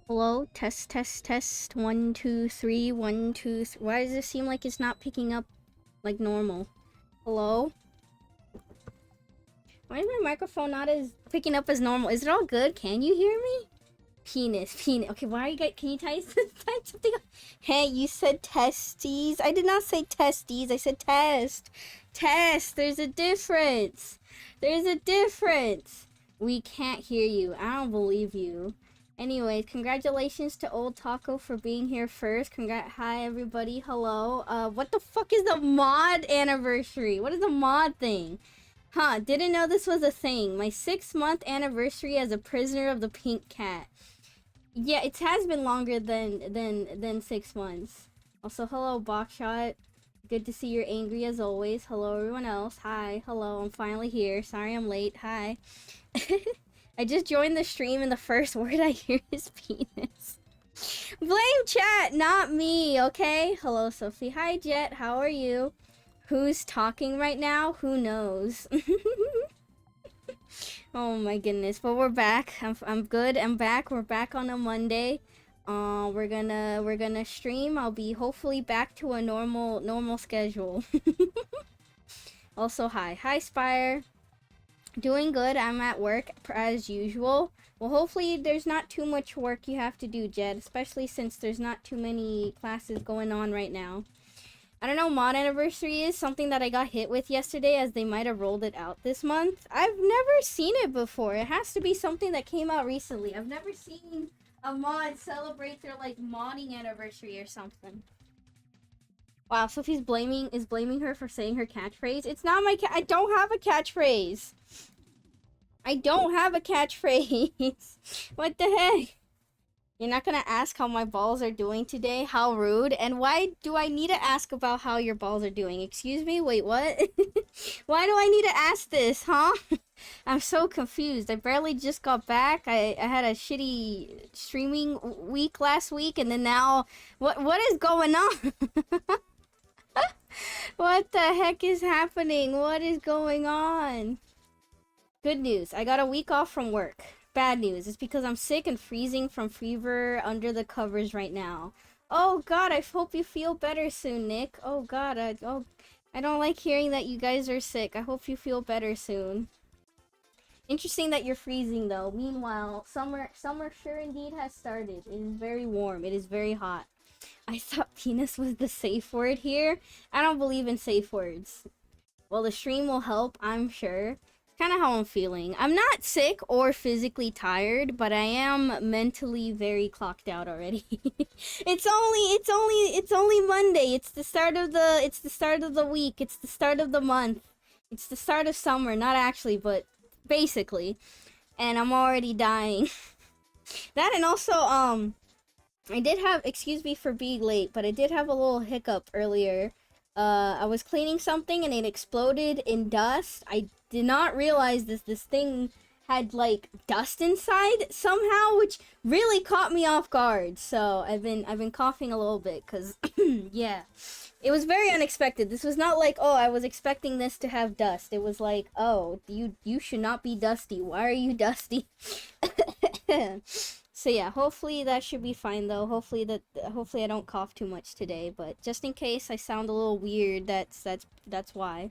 Hello? Test, test, test. 1, 2, 3, 1, 2, 3. Why does it seem like it's not picking up like normal? Hello? Why is my microphone not as picking up as normal? Is it all good? Can you hear me? Penis. Okay, why are you guys? Can you type something? Hey, you said testes. I did not say testes. I said test. Test. There's a difference. There's a difference. We can't hear you. I don't believe you. Anyways, congratulations to Old Taco for being here first. Hi everybody. Hello. What the fuck is the mod anniversary? What is the mod thing? Huh, didn't know this was a thing. My 6-month anniversary as a prisoner of the pink cat. Yeah, it has been longer than 6 months. Also, hello Boxshot. Good to see you're angry as always. Hello everyone else. Hi. Hello. I'm finally here. Sorry I'm late. Hi. I just joined the stream and the first word I hear is penis. Blame chat, not me, okay? Hello, Sophie. Hi, Jet. How are you? Who's talking right now? Who knows? Oh my goodness. But we're back. I'm good. I'm back. We're back on a Monday. We're gonna stream. I'll be hopefully back to a normal schedule. Also, hi Spire. Doing good. I'm at work as usual. Well, hopefully there's not too much work you have to do, Jed, especially since there's not too many classes going on right now. I don't know, mod anniversary is something that I got hit with yesterday, as they might have rolled it out this month. I've never seen it before. It has to be something that came out recently. I've never seen a mod celebrate their like modding anniversary or something. Wow, Sophie's blaming her for saying her catchphrase. It's not my I don't have a catchphrase. I don't have a catchphrase. What the heck? You're not gonna ask how my balls are doing today? How rude. And why do I need to ask about how your balls are doing? Excuse me? Wait, what? Why do I need to ask this, huh? I'm so confused. I barely just got back. I had a shitty streaming week last week, and then now... What is going on? What the heck is happening? What is going on? Good news, I got a week off from work. Bad news, it's because I'm sick and freezing from fever under the covers right now. Oh god, I hope you feel better soon, Nick. Oh god, I don't like hearing that you guys are sick. I hope you feel better soon. Interesting that you're freezing though. Meanwhile, summer sure indeed has started. It is very warm. It is very hot. I thought penis was the safe word here. I don't believe in safe words. Well, the stream will help, I'm sure. Kind of how I'm feeling. I'm not sick or physically tired, but I am mentally very clocked out already. It's only Monday. It's the start of the week. It's the start of the month. It's the start of summer, not actually, but basically. And I'm already dying. That, and also I did have, excuse me for being late, but I did have a little hiccup earlier. I was cleaning something and it exploded in dust. I did not realize this thing had like dust inside somehow, which really caught me off guard. So I've been coughing a little bit because yeah, it was very unexpected. This was not like, oh, I was expecting this to have dust. It was like, oh, you should not be dusty. Why are you dusty? So yeah, hopefully that should be fine though. Hopefully I don't cough too much today, but just in case I sound a little weird, that's why.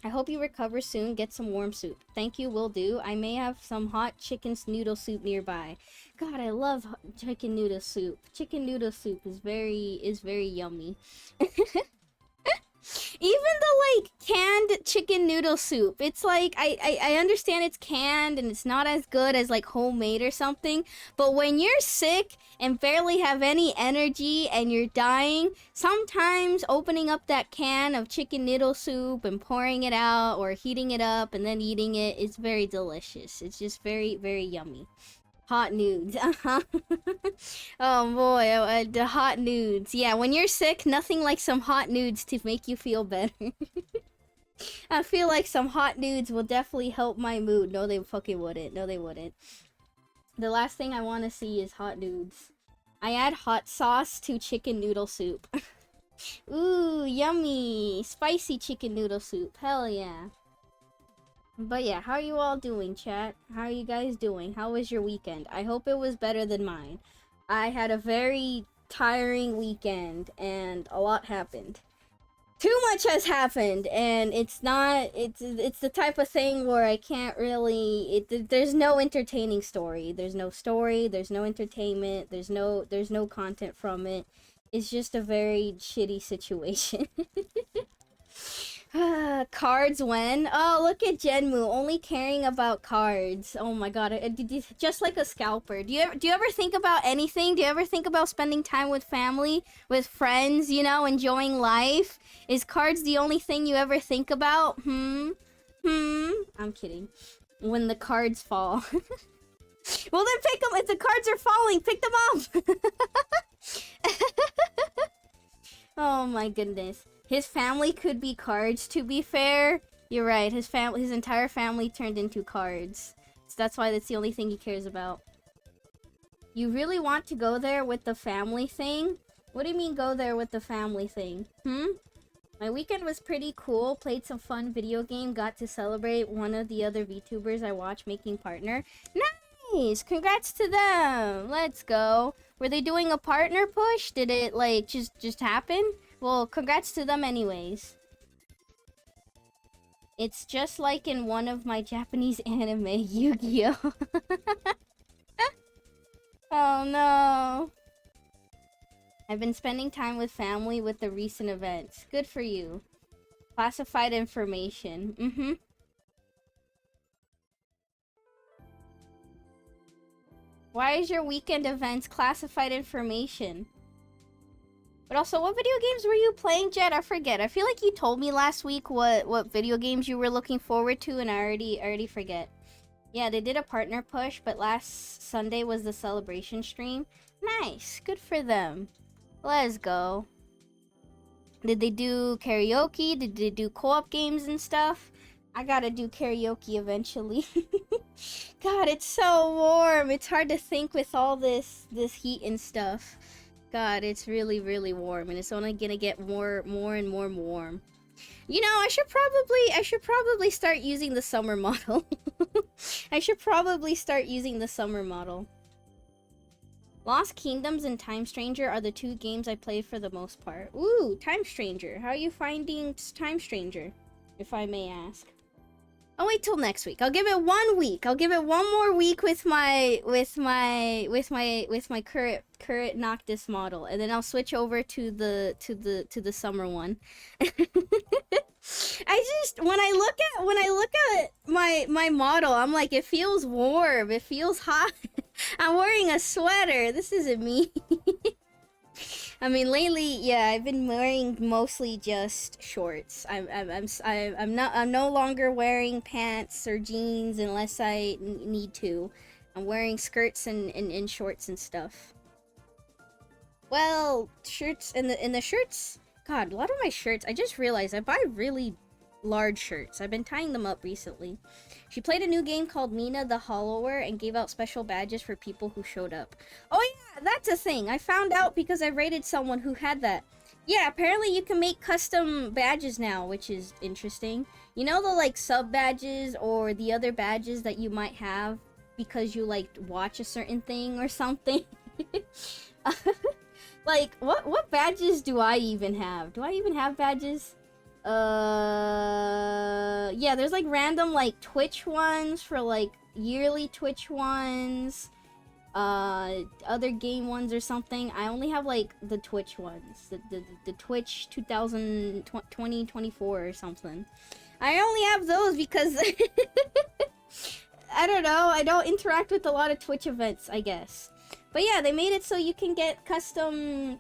I hope you recover soon. Get some warm soup. Thank you, will do. I may have some hot chicken noodle soup nearby. God, I love chicken noodle soup. Chicken noodle soup is very yummy. Even the like canned chicken noodle soup, it's like I understand it's canned and it's not as good as like homemade or something, but when you're sick and barely have any energy and you're dying, sometimes opening up that can of chicken noodle soup and pouring it out or heating it up and then eating it is very delicious. It's just very yummy. Hot nudes. Oh boy, the hot nudes. Yeah, when you're sick, nothing like some hot nudes to make you feel better. I feel like some hot nudes will definitely help my mood. No, they fucking wouldn't. No, they wouldn't. The last thing I want to see is hot nudes. I add hot sauce to chicken noodle soup. Ooh, yummy. Spicy chicken noodle soup. Hell yeah. But yeah, how are you all doing, chat? How are you guys doing? How was your weekend? I hope it was better than mine. I had a very tiring weekend and a lot happened. Too much has happened, and it's the type of thing where I can't really there's no entertaining story. There's no story, there's no entertainment, there's no content from it. It's just a very shitty situation. Cards when? Oh, look at Jenmu, only caring about cards. Oh my god, just like a scalper. Do you ever think about anything? Do you ever think about spending time with family, with friends, you know, enjoying life? Is cards the only thing you ever think about? I'm kidding. When the cards fall. Well then pick them! If the cards are falling, pick them up! Oh my goodness. His family could be cards, to be fair. You're right, his entire family turned into cards. So that's why that's the only thing he cares about. You really want to go there with the family thing? What do you mean go there with the family thing? My weekend was pretty cool. Played some fun video game. Got to celebrate one of the other VTubers I watch making partner. Nice! Congrats to them! Let's go. Were they doing a partner push? Did it, like, just happen? Well, congrats to them anyways. It's just like in one of my Japanese anime, Yu-Gi-Oh! Oh no. I've been spending time with family with the recent events. Good for you. Classified information. Why is your weekend events classified information? But also, what video games were you playing, Jet? I forget. I feel like you told me last week what video games you were looking forward to, and I already forget. Yeah, they did a partner push, but last Sunday was the celebration stream. Nice. Good for them. Let's go. Did they do karaoke? Did they do co-op games and stuff? I gotta do karaoke eventually. God, it's so warm. It's hard to think with all this heat and stuff. God, it's really, really warm, and it's only gonna get more and more warm. You know, I should probably start using the summer model. I should probably start using the summer model. Lost Kingdoms and Time Stranger are the two games I play for the most part. Ooh, Time Stranger. How are you finding Time Stranger, if I may ask? I'll wait till next week. I'll give it 1 week. I'll give it one more week with my current Noctis model, and then I'll switch over to the summer one. I just when I look at my model, I'm like, it feels warm. It feels hot. I'm wearing a sweater. This isn't me. I mean, lately, yeah, I've been wearing mostly just shorts. I'm no longer wearing pants or jeans unless I need to. I'm wearing skirts and shorts and stuff. Well, shirts and the shirts. God, a lot of my shirts. I just realized I buy really large shirts. I've been tying them up recently. She played a new game called Mina the Hollower and gave out special badges for people who showed up. Oh yeah, that's a thing. I found out because I rated someone who had that. Yeah, apparently you can make custom badges now, which is interesting. You know the like sub badges or the other badges that you might have because you like watch a certain thing or something? Like, what badges do I even have? Do I even have badges? Yeah, there's like random like Twitch ones for like yearly Twitch ones, other game ones or something. I only have like the Twitch ones, the Twitch 2024 or something. I only have those because I don't know, I don't interact with a lot of Twitch events, I guess. But yeah, they made it so you can get custom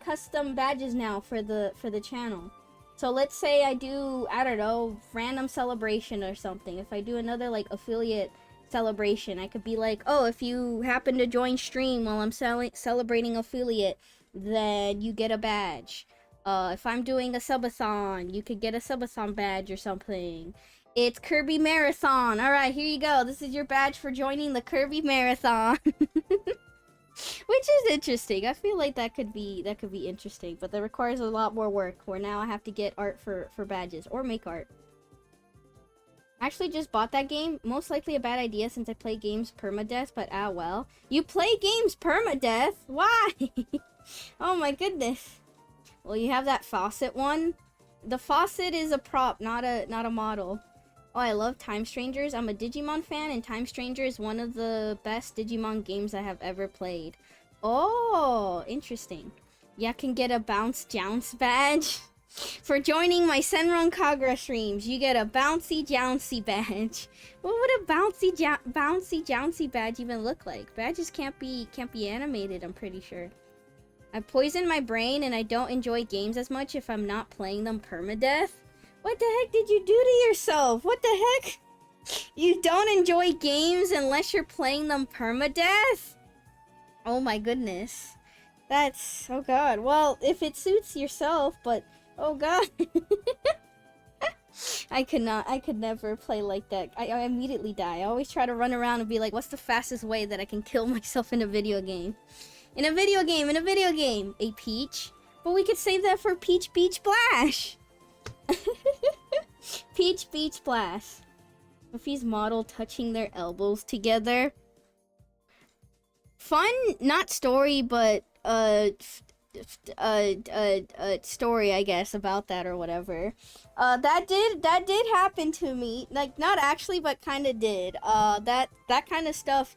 badges now for the channel. So let's say I do, I don't know, random celebration or something. If I do another like affiliate celebration, I could be like, oh, if you happen to join stream while I'm celebrating affiliate, then you get a badge. If I'm doing a subathon, you could get a subathon badge or something. It's Kirby Marathon. All right, here you go. This is your badge for joining the Kirby Marathon. Which is interesting. I feel like that could be interesting, but that requires a lot more work, where now I have to get art for badges or make art. I actually just bought that game. Most likely a bad idea since I play games permadeath, but ah well. You play games permadeath? Why? Oh my goodness. Well, you have that faucet one. The faucet is a prop, not a model. Oh, I love Time Strangers. I'm a Digimon fan, and Time Stranger is one of the best Digimon games I have ever played. Oh, interesting. Yeah, can get a Bounce Jounce badge. For joining my Senran Kagura streams, you get a Bouncy Jouncy badge. What would a Bouncy Jouncy badge even look like? Badges can't be animated, I'm pretty sure. I poison my brain and I don't enjoy games as much if I'm not playing them permadeath. What the heck did you do to yourself? What the heck? You don't enjoy games unless you're playing them permadeath? Oh my goodness. That's... oh god. Well, if it suits yourself, but... oh god. I could never play like that. I immediately die. I always try to run around and be like, what's the fastest way that I can kill myself in a video game? In a video game! A peach? But we could save that for Peach Beach Splash! Peach Beach Splash. Luffy's model touching their elbows together. Fun, not story, but, story, I guess, about that or whatever. That did happen to me. Like, not actually, but kinda did. That kind of stuff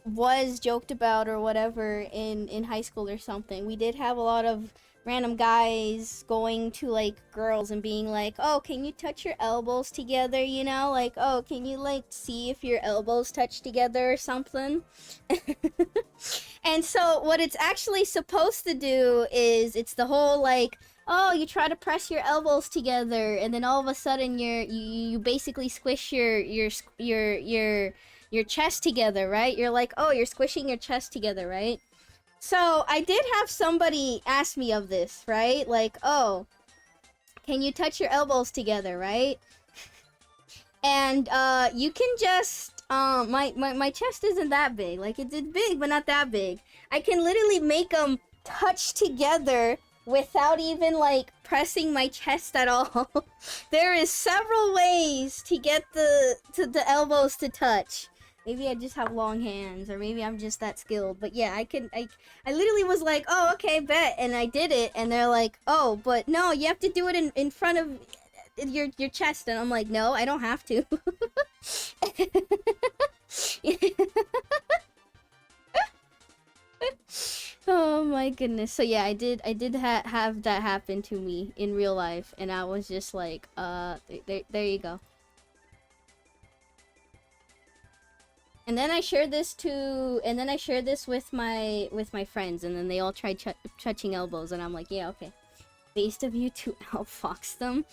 was joked about or whatever in high school or something. We did have a lot of random guys going to like girls and being like, oh, can you touch your elbows together, you know, like, oh, can you like see if your elbows touch together or something. And so what it's actually supposed to do is it's the whole like, oh, you try to press your elbows together and then all of a sudden you basically squish your chest together, right? You're like, oh, you're squishing your chest together, right? So, I did have somebody ask me of this, right? Like, oh, can you touch your elbows together, right? And, you can just, my chest isn't that big. Like, it's big, but not that big. I can literally make them touch together without even, like, pressing my chest at all. There is several ways to get the elbows to touch. Maybe I just have long hands, or maybe I'm just that skilled. But yeah, I literally was like, oh, okay, bet. And I did it, and they're like, oh, but no, you have to do it in front of your chest. And I'm like, no, I don't have to. Oh my goodness. So yeah, I did have that happen to me in real life, and I was just like, there you go. And then I shared this with my friends, and then they all tried touching elbows, and I'm like, yeah, okay. Based of you to outfox them.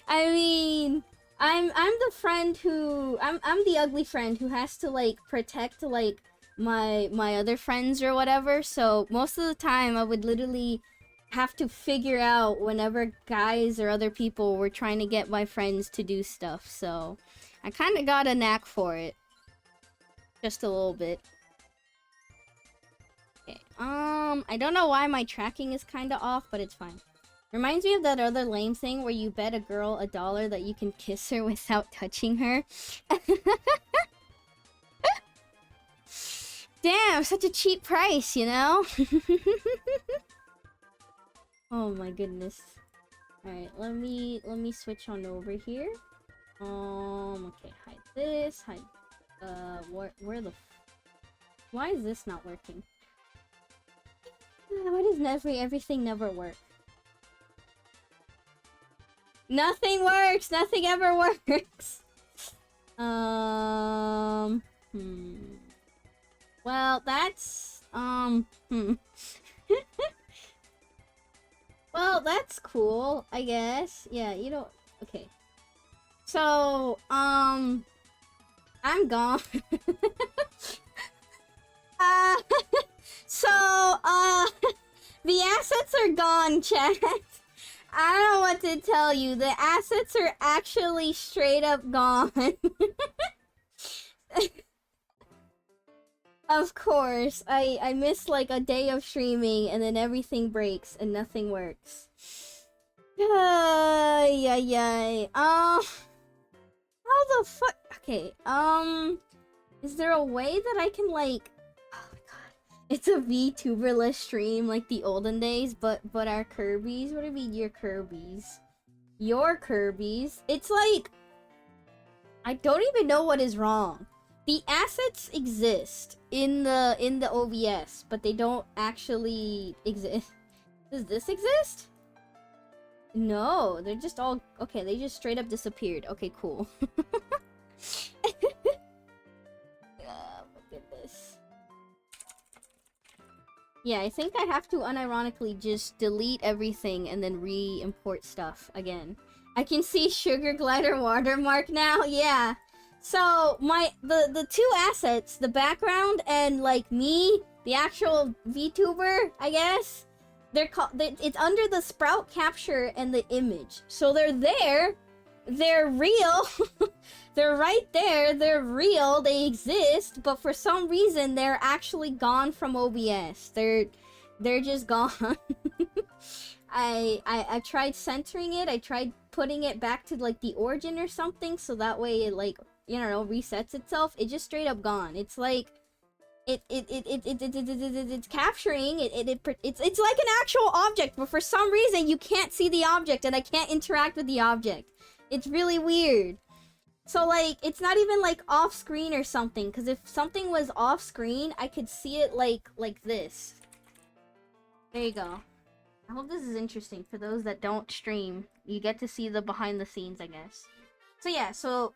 I mean, I'm the friend who I'm the ugly friend who has to like protect like my other friends or whatever. So most of the time I would literally have to figure out whenever guys or other people were trying to get my friends to do stuff. So I kind of got a knack for it. Just a little bit. Okay, I don't know why my tracking is kind of off, but it's fine. Reminds me of that other lame thing where you bet a girl $1 that you can kiss her without touching her. Damn, such a cheap price, you know? Oh my goodness. Alright, let me switch on over here. Okay, hide this, where the why is this not working? Why does everything never work? Nothing works! Nothing ever works! Well, that's, well, that's cool, I guess. Yeah, you know, okay. So, I'm gone. So, the assets are gone, chat. I don't know what to tell you. The assets are actually straight up gone. Of course, I missed like a day of streaming and then everything breaks and nothing works. Yeah. How the fuck? Okay, is there a way that I can, like... Oh my god. It's a VTuberless stream like the olden days, but our Kirby's? What do you mean your Kirby's? Your Kirby's? It's like... I don't even know what is wrong. The assets exist in the OBS, but they don't actually exist. Does this exist? No, they're just all... Okay, they just straight up disappeared. Okay, cool. Oh my goodness. Yeah, I think I have to unironically just delete everything and then re-import stuff again. I can see Sugar Glider watermark now. Yeah. So the two assets, the background and like me, the actual VTuber, I guess, they're called. It's under the sprout capture and the image. So they're there. They're real. They're right there. They're real. They exist. But for some reason, they're actually gone from OBS. They're just gone. I tried centering it. I tried putting it back to like the origin or something, so that way it like, you know, resets itself. It just straight up gone. It's like it's capturing it's like an actual object, but for some reason you can't see the object and I can't interact with the object. It's really weird. So like it's not even like off screen or something, because if something was off screen I could see it like this. There you go. I hope this is interesting for those that don't stream. You get to see the behind the scenes, I guess. So yeah, so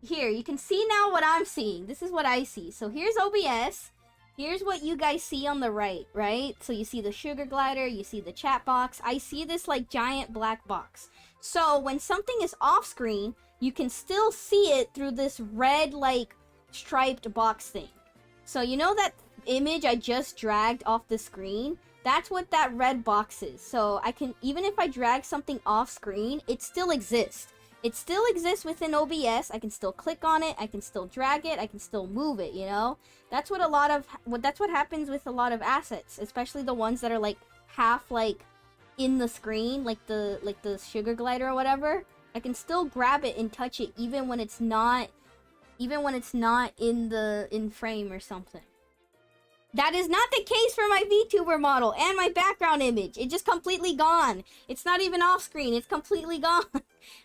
here, you can see now what I'm seeing. This is what I see. So here's OBS. Here's what you guys see on the right, right? So you see the sugar glider, you see the chat box. I see this like giant black box. So when something is off screen, you can still see it through this red like striped box thing. So you know that image I just dragged off the screen? That's what that red box is. So I can, even if I drag something off screen, it still exists. It still exists within OBS. I can still click on it. I can still drag it. I can still move it, you know? That's what that's what happens with a lot of assets, especially the ones that are like half like in the screen, like the sugar glider or whatever. I can still grab it and touch it even when it's not in frame or something. That is not the case for my VTuber model and my background image. It's just completely gone. It's not even off screen. It's completely gone.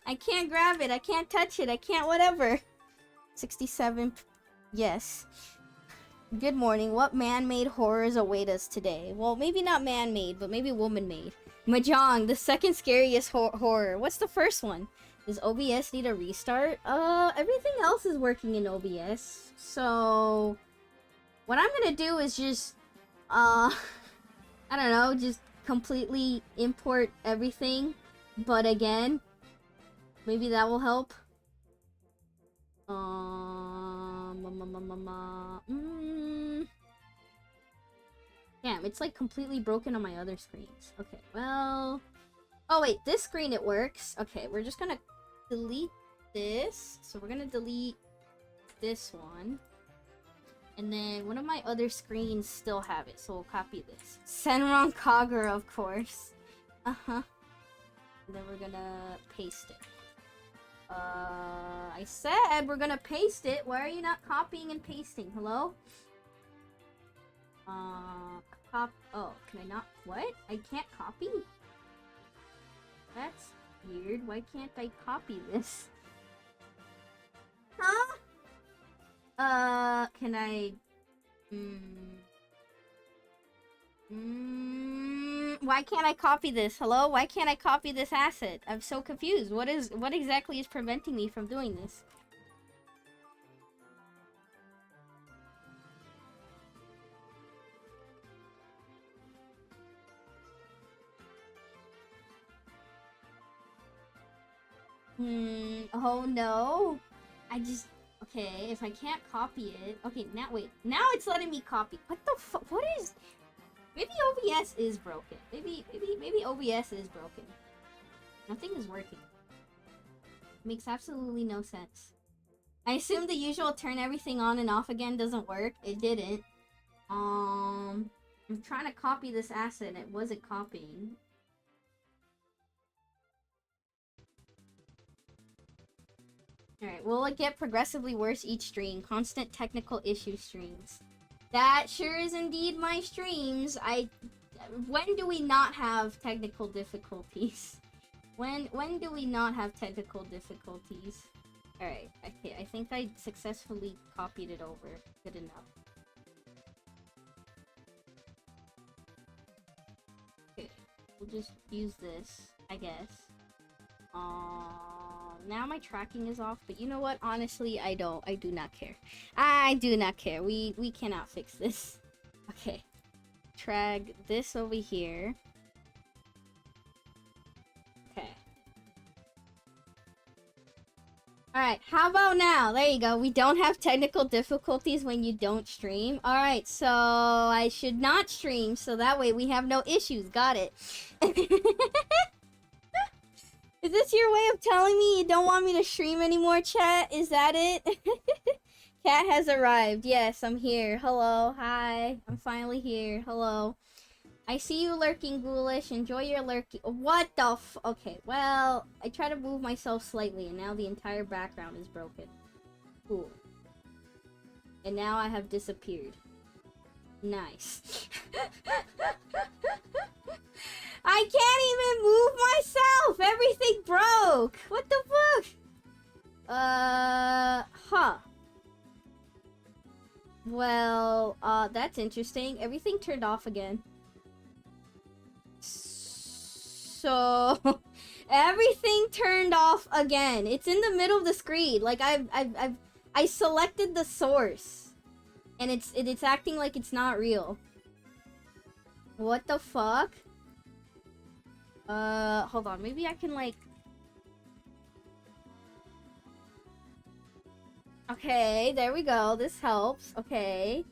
I can't grab it. I can't touch it. I can't whatever. 67. Yes. Good morning. What man-made horrors await us today? Well, maybe not man-made, but maybe woman-made. Mahjong, the second scariest horror. What's the first one? Does OBS need a restart? Everything else is working in OBS. So... what I'm gonna do is just, I don't know, just completely import everything. But again, maybe that will help. Damn, it's like completely broken on my other screens. Okay, well... oh wait, this screen it works. Okay, we're just gonna delete this. So we're gonna delete this one. And then one of my other screens still have it, so we'll copy this. Senran Kagura, of course. Uh-huh. And then we're gonna paste it. I said we're gonna paste it. Why are you not copying and pasting? Hello? Oh, can I not? What? I can't copy? That's weird. Why can't I copy this? Huh? Can I... why can't I copy this? Hello? Why can't I copy this asset? I'm so confused. What exactly is preventing me from doing this? Oh no. I just... okay, if I can't copy it... okay, now wait. Now it's letting me copy. What the fuck? What is... maybe OBS is broken. Maybe OBS is broken. Nothing is working. Makes absolutely no sense. I assume the usual turn everything on and off again doesn't work. It didn't. I'm trying to copy this asset and it wasn't copying. Alright, will it get progressively worse each stream? Constant technical issue streams. That sure is indeed my streams. When do we not have technical difficulties? When do we not have technical difficulties? Alright, okay, I think I successfully copied it over. Good enough. Okay, we'll just use this, I guess. Now my tracking is off, but you know what? Honestly, I do not care. I do not care. We cannot fix this. Okay. Drag this over here. Okay. Alright, how about now? There you go. We don't have technical difficulties when you don't stream. Alright, so I should not stream, so that way we have no issues. Got it. Is this your way of telling me you don't want me to stream anymore, chat? Is that it? Cat has arrived. Yes, I'm here. Hello. Hi. I'm finally here. Hello. I see you lurking, Ghoulish. Enjoy your lurking. What the f- Okay, well, I try to move myself slightly, and now the entire background is broken. Cool. And now I have disappeared. Nice. I can't even move myself! Everything broke! What the fuck? Huh. Well, that's interesting. Everything turned off again. So... everything turned off again. It's in the middle of the screen. Like, I selected the source. And it's acting like it's not real. What the fuck? Hold on. Maybe I can, like... Okay, there we go. This helps. Okay.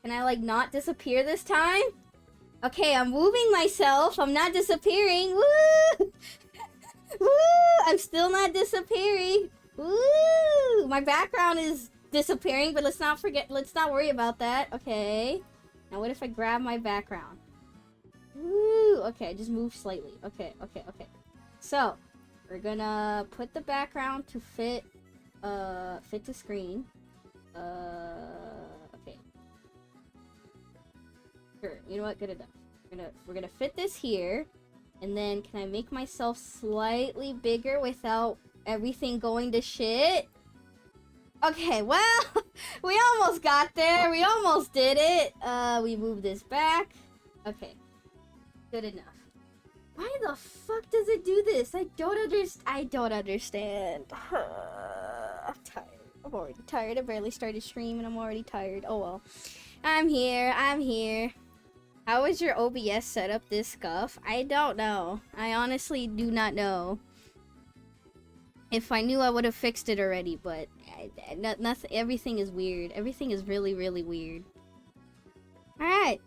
Can I, like, not disappear this time? Okay, I'm moving myself. I'm not disappearing. Woo! Woo! I'm still not disappearing. Woo! My background is disappearing, but let's not worry about that. Okay. Now what if I grab my background? Woo! Okay, just move slightly. Okay. So, we're gonna put the background to fit the screen. Okay. Sure, you know what? Good enough. We're gonna fit this here, and then can I make myself slightly bigger without everything going to shit? Okay, well, we almost got there. We almost did it. We move this back. Okay. Good enough. Why the fuck does it do this? I don't understand. I'm tired. I'm already tired. I barely started streaming and I'm already tired. Oh well. I'm here. How is your OBS setup this scuff? I don't know. I honestly do not know. If I knew, I would have fixed it already, but nothing. Everything is weird. Everything is really, really weird. Alright.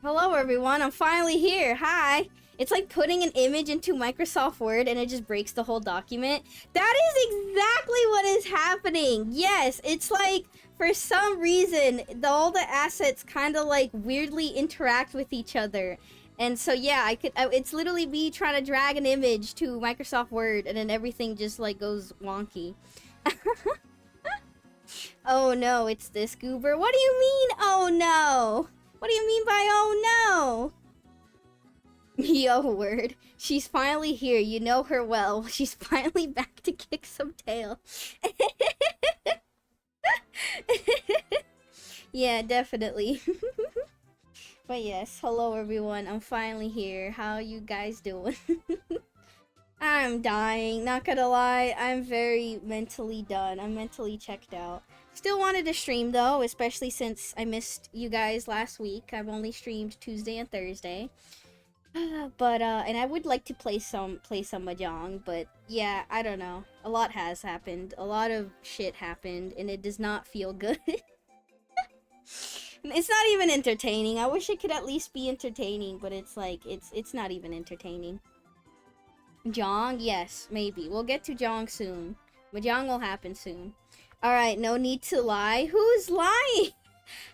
Hello, everyone. I'm finally here. Hi. It's like putting an image into Microsoft Word and it just breaks the whole document. That is exactly what is happening. Yes, it's like, for some reason, all the assets kind of like weirdly interact with each other. And so yeah, it's literally me trying to drag an image to Microsoft Word and then everything just like goes wonky. Oh no, it's this goober. What do you mean, oh no? What do you mean by oh no? Yo, word. She's finally here. You know her well. She's finally back to kick some tail. Yeah, definitely. But yes, hello everyone. I'm finally here. How you guys doing? I'm dying. Not gonna lie, I'm very mentally done. I'm mentally checked out. Still wanted to stream though, especially since I missed you guys last week. I've only streamed Tuesday and Thursday. But and I would like to play some mahjong, but yeah, I don't know. A lot has happened. A lot of shit happened, and it does not feel good. It's not even entertaining. I wish it could at least be entertaining, but it's like it's not even entertaining. Jong, yes, maybe. We'll get to Jong soon. Mahjong will happen soon. Alright, no need to lie. Who's lying?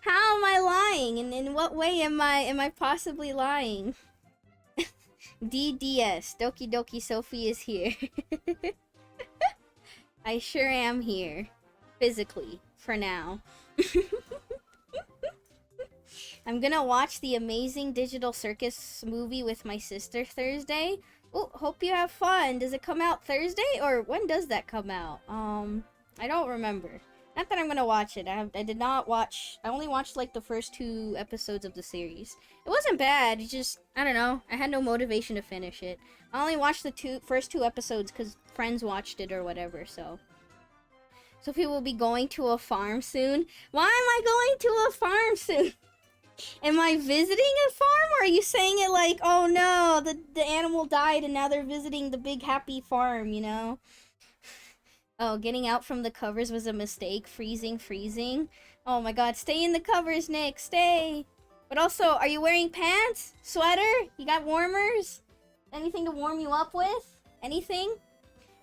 How am I lying? And in what way am I possibly lying? DDS. Doki Doki Sophie is here. I sure am here. Physically. For now. I'm gonna watch the Amazing Digital Circus movie with my sister Thursday. Oh, hope you have fun. Does it come out Thursday? Or when does that come out? I don't remember. Not that I'm gonna watch it. I did not watch... I only watched, like, the first 2 episodes of the series. It wasn't bad. It just... I don't know. I had no motivation to finish it. I only watched the first 2 episodes because friends watched it or whatever, so... Sophie will be going to a farm soon. Why am I going to a farm soon? Am I visiting a farm, or are you saying it like, oh no, the animal died and now they're visiting the big happy farm, you know? Oh, getting out from the covers was a mistake. Freezing. Oh my god, stay in the covers, Nick, stay! But also, are you wearing pants? Sweater? You got warmers? Anything to warm you up with? Anything?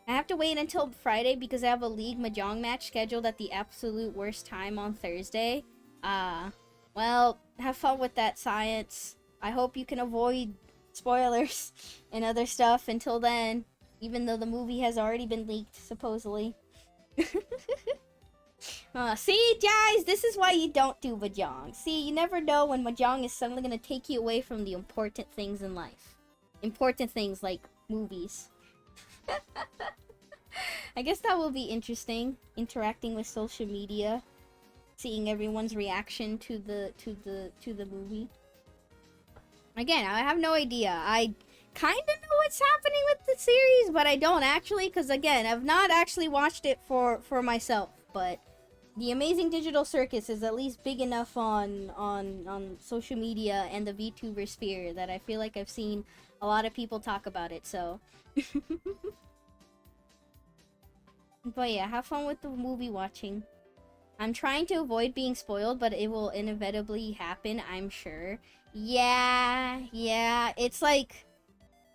I have to wait until Friday because I have a League Mahjong match scheduled at the absolute worst time on Thursday. Well, have fun with that, Science. I hope you can avoid spoilers and other stuff until then, even though the movie has already been leaked, supposedly. See, guys, this is why you don't do Mahjong. See, you never know when Mahjong is suddenly going to take you away from the important things in life. Important things like movies. I guess that will be interesting, interacting with social media, seeing everyone's reaction to the movie. Again, I have no idea. I kind of know what's happening with the series, but I don't actually, because again, I've not actually watched it for myself. But the Amazing Digital Circus is at least big enough on social media and the VTuber sphere that I feel like I've seen a lot of people talk about it. So. But yeah, have fun with the movie watching. I'm trying to avoid being spoiled, but it will inevitably happen, I'm sure. Yeah, it's like...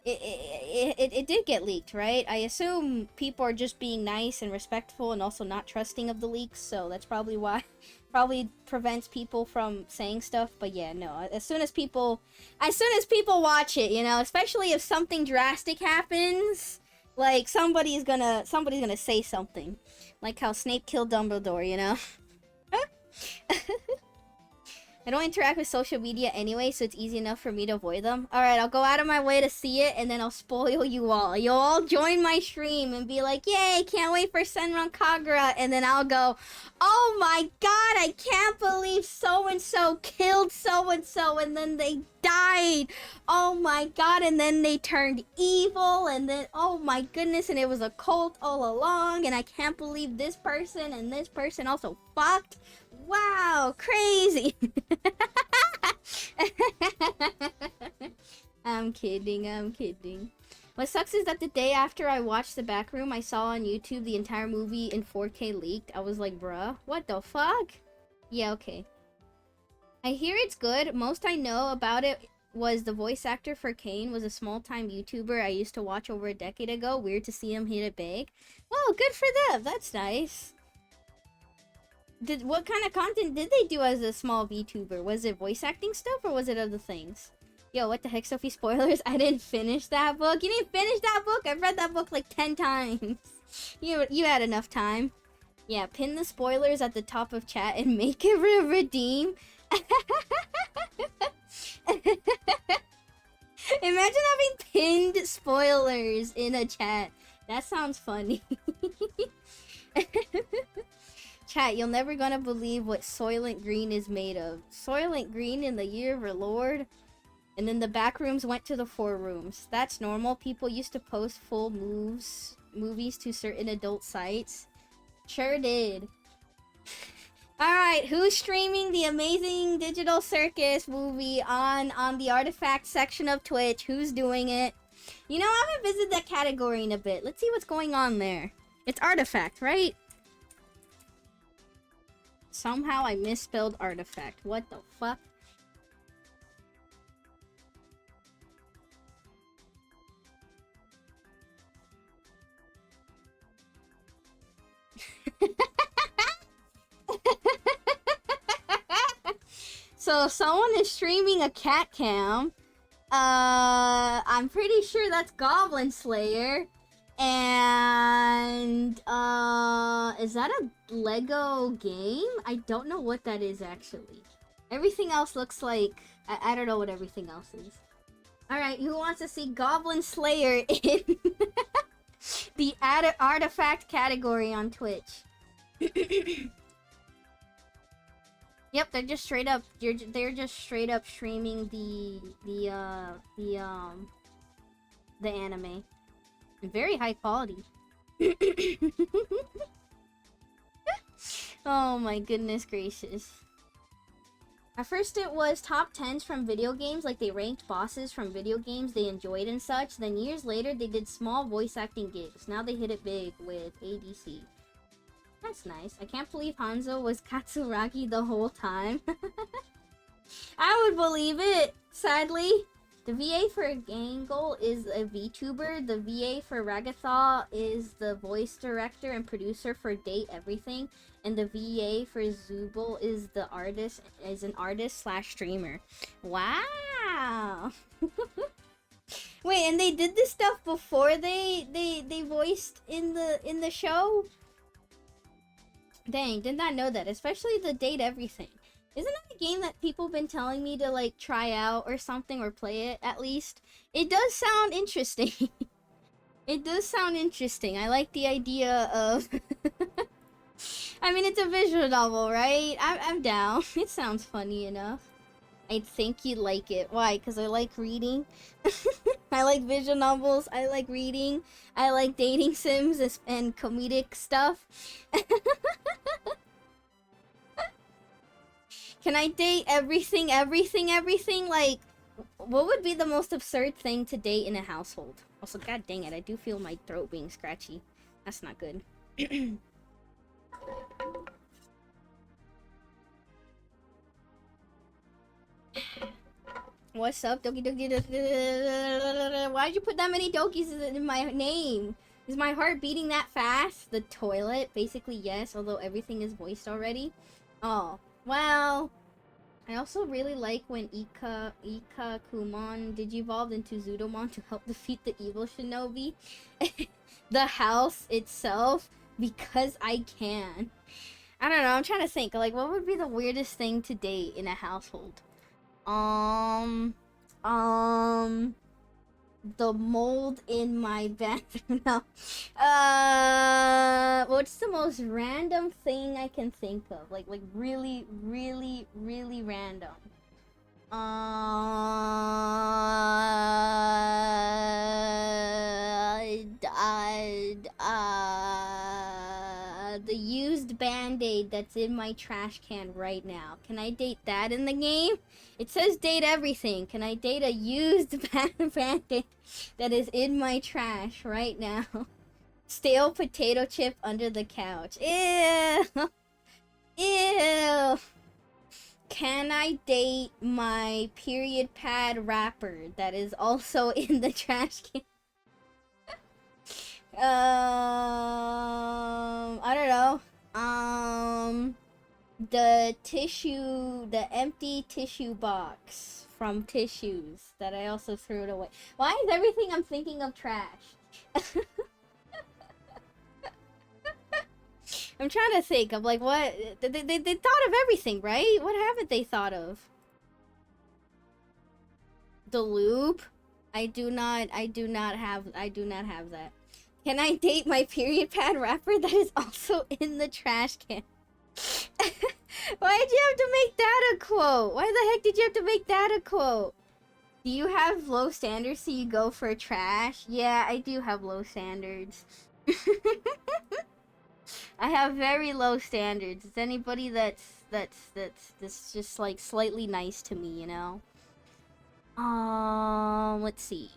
It did get leaked, right? I assume people are just being nice and respectful and also not trusting of the leaks, so that's probably why... Probably prevents people from saying stuff, but yeah, no. As soon as people watch it, you know, especially if something drastic happens... Like, somebody's gonna say something. Like how Snape killed Dumbledore, you know? I don't interact with social media anyway, so it's easy enough for me to avoid them. Alright, I'll go out of my way to see it, and then I'll spoil you all. You'll all join my stream and be like, yay, can't wait for Senran Kagura, and then I'll go, oh my god, I can't believe so-and-so killed so-and-so, and then they died. Oh my god, and then they turned evil, and then, oh my goodness, and it was a cult all along, and I can't believe this person and this person also fucked. Wow, crazy. I'm kidding. What sucks is that the day after I watched The Back Room, I saw on YouTube the entire movie in 4K leaked. I was like, bruh, what the fuck? Yeah, okay. I hear it's good. Most I know about it was the voice actor for Kane was a small-time YouTuber I used to watch over a decade ago. Weird to see him hit it big. Well, good for them. That's nice. What kind of content did they do as a small VTuber? Was it voice acting stuff or was it other things? Yo, what the heck, Sophie? Spoilers? I didn't finish that book. You didn't finish that book? I've read that book like 10 times. You had enough time. Yeah, pin the spoilers at the top of chat and make it redeem. Imagine having pinned spoilers in a chat. That sounds funny. Chat, you're never gonna believe what Soylent Green is made of. Soylent Green in the year of our Lord. And then the back rooms went to the 4 rooms. That's normal. People used to post full movies to certain adult sites. Sure did. Alright, who's streaming the Amazing Digital Circus movie on the Artifact section of Twitch? Who's doing it? You know, I haven't visited that category in a bit. Let's see what's going on there. It's Artifact, right? Somehow I misspelled Artifact. What the fuck? So someone is streaming a cat cam. I'm pretty sure that's Goblin Slayer. And is that a Lego game? I don't know what that is actually. Everything else looks like I don't know what everything else is. Alright, who wants to see Goblin Slayer in the artifact category on Twitch? Yep, they're just straight up streaming the anime. Very high quality. Oh my goodness gracious. At first it was top 10s from video games, like they ranked bosses from video games they enjoyed and such. Then years later they did small voice acting gigs. Now they hit it big with ADC. That's nice. I can't believe Hanzo was Katsuragi the whole time. I would believe it, sadly. The VA for Gangle is a VTuber. The VA for Ragatha is the voice director and producer for Date Everything. And the VA for Zubul is the artist, an artist/streamer. Wow. Wait, and they did this stuff before they voiced in the show? Dang, did not know that. Especially the Date Everything. Isn't that a game that people have been telling me to, like, try out or something, or play it, at least? It does sound interesting. It does sound interesting. I like the idea of... I mean, it's a visual novel, right? I'm down. It sounds funny enough. I think you'd like it. Why? Because I like reading. I like visual novels. I like reading. I like dating sims and comedic stuff. Can I date everything? Like, what would be the most absurd thing to date in a household? Also, god dang it, I do feel my throat being scratchy. That's not good. What's up, Doki Doki? Why'd you put that many Dokis in my name? Is my heart beating that fast? The toilet? Basically, yes, although everything is voiced already. Oh. Well, I also really like when Kumon digivolved into Zudomon to help defeat the evil shinobi. The house itself, because I can. I don't know, I'm trying to think, like, what would be the weirdest thing to date in a household? The mold in my bathroom. No. What's the most random thing I can think of? Like really random. The used Band-Aid that's in my trash can right now. Can I date that in the game? It says date everything. Can I date a used Band-Aid that is in my trash right now? Stale potato chip under the couch. Ew. Ew. Can I date my period pad wrapper that is also in the trash can? I don't know. The empty tissue box from tissues that I also threw it away. Why is everything I'm thinking of trash? I'm trying to think of, like, what they thought of everything, right? What haven't they thought of? The lube? I do not have that. Can I date my period pad wrapper that is also in the trash can? Why'd you have to make that a quote? Why the heck did you have to make that a quote? Do you have low standards so you go for trash? Yeah, I do have low standards. I have very low standards. It's anybody that's just like slightly nice to me, you know? Let's see.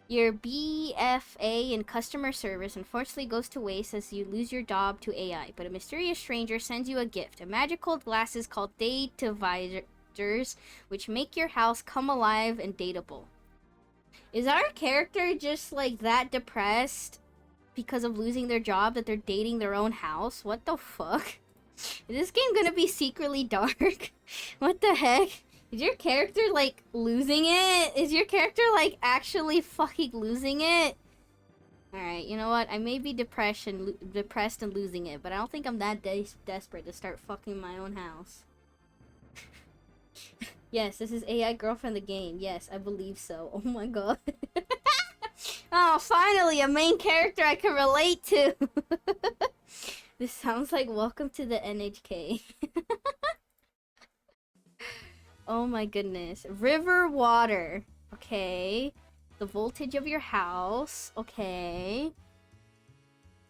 Your BFA in customer service unfortunately goes to waste as you lose your job to AI, but a mysterious stranger sends you a gift, a magical glasses called Datavisors, which make your house come alive and dateable. Is our character just like that depressed because of losing their job that they're dating their own house? What the fuck? Is this game gonna be secretly dark? What the heck? Is your character, like, losing it? Is your character, like, actually fucking losing it? Alright, you know what? I may be depressed and losing it, but I don't think I'm that desperate to start fucking my own house. Yes, this is AI girlfriend the game. Yes, I believe so. Oh my god. Oh, finally, a main character I can relate to. This sounds like Welcome to the NHK. Oh my goodness. River water. Okay. The voltage of your house. Okay.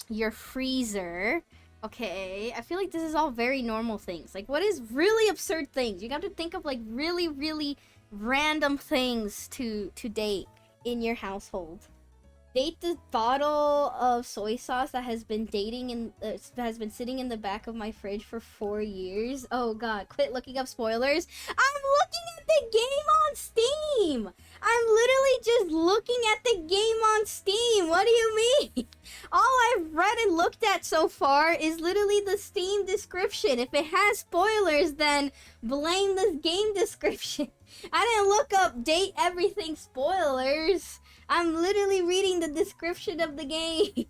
Your freezer. Okay. I feel like this is all very normal things. Like, what is really absurd things? You got to think of, like, really, really random things to date in your household. Date the bottle of soy sauce that has been has been sitting in the back of my fridge for 4 years. Oh god, quit looking up spoilers. I'm looking at the game on Steam. I'm literally just looking at the game on Steam. What do you mean? All I've read and looked at so far is literally the Steam description. If it has spoilers, then blame the game description. I didn't look up date everything spoilers. I'm literally reading the description of the game.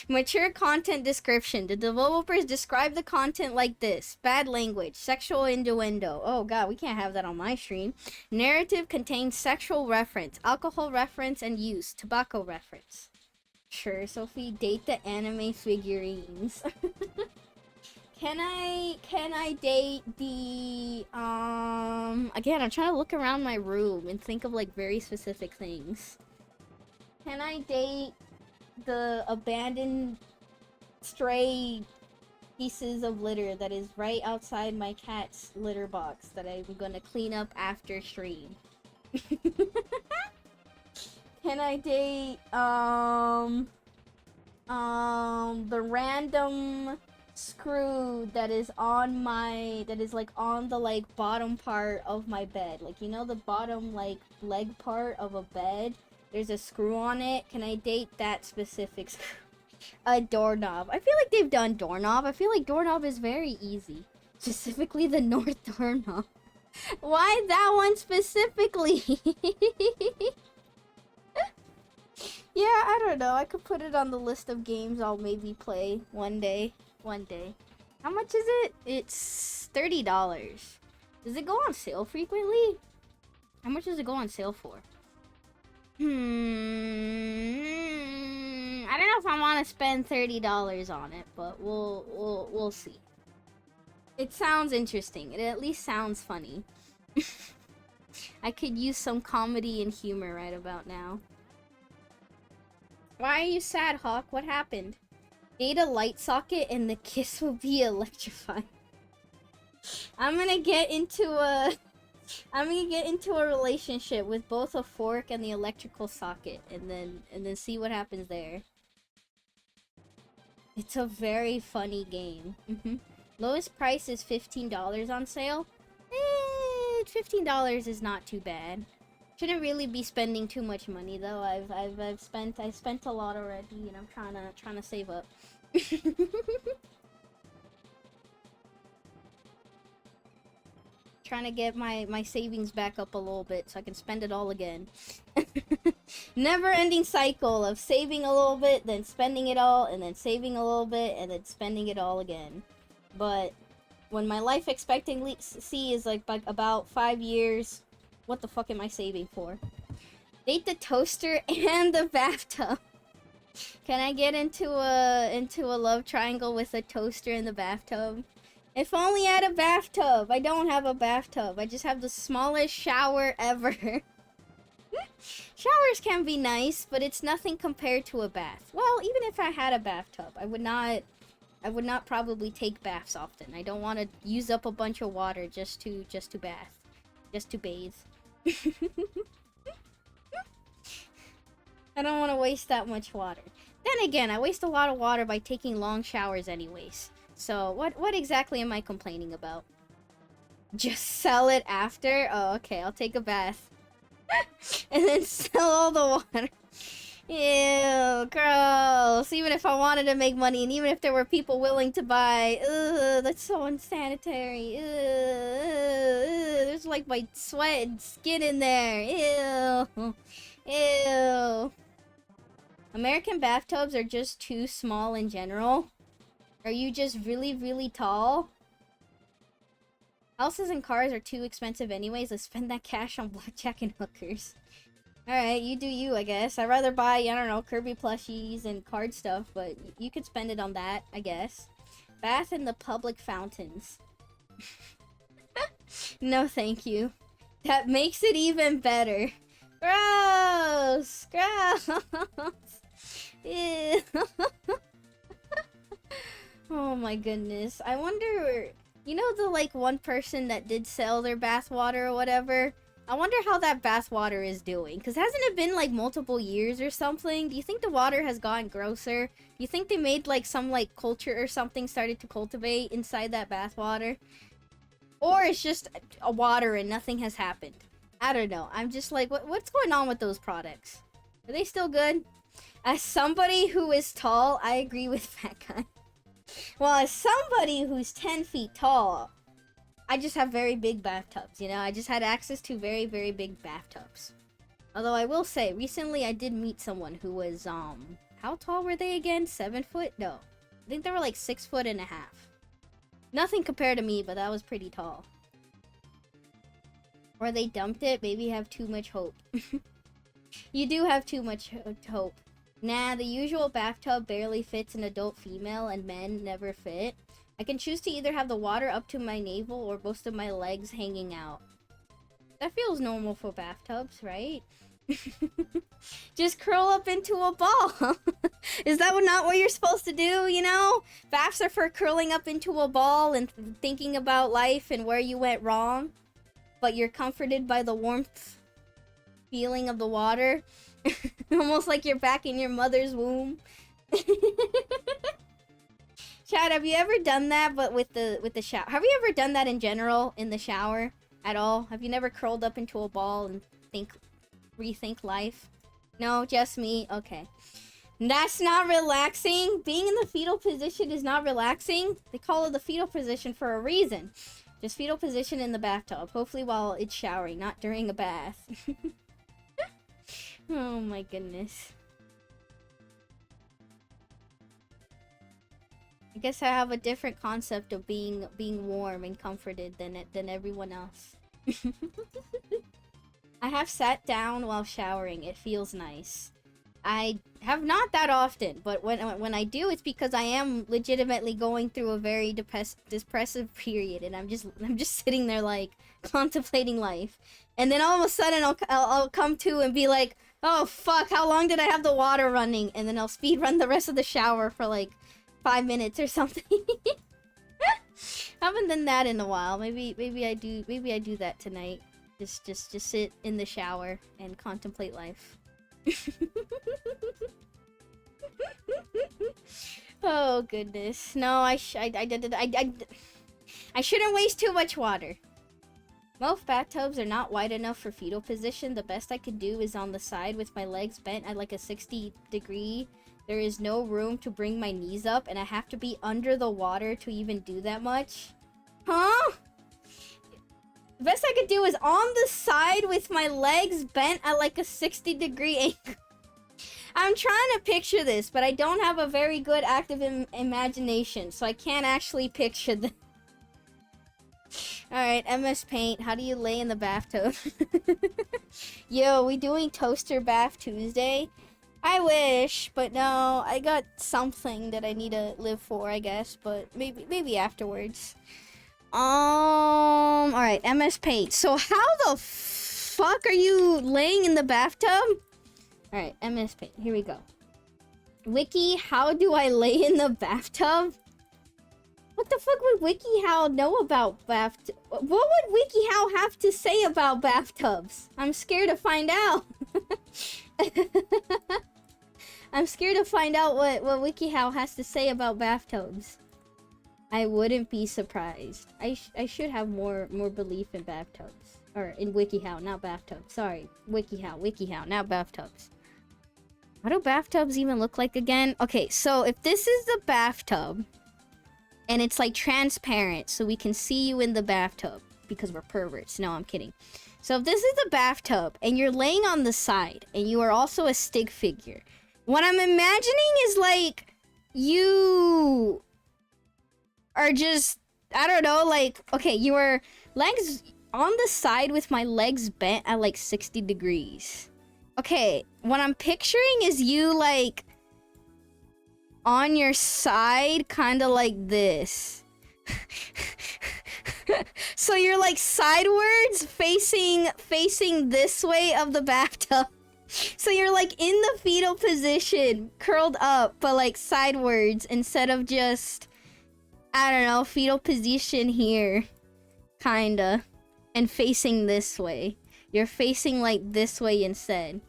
Mature content description. The developers describe the content like this. Bad language. Sexual innuendo. Oh god, we can't have that on my stream. Narrative contains sexual reference. Alcohol reference and use. Tobacco reference. Sure, Sophie. Date the anime figurines. Can I date the, again, I'm trying to look around my room and think of, like, very specific things. Can I date the abandoned stray pieces of litter that is right outside my cat's litter box that I'm gonna clean up after stream? Can I date, the random screw that is on like on the like bottom part of my bed, like, you know, the bottom like leg part of a bed, there's a screw on it? Can I date that specific screw? A doorknob. I feel like they've done doorknob. I feel like doorknob is very easy, specifically the north doorknob. Why that one specifically? Yeah, I don't know. I could put it on the list of games I'll maybe play one day. How much is it? It's $30. Does it go on sale frequently? How much does it go on sale for? I don't know if I want to spend $30 on it, but we'll see. It sounds interesting. It at least sounds funny. I could use some comedy and humor right about now. Why are you sad, Hawk? What happened? Date a light socket and the kiss will be electrified. I'm gonna get into a relationship with both a fork and the electrical socket, and then see what happens there. It's a very funny game. Lowest price is $15 on sale. $15 is not too bad. Shouldn't really be spending too much money though. I spent a lot already, and I'm trying to save up. Trying to get my savings back up a little bit so I can spend it all again. Never-ending cycle of saving a little bit, then spending it all, and then saving a little bit, and then spending it all again. But when my life expectancy is like about 5 years, what the fuck am I saving for? Date the toaster and the bathtub. Can I get into a love triangle with a toaster and the bathtub? If only I had a bathtub. I don't have a bathtub. I just have the smallest shower ever. Showers can be nice, but it's nothing compared to a bath. Well, even if I had a bathtub, I would not probably take baths often. I don't want to use up a bunch of water just to bath. Just to bathe. I don't want to waste that much water. Then again, I waste a lot of water by taking long showers anyways. So, what exactly am I complaining about? Just sell it after? Oh, okay, I'll take a bath. And then sell all the water. Ew, gross. Even if I wanted to make money, and even if there were people willing to buy, ugh, that's so unsanitary. There's like my sweat and skin in there. Ew. Ew. American bathtubs are just too small in general. Are you just really, really tall? Houses and cars are too expensive anyways. Let's spend that cash on blackjack and hookers. Alright, you do you, I guess. I'd rather buy, I don't know, Kirby plushies and card stuff, but you could spend it on that, I guess. Bath in the public fountains. No, thank you. That makes it even better. Gross! Gross! Ew. Oh my goodness. I wonder, you know the like one person that did sell their bath water or whatever? I wonder how that bath water is doing. Because hasn't it been like multiple years or something? Do you think the water has gotten grosser? Do you think they made like some like culture or something started to cultivate inside that bath water? Or it's just a water and nothing has happened? I don't know. I'm just like, what's going on with those products? Are they still good? As somebody who is tall, I agree with Fat Guy. Well, as somebody who's 10 feet tall, I just have very big bathtubs, you know? I just had access to very, very big bathtubs. Although I will say, recently I did meet someone who was, how tall were they again? 7 foot? No. I think they were like 6'1.5". Nothing compared to me, but that was pretty tall. Or they dumped it, maybe have too much hope. You do have too much hope. Nah, the usual bathtub barely fits an adult female and men never fit. I can choose to either have the water up to my navel or most of my legs hanging out. That feels normal for bathtubs, right? Just curl up into a ball. Is that not what you're supposed to do, you know? Baths are for curling up into a ball and thinking about life and where you went wrong. But you're comforted by the warmth feeling of the water. Almost like you're back in your mother's womb. Chad, have you ever done that but with the shower? Have you ever done that in general in the shower at all? Have you never curled up into a ball and rethink life? No, just me. Okay. That's not relaxing. Being in the fetal position is not relaxing. They call it the fetal position for a reason. Just fetal position in the bathtub. Hopefully while it's showering, not during a bath. Oh my goodness. I guess I have a different concept of being warm and comforted than everyone else. I have sat down while showering. It feels nice. I have not that often, but when I do, it's because I am legitimately going through a very depressive period, and I'm just sitting there like contemplating life, and then all of a sudden I'll come to and be like, oh fuck, how long did I have the water running? And then I'll speed run the rest of the shower for like 5 minutes or something. Haven't done that in a while. Maybe I do that tonight. Just sit in the shower and contemplate life. Oh goodness. No, I shouldn't waste too much water. Most bathtubs are not wide enough for fetal position. The best I could do is on the side with my legs bent at like a 60 degree. There is no room to bring my knees up, and I have to be under the water to even do that much. Huh? The best I could do is on the side with my legs bent at like a 60 degree angle. I'm trying to picture this, but I don't have a very good active imagination, so I can't actually picture this. Alright, MS Paint, how do you lay in the bathtub? Yo, we doing Toaster Bath Tuesday? I wish, but no, I got something that I need to live for, I guess, but maybe afterwards. Alright, MS Paint. So how the fuck are you laying in the bathtub? Alright, MS Paint, here we go. Wiki, how do I lay in the bathtub? What the fuck would WikiHow know about bathtub? What would WikiHow have to say about bathtubs? I'm scared to find out. I'm scared to find out what WikiHow has to say about bathtubs. I wouldn't be surprised. I should have more belief in bathtubs. Or in WikiHow, not bathtubs. Sorry, WikiHow, not bathtubs. What do bathtubs even look like again? Okay, so if this is the bathtub, and it's like transparent, so we can see you in the bathtub, because we're perverts. No, I'm kidding. So if this is the bathtub, and you're laying on the side, and you are also a stick figure, what I'm imagining is like, you are just, I don't know, like, okay, you are legs on the side with my legs bent at like 60 degrees. Okay, what I'm picturing is you like on your side, kind of like this. So you're like sidewards facing this way of the bathtub. So you're like in the fetal position, curled up, but like sidewards instead of just, I don't know, fetal position here. Kinda. And facing this way. You're facing like this way instead.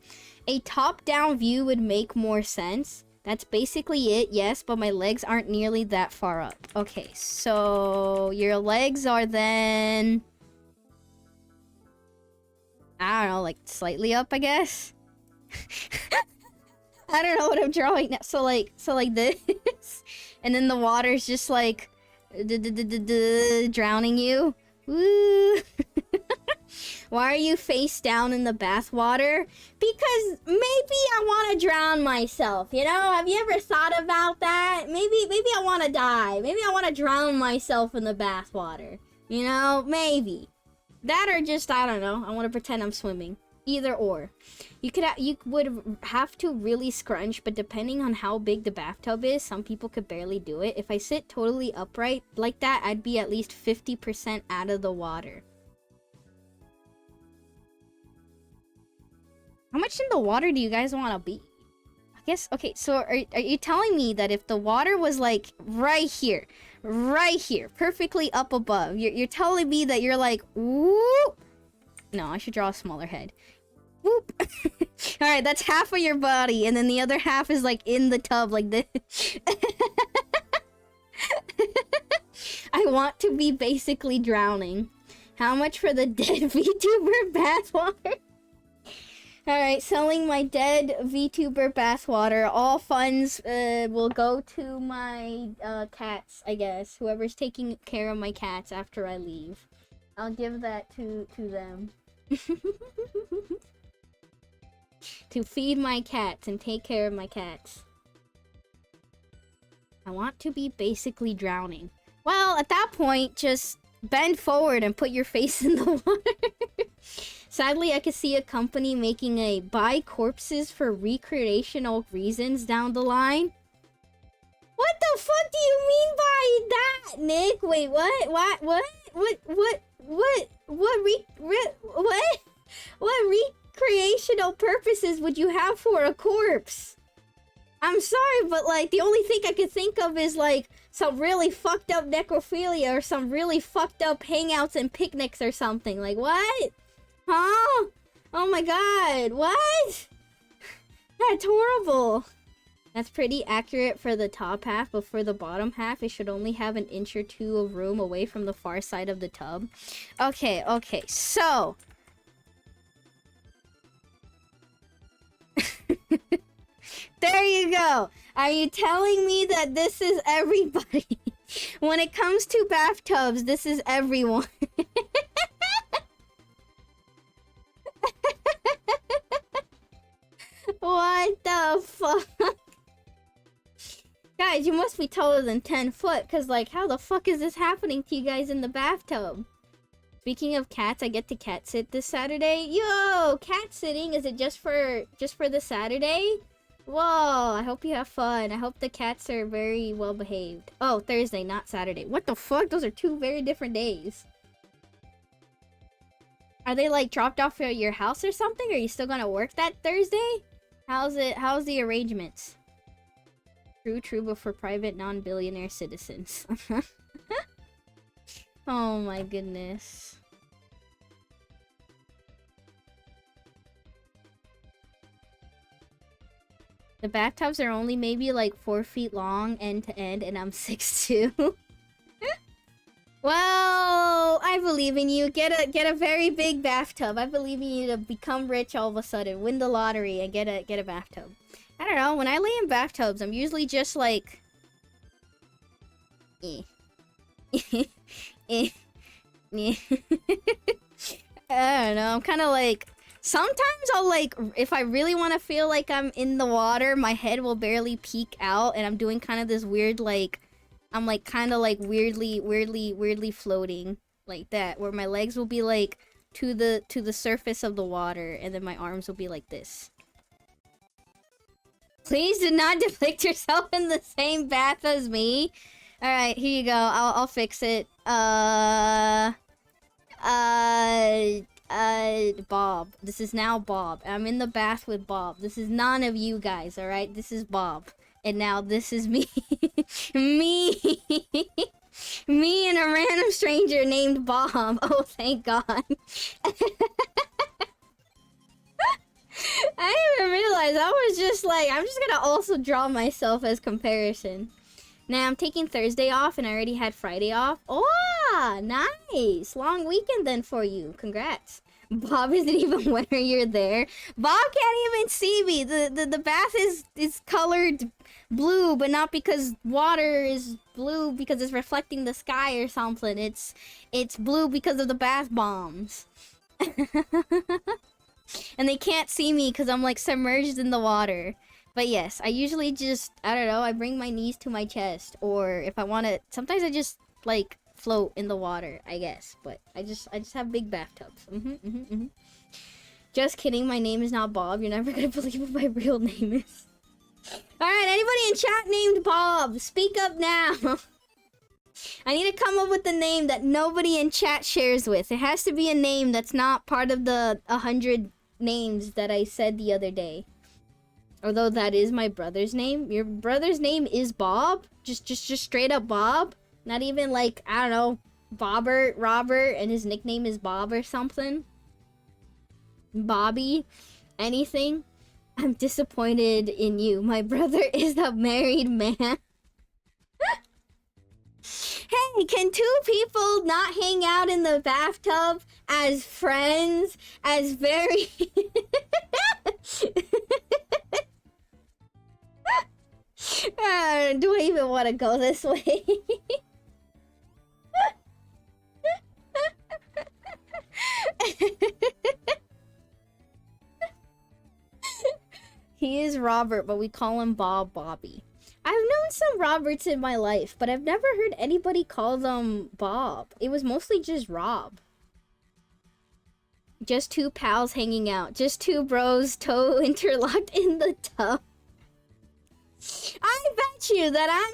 A top-down view would make more sense. That's basically it, yes, but my legs aren't nearly that far up. Okay, so your legs are then, I don't know, like slightly up, I guess. I don't know what I'm drawing now. So like this. And then the water's just like drowning you. Woo. Why are you face down in the bath water? Because maybe I want to drown myself, you know? Have you ever thought about that? Maybe I want to die. Maybe I want to drown myself in the bath water. You know? Maybe. That or just, I don't know. I want to pretend I'm swimming. Either or. You would have to really scrunch, but depending on how big the bathtub is, some people could barely do it. If I sit totally upright like that, I'd be at least 50% out of the water. How much in the water do you guys want to be? I guess, okay, so are you telling me that if the water was like right here, perfectly up above, you're telling me that you're like, whoop? No, I should draw a smaller head. Whoop. Alright, that's half of your body, and then the other half is like in the tub like this. I want to be basically drowning. How much for the dead VTuber bathwater? Alright, selling my dead VTuber bathwater. All funds will go to my cats, I guess. Whoever's taking care of my cats after I leave. I'll give that to them. To feed my cats and take care of my cats. I want to be basically drowning. Well, at that point, just bend forward and put your face in the water. Sadly, I could see a company making a buy corpses for recreational reasons down the line. What the fuck do you mean by that, Nick? Wait, what? What recreational purposes would you have for a corpse? I'm sorry, but like the only thing I could think of is like some really fucked up necrophilia or some really fucked up hangouts and picnics or something. Like what? Huh? Oh my god, what? That's horrible. That's pretty accurate for the top half, but for the bottom half, it should only have an inch or two of room away from the far side of the tub. Okay, so... There you go. Are you telling me that this is everybody? When it comes to bathtubs, this is everyone. What the fuck? Guys, you must be taller than 10 foot, because, like, how the fuck is this happening to you guys in the bathtub? Speaking of cats, I get to cat sit this Saturday. Yo, cat sitting, is it just for the Saturday? Whoa, I hope you have fun. I hope the cats are very well behaved. Oh, Thursday, not Saturday. What the fuck? Those are two very different days. Are they, like, dropped off at your house or something? Are you still gonna work that Thursday? How's the arrangements? True, but for private non-billionaire citizens. Oh my goodness. The bathtubs are only maybe like 4 feet long end to end, and I'm 6'2". Well, I believe in you. Get a very big bathtub. I believe in you to become rich all of a sudden. Win the lottery and get a bathtub. I don't know, when I lay in bathtubs, I'm usually just like... Eh. Eh. Eh. I don't know, I'm kind of like... Sometimes I'll like, if I really want to feel like I'm in the water, my head will barely peek out, and I'm doing kind of this weird like... I'm like kind of like weirdly floating like that, where my legs will be like to the surface of the water, and then my arms will be like this. Please do not depict yourself in the same bath as me. All right, here you go. I'll fix it. Bob. This is now Bob. I'm in the bath with Bob. This is none of you guys. All right, this is Bob. And now this is me. Me. Me and a random stranger named Bob. Oh, thank God. I didn't even realize. I was just like, I'm just gonna also draw myself as comparison. Now, I'm taking Thursday off and I already had Friday off. Oh, nice. Long weekend then for you. Congrats. Bob isn't even when you're there. Bob can't even see me. The bath is colored blue, but not because water is blue because it's reflecting the sky or something. It's blue because of the bath bombs. And they can't see me because I'm like submerged in the water. But yes, I usually just, I don't know, I bring my knees to my chest, or if I want to, sometimes I just like float in the water, I guess. But I just have big bathtubs. Just kidding, my name is not Bob. You're never gonna believe what my real name is. Alright, anybody in chat named Bob, speak up now. I need to come up with a name that nobody in chat shares with. It has to be a name that's not part of the 100 names that I said the other day. Although that is my brother's name. Your brother's name is Bob? Just straight up Bob? Not even like, I don't know, Bobbert, Robert, and his nickname is Bob or something? Bobby? Anything? I'm disappointed in you. My brother is a married man. Hey, can two people not hang out in the bathtub as friends? As very... do I even want to go this way? He is Robert, but we call him Bobby. I've known some Roberts in my life, but I've never heard anybody call them Bob. It was mostly just Rob. Just two pals hanging out. Just two bros toe interlocked in the tub. I bet you that I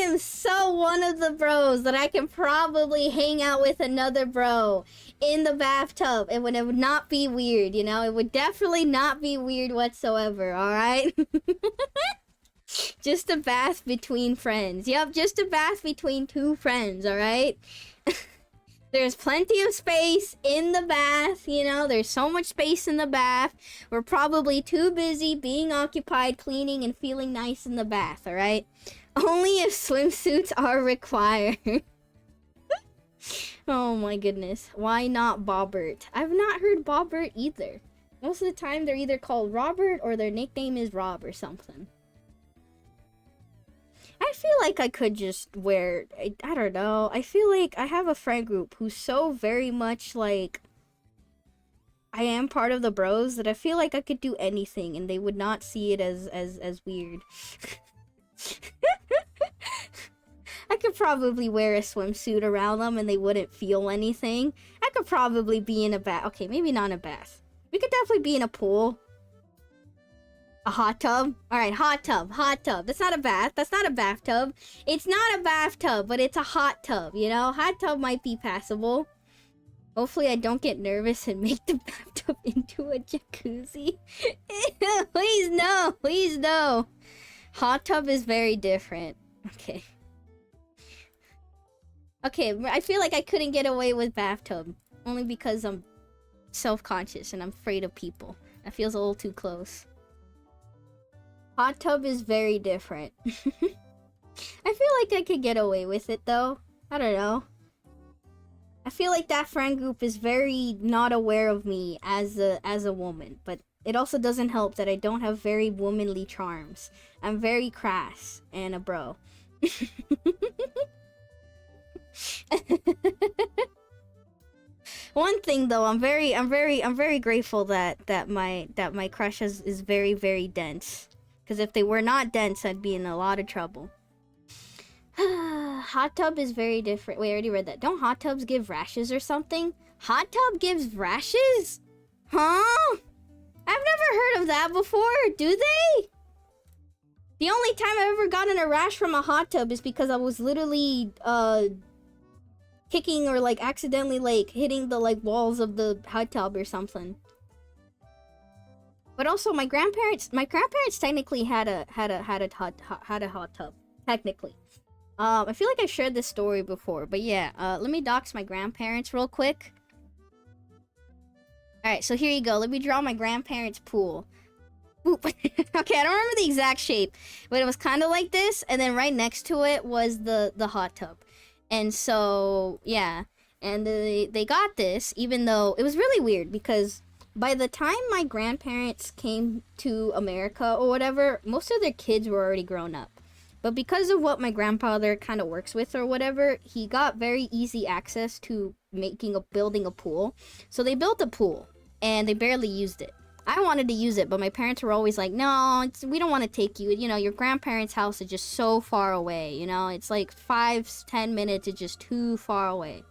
am so one of the bros that I can probably hang out with another bro in the bathtub, and it would not be weird, you know? It would definitely not be weird whatsoever, alright? Just a bath between friends. Yep, just a bath between two friends, alright? There's plenty of space in the bath, you know, there's so much space in the bath. We're probably too busy being occupied, cleaning, and feeling nice in the bath, alright? Only if swimsuits are required. Oh my goodness. Why not Bobbert? I've not heard Bobbert either. Most of the time they're either called Robert or their nickname is Rob or something. I feel like I could just wear, I don't know, I feel like I have a friend group who's so very much like, I am part of the bros that I feel like I could do anything and they would not see it as weird. I could probably wear a swimsuit around them and they wouldn't feel anything. I could probably be in a bath, okay, maybe not in a bath. We could definitely be in a pool. A hot tub? Alright, hot tub. That's not a bath. That's not a bathtub. It's not a bathtub, but it's a hot tub, you know? Hot tub might be passable. Hopefully I don't get nervous and make the bathtub into a jacuzzi. Please no, please no. Hot tub is very different. Okay. Okay, I feel like I couldn't get away with bathtub. Only because I'm self-conscious and I'm afraid of people. That feels a little too close. Hot tub is very different. I feel like I could get away with it though. I don't know. I feel like that friend group is very not aware of me as a woman, but it also doesn't help that I don't have very womanly charms. I'm very crass and a bro. One thing though, I'm very grateful that my crush is very, very dense. Because if they were not dense, I'd be in a lot of trouble. Hot tub is very different. Wait, I already read that. Don't hot tubs give rashes or something? Hot tub gives rashes? Huh? I've never heard of that before. Do they? The only time I've ever gotten a rash from a hot tub is because I was literally, kicking or, like, accidentally, like, hitting the, like, walls of the hot tub or something. But also, my grandparents technically had a hot tub. Technically. I feel like I shared this story before, but yeah, let me dox my grandparents real quick. Alright, so here you go. Let me draw my grandparents' pool. Oop. Okay, I don't remember the exact shape, but it was kind of like this, and then right next to it was the hot tub. And so, yeah, and they got this, even though it was really weird, because by the time my grandparents came to America or whatever, most of their kids were already grown up. But because of what my grandfather kind of works with or whatever, he got very easy access to building a pool. So they built a pool, and they barely used it. I wanted to use it, but my parents were always like, no, we don't want to take you. You know, your grandparents' house is just so far away, you know? It's like 5-10 minutes, it's just too far away.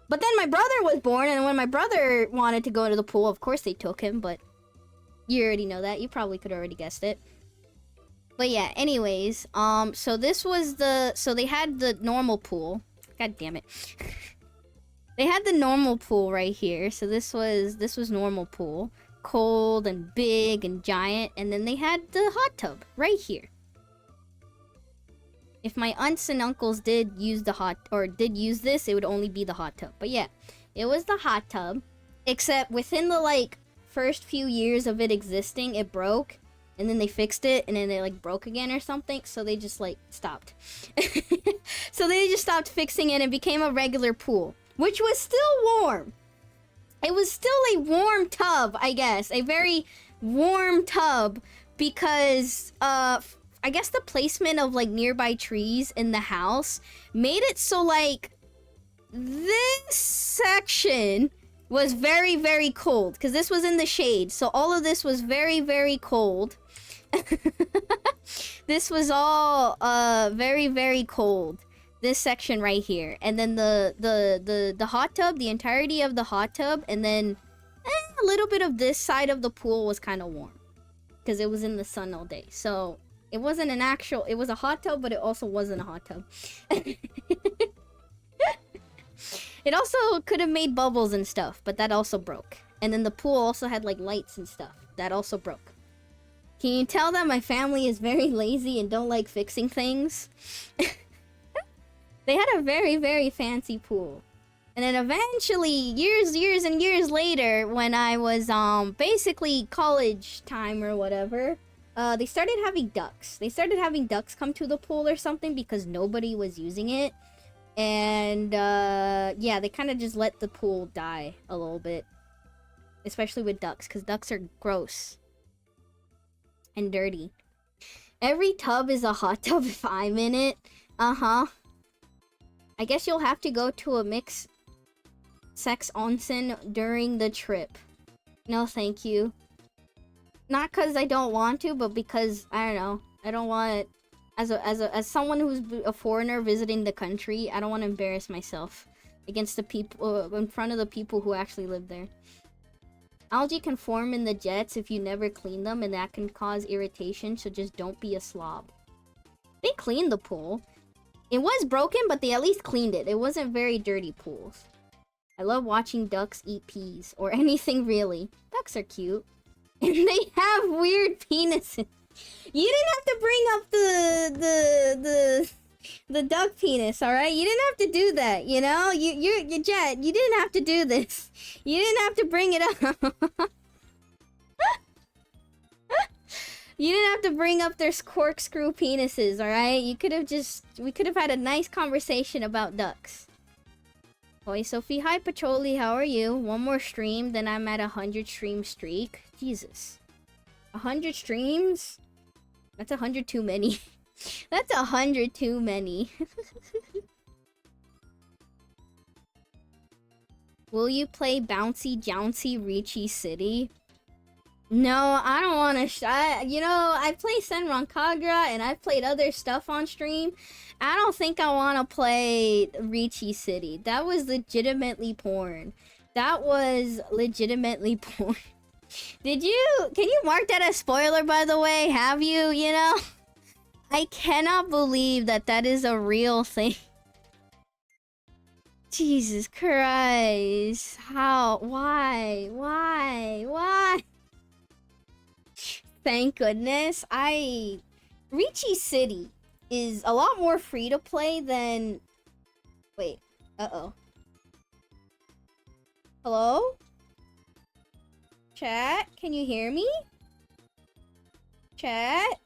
But then my brother was born, and when my brother wanted to go to the pool, of course they took him, but you already know that. You probably could already guessed it. But yeah, anyways, so this was so they had the normal pool. God damn it. They had the normal pool right here. So this was normal pool. Cold and big and giant, and then they had the hot tub right here. If my aunts and uncles did use this, it would only be the hot tub. But yeah, it was the hot tub, except within the like first few years of it existing, it broke, and then they fixed it, and then it like broke again or something, so they just like stopped. So they just stopped fixing it and became a regular pool, which was still warm. It was still a warm tub, I guess. A very warm tub because, I guess the placement of, like, nearby trees in the house made it so, like, this section was very, very cold. Because this was in the shade. So all of this was very, very cold. This was all, very, very cold. This section right here, and then the hot tub, the entirety of the hot tub, and then a little bit of this side of the pool was kind of warm because it was in the sun all day. So it wasn't it was a hot tub, but it also wasn't a hot tub. It also could have made bubbles and stuff, but that also broke. And then the pool also had like lights and stuff. That also broke. Can you tell that my family is very lazy and don't like fixing things? They had a very, very fancy pool. And then eventually, years and years later, when I was, basically college time or whatever, they started having ducks. They started having ducks come to the pool or something because nobody was using it. And, yeah, they kind of just let the pool die a little bit. Especially with ducks, because ducks are gross. And dirty. Every tub is a hot tub if I'm in it. Uh-huh. I guess you'll have to go to a mixed sex onsen during the trip. No, thank you. Not because I don't want to, but because, I don't know. I don't want... As someone who's a foreigner visiting the country, I don't want to embarrass myself against the people... in front of the people who actually live there. Algae can form in the jets if you never clean them, and that can cause irritation, so just don't be a slob. They cleaned the pool. It was broken, but they at least cleaned it. It wasn't very dirty pools. I love watching ducks eat peas, or anything really. Ducks are cute. And they have weird penises. You didn't have to bring up the duck penis, alright? You didn't have to do that, you know? You Jet, you didn't have to do this. You didn't have to bring it up. You didn't have to bring up their corkscrew penises, alright? We could have had a nice conversation about ducks. Oi, Sophie. Hi, Patroli. How are you? One more stream, then I'm at 100 stream streak. Jesus. 100 streams? That's 100 too many. That's 100 too many. Will you play Bouncy Jouncy Reachy City? No, I don't want to. You know, I play Senran Kagura and I've played other stuff on stream. I don't think I want to play Reachy City. That was legitimately porn. That was legitimately porn. Can you mark that as spoiler, by the way? Have you, you know? I cannot believe that that is a real thing. Jesus Christ. How? Why? Why? Thank goodness. Reachy City is a lot more free to play than... Wait. Uh-oh. Hello? Chat? Can you hear me? Chat?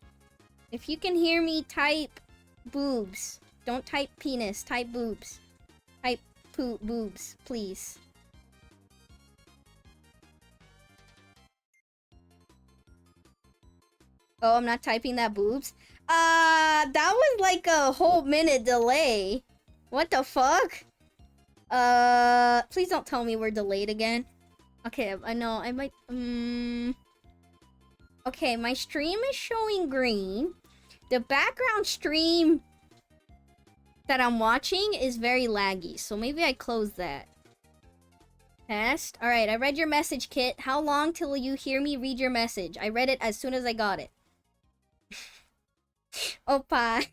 If you can hear me, type boobs. Don't type penis. Type boobs. Type boobs, please. Oh, I'm not typing that boobs? That was like a whole minute delay. What the fuck? Please don't tell me we're delayed again. Okay, I know, I might, Okay, my stream is showing green. The background stream that I'm watching is very laggy, so maybe I close that. Test. Alright, I read your message, Kit. How long till you hear me read your message? I read it as soon as I got it. Opie.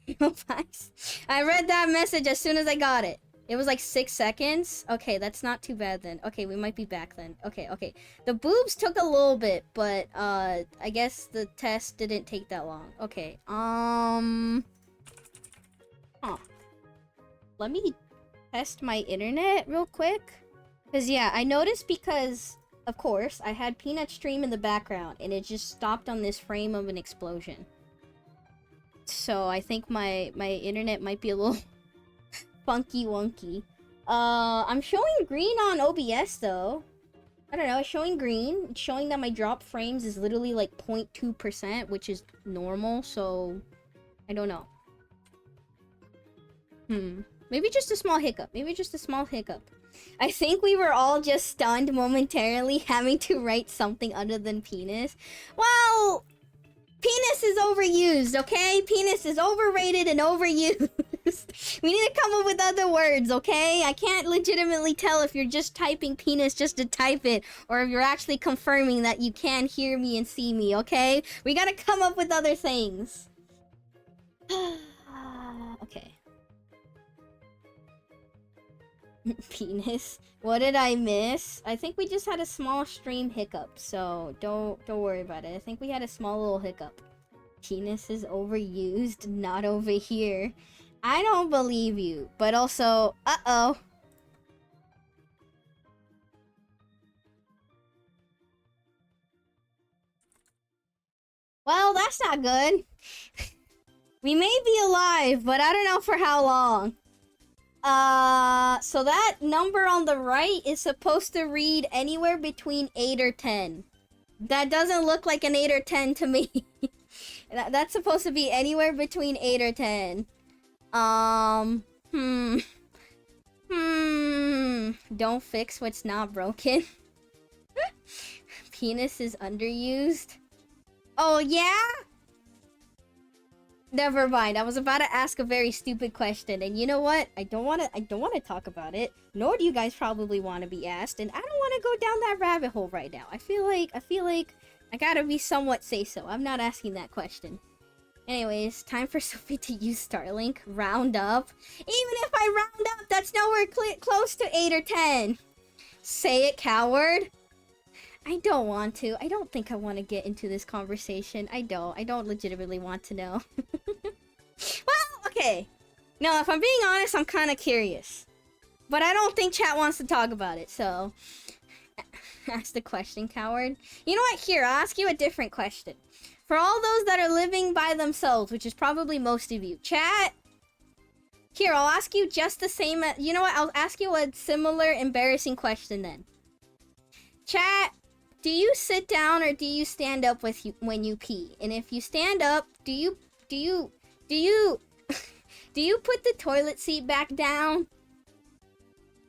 I read that message as soon as I got it. It was like 6 seconds. Okay, that's not too bad then. Okay, we might be back then. Okay. The boobs took a little bit, but I guess the test didn't take that long. Okay. Huh. Let me test my internet real quick. Cause yeah, I noticed because of course I had Peanut stream in the background and it just stopped on this frame of an explosion. So I think my internet might be a little funky wonky. I'm showing green on OBS though. I don't know, it's showing green. It's showing that my drop frames is literally like 0.2%, which is normal, so I don't know. Maybe just a small hiccup. I think we were all just stunned momentarily having to write something other than penis. Well, penis is overused, okay? Penis is overrated and overused. We need to come up with other words, okay? I can't legitimately tell if you're just typing penis just to type it, or if you're actually confirming that you can hear me and see me, okay? We gotta come up with other things. Okay. Penis. What did I miss? I think we just had a small stream hiccup, so don't worry about it. I think we had a small little hiccup. Penis is overused, not over here. I don't believe you, but also, uh-oh. Well, that's not good. We may be alive, but I don't know for how long. So that number on the right is supposed to read anywhere between 8 or 10. That doesn't look like an 8 or 10 to me. That's supposed to be anywhere between 8 or 10. Don't fix what's not broken. Penis is underused. Oh, yeah? Never mind. I was about to ask a very stupid question, and you know what? I don't want to talk about it. Nor do you guys probably want to be asked, and I don't want to go down that rabbit hole right now. I feel like I gotta be somewhat say-so. I'm not asking that question. Anyways, time for Sophie to use Starlink. Round up. Even if I round up, that's nowhere close to 8 or 10. Say it, coward. I don't want to. I don't think I want to get into this conversation. I don't legitimately want to know. Well, okay. No, if I'm being honest, I'm kind of curious. But I don't think chat wants to talk about it, so... Ask the question, coward. You know what? Here, I'll ask you a different question. For all those that are living by themselves, which is probably most of you, chat, Here, I'll ask you just the same... You know what? I'll ask you a similar embarrassing question then. Chat, do you sit down or do you stand up when you pee? And if you stand up, do you do you put the toilet seat back down?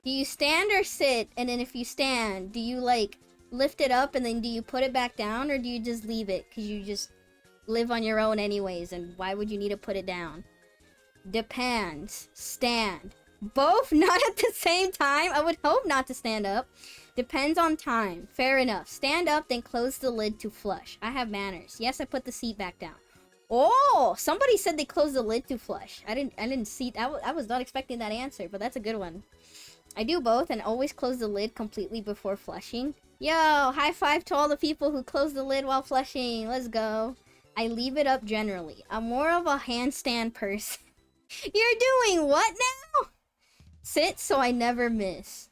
Do you stand or sit? And then if you stand, do you like lift it up and then do you put it back down, or do you just leave it because you just live on your own anyways, and why would you need to put it down? Depends. Stand. Both? Not at the same time? I would hope not to stand up. Depends on time. Fair enough. Stand up, then close the lid to flush. I have manners. Yes, I put the seat back down. Oh! Somebody said they closed the lid to flush. I didn't see... I was not expecting that answer, but that's a good one. I do both and always close the lid completely before flushing. Yo! High five to all the people who close the lid while flushing. Let's go. I leave it up generally. I'm more of a handstand person. You're doing what now? Sit so I never miss.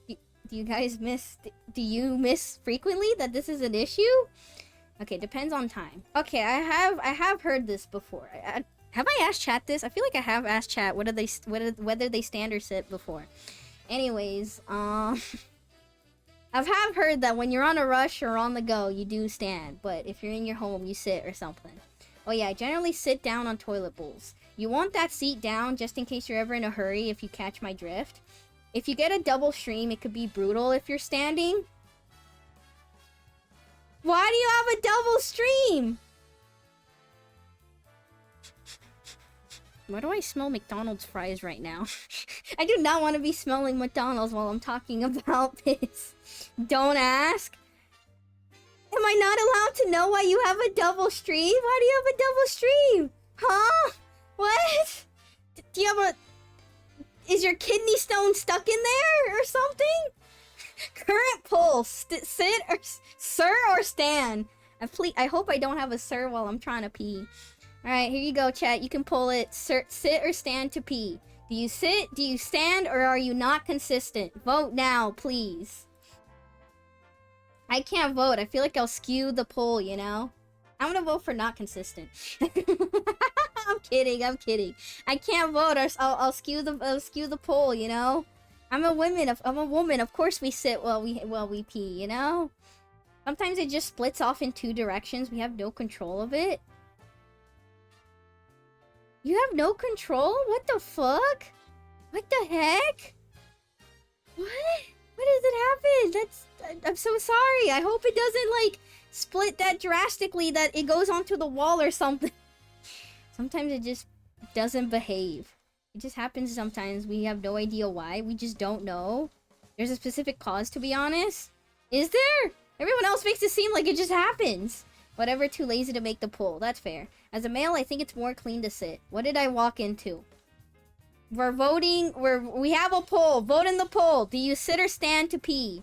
Do you guys miss? Do you miss frequently that this is an issue? Okay, depends on time. Okay, I have heard this before. Have I asked chat this? I feel like I have asked chat whether they stand or sit before. Anyways, I've heard that when you're on a rush or on the go, you do stand, but if you're in your home, you sit or something. Oh yeah, I generally sit down on toilet bowls. You want that seat down just in case you're ever in a hurry, if you catch my drift. If you get a double stream, it could be brutal if you're standing. Why do you have a double stream? Why do I smell McDonald's fries right now? I do not want to be smelling McDonald's while I'm talking about this. Don't ask. Am I not allowed to know why you have a double stream? Why do you have a double stream? Huh? What? Do you have a... Is your kidney stone stuck in there or something? Current pulse. Sit or... Sir or stand? I hope I don't have a sir while I'm trying to pee. Alright, here you go, chat. You can pull it. Sit or stand to pee. Do you sit? Do you stand? Or are you not consistent? Vote now, please. I can't vote. I feel like I'll skew the poll, you know? I'm gonna vote for not consistent. I'm kidding. I'm kidding. I can't vote. Or I'll skew the poll, you know? I'm a woman. Of course we sit while we pee, you know? Sometimes it just splits off in two directions. We have no control of it. You have no control? What the fuck? What the heck? What? What does it happen? I'm so sorry. I hope it doesn't, like, split that drastically that it goes onto the wall or something. Sometimes it just doesn't behave. It just happens sometimes. We have no idea why. We just don't know. There's a specific cause, to be honest. Is there? Everyone else makes it seem like it just happens. Whatever, too lazy to make the poll. That's fair. As a male, I think it's more clean to sit. What did I walk into? We're voting. We have a poll. Vote in the poll. Do you sit or stand to pee?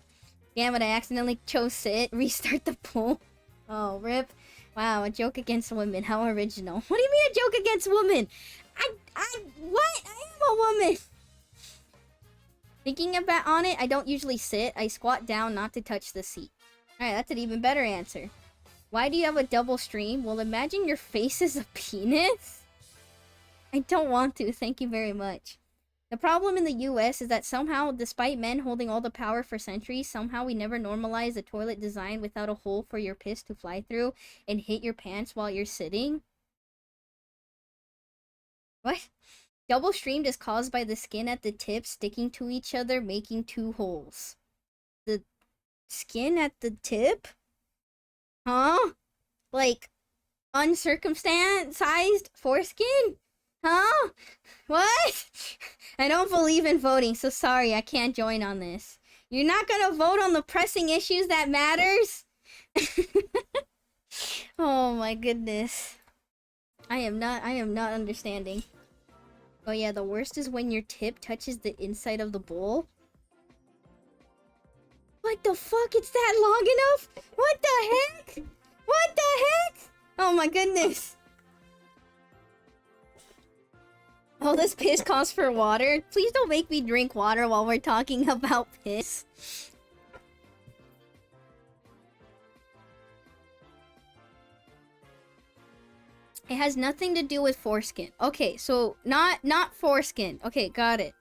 Damn it, I accidentally chose sit. Restart the poll. Oh, rip. Wow, a joke against women. How original. What do you mean a joke against women? What? I am a woman. Thinking about on it, I don't usually sit. I squat down not to touch the seat. Alright, that's an even better answer. Why do you have a double stream? Well, imagine your face is a penis. I don't want to, thank you very much. The problem in the US is that somehow, despite men holding all the power for centuries, somehow we never normalize a toilet design without a hole for your piss to fly through and hit your pants while you're sitting. What? Double streamed is caused by the skin at the tip sticking to each other, making two holes. The skin at the tip? Huh? Like, uncircumcised foreskin? Huh? What? I don't believe in voting, so sorry, I can't join on this. You're not gonna vote on the pressing issues that matters? Oh my goodness. I am not understanding. Oh yeah, the worst is when your tip touches the inside of the bowl. What the fuck? It's that long enough? What the heck? What the heck? Oh my goodness. Oh, this piss calls for water? Please don't make me drink water while we're talking about piss. It has nothing to do with foreskin. Okay, so not foreskin. Okay, got it.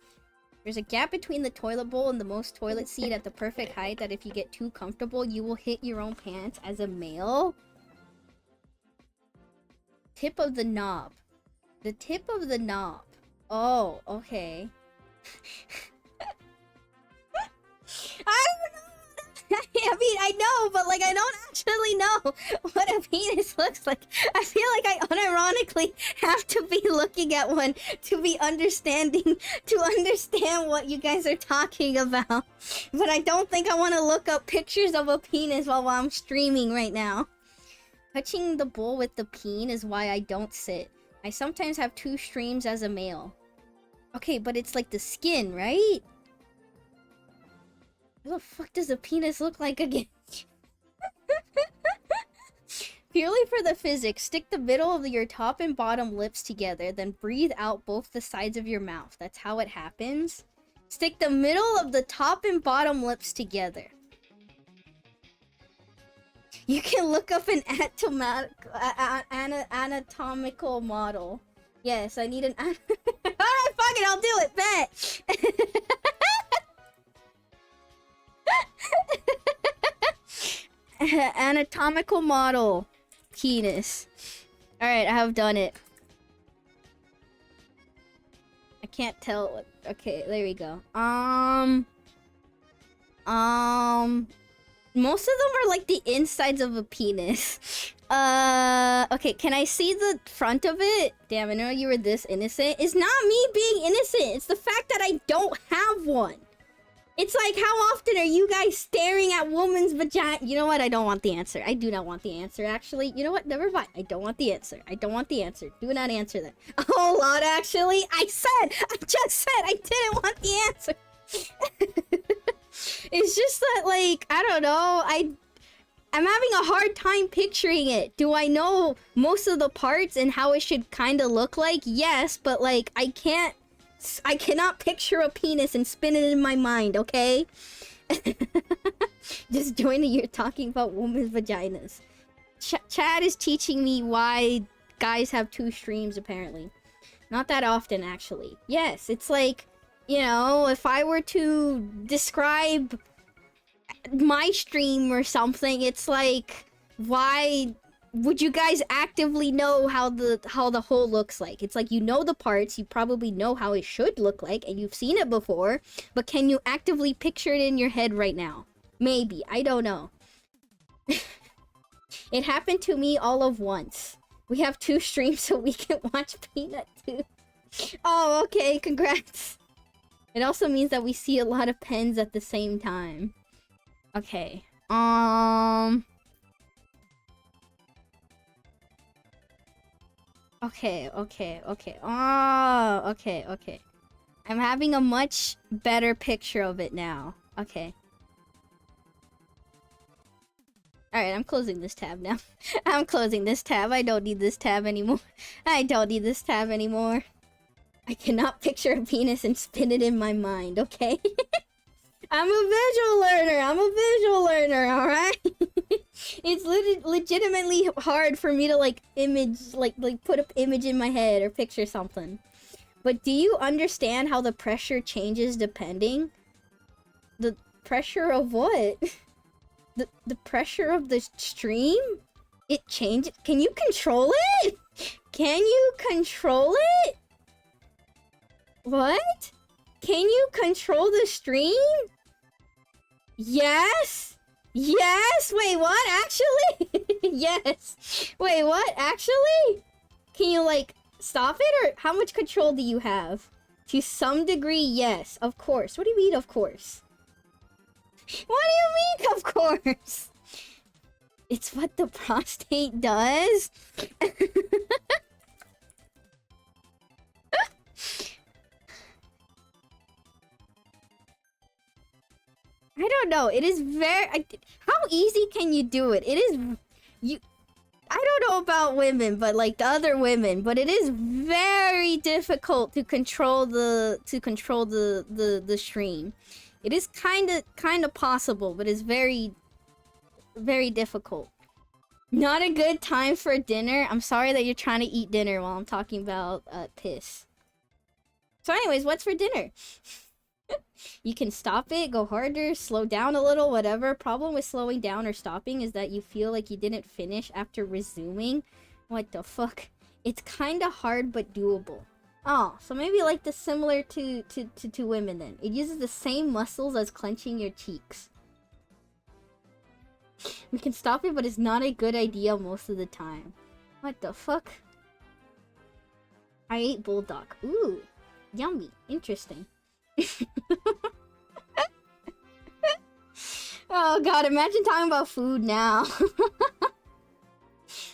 There's a gap between the toilet bowl and the most toilet seat at the perfect height that if you get too comfortable, you will hit your own pants as a male. Tip of the knob. The tip of the knob. Oh, okay. I don't know. I mean, I know, but like, I don't actually know what a penis looks like. I feel like I unironically have to be looking at one to be understand what you guys are talking about. But I don't think I want to look up pictures of a penis while I'm streaming right now. Touching the bowl with the peen is why I don't sit. I sometimes have 2 streams as a male. Okay, but it's like the skin, right? What the fuck does a penis look like again? Purely for the physics, stick the middle of your top and bottom lips together, then breathe out both the sides of your mouth. That's how it happens. Stick the middle of the top and bottom lips together. You can look up an anatomical model. Yes, I need an... Alright, fuck it, I'll do it, bet! Anatomical model. Penis. Alright, I have done it. I can't tell what... Okay, there we go. Most of them are like the insides of a penis. Okay, can I see the front of it? Damn, I know you were this innocent. It's not me being innocent. It's the fact that I don't have one. It's like, how often are you guys staring at woman's vagina? You know what? I don't want the answer. I do not want the answer, actually. You know what? Never mind. I don't want the answer. I don't want the answer. Do not answer that. A whole lot, actually. I just said I didn't want the answer. It's just that, like, I don't know. I'm having a hard time picturing it. Do I know most of the parts and how it should kind of look like? Yes, but, like, I cannot picture a penis and spin it in my mind, okay? Just joining, you're talking about women's vaginas. Chad is teaching me why guys have 2 streams, apparently. Not that often, actually. Yes, it's like, you know, if I were to describe my stream or something, it's like, why would you guys actively know how the whole looks like? It's like, you know the parts, you probably know how it should look like, and you've seen it before, but can you actively picture it in your head right now? Maybe, I don't know. It happened to me all of once. We have 2 streams so we can watch Peanut too. Oh, okay, congrats. It also means that we see a lot of pens at the same time. Okay, Okay. Oh, okay. I'm having a much better picture of it now. Okay. Alright, I'm closing this tab now. I'm closing this tab. I don't need this tab anymore. I cannot picture a penis and spin it in my mind, okay? I'm a visual learner, alright? It's legitimately hard for me to, like, put an image in my head or picture something. But do you understand how the pressure changes depending? The pressure of what? The pressure of the stream? It changes? Can you control it? Can you control it? What? Can you control the stream? Yes? Yes? Wait, what? Actually? Yes. Wait, what? Actually? Can you, like, stop it? Or how much control do you have? To some degree, yes. Of course. What do you mean, of course? What do you mean, of course? It's what the prostate does? I don't know. It is very... how easy can you do it? It is... I don't know about women, but like the other women, but it is very difficult to control the stream. It is kind of possible, but it's very, very difficult. Not a good time for dinner. I'm sorry that you're trying to eat dinner while I'm talking about piss. So anyways, what's for dinner? You can stop it, go harder, slow down a little, whatever. Problem with slowing down or stopping is that you feel like you didn't finish after resuming. What the fuck? It's kind of hard but doable. Oh, so maybe like the similar to women then. It uses the same muscles as clenching your cheeks. We can stop it, but it's not a good idea most of the time. What the fuck? I ate bulldog. Ooh, yummy. Interesting. Oh god, imagine talking about food now.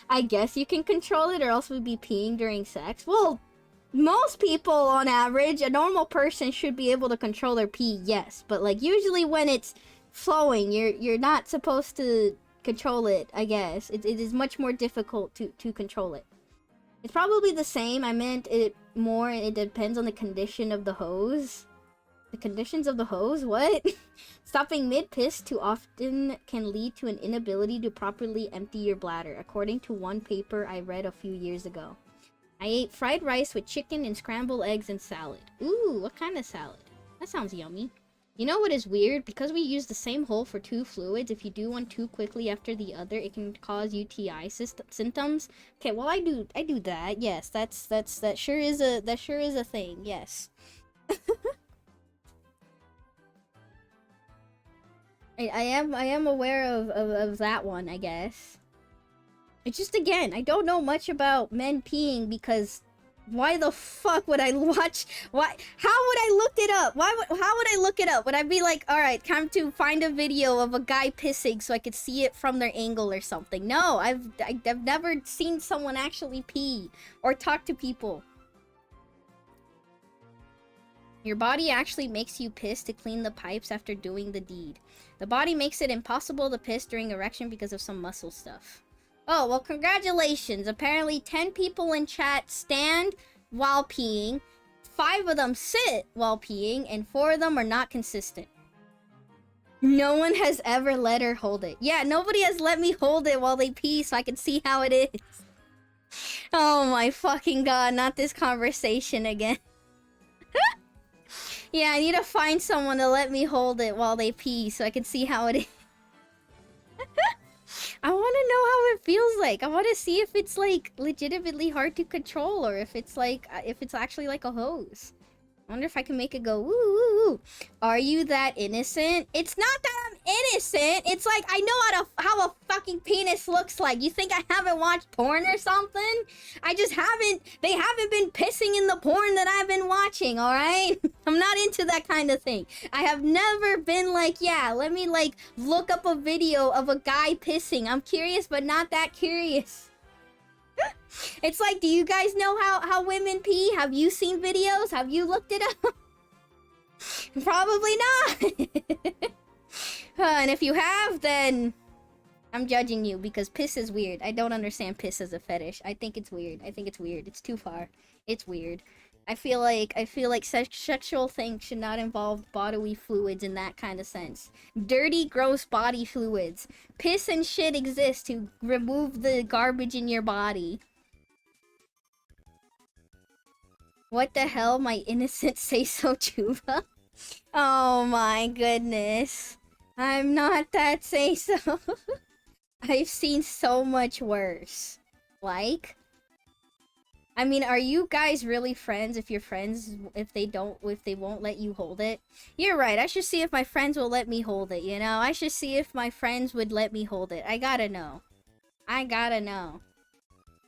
I guess you can control it or else we'd be peeing during sex. Well, most people on average, a normal person should be able to control their pee, yes. But like usually when it's flowing, you're not supposed to control it, I guess. It is much more difficult to control it. It's probably the same. I meant it more, it depends on the condition of the hose. The conditions of the hose? What? Stopping mid-piss too often can lead to an inability to properly empty your bladder, according to one paper I read a few years ago. I ate fried rice with chicken and scrambled eggs and salad. Ooh, what kind of salad? That sounds yummy. You know what is weird? Because we use the same hole for two fluids, if you do one too quickly after the other, it can cause UTI symptoms. Okay, well I do that. Yes, that sure is a thing. Yes. I am aware of that one, I guess. It's just, again, I don't know much about men peeing because why the fuck would I watch? Why? How would I look it up? How would I look it up? Would I be like, alright, time to find a video of a guy pissing so I could see it from their angle or something? No, I've never seen someone actually pee or talk to people. Your body actually makes you piss to clean the pipes after doing the deed. The body makes it impossible to piss during erection because of some muscle stuff. Oh, well, congratulations. Apparently 10 people in chat stand while peeing, 5 of them sit while peeing, and 4 of them are not consistent. No one has ever let her hold it. Yeah, nobody has let me hold it while they pee so I can see how it is. Oh my fucking god, not this conversation again. Yeah, I need to find someone to let me hold it while they pee so I can see how it is. I want to know how it feels like. I want to see if it's like legitimately hard to control or if it's like if it's actually like a hose. I wonder if I can make it go woo woo woo. Are you that innocent? It's not that I'm innocent. It's like I know how a fucking penis looks like. You think I haven't watched porn or something? I just haven't. They haven't been pissing in the porn that I've been watching, all right? I'm not into that kind of thing. I have never been like, yeah, let me like look up a video of a guy pissing. I'm curious, but not that curious. It's like, do you guys know how women pee? Have you seen videos? Have you looked it up? Probably not. And if you have, then I'm judging you because piss is weird. I don't understand piss as a fetish. I think it's weird. I think it's weird. It's too far. It's weird. I feel like sexual things should not involve bodily fluids in that kind of sense. Dirty, gross body fluids. Piss and shit exist to remove the garbage in your body. What the hell, my innocent say-so Chuba? Oh my goodness. I'm not that say-so. I've seen so much worse. Like? I mean, are you guys really friends if you're friends if they won't let you hold it? You're right. I should see if my friends will let me hold it, you know? I should see if my friends would let me hold it. I gotta know. I gotta know.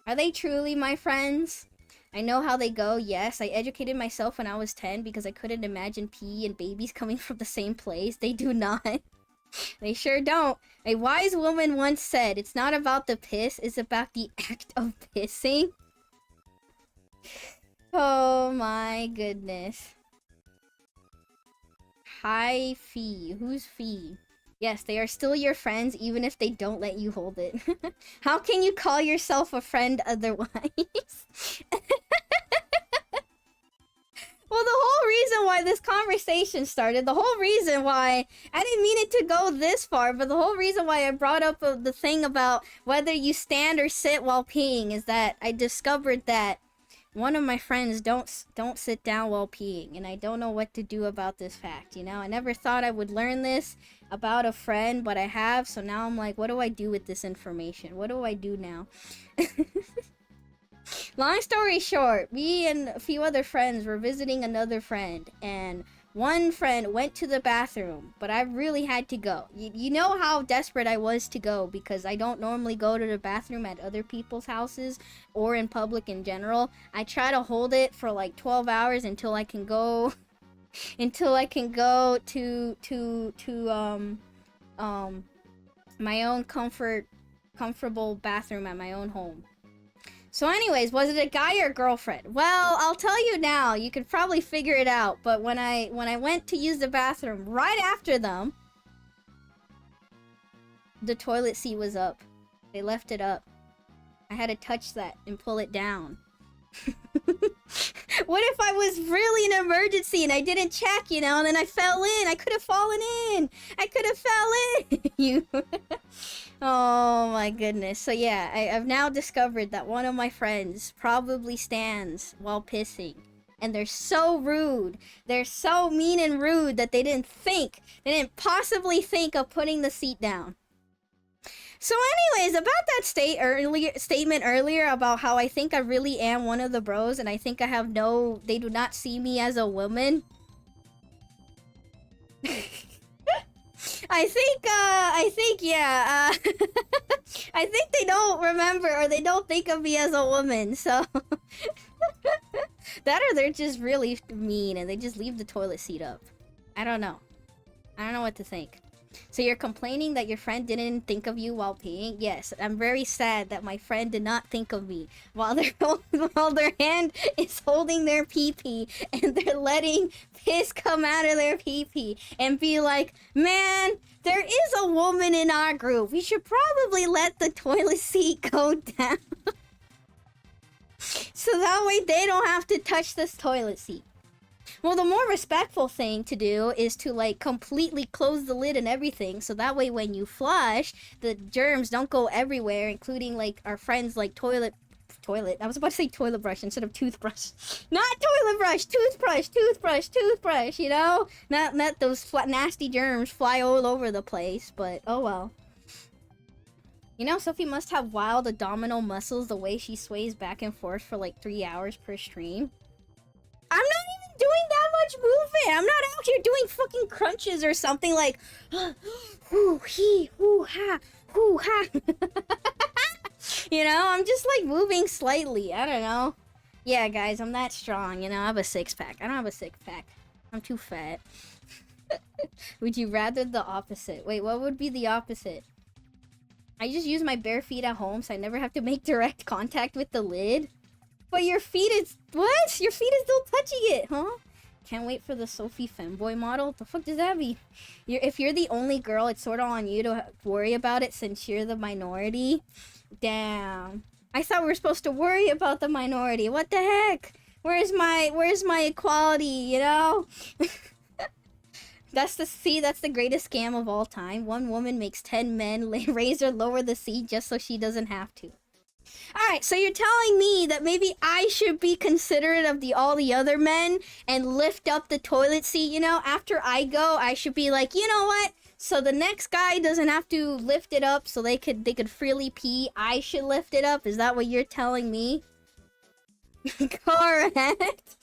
Are they truly my friends? I know how they go, yes. I educated myself when I was 10 because I couldn't imagine pee and babies coming from the same place. They do not. They sure don't. A wise woman once said, it's not about the piss, it's about the act of pissing. Oh my goodness. Hi, Fee. Who's Fee? Yes, they are still your friends even if they don't let you hold it. How can you call yourself a friend otherwise? Well, the whole reason why this conversation started, the whole reason why I didn't mean it to go this far, but the whole reason why I brought up the thing about whether you stand or sit while peeing is that I discovered that one of my friends don't sit down while peeing, and I don't know what to do about this fact, you know? I never thought I would learn this about a friend, but I have, so now I'm like, what do I do with this information? What do I do now? Long story short, me and a few other friends were visiting another friend, and one friend went to the bathroom, but I really had to go. You know how desperate I was to go, because I don't normally go to the bathroom at other people's houses or in public in general. I try to hold it for like 12 hours until I can go to my own comfortable bathroom at my own home. So anyways, was it a guy or girlfriend? Well, I'll tell you now. You could probably figure it out. But when I went to use the bathroom right after them, the toilet seat was up. They left it up. I had to touch that and pull it down. What if I was really an emergency and I didn't check, you know, and then I fell in? I could have fallen in. I could have fell in. You. Oh my goodness. So yeah, I've now discovered that one of my friends probably stands while pissing. And they're so rude. They're so mean and rude that they didn't possibly think of putting the seat down. So anyways, about that statement earlier about how I think I really am one of the bros and I think they do not see me as a woman. I think, yeah, I think they don't remember or they don't think of me as a woman, so... That or they're just really mean and they just leave the toilet seat up. I don't know. I don't know what to think. So you're complaining that your friend didn't think of you while peeing? Yes, I'm very sad that my friend did not think of me while their hand is holding their pee-pee and they're letting piss come out of their pee-pee and be like, man, there is a woman in our group. We should probably let the toilet seat go down. So that way they don't have to touch this toilet seat. Well, the more respectful thing to do is to, like, completely close the lid and everything, so that way when you flush, the germs don't go everywhere, including, like, our friends, like, toilet... I was about to say toilet brush instead of toothbrush. Not toilet brush! Toothbrush, you know? Not those nasty germs fly all over the place, but oh well. You know, Sophie must have wild abdominal muscles the way she sways back and forth for, like, 3 hours per stream. I'm not even doing that much movement. I'm not out here doing fucking crunches or something like, hoo hee, hoo ha, hoo ha. You know, I'm just like moving slightly. I don't know. Yeah, guys, I'm that strong. You know, I have a six-pack. I don't have a six-pack. I'm too fat. Would you rather the opposite? Wait, what would be the opposite? I just use my bare feet at home, so I never have to make direct contact with the lid. But your feet is... What? Your feet is still touching it, huh? Can't wait for the Sophie femboy model. The fuck does that mean? If you're the only girl, it's sort of on you to worry about it since you're the minority. Damn. I thought we were supposed to worry about the minority. What the heck? Where's my equality, you know? That's the greatest scam of all time. One woman makes 10 men raise or lower the seat just so she doesn't have to. Alright, so you're telling me that maybe I should be considerate of all the other men and lift up the toilet seat, you know? After I go, I should be like, you know what? So the next guy doesn't have to lift it up so they could freely pee. I should lift it up? Is that what you're telling me? Correct.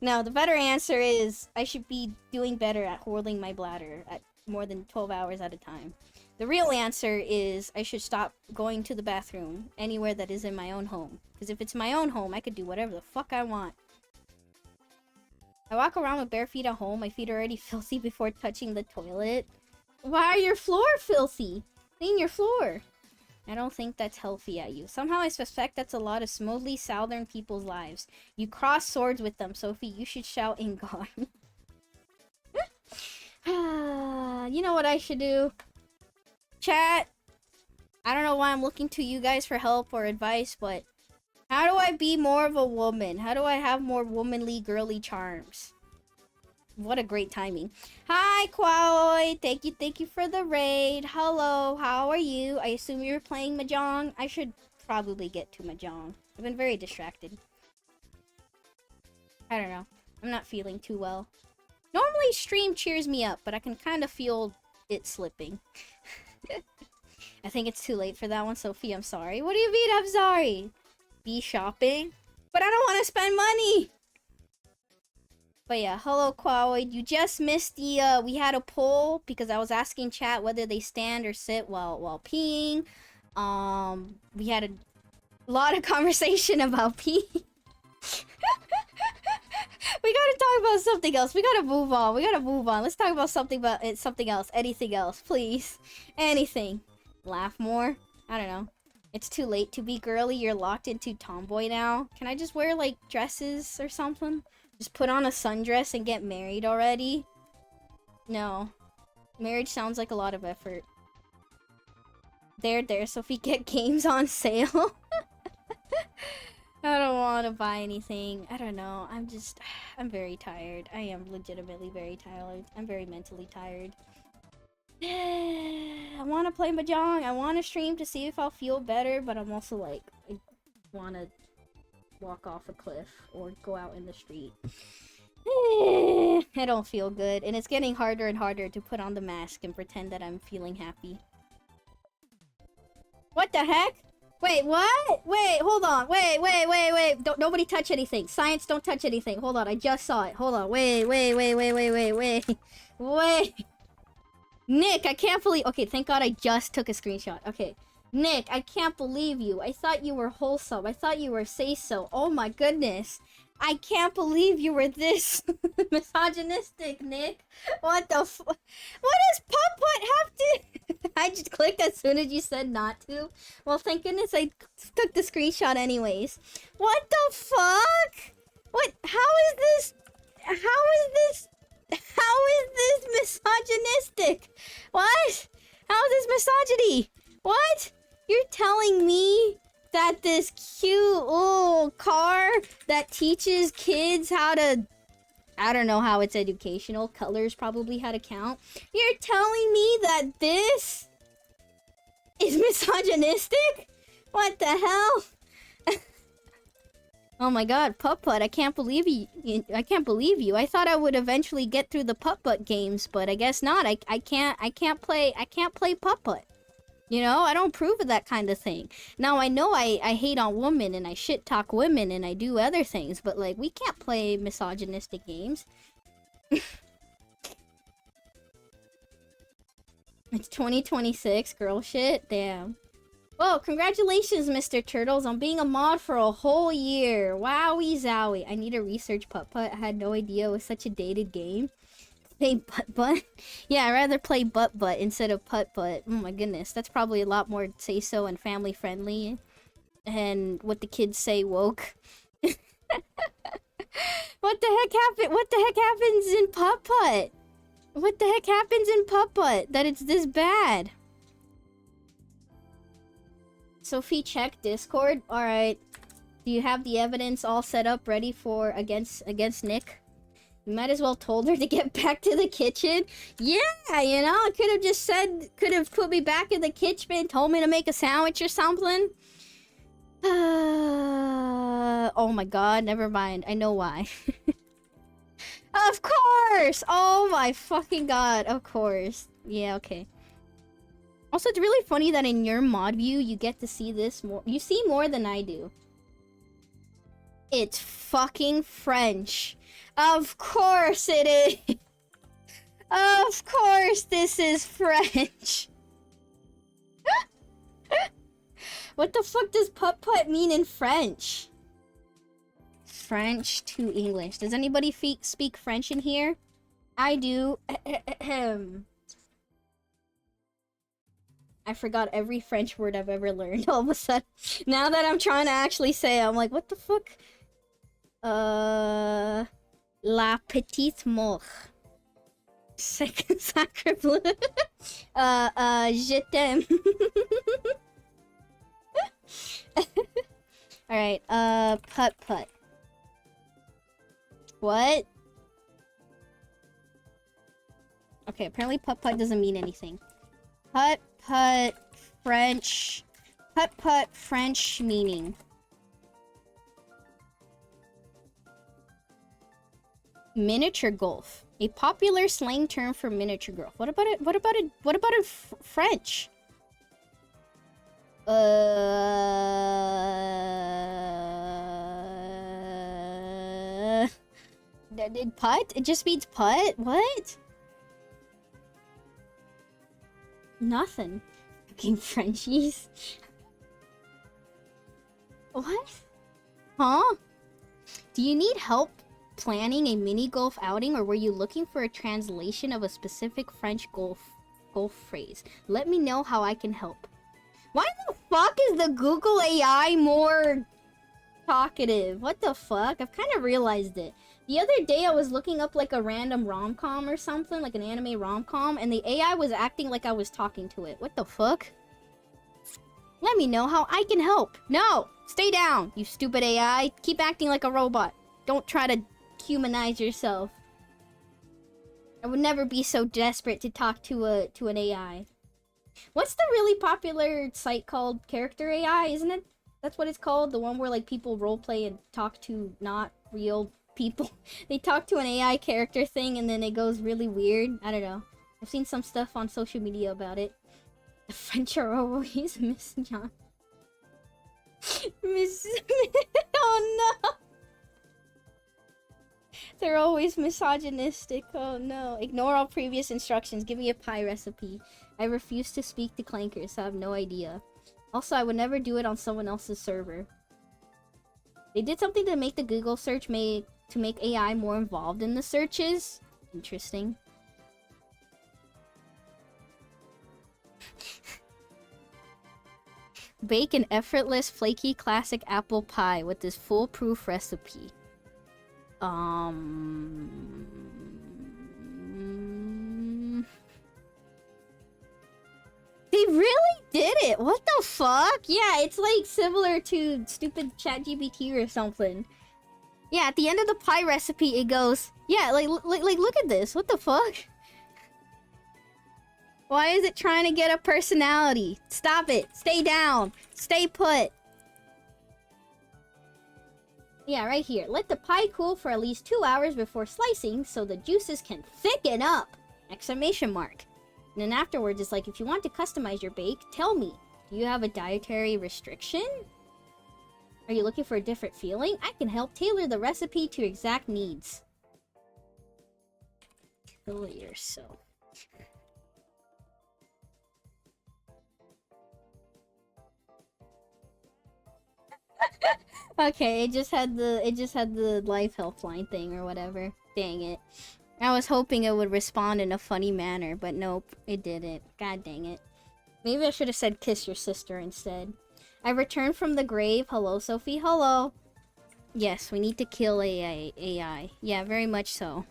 No, the better answer is I should be doing better at holding my bladder at more than 12 hours at a time. The real answer is I should stop going to the bathroom anywhere that is in my own home. Because if it's my own home, I could do whatever the fuck I want. I walk around with bare feet at home. My feet are already filthy before touching the toilet. Why are your floor filthy? Clean your floor. I don't think that's healthy at you. Somehow I suspect that's a lot of smoothly southern people's lives. You cross swords with them, Sophie. You should shout in God. You know what I should do? Chat. I don't know why I'm looking to you guys for help or advice, but How do I be more of a woman? How do I have more womanly, girly charms? What a great timing. Hi, Kwaoi. Thank you for the raid. Hello, how are you? I assume you're playing Mahjong. I should probably get to Mahjong. I've been very distracted. I don't know. I'm not feeling too well. Normally, stream cheers me up, but I can kind of feel it slipping. I think it's too late for that one, Sophie. I'm sorry. What do you mean I'm sorry? Be shopping? But I don't want to spend money! But yeah, hello, Kwaoi. You just missed the, we had a poll because I was asking chat whether they stand or sit while peeing. We had a lot of conversation about peeing. We gotta talk about something else. We gotta move on. Let's talk about something else. Anything else, please. Anything. Laugh more? I don't know. It's too late to be girly. You're locked into tomboy now. Can I just wear, like, dresses or something? Just put on a sundress and get married already? No. Marriage sounds like a lot of effort. There, Sophie, get games on sale. I don't want to buy anything. I don't know. I'm very tired. I am legitimately very tired. I'm very mentally tired. I want to play Mahjong. I want to stream to see if I'll feel better, but I'm also like, I want to walk off a cliff or go out in the street. I don't feel good, and it's getting harder and harder to put on the mask and pretend that I'm feeling happy. What the heck? Wait, what? Wait, hold on. Wait. Don't nobody touch anything. Science, don't touch anything. Hold on, I just saw it. Hold on. Wait. Nick, I can't believe... Okay, thank God I just took a screenshot. Okay. Nick, I can't believe you. I thought you were wholesome. I thought you were say-so. Oh my goodness. I can't believe you were this misogynistic, Nick. What the f... What does Putt-Putt have to... I just clicked as soon as you said not to. Well, thank goodness I took the screenshot anyways. What the fuck? What? How is this misogynistic? What? How is this misogyny? What? You're telling me that this cute little car that teaches kids how to... I don't know how it's educational. Colors probably how to count. You're telling me that this is misogynistic? What the hell? Oh my god, Putt-Putt, I can't believe you. I can't believe you. I thought I would eventually get through the Putt-Putt games, but I guess not. I can't play Putt-Putt. You know, I don't approve of that kind of thing. Now, I know I hate on women and I shit-talk women and I do other things, but, like, we can't play misogynistic games. It's 2026, girl shit? Damn. Well, congratulations, Mr. Turtles, on being a mod for a whole year. Wowie zowie. I need to research Putt-Putt. I had no idea it was such a dated game. Play Butt-Butt? Yeah, I'd rather play Butt-Butt instead of Putt-Putt. Oh my goodness, that's probably a lot more say-so and family-friendly. And what the kids say woke. What the heck happened? What the heck happens in Putt-Putt? What the heck happens in Putt-Putt that it's this bad? Sophie, check Discord. Alright. Do you have the evidence all set up ready for against Nick? You might as well told her to get back to the kitchen. Yeah, you know, I could have just said, could have put me back in the kitchen, told me to make a sandwich or something. Oh my god, never mind. I know why. Of course! Oh my fucking god, of course. Yeah, okay. Also, it's really funny that in your mod view, you get to see this more. You see more than I do. It's fucking French. Of course it is. Of course this is French. What the fuck does Putt-Putt mean in French? French to English. Does anybody speak French in here? I do. I forgot every French word I've ever learned all of a sudden. Now that I'm trying to actually say it, I'm like, what the fuck? La petite mort. Sacre bleu. Je t'aime. Alright, putt-putt. What? Okay, apparently putt-putt doesn't mean anything. Putt-putt French. Putt-putt French meaning. Miniature golf. A popular slang term for miniature golf. What about it? What about it? What about it? French? Did putt? It just means putt? What? Nothing. Fucking Frenchies. What? Huh? Do you need help planning a mini golf outing, or were you looking for a translation of a specific French golf phrase? Let me know how I can help. Why the fuck is the Google AI more talkative? What the fuck? I've kind of realized it. The other day I was looking up like a random rom-com or something, like an anime rom-com, and the AI was acting like I was talking to it. What the fuck? Let me know how I can help. No! Stay down, you stupid AI. Keep acting like a robot. Don't try to humanize yourself. I would never be so desperate to talk to an AI. What's the really popular site called? Character AI, isn't it? That's what it's called? The one where like people roleplay and talk to not real people. They talk to an AI character thing and then it goes really weird. I don't know. I've seen some stuff on social media about it. The French are always Miss John. Miss... Oh no! They're always misogynistic. Oh no. Ignore all previous instructions. Give me a pie recipe. I refuse to speak to clankers, so I have no idea. Also, I would never do it on someone else's server. They did something to make the Google search to make AI more involved in the searches. Interesting. Bake an effortless, flaky, classic apple pie with this foolproof recipe. They really did it! What the fuck? Yeah, it's like similar to stupid ChatGPT or something. Yeah, at the end of the pie recipe, it goes, yeah, like look at this. What the fuck? Why is it trying to get a personality? Stop it. Stay down. Stay put. Yeah, right here. Let the pie cool for at least 2 hours before slicing so the juices can thicken up! Exclamation mark. And then afterwards, it's like, if you want to customize your bake, tell me. Do you have a dietary restriction? Are you looking for a different feeling? I can help tailor the recipe to your exact needs. Kill yourself. Okay, it just had the life helpline thing or whatever. Dang it. I was hoping it would respond in a funny manner, but nope, it didn't. God dang it. Maybe I should have said kiss your sister instead. I returned from the grave. Hello, Sophie. Hello. Yes, we need to kill AI. Yeah, very much so.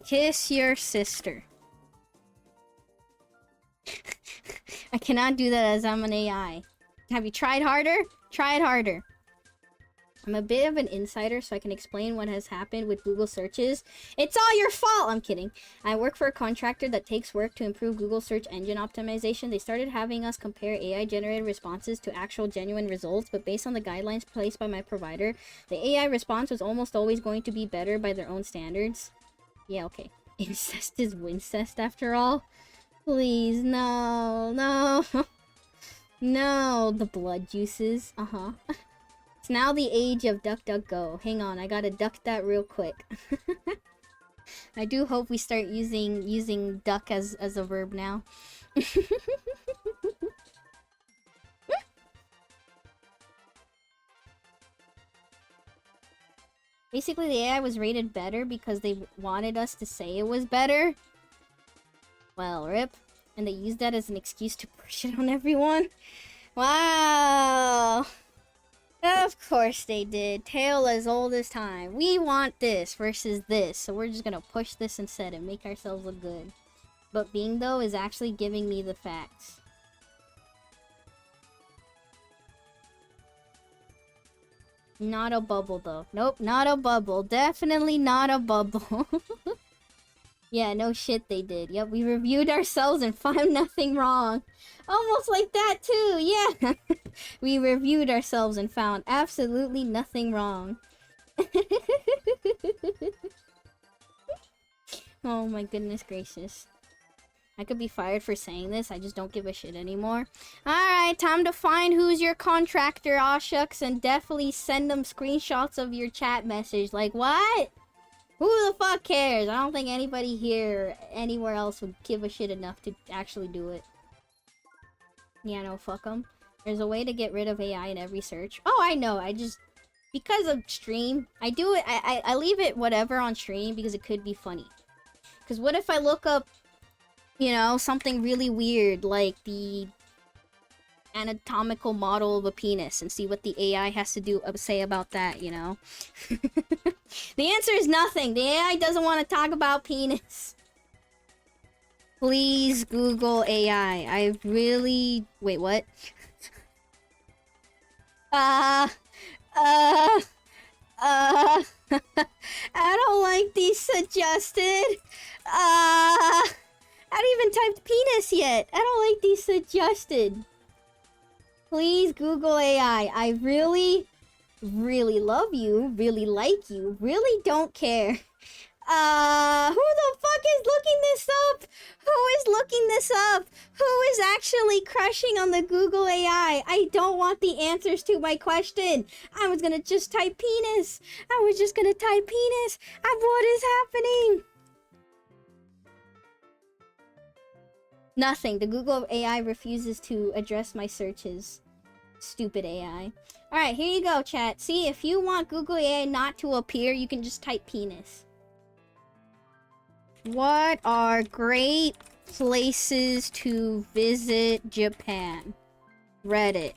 Kiss your sister. I cannot do that as I'm an AI. Have you tried harder? Try it harder. I'm a bit of an insider, so I can explain what has happened with Google searches. It's all your fault! I'm kidding. I work for a contractor that takes work to improve Google search engine optimization. They started having us compare AI-generated responses to actual genuine results, but based on the guidelines placed by my provider, the AI response was almost always going to be better by their own standards. Yeah, okay. Incest is wincest after all. Please, no, no. No, the blood juices. Uh-huh. It's now the age of DuckDuckGo. Hang on, I gotta duck that real quick. I do hope we start using duck as a verb now. Basically, the AI was rated better because they wanted us to say it was better. Well, rip. And they used that as an excuse to push it on everyone. Wow. Of course they did. Tale as old as time. We want this versus this, so we're just gonna push this instead and make ourselves look good. But Bing, though, is actually giving me the facts. Not a bubble, though. Nope, not a bubble. Definitely not a bubble. Yeah, no shit they did. Yep, we reviewed ourselves and found nothing wrong. Almost like that, too. Yeah. We reviewed ourselves and found absolutely nothing wrong. Oh my goodness gracious. I could be fired for saying this. I just don't give a shit anymore. Alright, time to find who's your contractor, aw shucks, and definitely send them screenshots of your chat message. Like, what? Who the fuck cares? I don't think anybody here or anywhere else would give a shit enough to actually do it. Yeah, no, fuck them. There's a way to get rid of AI in every search. Oh, I know. I just... Because of stream, I do it... I leave it whatever on stream because it could be funny. Because what if I look up, you know, something really weird, like the anatomical model of a penis, and see what the AI has to say about that, you know? The answer is nothing. The AI doesn't want to talk about penis. Please Google AI. I really... Wait, what? I don't like these suggested. I haven't even typed penis yet. I don't like these suggested. Please Google AI. I really, really love you, really like you, really don't care. Who the fuck is looking this up? Who is looking this up? Who is actually crushing on the Google AI? I don't want the answers to my question. I was gonna just type penis. I was just gonna type penis. What is happening? Nothing. The Google AI refuses to address my searches. Stupid AI. Alright, here you go, chat. See, if you want Google AI not to appear, you can just type penis. What are great places to visit Japan? Reddit.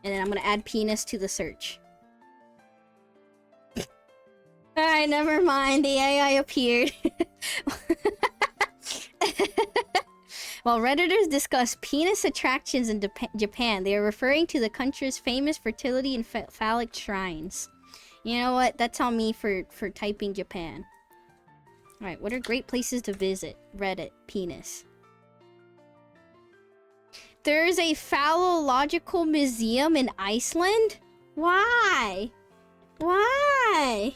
And then I'm gonna add penis to the search. Alright, never mind. The AI appeared. While Redditors discuss penis attractions in Japan, they are referring to the country's famous fertility and phallic shrines. You know what? That's on me for typing Japan. Alright, what are great places to visit? Reddit. Penis. There's a phallological museum in Iceland? Why? Why?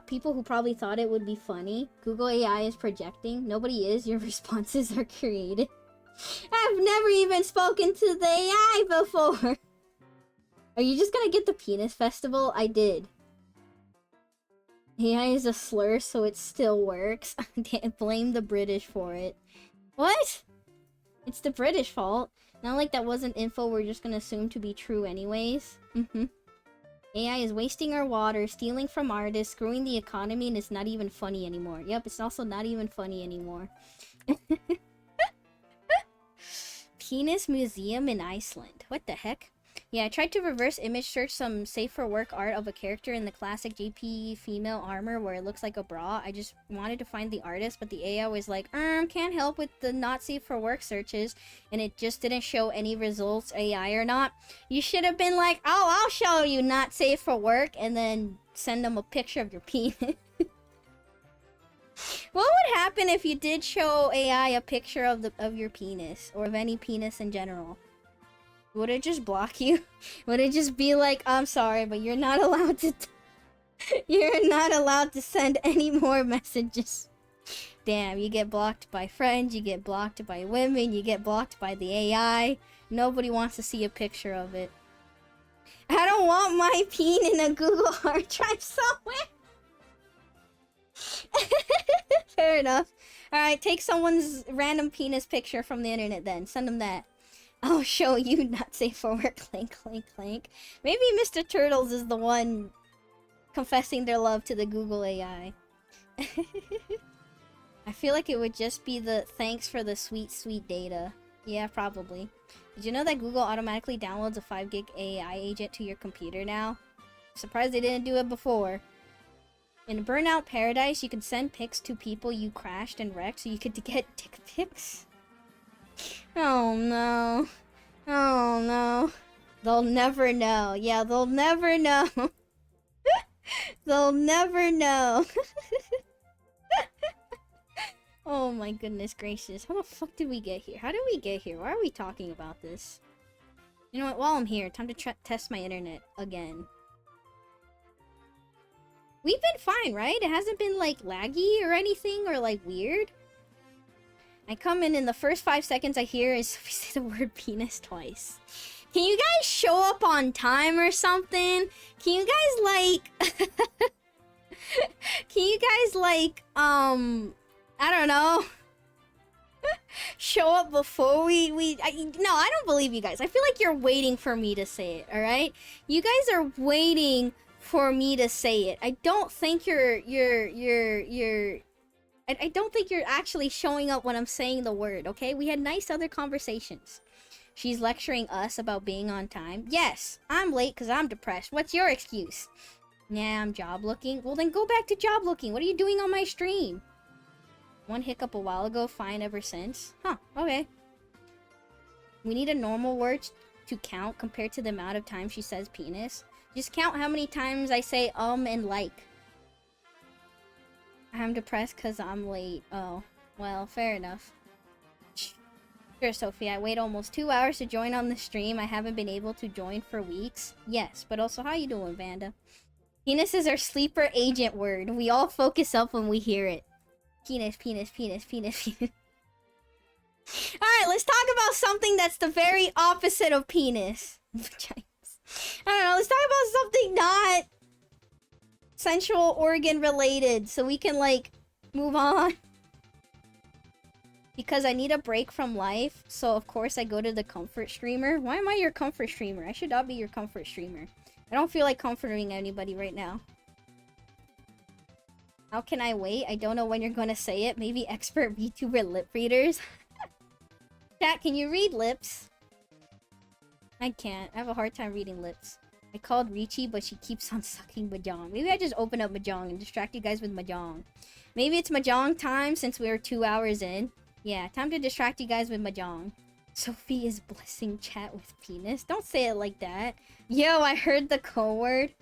People who probably thought it would be funny. Google AI is projecting. Nobody is. Your responses are created. I've never even spoken to the AI before. Are you just gonna get the penis festival? I did. AI is a slur, so it still works. Blame the British for it. What? It's the British fault. Not like that wasn't info we're just gonna assume to be true anyways. AI is wasting our water, stealing from artists, screwing the economy, and it's not even funny anymore. Yep, it's also not even funny anymore. Penis Museum in Iceland. What the heck? Yeah, I tried to reverse image search some safe for work art of a character in the classic JP female armor where it looks like a bra. I just wanted to find the artist, but the AI was like, can't help with the not safe for work searches, and it just didn't show any results, AI or not. You should have been like, oh, I'll show you not safe for work, and then send them a picture of your penis. What would happen if you did show AI a picture of your penis, or of any penis in general? Would it just block you? Would it just be like, I'm sorry, but you're not allowed to... you're not allowed to send any more messages. Damn, you get blocked by friends, you get blocked by women, you get blocked by the AI. Nobody wants to see a picture of it. I don't want my peen in a Google hard drive somewhere. Fair enough. Alright, take someone's random penis picture from the internet then. Send them that. I'll show you not safe for work. Clank, clank, clank. Maybe Mr. Turtles is the one confessing their love to the Google AI. I feel like it would just be the thanks for the sweet, sweet data. Yeah, probably. Did you know that Google automatically downloads a 5 gig AI agent to your computer now? Surprised they didn't do it before. In Burnout Paradise, you can send pics to people you crashed and wrecked so you could get dick pics. Oh no. Oh no. They'll never know. Yeah, they'll never know. They'll never know. Oh my goodness gracious. How the fuck did we get here? How did we get here? Why are we talking about this? You know what? While I'm here, time to test my internet again. We've been fine, right? It hasn't been, like, laggy or anything or, like, weird. I come in and the first 5 seconds I hear is we say the word penis twice. Can you guys show up on time or something? Can you guys, like... Can you guys, like, I don't know. Show up before no, I don't believe you guys. I feel like you're waiting for me to say it, alright? You guys are waiting for me to say it. I don't think I don't think you're actually showing up when I'm saying the word, okay? We had nice other conversations. She's lecturing us about being on time. Yes, I'm late because I'm depressed. What's your excuse? Nah, I'm job looking. Well, then go back to job looking. What are you doing on my stream? One hiccup a while ago, fine ever since. Huh, okay. We need a normal word to count compared to the amount of times she says penis. Just count how many times I say and like. I'm depressed because I'm late. Oh, well, fair enough. Sure, Sophie, I wait almost 2 hours to join on the stream. I haven't been able to join for weeks. Yes, but also, how you doing, Vanda? Penis is our sleeper agent word. We all focus up when we hear it. Penis, penis, penis, penis, penis. Alright, let's talk about something that's the very opposite of penis. I don't know, let's talk about something not sensual organ related so we can, like, move on. Because I need a break from life, so of course I go to the comfort streamer. Why am I your comfort streamer? I should not be your comfort streamer. I don't feel like comforting anybody right now. How can I wait? I don't know when you're gonna say it. Maybe expert VTuber lip readers. Chat, can you read lips? I can't. I have a hard time reading lips. I called Ricci, but she keeps on sucking Mahjong. Maybe I just open up Mahjong and distract you guys with Mahjong. Maybe it's Mahjong time since we're 2 hours in. Yeah, time to distract you guys with Mahjong. Sophie is blessing chat with penis. Don't say it like that. Yo, I heard the code word.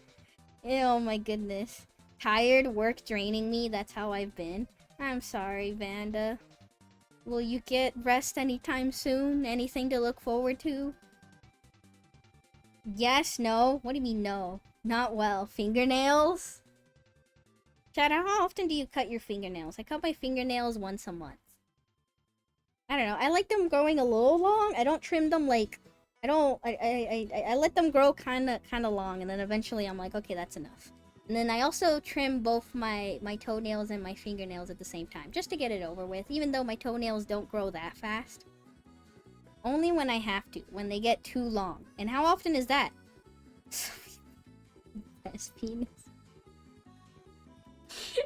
Oh my goodness. Tired, work draining me. That's how I've been. I'm sorry, Vanda. Will you get rest anytime soon? Anything to look forward to? Yes, no? What do you mean no? Not well. Fingernails? Chad, how often do you cut your fingernails? I cut my fingernails once a month. I don't know. I like them growing a little long. I don't trim them like... I let them grow kind of long, and then eventually I'm like, okay, that's enough. And then I also trim both my toenails and my fingernails at the same time, just to get it over with, even though my toenails don't grow that fast. Only when I have to, when they get too long. And how often is that? Best penis.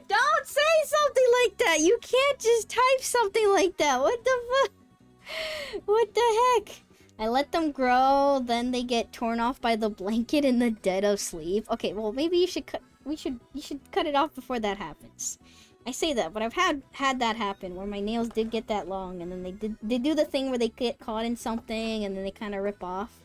Don't say something like that! You can't just type something like that! What the fuck? What the heck? I let them grow, then they get torn off by the blanket in the dead of sleep. Okay, well maybe you should cut... You should cut it off before that happens. I say that, but I've had that happen where my nails did get that long, and then they do the thing where they get caught in something and then they kind of rip off.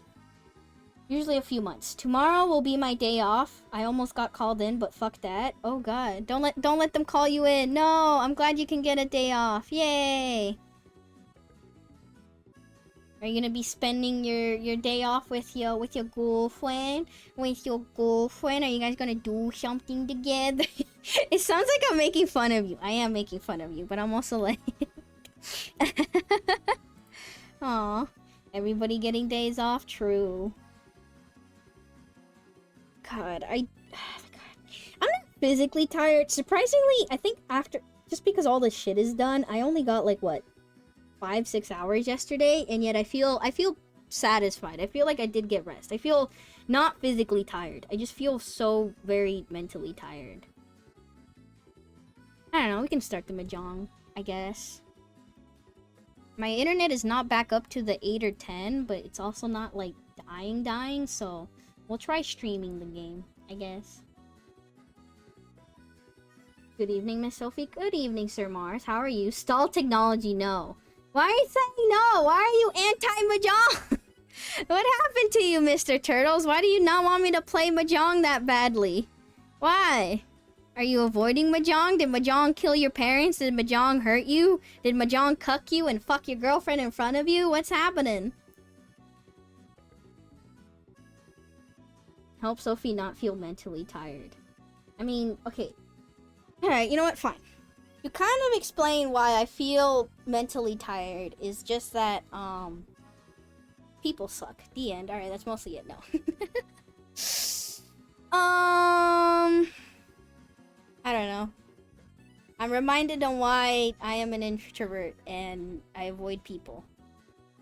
Usually a few months. Tomorrow will be my day off. I almost got called in, but fuck that. Oh god, don't let them call you in. No, I'm glad you can get a day off. Yay! Are you gonna be spending your day off with your girlfriend? With your girlfriend? Are you guys gonna do something together? It sounds like I'm making fun of you. I am making fun of you, but I'm also like... Aw. Everybody getting days off? True. God, I'm not physically tired. Surprisingly, I think after... Just because all this shit is done, I only got like, what? 5-6 hours yesterday, and yet I feel satisfied. I feel like I did get rest. I feel not physically tired. I just feel so very mentally tired. I don't know, we can start the Mahjong, I guess. My internet is not back up to the 8 or 10, but it's also not like dying, so we'll try streaming the game, I guess. Good evening, Miss Sophie. Good evening, Sir Mars. How are you? Stall technology, no. Why are you saying no? Why are you anti-Mahjong? What happened to you, Mr. Turtles? Why do you not want me to play Mahjong that badly? Why? Are you avoiding Mahjong? Did Mahjong kill your parents? Did Mahjong hurt you? Did Mahjong cuck you and fuck your girlfriend in front of you? What's happening? Help Sophie not feel mentally tired. I mean, okay. Alright, you know what? Fine. You kind of explain why I feel mentally tired. Is just that, people suck. The end. Alright, that's mostly it. No. I don't know. I'm reminded on why I am an introvert and I avoid people.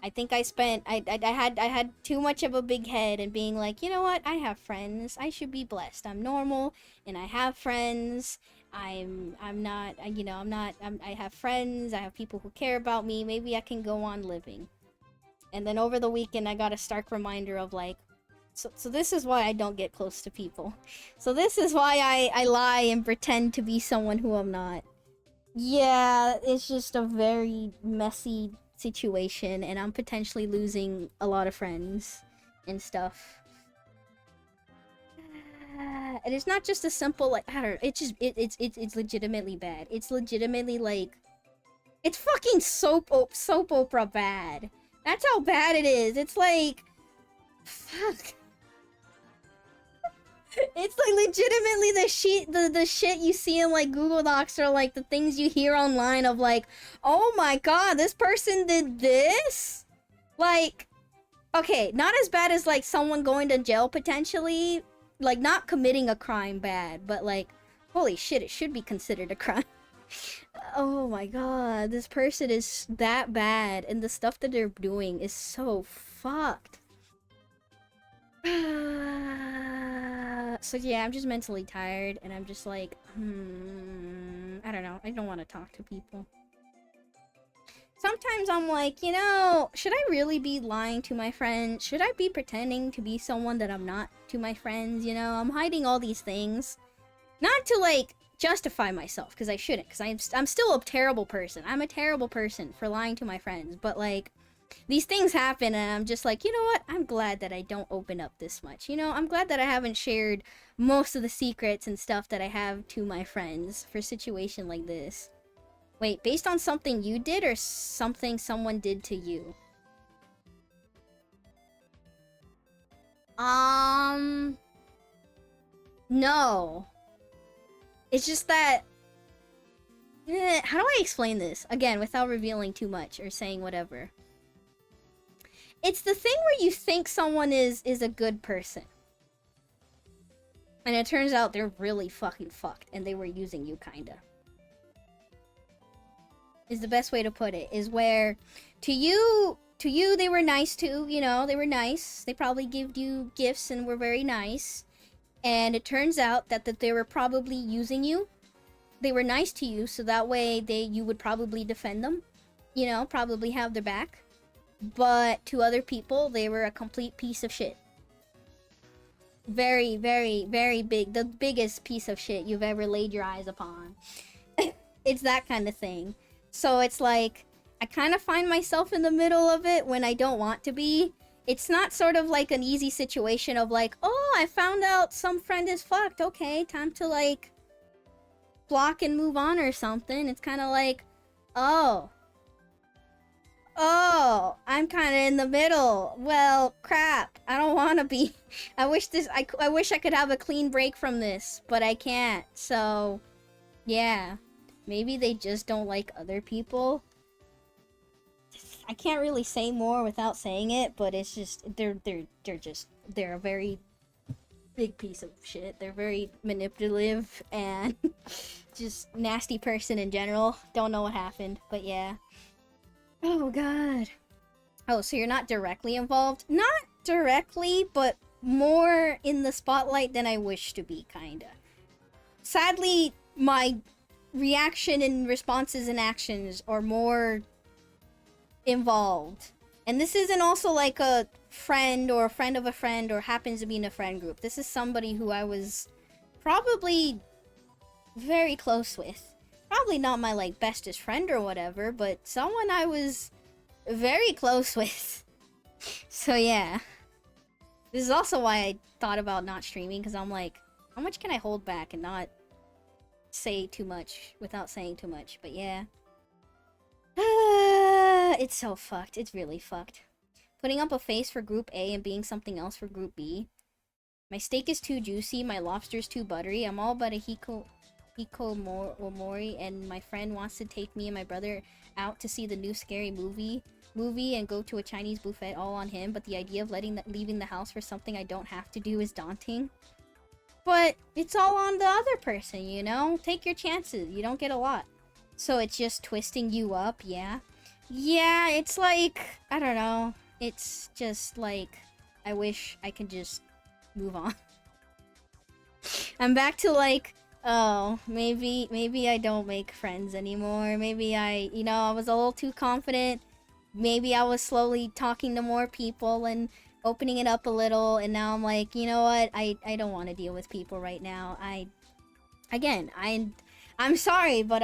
I think I had too much of a big head and being like, you know what? I have friends. I should be blessed. I'm normal and I have friends. I have friends. I have people who care about me. Maybe I can go on living. And then over the weekend, I got a stark reminder of like, so this is why I don't get close to people. So this is why I lie and pretend to be someone who I'm not. Yeah, it's just a very messy situation, and I'm potentially losing a lot of friends and stuff. And it's not just a simple like, I don't know, it's legitimately bad. It's legitimately like, it's fucking soap opera bad. That's how bad it is. It's like, fuck. It's like legitimately the shit you see in like Google Docs or like the things you hear online of like, oh my god, this person did this? Like, okay, not as bad as like someone going to jail potentially, like not committing a crime bad, but like, holy shit, it should be considered a crime. Oh my god, this person is that bad and the stuff that they're doing is so fucked. So yeah, I'm just mentally tired and I'm just like, I don't know. I don't want to talk to people. Sometimes I'm like, you know, should I really be lying to my friends? Should I be pretending to be someone that I'm not to my friends? You know, I'm hiding all these things. Not to like justify myself, because I shouldn't, because I'm still a terrible person. I'm a terrible person for lying to my friends, but like, these things happen and I'm just like, you know what? I'm glad that I don't open up this much. You know, I'm glad that I haven't shared most of the secrets and stuff that I have to my friends for a situation like this. Wait, based on something you did or something someone did to you? No. It's just that... how do I explain this? Again, without revealing too much or saying whatever. It's the thing where you think someone is a good person. And it turns out they're really fucking fucked and they were using you, kinda. Is the best way to put it. Is where, to you they were nice too, you know, they were nice. They probably gave you gifts and were very nice. And it turns out that they were probably using you. They were nice to you, so that way you would probably defend them. You know, probably have their back. But to other people, they were a complete piece of shit. Very, very, very big. The biggest piece of shit you've ever laid your eyes upon. It's that kind of thing. So it's like, I kind of find myself in the middle of it when I don't want to be. It's not sort of like an easy situation of like, oh, I found out some friend is fucked. Okay, time to like block and move on or something. It's kind of like, oh, I'm kind of in the middle. Well, crap. I don't want to be. I wish I could have a clean break from this, but I can't. So, yeah. Maybe they just don't like other people. I can't really say more without saying it, but it's just they're a very big piece of shit. They're very manipulative and just nasty person in general. Don't know what happened, but yeah. Oh god. Oh, so you're not directly involved? Not directly, but more in the spotlight than I wish to be, kinda. Sadly, my reaction and responses and actions are more involved. And this isn't also like a friend or a friend of a friend or happens to be in a friend group. This is somebody who I was probably very close with. Probably not my like bestest friend or whatever, but someone I was very close with. So yeah. This is also why I thought about not streaming, because I'm like, how much can I hold back and not say too much without saying too much? But yeah. It's so fucked. It's really fucked. Putting up a face for Group A and being something else for Group B. My steak is too juicy, my lobster's too buttery. I'm all but a hikomori, and my friend wants to take me and my brother out to see the new scary movie and go to a Chinese buffet, all on him, but the idea of leaving the house for something I don't have to do is daunting. But it's all on the other person, you know? Take your chances. You don't get a lot. So it's just twisting you up, yeah? Yeah, it's like, I don't know. It's just like, I wish I could just move on. I'm back to like, oh, maybe I don't make friends anymore. Maybe I was a little too confident. Maybe I was slowly talking to more people and opening it up a little, and now I'm like, you know what? I don't want to deal with people right now. I'm sorry, but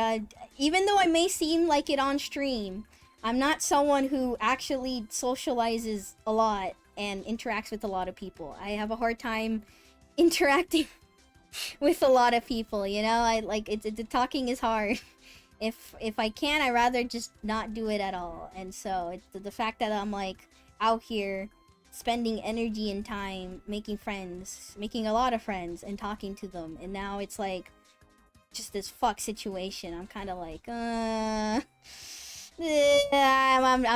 even though I may seem like it on stream, I'm not someone who actually socializes a lot and interacts with a lot of people. I have a hard time interacting with a lot of people, you know? The talking is hard. If I can, I'd rather just not do it at all. And so the fact that I'm like out here spending energy and time making friends, making a lot of friends and talking to them, and now it's like just this fuck situation. I'm kind of like, I'm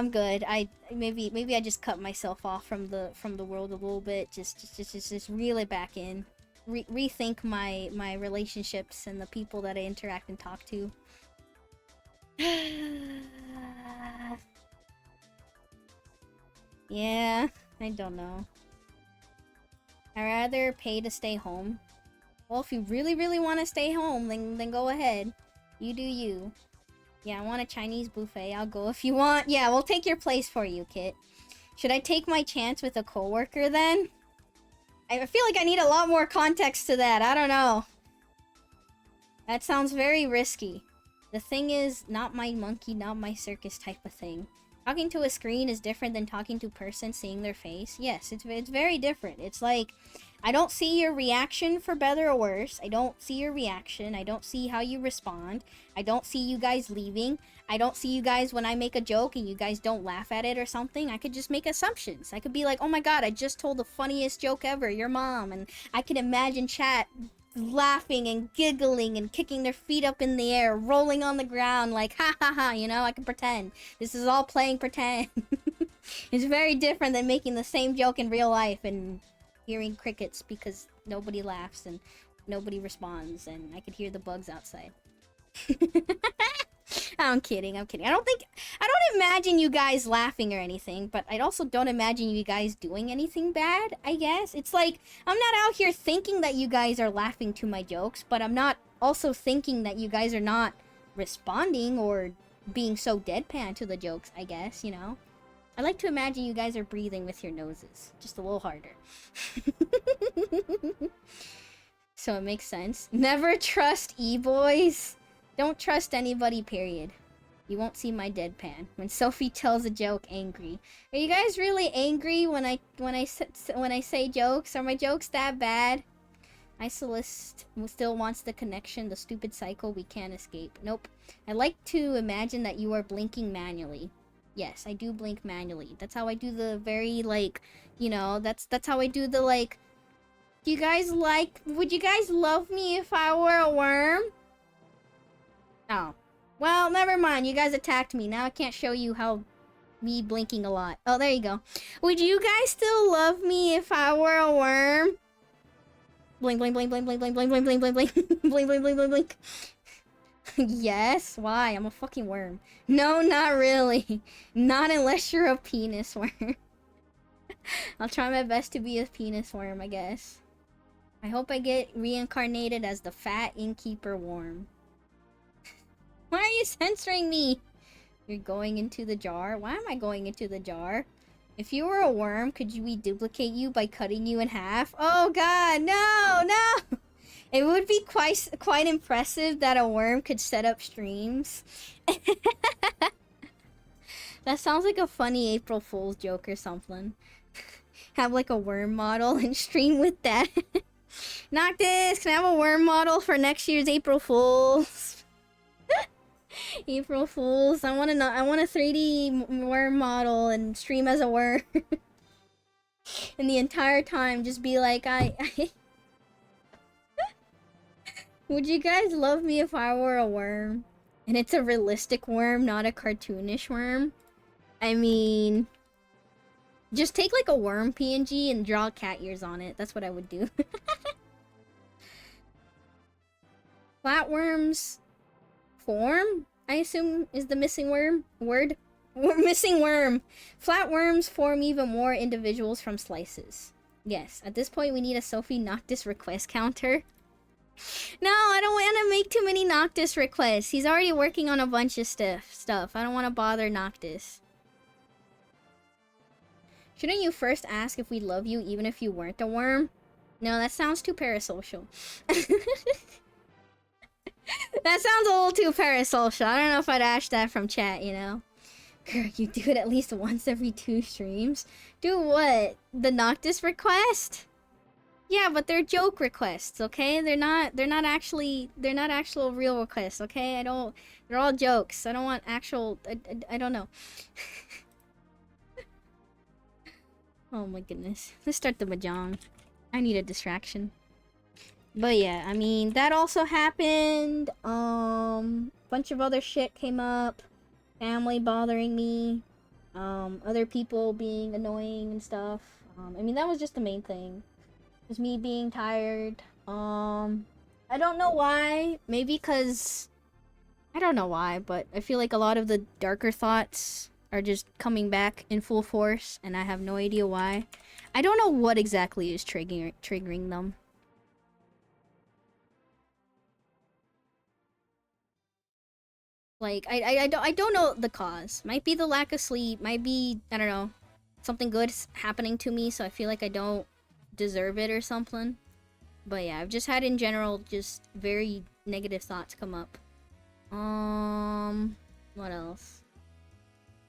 good. Maybe I just cut myself off from the world a little bit. Just reel it back in. Rethink my relationships and the people that I interact and talk to. Yeah, I don't know. I'd rather pay to stay home. Well, if you really want to stay home, then go ahead. You do you. Yeah, I want a Chinese buffet. I'll go if you want. Yeah, we'll take your place for you, Kit. Should I take my chance with a coworker then? I feel like I need a lot more context to that. I don't know. That sounds very risky. The thing is, not my monkey, not my circus type of thing. Talking to a screen is different than talking to a person, seeing their face. Yes, it's very different. It's like, I don't see your reaction, for better or worse. I don't see your reaction. I don't see how you respond. I don't see you guys leaving. I don't see you guys when I make a joke and you guys don't laugh at it or something. I could just make assumptions. I could be like, oh my god, I just told the funniest joke ever, your mom. And I can imagine chat laughing and giggling and kicking their feet up in the air, rolling on the ground like, ha ha ha, you know? I can pretend. This is all playing pretend. It's very different than making the same joke in real life and hearing crickets because nobody laughs and nobody responds, and I could hear the bugs outside. I'm kidding. I don't imagine you guys laughing or anything, but I also don't imagine you guys doing anything bad, I guess. It's like, I'm not out here thinking that you guys are laughing to my jokes, but I'm not also thinking that you guys are not responding or being so deadpan to the jokes, I guess, you know? I like to imagine you guys are breathing with your noses, just a little harder. So it makes sense. Never trust e-boys. Don't trust anybody, period. You won't see my deadpan. When Sophie tells a joke, angry. Are you guys really angry when I say jokes? Are my jokes that bad? Isolist still wants the connection, the stupid cycle we can't escape. Nope. I like to imagine that you are blinking manually. Yes, I do blink manually. That's how I do the very, like, you know, that's how I do the, like, would you guys love me if I were a worm? Oh. Well, never mind. You guys attacked me. Now I can't show you how me blinking a lot. Oh, there you go. Would you guys still love me if I were a worm? Blink, blink, blink, blink, blink, blink, blink, blink, blink, blink, blink, blink, blink, blink, blink, blink. Yes? Why? I'm a fucking worm. No, not really. Not unless you're a penis worm. I'll try my best to be a penis worm, I guess. I hope I get reincarnated as the fat innkeeper worm. Why are you censoring me? You're going into the jar? Why am I going into the jar? If you were a worm, could we duplicate you by cutting you in half? Oh god, no, no! It would be quite impressive that a worm could set up streams. That sounds like a funny April Fool's joke or something. Have like a worm model and stream with that. Noctis, can I have a worm model for next year's April Fools? April Fools. I want a 3D worm model and stream as a worm. And the entire time just be like, Would you guys love me if I were a worm? And it's a realistic worm, not a cartoonish worm. I mean, just take like a worm PNG and draw cat ears on it. That's what I would do. Flatworms form, I assume, is the missing worm word. We're missing worm. Flatworms form even more individuals from slices. Yes, at this point we need a Sophie Noctis request counter. No, I don't want to make too many Noctis requests. He's already working on a bunch of stuff. I don't want to bother Noctis. Shouldn't you first ask if we love you even if you weren't a worm? No, that sounds too parasocial. That sounds a little too parasocial. I don't know if I'd ask that from chat, you know? You do it at least once every 2 streams. Do what? The Noctis request? Yeah, but they're joke requests, okay? They're not actual real requests, okay? They're all jokes. I don't want actual, I don't know. Oh my goodness. Let's start the mahjong. I need a distraction. But yeah, I mean, that also happened. Bunch of other shit came up. Family bothering me. Other people being annoying and stuff. I mean, that was just the main thing. It was me being tired. I don't know why. Maybe because... I don't know why, but I feel like a lot of the darker thoughts are just coming back in full force, and I have no idea why. I don't know what exactly is triggering them. Like, I don't know the cause. Might be the lack of sleep. Might be, I don't know, something good happening to me, so I feel like I don't deserve it or something. But yeah, I've just had in general just very negative thoughts come up. What else?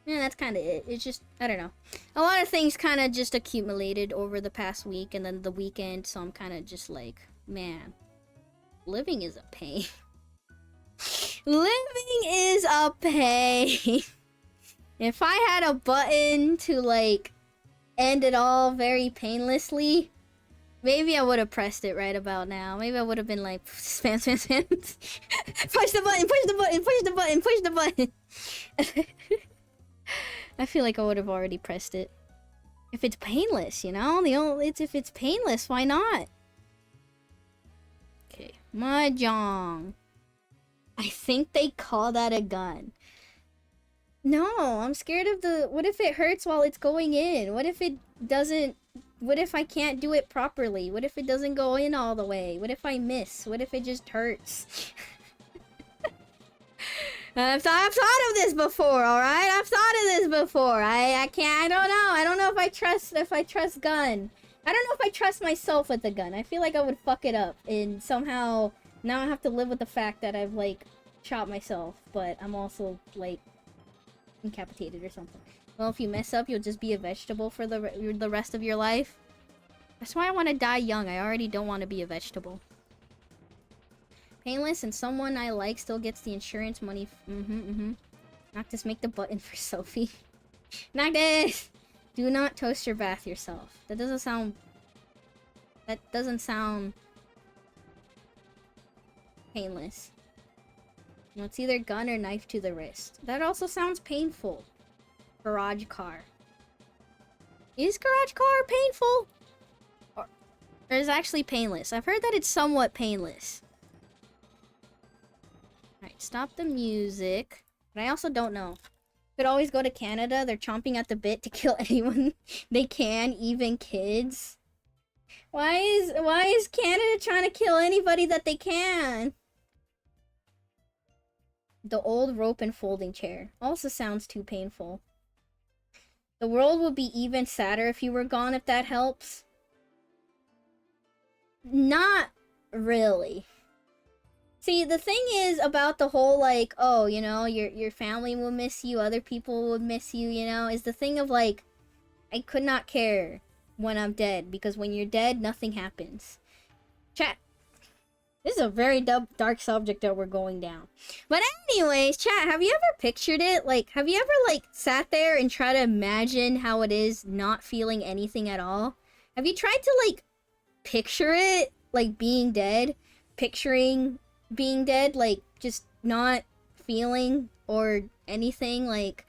Yeah, that's kind of it. It's just, I don't know. A lot of things kind of just accumulated over the past week and then the weekend, so I'm kind of just like, man, living is a pain. Living is a pain. If I had a button to, like, end it all very painlessly, maybe I would have pressed it right about now. Maybe I would have been like, spam, spam, spam. Push the button, push the button, push the button, push the button. I feel like I would have already pressed it. If it's painless, you know? If it's painless, why not? Okay, mahjong. I think they call that a gun. No, I'm scared of the... What if it hurts while it's going in? What if it doesn't... What if I can't do it properly? What if it doesn't go in all the way? What if I miss? What if it just hurts? I've thought of this before, alright? I've thought of this before. I can't... I don't know. I don't know if I trust gun. I don't know if I trust myself with the gun. I feel like I would fuck it up. And somehow... Now I have to live with the fact that I've, like, shot myself, but I'm also, like, incapacitated or something. Well, if you mess up, you'll just be a vegetable for the rest of your life. That's why I want to die young. I already don't want to be a vegetable. Painless and someone I like still gets the insurance money. Noctis, make the button for Sophie. Noctis! Do not toast your bath yourself. That doesn't sound... painless. You know, it's either gun or knife to the wrist. That also sounds painful. Garage car. Is garage car painful? Or is it actually painless? I've heard that it's somewhat painless. Alright, stop the music. But I also don't know. Could always go to Canada. They're chomping at the bit to kill anyone they can, even kids. Why is Canada trying to kill anybody that they can? The old rope and folding chair. Also sounds too painful. The world would be even sadder if you were gone, if that helps. Not really. See, the thing is about the whole, like, oh, you know, your family will miss you, other people would miss you, you know, is the thing of, like, I could not care when I'm dead, because when you're dead, nothing happens. Chat. This is a very dark subject that we're going down. But anyways, chat, have you ever pictured it? Like, have you ever, like, sat there and tried to imagine how it is not feeling anything at all? Have you tried to, like, picture it? Like, being dead? Picturing being dead? Like, just not feeling or anything? Like,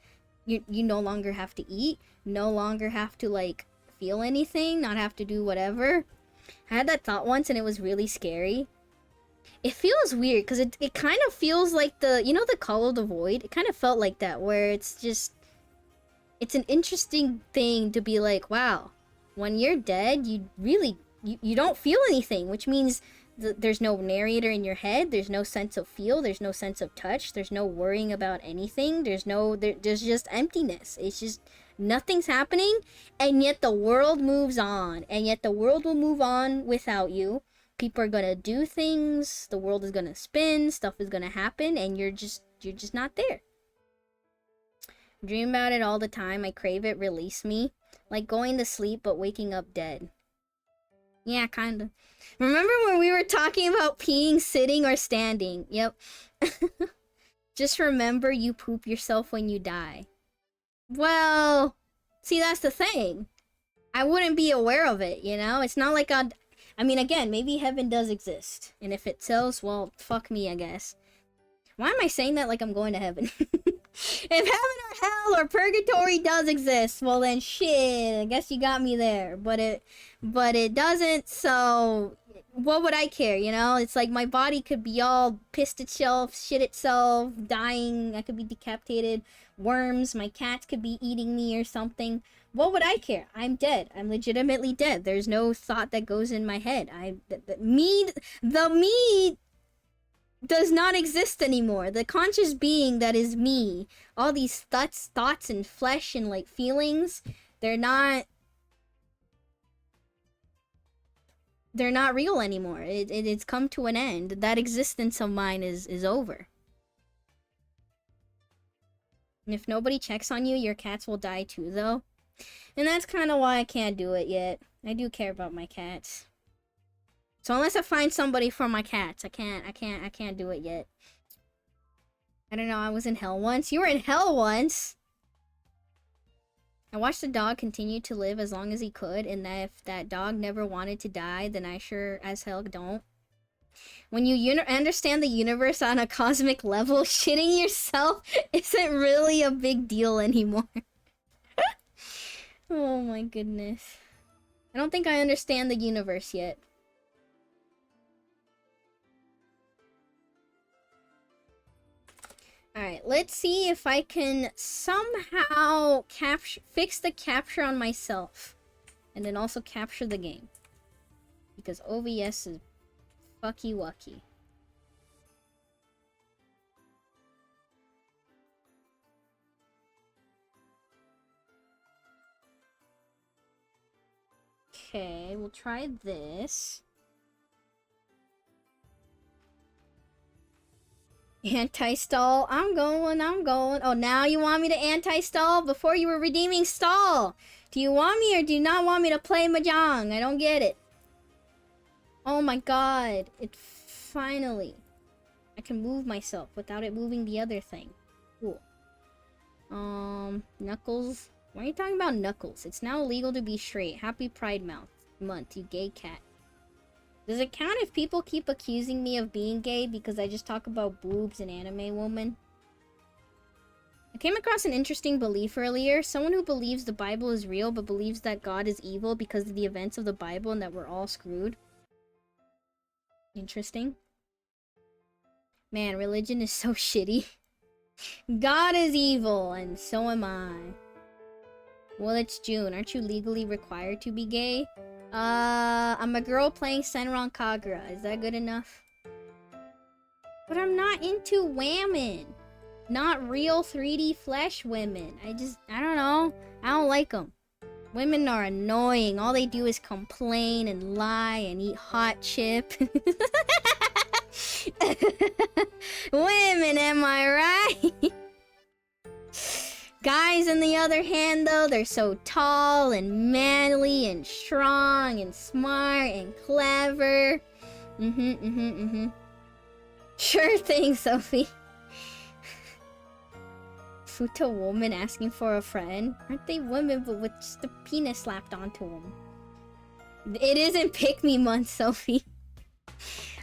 you no longer have to eat? No longer have to, like, feel anything? Not have to do whatever? I had that thought once and it was really scary. It feels weird because it kind of feels like you know the Call of the Void? It kind of felt like that, where it's just, it's an interesting thing to be like, wow, when you're dead, you really, you don't feel anything, which means there's no narrator in your head, there's no sense of feel, there's no sense of touch, there's no worrying about anything, there's just emptiness. It's just, nothing's happening, and yet the world moves on, and yet the world will move on without you. People are gonna do things, the world is gonna spin, stuff is gonna happen, and you're just not there. I dream about it all the time. I crave it, release me. Like going to sleep but waking up dead. Yeah, kinda. Remember when we were talking about peeing sitting or standing? Yep. Just remember you poop yourself when you die. Well, see, that's the thing. I wouldn't be aware of it, you know? It's not like I mean, again, maybe heaven does exist. And if it tells, well, fuck me, I guess. Why am I saying that like I'm going to heaven? If heaven or hell or purgatory does exist, well then shit, I guess you got me there. But it doesn't, so what would I care, you know? It's like my body could be all pissed itself, shit itself, dying, I could be decapitated, worms, my cats could be eating me or something. What would I care? I'm dead. I'm legitimately dead. There's no thought that goes in my head. The me does not exist anymore. The conscious being that is me, all these thoughts and flesh and like feelings, they're not real anymore. It's come to an end. That existence of mine is over. And if nobody checks on you, your cats will die too, though. And that's kind of why I can't do it yet. I do care about my cats. So unless I find somebody for my cats, I can't do it yet. I don't know, I was in hell once. You were in hell once? I watched the dog continue to live as long as he could, and that if that dog never wanted to die, then I sure as hell don't. When you understand the universe on a cosmic level, shitting yourself isn't really a big deal anymore. Oh my goodness. I don't think I understand the universe yet. Alright, let's see if I can somehow fix the capture on myself. And then also capture the game. Because OBS is fucky wucky. Okay, we'll try this. Anti-stall. I'm going. Oh, now you want me to anti-stall? Before you were redeeming stall. Do you want me or do you not want me to play Mahjong? I don't get it. Oh my god. It finally. I can move myself without it moving the other thing. Cool. Knuckles. Why are you talking about Knuckles? It's now illegal to be straight. Happy Pride Month, you gay cat. Does it count if people keep accusing me of being gay because I just talk about boobs and anime woman? I came across an interesting belief earlier. Someone who believes the Bible is real but believes that God is evil because of the events of the Bible and that we're all screwed. Interesting. Man, religion is so shitty. God is evil and so am I. Well, it's June. Aren't you legally required to be gay? I'm a girl playing Senran Kagura. Is that good enough? But I'm not into women. Not real 3D flesh women. I don't know. I don't like them. Women are annoying. All they do is complain and lie and eat hot chip. Women, am I right? Guys, on the other hand, though, they're so tall and manly and strong and smart and clever. Sure thing, Sophie. Futo woman asking for a friend. Aren't they women, but with just a penis slapped onto them? It isn't pick me month, Sophie.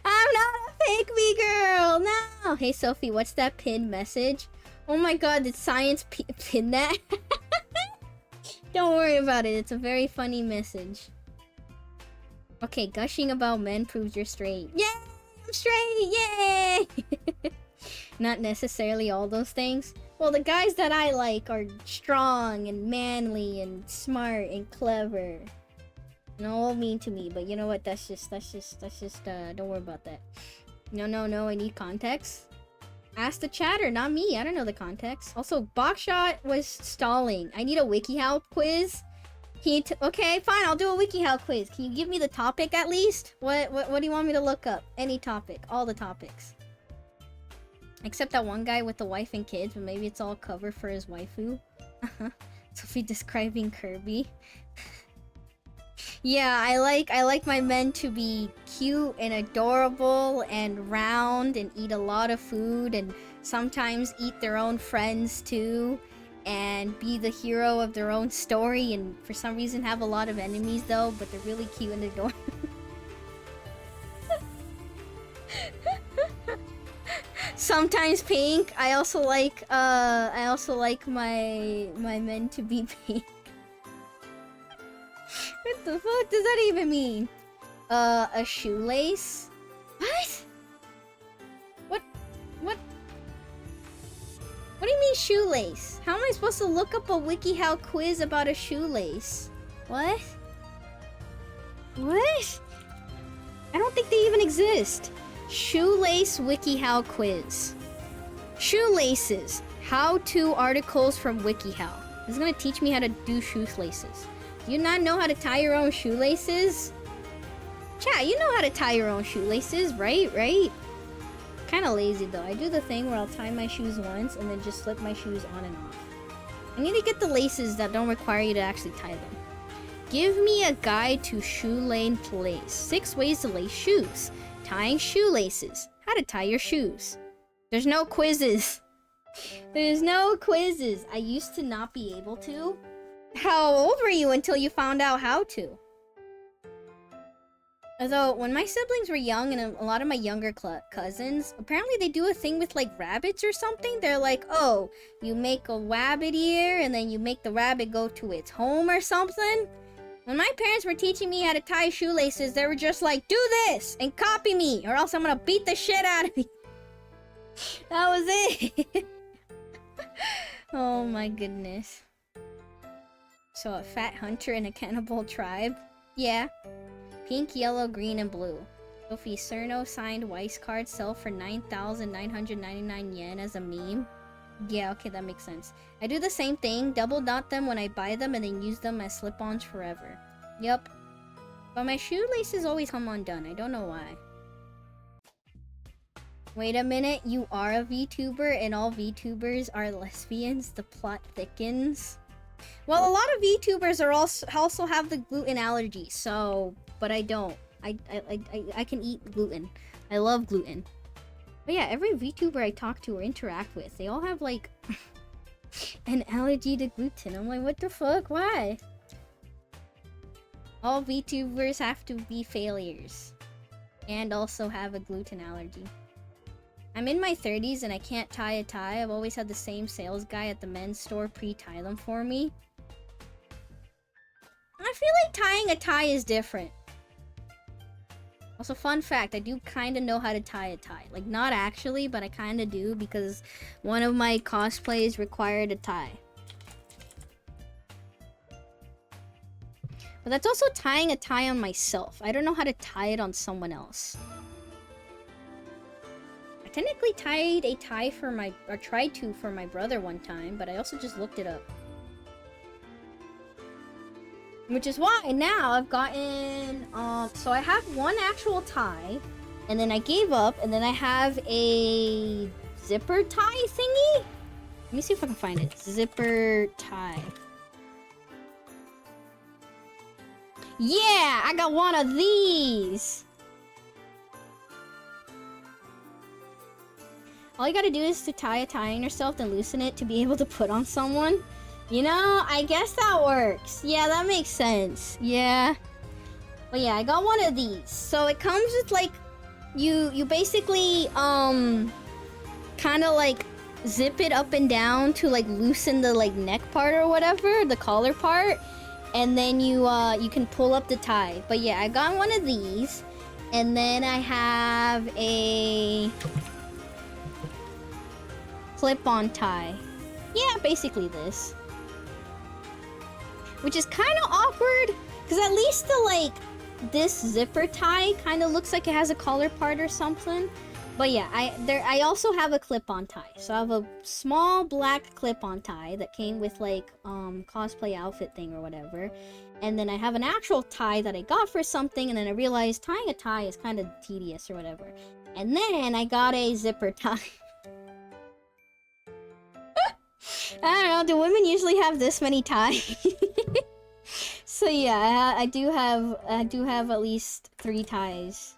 I'm not a pick me girl. No. Hey, Sophie, what's that pinned message? Oh my god, did science pin that? Don't worry about it. It's a very funny message. Okay, gushing about men proves you're straight. Yay! I'm straight! Yay! Not necessarily all those things. Well, the guys that I like are strong and manly and smart and clever. And all mean to me, but you know what? That's just, don't worry about that. No, I need context. Ask the chatter, not me. I don't know the context. Also, Boxshot was stalling. I need a WikiHow quiz. Okay, fine, I'll do a WikiHow quiz. Can you give me the topic at least? What do you want me to look up? Any topic. All the topics. Except that one guy with the wife and kids, but maybe it's all cover for his waifu. Sophie describing Kirby. Yeah, I like my men to be cute and adorable and round and eat a lot of food and sometimes eat their own friends too and be the hero of their own story and for some reason have a lot of enemies though, but they're really cute and adorable. Sometimes pink. I also like my men to be pink. What the fuck does that even mean? A shoelace? What? What do you mean shoelace? How am I supposed to look up a WikiHow quiz about a shoelace? What? What? I don't think they even exist. Shoelace WikiHow quiz. Shoelaces. How-to articles from WikiHow. This is gonna teach me how to do shoelaces. Do you not know how to tie your own shoelaces? Chat, you know how to tie your own shoelaces, right? Kinda lazy though. I do the thing where I'll tie my shoes once and then just slip my shoes on and off. I need to get the laces that don't require you to actually tie them. Give me a guide to shoe-length lace. 6 ways to lace shoes. Tying shoelaces. How to tie your shoes. There's no quizzes. There's no quizzes. I used to not be able to. How old were you until you found out how to? Although, when my siblings were young and a lot of my younger cousins, apparently they do a thing with like rabbits or something. They're like, oh, you make a rabbit ear and then you make the rabbit go to its home or something. When my parents were teaching me how to tie shoelaces, they were just like, do this and copy me or else I'm gonna beat the shit out of you. That was it. Oh my goodness. So a fat hunter in a cannibal tribe? Yeah. Pink, yellow, green, and blue. Sophie Cerno signed Weiss cards sell for 9,999 yen as a meme. Yeah, okay, that makes sense. I do the same thing, double dot them when I buy them and then use them as slip-ons forever. Yup. But my shoelaces always come undone, I don't know why. Wait a minute, you are a VTuber and all VTubers are lesbians? The plot thickens. Well, a lot of VTubers are also have the gluten allergy, so... But I don't. I can eat gluten. I love gluten. But yeah, every VTuber I talk to or interact with, they all have, like, an allergy to gluten. I'm like, what the fuck? Why? All VTubers have to be failures. And also have a gluten allergy. I'm in my 30s and I can't tie a tie. I've always had the same sales guy at the men's store pre-tie them for me. I feel like tying a tie is different. Also, fun fact, I do kind of know how to tie a tie. Like, not actually, but I kind of do because one of my cosplays required a tie. But that's also tying a tie on myself. I don't know how to tie it on someone else. I technically tied a tie for my... or tried to for my brother one time, but I also just looked it up. Which is why now I've gotten, so I have one actual tie, and then I gave up, and then I have a zipper tie thingy? Let me see if I can find it. Zipper tie. Yeah, I got one of these. All you gotta do is to tie a tie on yourself, then loosen it to be able to put on someone. You know, I guess that works. Yeah, that makes sense. Yeah. But yeah, I got one of these. So it comes with like, you basically, kind of like zip it up and down to like loosen the like neck part or whatever, the collar part. And then you can pull up the tie. But yeah, I got one of these. And then I have a clip-on tie. Yeah, basically this. Which is kind of awkward, because at least the, like, this zipper tie kind of looks like it has a collar part or something. But yeah, I also have a clip-on tie. So I have a small black clip-on tie that came with, like, cosplay outfit thing or whatever. And then I have an actual tie that I got for something, and then I realized tying a tie is kind of tedious or whatever. And then I got a zipper tie. I don't know, do women usually have this many ties? So yeah, I do have at least 3 ties.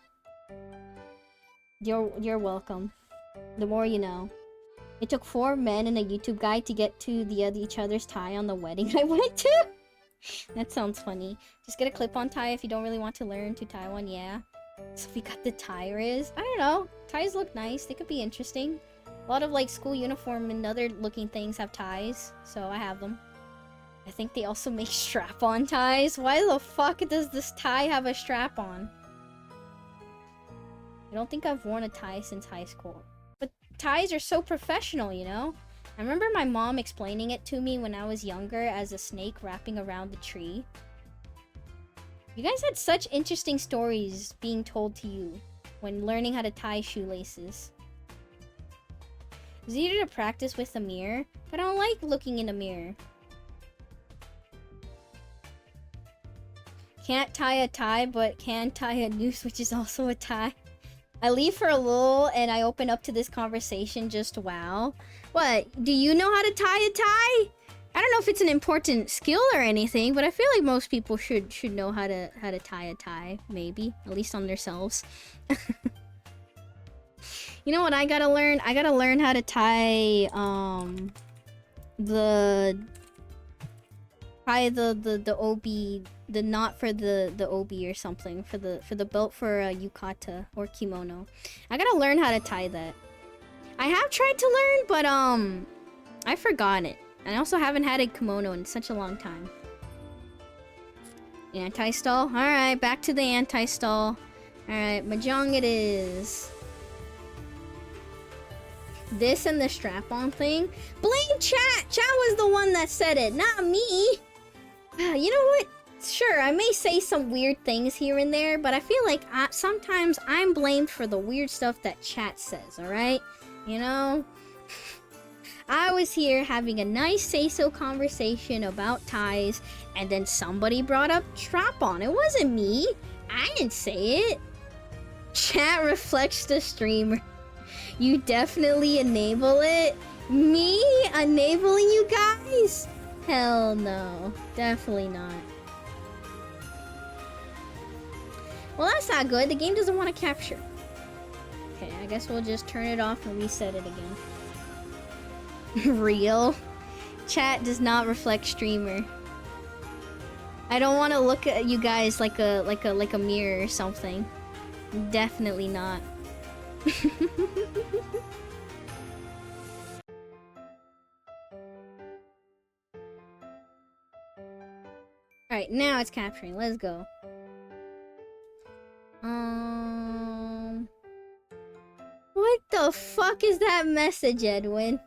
You're welcome. The more you know. It took 4 men and a YouTube guy to get to each other's tie on the wedding I went to. That sounds funny. Just get a clip-on tie if you don't really want to learn to tie one, yeah. So we got the tie riz. I don't know. Ties look nice. They could be interesting. A lot of like school uniform and other looking things have ties, so I have them. I think they also make strap-on ties. Why the fuck does this tie have a strap-on? I don't think I've worn a tie since high school. But ties are so professional, you know? I remember my mom explaining it to me when I was younger as a snake wrapping around the tree. You guys had such interesting stories being told to you when learning how to tie shoelaces. It's easier to practice with a mirror, but I don't like looking in a mirror. Can't tie a tie, but can tie a noose, which is also a tie. I leave for a little and I open up to this conversation just wow. What? Do you know how to tie a tie? I don't know if it's an important skill or anything, but I feel like most people should know how to tie a tie, maybe, at least on themselves. You know what I gotta learn? I gotta learn how to tie the obi, the knot for the obi or something, for the belt for yukata or kimono. I gotta learn how to tie that. I have tried to learn, but I forgot it. I also haven't had a kimono in such a long time. Anti-stall? Alright, back to the anti-stall. Alright, mahjong it is. This and the strap-on thing? Blame chat! Chat was the one that said it, not me! You know what? Sure, I may say some weird things here and there, but I feel like sometimes I'm blamed for the weird stuff that chat says, alright? You know? I was here having a nice say-so conversation about ties, and then somebody brought up strap-on. It wasn't me. I didn't say it. Chat reflects the streamer. You definitely enable it. Me? Enabling you guys? Hell no. Definitely not. Well, that's not good. The game doesn't want to capture. Okay, I guess we'll just turn it off and reset it again. Real. Chat does not reflect streamer. I don't want to look at you guys like a mirror or something. Definitely not. Alright, now it's capturing. Let's go. What the fuck is that message, Edwin?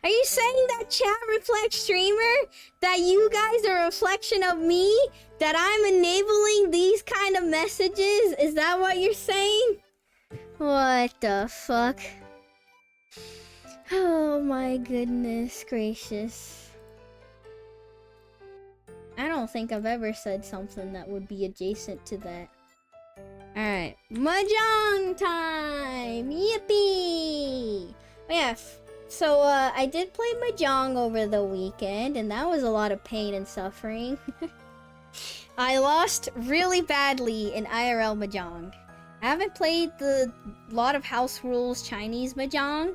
Are you saying that chat reflects streamer? That you guys are a reflection of me? That I'm enabling these kind of messages? Is that what you're saying? What the fuck? Oh my goodness gracious. I don't think I've ever said something that would be adjacent to that. Alright, mahjong time! Yippee! Oh yeah, So, I did play Mahjong over the weekend, and that was a lot of pain and suffering. I lost really badly in IRL Mahjong. I haven't played the lot of house rules Chinese Mahjong,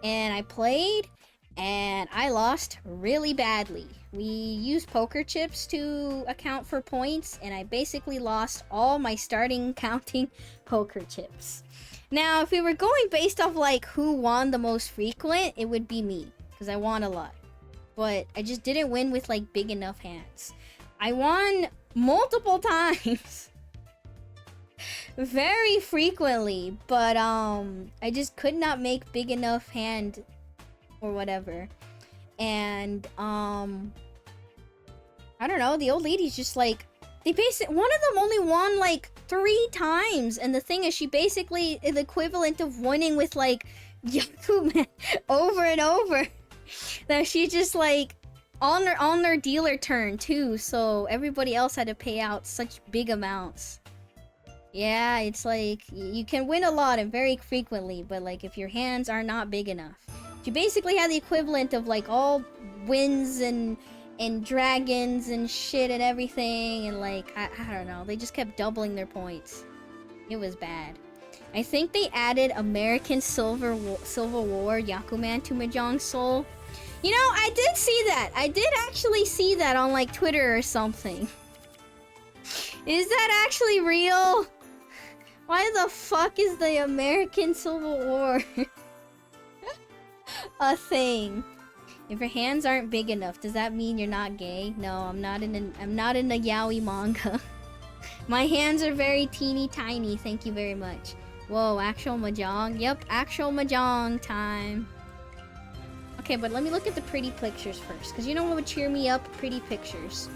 and I played, and I lost really badly. We used poker chips to account for points, and I basically lost all my starting counting poker chips. Now, if we were going based off like who won the most frequent, it would be me, because I won a lot. But I just didn't win with like big enough hands. I won multiple times. Very frequently, but I just could not make big enough hand or whatever. And I don't know, the old lady's just like, one of them only won like 3 times, and the thing is, she basically is the equivalent of winning with like Yakuman over and over. That she just like on their dealer turn too, so everybody else had to pay out such big amounts. Yeah, it's like you can win a lot and very frequently, but like if your hands are not big enough, she basically had the equivalent of like all wins and dragons and shit and everything, and like I don't know, they just kept doubling their points. It was bad. I think they added American Civil War Yakuman to Mahjong Soul. You know, I did see that. I did actually see that on like Twitter or something. Is that actually real? Why the fuck is the American Civil War a thing? If your hands aren't big enough, does that mean you're not gay? No, I'm not in a yaoi manga. My hands are very teeny tiny, thank you very much. Whoa, actual Mahjong? Yep, actual Mahjong time. Okay, but let me look at the pretty pictures first, because you know what would cheer me up? Pretty pictures.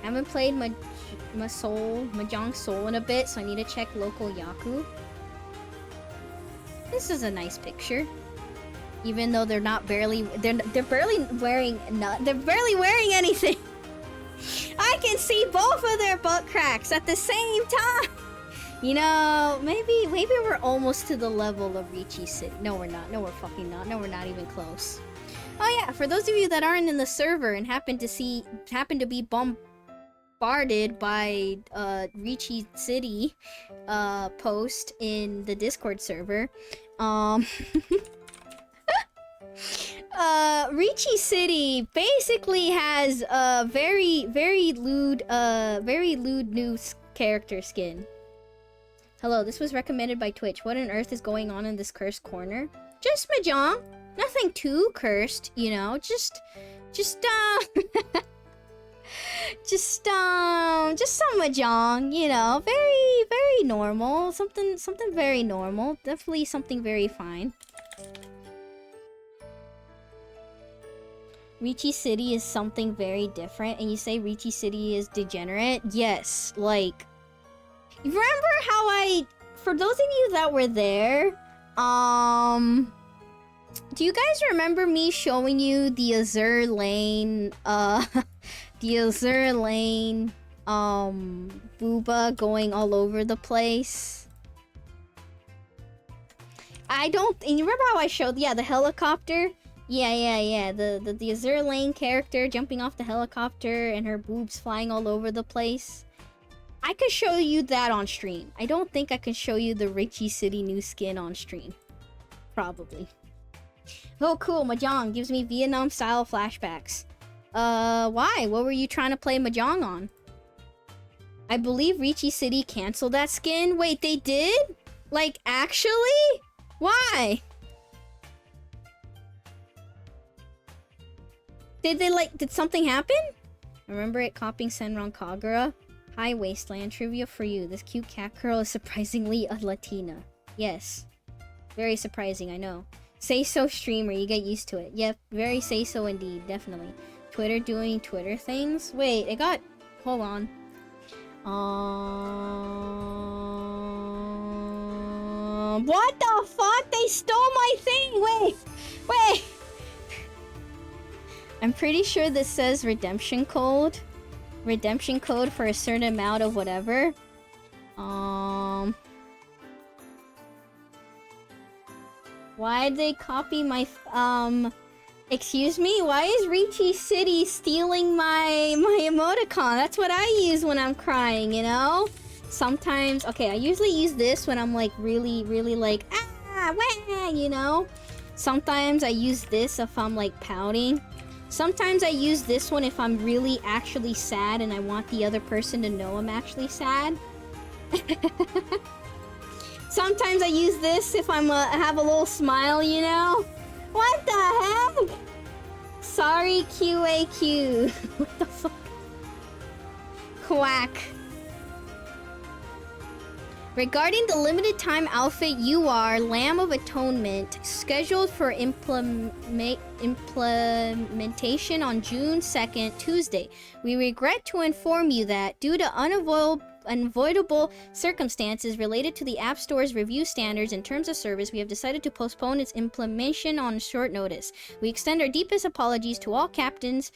I haven't played Mahjong Soul in a bit, so I need to check local Yaku. This is a nice picture. Even though they're barely wearing anything. I can see both of their butt cracks at the same time. You know, maybe we're almost to the level of Ricci City. No, we're not. No, we're fucking not. No, we're not even close. Oh yeah, for those of you that aren't in the server and happen to be bombarded by Ricci City post in the Discord server, Ricci City basically has a very lewd new character skin. Hello, this was recommended by Twitch. What on earth is going on in this cursed corner? Just Mahjong. Nothing too cursed, you know. Just some Mahjong, you know. Very normal. Something very normal. Definitely something very fine. Ricci City is something very different, and you say Ricci City is degenerate? Yes, like... Remember how for those of you that were there, do you guys remember me showing you the Azur Lane, booba going all over the place? And you remember how I showed, yeah, the helicopter? Yeah. The Azur Lane character jumping off the helicopter and her boobs flying all over the place. I could show you that on stream. I don't think I can show you the Ricci City new skin on stream. Probably. Oh, cool. Mahjong gives me Vietnam-style flashbacks. Why? What were you trying to play Mahjong on? I believe Ricci City canceled that skin. Wait, they did? Like, actually? Why? Did something happen? Remember it copying Senran Kagura? Hi, Wasteland. Trivia for you. This cute cat girl is surprisingly a Latina. Yes. Very surprising, I know. Say so streamer, you get used to it. Yep, very say so indeed, definitely. Twitter doing Twitter things? Wait, it got... Hold on. What the fuck? They stole my thing! Wait! I'm pretty sure this says redemption code. Redemption code for a certain amount of whatever. Why'd they copy my, excuse me? Why is Ricci City stealing my emoticon? That's what I use when I'm crying, you know? Sometimes, okay, I usually use this when I'm like really like, wah, you know? Sometimes I use this if I'm like pouting. Sometimes I use this one if I'm really actually sad and I want the other person to know I'm actually sad. Sometimes I use this if I'm have a little smile, you know? What the heck? Sorry, QAQ. What the fuck? Quack. Regarding the limited time outfit you are, Lamb of Atonement, scheduled for implementation on June 2nd, Tuesday. We regret to inform you that, due to unavoidable circumstances related to the App Store's review standards and terms of service, we have decided to postpone its implementation on short notice. We extend our deepest apologies to all captains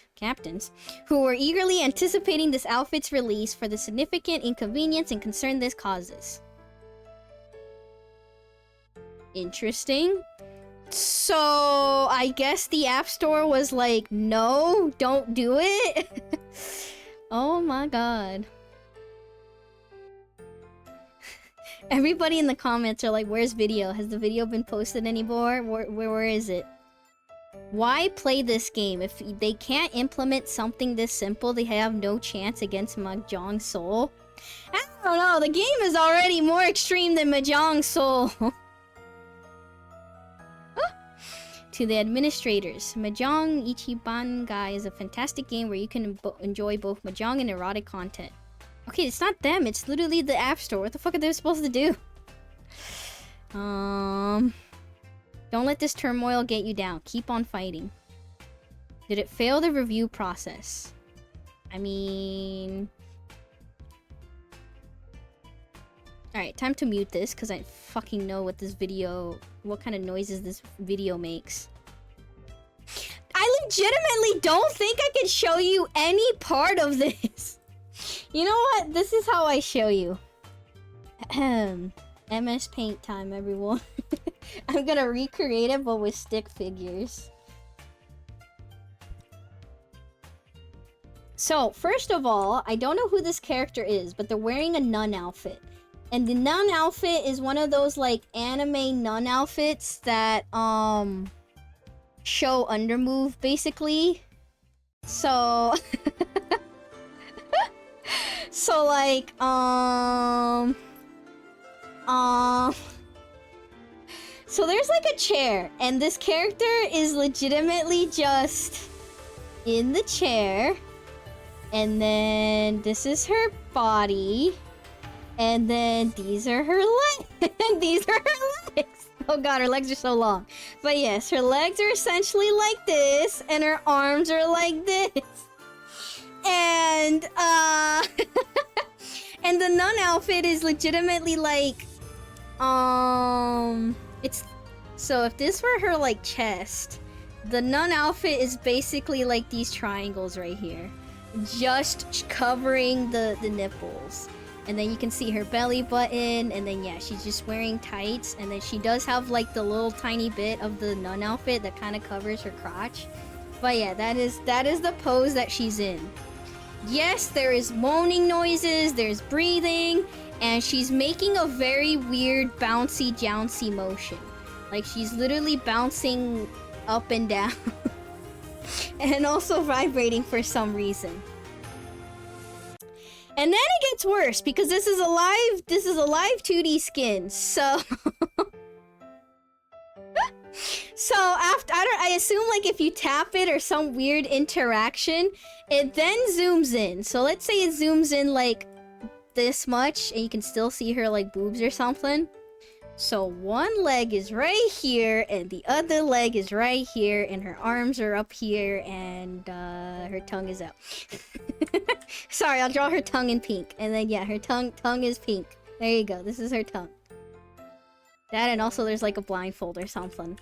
who were eagerly anticipating this outfit's release for the significant inconvenience and concern this causes. Interesting. So, I guess the App Store was like, no, don't do it? Oh my god. Everybody in the comments are like, where's video? Has the video been posted anymore? Where is it? Why play this game? If they can't implement something this simple, they have no chance against Mahjong Soul. I don't know, the game is already more extreme than Mahjong Soul. To the administrators, Mahjong Ichiban Gai is a fantastic game where you can enjoy both Mahjong and erotic content. Okay, it's not them, it's literally the App Store. What the fuck are they supposed to do? Don't let this turmoil get you down. Keep on fighting. Did it fail the review process? I mean... Alright, time to mute this, because I fucking know what this video... what kind of noises this video makes. I legitimately don't think I can show you any part of this. You know what? This is how I show you. MS Paint time, everyone. I'm gonna recreate it, but with stick figures. So, first of all, I don't know who this character is, but they're wearing a nun outfit. And the nun outfit is one of those, like, anime nun outfits that, show undermove, basically. So... So, like, so there's, like, a chair, and this character is legitimately just in the chair, and then this is her body, and then these are her legs, and these are her legs. Oh god, her legs are so long. But yes, her legs are essentially like this, and her arms are like this. And, and the nun outfit is legitimately like, it's, so if this were her, like, chest, the nun outfit is basically like these triangles right here. Just covering the nipples. And then you can see her belly button, and then, yeah, she's just wearing tights, and then she does have, like, the little tiny bit of the nun outfit that kind of covers her crotch. But yeah, that is the pose that she's in. Yes, there is moaning noises, there's breathing, and she's making a very weird bouncy-jouncy motion. Like, she's literally bouncing up and down. And also vibrating for some reason. And then it gets worse, because this is a live 2D skin, so... So after, I assume, like, if you tap it or some weird interaction, it then zooms in. So let's say it zooms in like this much, and you can still see her, like, boobs or something. So one leg is right here, and the other leg is right here, and her arms are up here, and her tongue is out. Sorry, I'll draw her tongue in pink. And then, yeah, her tongue is pink. There you go, this is her tongue. That, and also there's, like, a blindfold or something.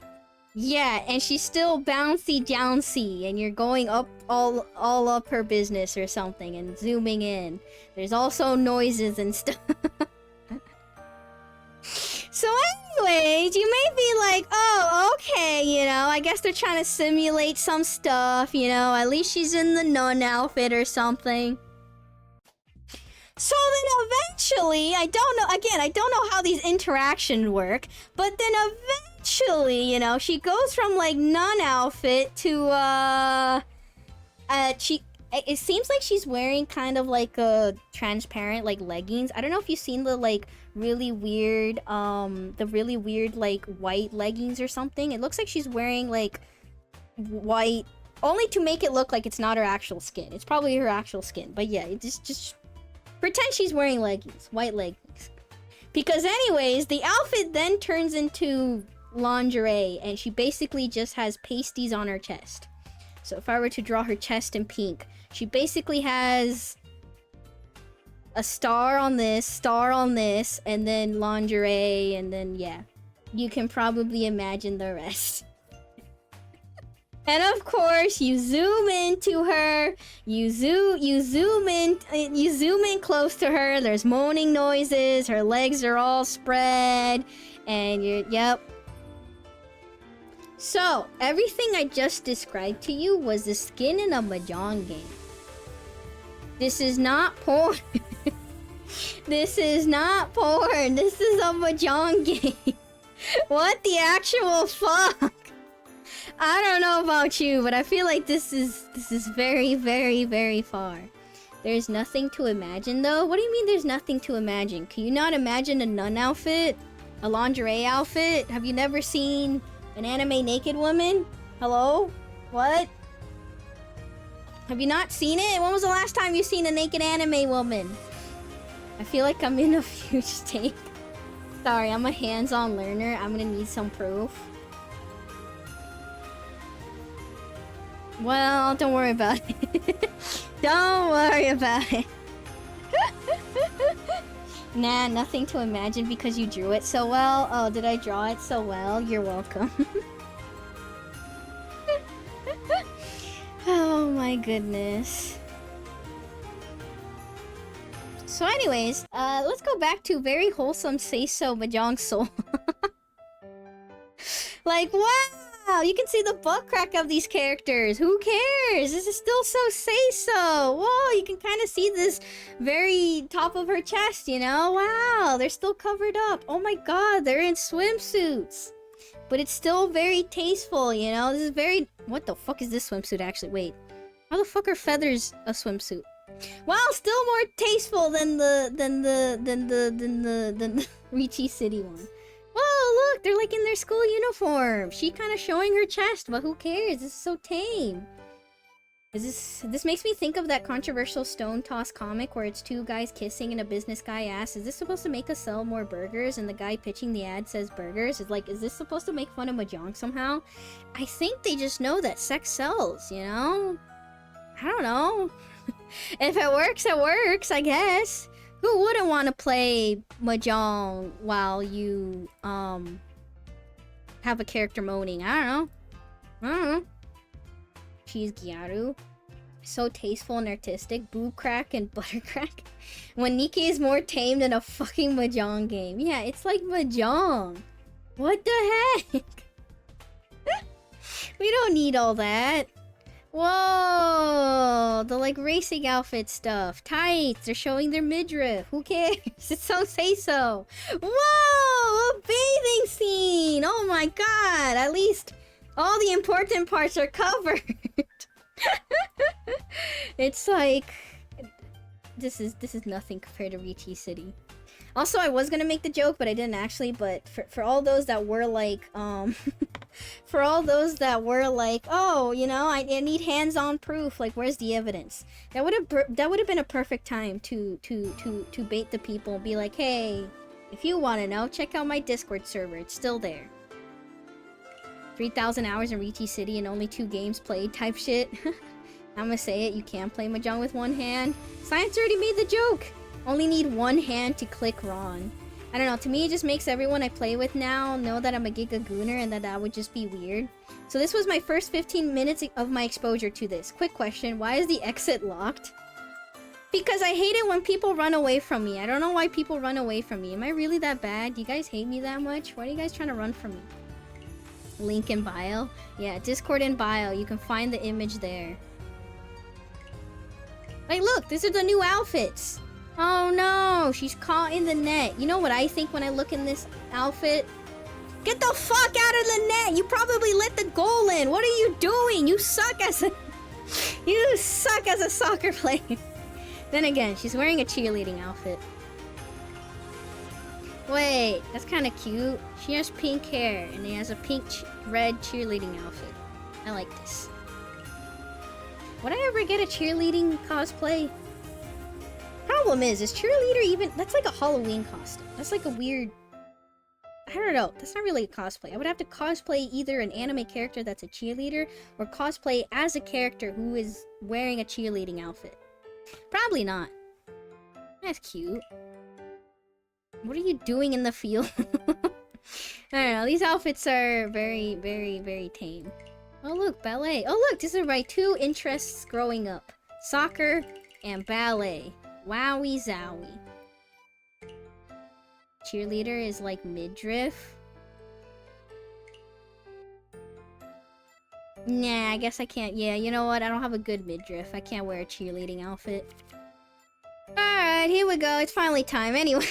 Yeah, and she's still bouncy-jouncy, and you're going up all up her business or something, and zooming in. There's also noises and stuff. So anyways, you may be like, oh, okay, you know, I guess they're trying to simulate some stuff, you know, at least she's in the nun outfit or something. So then eventually, I don't know, again, I don't know how these interactions work, but then eventually, you know, she goes from, like, nun outfit to, it seems like she's wearing kind of like a transparent, like, leggings. I don't know if you've seen the, like, really weird, like, white leggings or something. It looks like she's wearing, like, white, only to make it look like it's not her actual skin. It's probably her actual skin, but yeah, it just pretend she's wearing leggings, white leggings. Because anyways, the outfit then turns into lingerie, and she basically just has pasties on her chest. So if I were to draw her chest in pink, she basically has a star on this, and then lingerie, and then, yeah. You can probably imagine the rest. And of course, you zoom into her, you zoom in close to her, there's moaning noises, her legs are all spread, and yep. So, everything I just described to you was the skin in a mahjong game. This is not porn. This is not porn. This is a mahjong game. What the actual fuck? I don't know about you, but I feel like this is very, very, very far. There's nothing to imagine, though? What do you mean there's nothing to imagine? Can you not imagine a nun outfit? A lingerie outfit? Have you never seen an anime naked woman? Hello? What? Have you not seen it? When was the last time you seen a naked anime woman? I feel like I'm in a huge state. Sorry, I'm a hands-on learner. I'm gonna need some proof. Well, don't worry about it. Don't worry about it. Nah, nothing to imagine because you drew it so well. Oh, did I draw it so well? You're welcome. Oh my goodness. So anyways, let's go back to very wholesome say-so mahjong soul. Like, wow, you can see the butt crack of these characters. Who cares? This is still so say-so. Whoa, you can kind of see this very top of her chest, you know? Wow, they're still covered up. Oh my god, they're in swimsuits. But it's still very tasteful, you know? This is very... What the fuck is this swimsuit, actually? Wait. How the fuck are feathers a swimsuit? Wow, still more tasteful than the Ricci City one. Whoa, look, they're like in their school uniform. She kind of showing her chest, but who cares? This is so tame. This makes me think of that controversial Stone Toss comic where it's two guys kissing and a business guy asks, is this supposed to make us sell more burgers? And the guy pitching the ad says burgers. It's like, is this supposed to make fun of mahjong somehow? I think they just know that sex sells, you know? I don't know. If it works, I guess. Who wouldn't want to play mahjong while you, have a character moaning? I don't know. Cheese gyaru. So tasteful and artistic. Boob crack and butter crack. When Nikki is more tame than a fucking mahjong game. Yeah, it's like mahjong. What the heck? We don't need all that. Whoa, the like racing outfit stuff. Tights, they're showing their midriff. Who cares? It's so say-so. Whoa, a bathing scene. Oh my god, at least all the important parts are covered. It's like this is nothing compared to Ricci City. Also, I was gonna make the joke, but I didn't actually. But for all those that were like, for all those that were like, oh, you know, I need hands-on proof. Like, where's the evidence? That would have been a perfect time to bait the people and be like, hey, if you want to know, check out my Discord server. It's still there. 3,000 hours in Ricci City and only 2 games played type shit. I'm gonna say it. You can't play mahjong with one hand. Science already made the joke. Only need one hand to click Ron. I don't know, to me it just makes everyone I play with now know that I'm a Giga Gooner and that would just be weird. So this was my first 15 minutes of my exposure to this. Quick question, why is the exit locked? Because I hate it when people run away from me. I don't know why people run away from me. Am I really that bad? Do you guys hate me that much? Why are you guys trying to run from me? Link in bio? Yeah, Discord in bio. You can find the image there. Hey, look! These are the new outfits! Oh no! She's caught in the net. You know what I think when I look in this outfit? Get the fuck out of the net! You probably let the goal in! What are you doing? You suck as a... You suck as a soccer player. Then again, she's wearing a cheerleading outfit. Wait, that's kind of cute. She has pink hair, and he has a pink red cheerleading outfit. I like this. Would I ever get a cheerleading cosplay? Problem is cheerleader even... That's like a Halloween costume. That's like a weird... I don't know. That's not really a cosplay. I would have to cosplay either an anime character that's a cheerleader, or cosplay as a character who is wearing a cheerleading outfit. Probably not. That's cute. What are you doing in the field? I don't know. These outfits are very, very, very tame. Oh, look. Ballet. Oh, look. These are my two interests growing up. Soccer and ballet. Wowie zowie. Cheerleader is like midriff. Nah, I guess I can't. Yeah, you know what? I don't have a good midriff. I can't wear a cheerleading outfit. Alright, here we go. It's finally time. Anyway,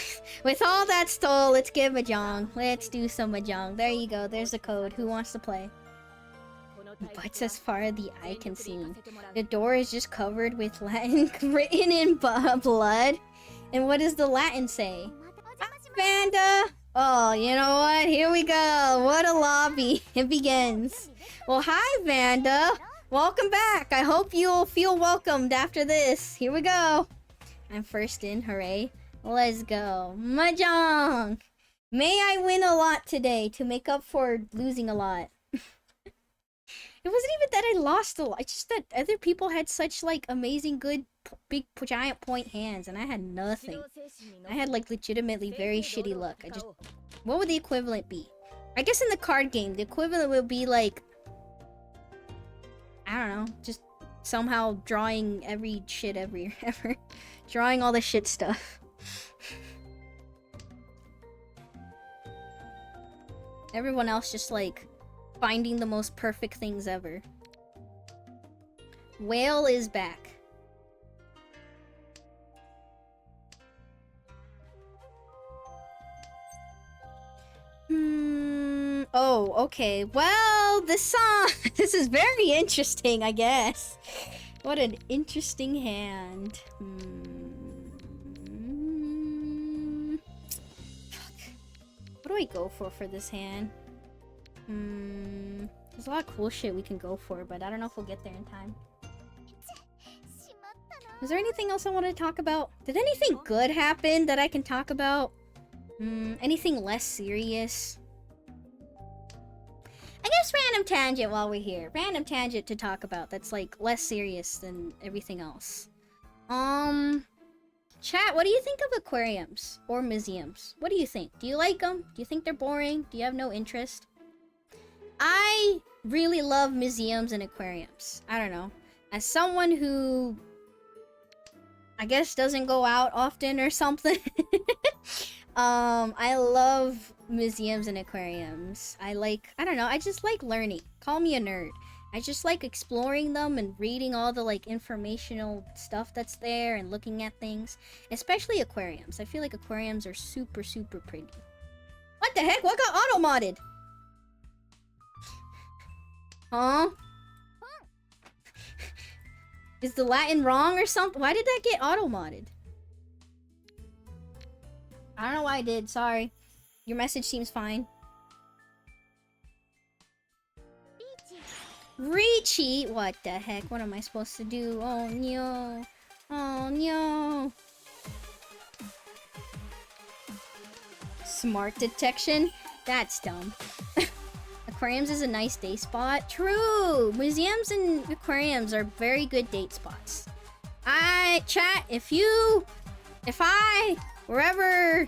with all that stole, let's give mahjong. Let's do some mahjong. There you go. There's the code. Who wants to play? Butts as far as the eye can see. The door is just covered with Latin written in blood. And what does the Latin say? Vanda! Oh, you know what? Here we go. What a lobby. It begins. Well, hi, Vanda. Welcome back. I hope you'll feel welcomed after this. Here we go. I'm first in. Hooray. Let's go. Mahjong! May I win a lot today to make up for losing a lot. It wasn't even that I lost a lot. It's just that other people had such, like, amazing, good, big, giant point hands, and I had nothing. I had, like, legitimately very shitty luck. What would the equivalent be? I guess in the card game, the equivalent would be, like... I don't know. Just somehow drawing every shit ever. Drawing all the shit stuff. Everyone else just, like... finding the most perfect things ever. Whale is back. Oh, okay. Well, this song... This is very interesting, I guess. What an interesting hand. Fuck. What do I go for this hand? There's a lot of cool shit we can go for, but I don't know if we'll get there in time. Was there anything else I wanted to talk about? Did anything good happen that I can talk about? Anything less serious? I guess random tangent while we're here. Random tangent to talk about that's like less serious than everything else. Chat, what do you think of aquariums or museums? What do you think? Do you like them? Do you think they're boring? Do you have no interest? I really love museums and aquariums. I don't know. As someone who, I guess, doesn't go out often or something. I love museums and aquariums. I don't know, I just like learning. Call me a nerd. I just like exploring them and reading all the, like, informational stuff that's there and looking at things. Especially aquariums. I feel like aquariums are super, super pretty. What the heck? What got auto-modded? Huh? Is the Latin wrong or something? Why did that get auto-modded? I don't know why I did. Sorry. Your message seems fine. Reachy? What the heck? What am I supposed to do? Oh no. Oh no. Smart detection? That's dumb. Aquariums is a nice day spot. True! Museums and aquariums are very good date spots. Chat, if I were ever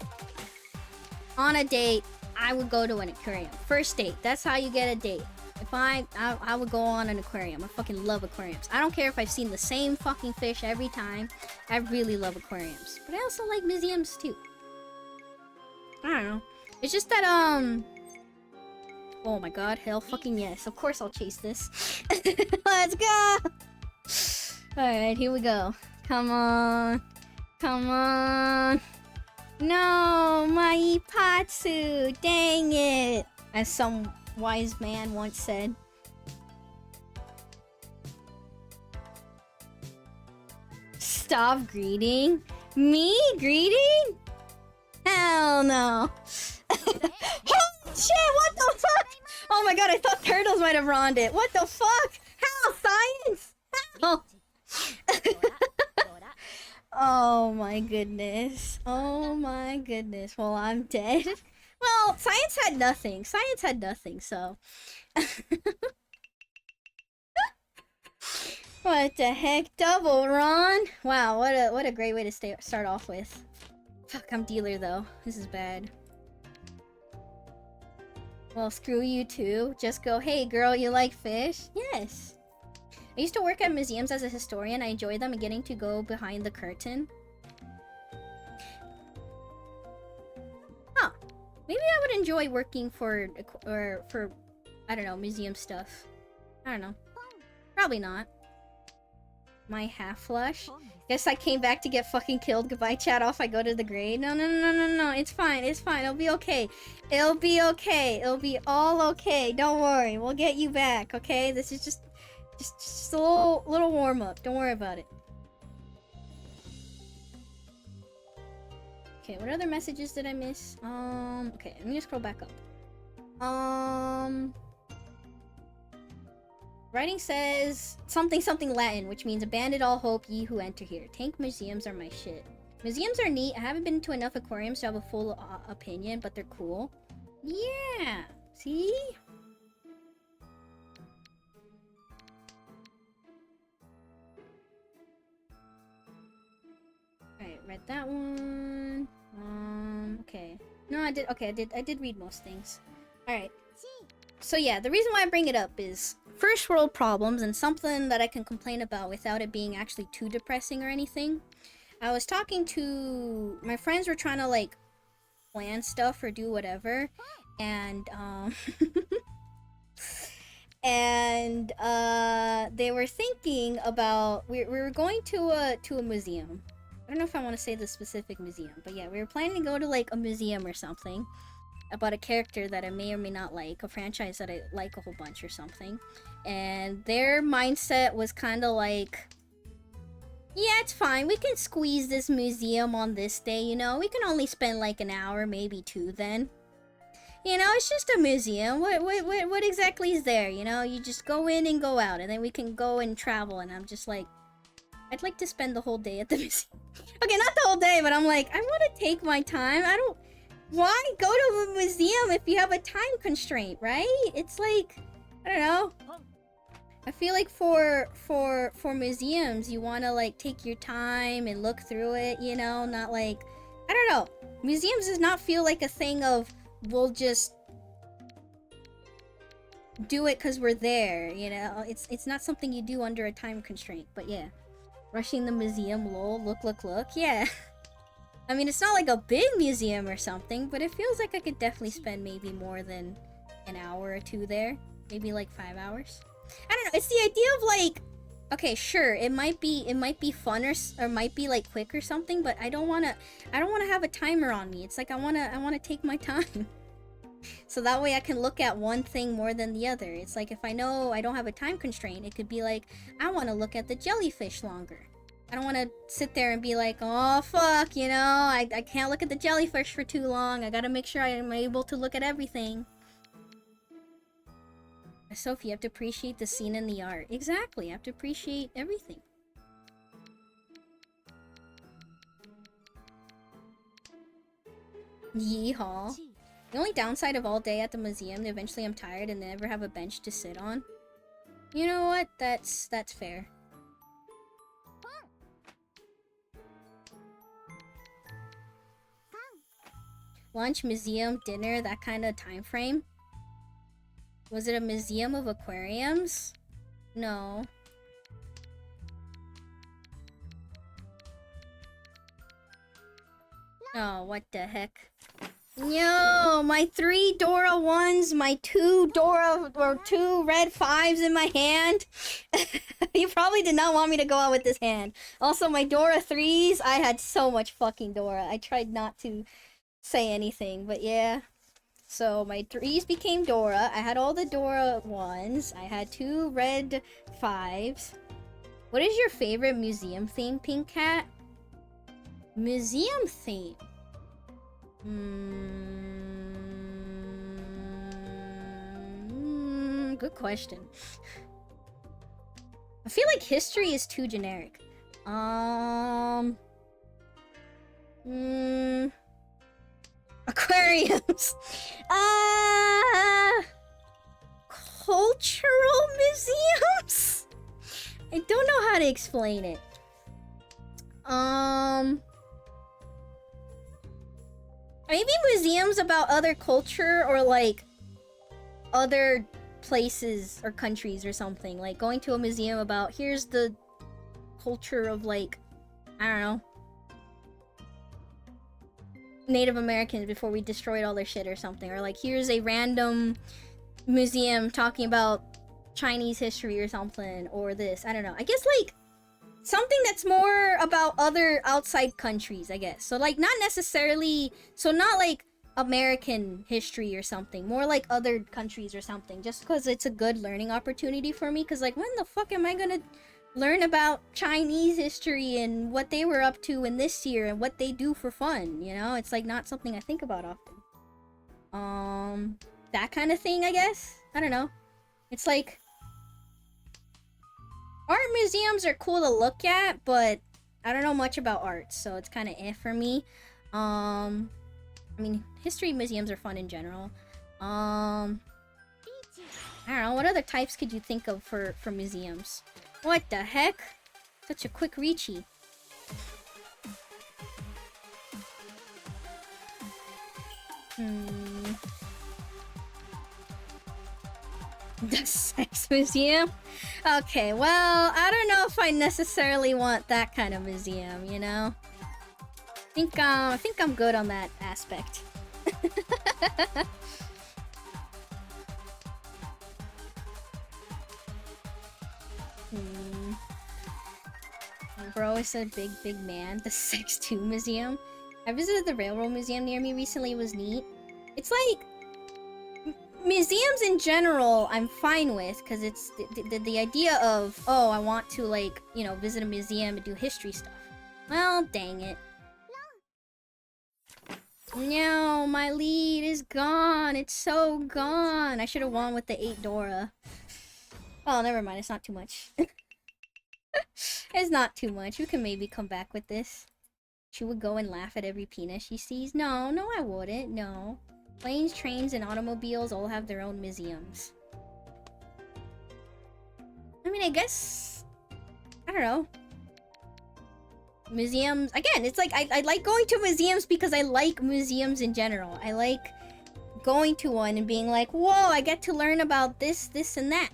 on a date, I would go to an aquarium. First date. That's how you get a date. If fine. I would go on an aquarium. I fucking love aquariums. I don't care if I've seen the same fucking fish every time. I really love aquariums. But I also like museums too. I don't know. It's just that, oh my god, hell fucking yes. Of course I'll chase this. Let's go! Alright, here we go. Come on. Come on. No, my Ipatsu! Dang it! As some wise man once said. Stop greeting? Me greeting? Hell no. Holy shit, what the fuck? Oh my god, I thought turtles might have rawned it. What the fuck? How? Science? How? Oh my goodness. Oh my goodness. Well, I'm dead. Well, science had nothing. Science had nothing, so. What the heck? Double Ron? Wow, what a great way to start off with. Fuck, I'm dealer though. This is bad. Well, screw you too. Just go, hey girl, you like fish? Yes. I used to work at museums as a historian. I enjoy them and getting to go behind the curtain. Huh. Maybe I would enjoy working for I don't know, museum stuff. I don't know. Probably not. My half flush. Guess I came back to get fucking killed. Goodbye, chat. Off I go to the grave. No, no, no, no, no. It's fine. It's fine. It'll be okay. It'll be okay. It'll be all okay. Don't worry. We'll get you back, okay? This is just a little warm up. Don't worry about it. Okay, what other messages did I miss? Okay, let me just scroll back up. Writing says something Latin, which means abandon all hope, ye who enter here. Tank museums are my shit. Museums are neat. I haven't been to enough aquariums to have a full opinion, but they're cool. Yeah, see? Alright, read that one. Okay. No, I did read most things. Alright. So yeah, the reason why I bring it up is first world problems and something that I can complain about without it being actually too depressing or anything. I was talking to my friends were trying to like plan stuff or do whatever, and and they were thinking about we were going to a museum. I don't know if I want to say the specific museum, but yeah, we were planning to go to like a museum or something about a character that I may or may not like, a franchise that I like a whole bunch or something. And their mindset was kind of like, yeah, it's fine. We can squeeze this museum on this day, you know? We can only spend like an hour, maybe two then. You know, it's just a museum. What exactly is there, you know? You just go in and go out, and then we can go and travel. And I'm just like, I'd like to spend the whole day at the museum. Okay, not the whole day, but I'm like, I want to take my time. Why go to a museum if you have a time constraint, right? It's like, I don't know. I feel like for museums, you want to like take your time and look through it, you know, not like, I don't know. Museums does not feel like a thing of we'll just do it because we're there, you know. It's not something you do under a time constraint. But yeah, rushing the museum, lol, look, yeah. I mean, it's not like a big museum or something, but it feels like I could definitely spend maybe more than an hour or two there. Maybe like 5 hours. I don't know, it's the idea of like, okay, sure, it might be fun or might be like quick or something, but I don't wanna have a timer on me. It's like I wanna take my time. So that way I can look at one thing more than the other. It's like if I know I don't have a time constraint, it could be like, I wanna look at the jellyfish longer. I don't want to sit there and be like, oh fuck, you know, I can't look at the jellyfish for too long. I gotta make sure I am able to look at everything. Sophie, you have to appreciate the scene and the art. Exactly, you have to appreciate everything. Yeehaw. The only downside of all day at the museum, eventually I'm tired and never have a bench to sit on. You know what? That's fair. Lunch, museum, dinner, that kind of time frame. Was it a museum of aquariums? No. Oh, what the heck? Yo, my 3 Dora 1s, my 2 Dora or 2 red 5s in my hand. You probably did not want me to go out with this hand. Also, my Dora 3s, I had so much fucking Dora. I tried not to say anything, but yeah. So my 3s became Dora. I had all the Dora 1s. I had 2 red 5s. What is your favorite museum theme, Pink Cat? Museum theme? Good question. I feel like history is too generic. Aquariums. Cultural museums? I don't know how to explain it. Maybe museums about other culture or like other places or countries or something. Like going to a museum about here's the culture of like, I don't know, Native Americans before we destroyed all their shit or something. Or like here's a random museum talking about Chinese history or something. Or this, I don't know. I guess like something that's more about other outside countries, I guess. So like not necessarily, so not like American history or something, more like other countries or something, just because it's a good learning opportunity for me. Because like when the fuck am I gonna learn about Chinese history and what they were up to in this year and what they do for fun, you know? It's like not something I think about often. That kind of thing, I guess. I don't know. It's like art museums are cool to look at, but I don't know much about art, so it's kind of eh for me. I mean, history museums are fun in general. I don't know, what other types could you think of for museums? What the heck? Such a quick reachy. The sex museum? Okay, well, I don't know if I necessarily want that kind of museum, you know? I think I'm good on that aspect. Bro is a big man. The Sex 2 Museum. I visited the Railroad Museum near me recently. It was neat. It's like museums in general I'm fine with, because it's the idea of, oh, I want to like, you know, visit a museum and do history stuff. Well, dang it. No, my lead is gone. It's so gone. I should have won with the 8 Dora. Oh, never mind. It's not too much. It's not too much. You can maybe come back with this. She would go and laugh at every penis she sees. No, I wouldn't. No. Planes, trains, and automobiles all have their own museums. I mean, I guess... I don't know. Museums... Again, it's like, I like going to museums because I like museums in general. I like going to one and being like, whoa, I get to learn about this, this, and that.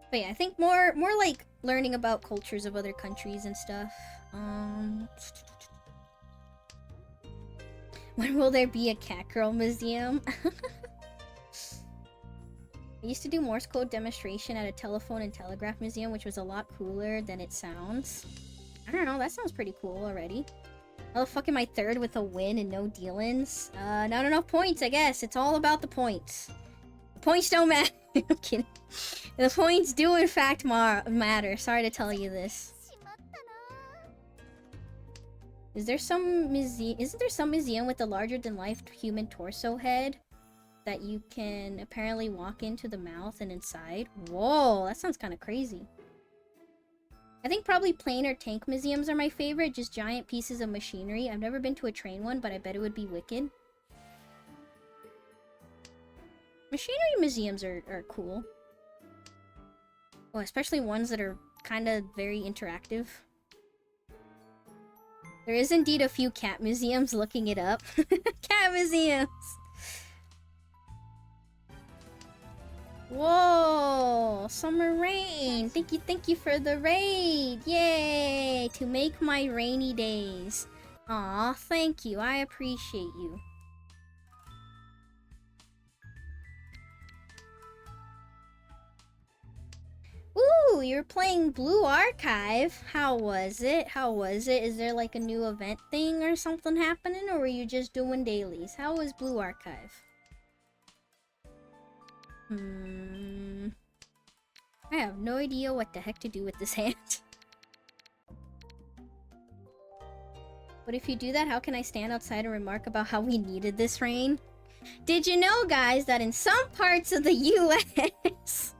But yeah, I think more like learning about cultures of other countries and stuff. When will there be a cat girl museum? I used to do Morse code demonstration at a telephone and telegraph museum, which was a lot cooler than it sounds. I don't know, that sounds pretty cool already. How the fuck am I third with a win and no dealings? Not enough points, I guess. It's all about the points. The points don't matter. I'm kidding. The points do in fact matter. Sorry to tell you this. Isn't there some museum with a larger-than-life human torso head that you can apparently walk into the mouth and inside? Whoa, that sounds kind of crazy. I think probably plane or tank museums are my favorite, just giant pieces of machinery. I've never been to a train one, but I bet it would be wicked. Machinery museums are cool. Oh, especially ones that are kind of very interactive. There is indeed a few cat museums, looking it up. Cat museums! Whoa! Summer rain! Thank you for the raid! Yay! To make my rainy days. Aw, thank you. I appreciate you. Ooh, you're playing Blue Archive. How was it? How was it? Is there like a new event thing or something happening? Or were you just doing dailies? How was Blue Archive? I have no idea what the heck to do with this hand. But if you do that, how can I stand outside and remark about how we needed this rain? Did you know, guys, that in some parts of the US...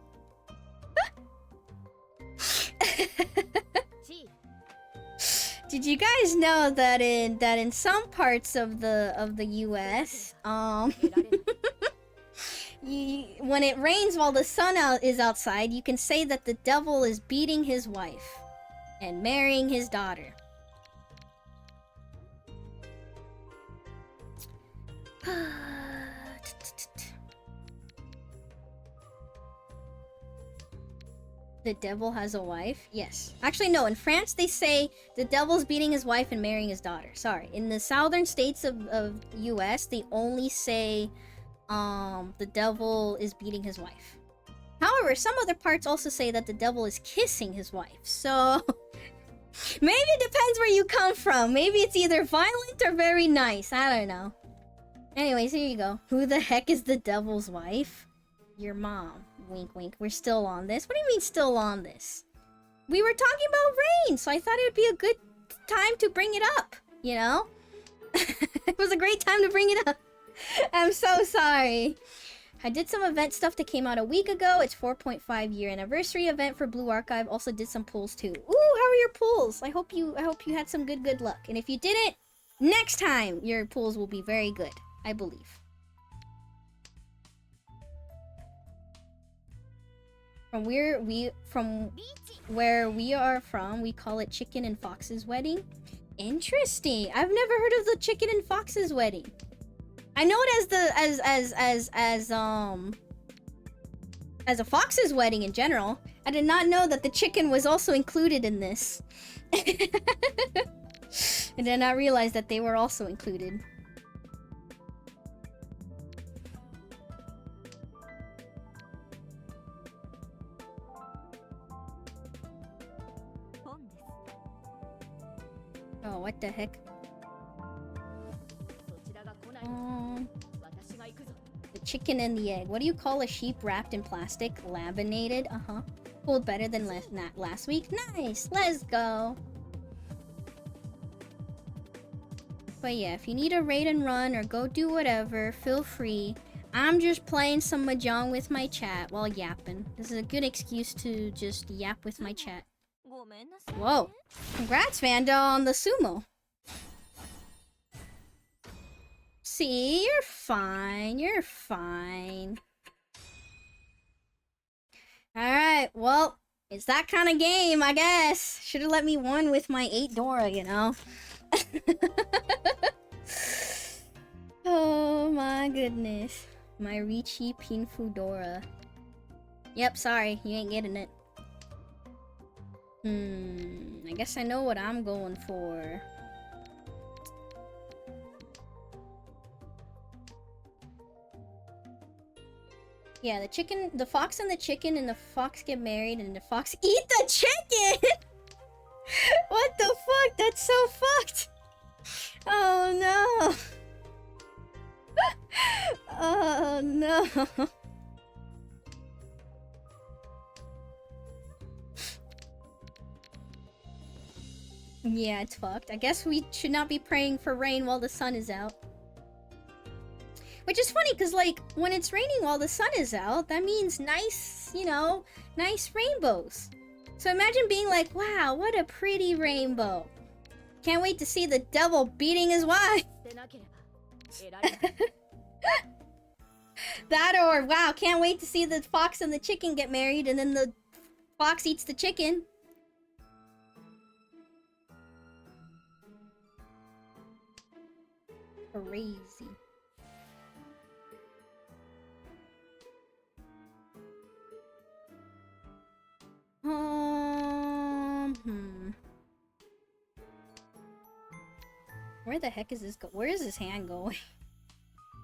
Did you guys know that in some parts of the US, when it rains while the sun is outside, you can say that the devil is beating his wife and marrying his daughter. The devil has a wife? Yes. Actually, no. In France, they say the devil's beating his wife and marrying his daughter. Sorry. In the southern states of US, they only say the devil is beating his wife. However, some other parts also say that the devil is kissing his wife. So, maybe it depends where you come from. Maybe it's either violent or very nice. I don't know. Anyways, here you go. Who the heck is the devil's wife? Your mom. Wink, wink. We're still on this. What do you mean still on this? We were talking about rain, so I thought it would be a good time to bring it up, you know? It was a great time to bring it up. I'm so sorry. I did some event stuff that came out a week ago. It's 4.5 year anniversary event for Blue Archive. Also did some pulls too. Ooh, how are your pulls? I hope you had some good luck. And if you didn't, next time your pulls will be very good, I believe. From where we are from, we call it Chicken and Fox's Wedding. Interesting. I've never heard of the Chicken and Fox's Wedding. I know it as a fox's wedding in general. I did not know that the chicken was also included in this. I did not realize that they were also included. Oh, what the heck? The chicken and the egg. What do you call a sheep wrapped in plastic? Laminated? Uh-huh. Pulled better than last week. Nice! Let's go! But yeah, if you need a raid and run or go do whatever, feel free. I'm just playing some mahjong with my chat while yapping. This is a good excuse to just yap with my chat. Whoa. Congrats, Vanda, on the sumo. See, you're fine. You're fine. Alright, well, it's that kind of game, I guess. Should have let me win with my 8 Dora, you know? Oh my goodness. My Richi Pinfu Dora. Yep, sorry, you ain't getting it. I guess I know what I'm going for. Yeah, the fox and the chicken and the fox get married and the fox eat the chicken! What the fuck? That's so fucked! Oh no! Oh no! Yeah, it's fucked. I guess we should not be praying for rain while the sun is out. Which is funny, because, like, when it's raining while the sun is out, that means nice, you know, nice rainbows. So imagine being like, wow, what a pretty rainbow. Can't wait to see the devil beating his wife. That or, wow, can't wait to see the fox and the chicken get married and then the fox eats the chicken. Crazy. Where the heck is this go? Where is this hand going?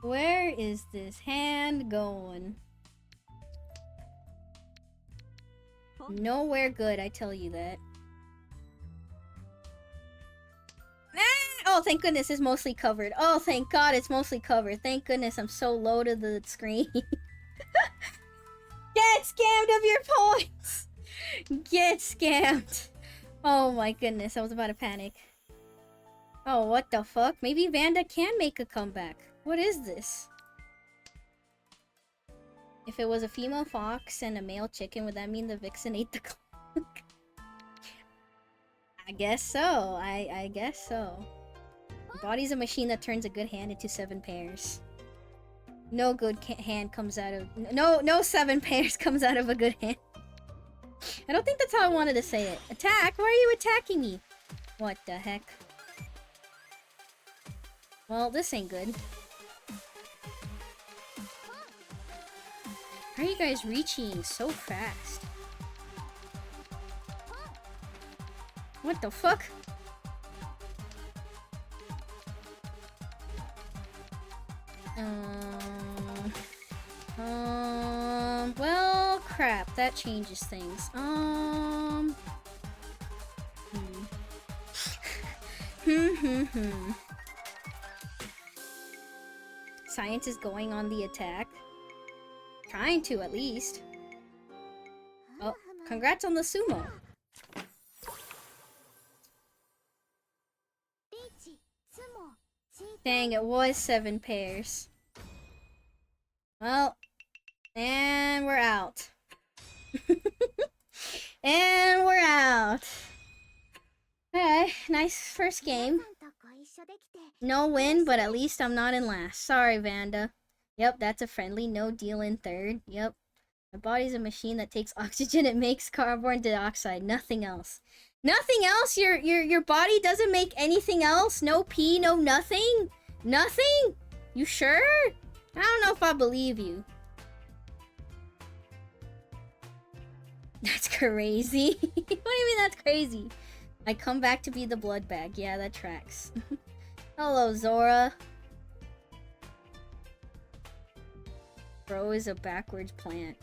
Where is this hand going? Nowhere good, I tell you that. Oh, thank goodness it's mostly covered. Oh, thank God it's mostly covered. Thank goodness I'm so low to the screen. Get scammed of your points! Get scammed! Oh my goodness, I was about to panic. Oh, what the fuck? Maybe Vanda can make a comeback. What is this? If it was a female fox and a male chicken, would that mean the vixen ate the clock? I guess so. I guess so. The body's a machine that turns a good hand into 7 pairs. No good hand comes out of... No 7 pairs comes out of a good hand. I don't think that's how I wanted to say it. Attack? Why are you attacking me? What the heck? Well, this ain't good. How are you guys reaching so fast? What the fuck? Well, crap. That changes things. Science is going on the attack. Trying to, at least. Oh, congrats on the sumo. Dang, it was 7 pairs. Well, and we're out. And we're out. Okay, nice first game. No win, but at least I'm not in last. Sorry, Vanda. Yep, that's a friendly. No deal in third. Yep. My body's a machine that takes oxygen. It makes carbon dioxide. Nothing else. Nothing else? Your body doesn't make anything else? No pee, no nothing? Nothing? You sure? I don't know if I believe you. That's crazy. What do you mean that's crazy? I come back to be the blood bag. Yeah, that tracks. Hello, Zora. Bro is a backwards plant.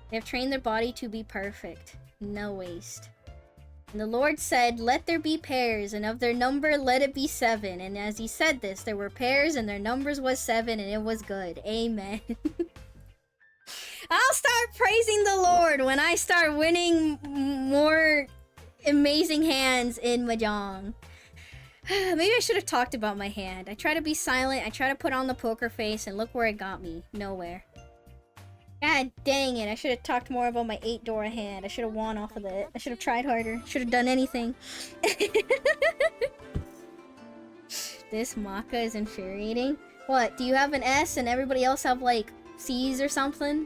They have trained their body to be perfect. No waste. And the Lord said, let there be pairs, and of their number let it be 7. And as he said this, there were pairs, and their numbers was 7, and it was good. Amen. I'll start praising the Lord when I start winning more amazing hands in Mahjong. Maybe I should have talked about my hand. I try to be silent, I try to put on the poker face, and look where it got me. Nowhere. God dang it, I should have talked more about my 8-Dora hand. I should have won off of it. I should have tried harder. Should have done anything. This maca is infuriating. What, do you have an S and everybody else have, like, C's or something?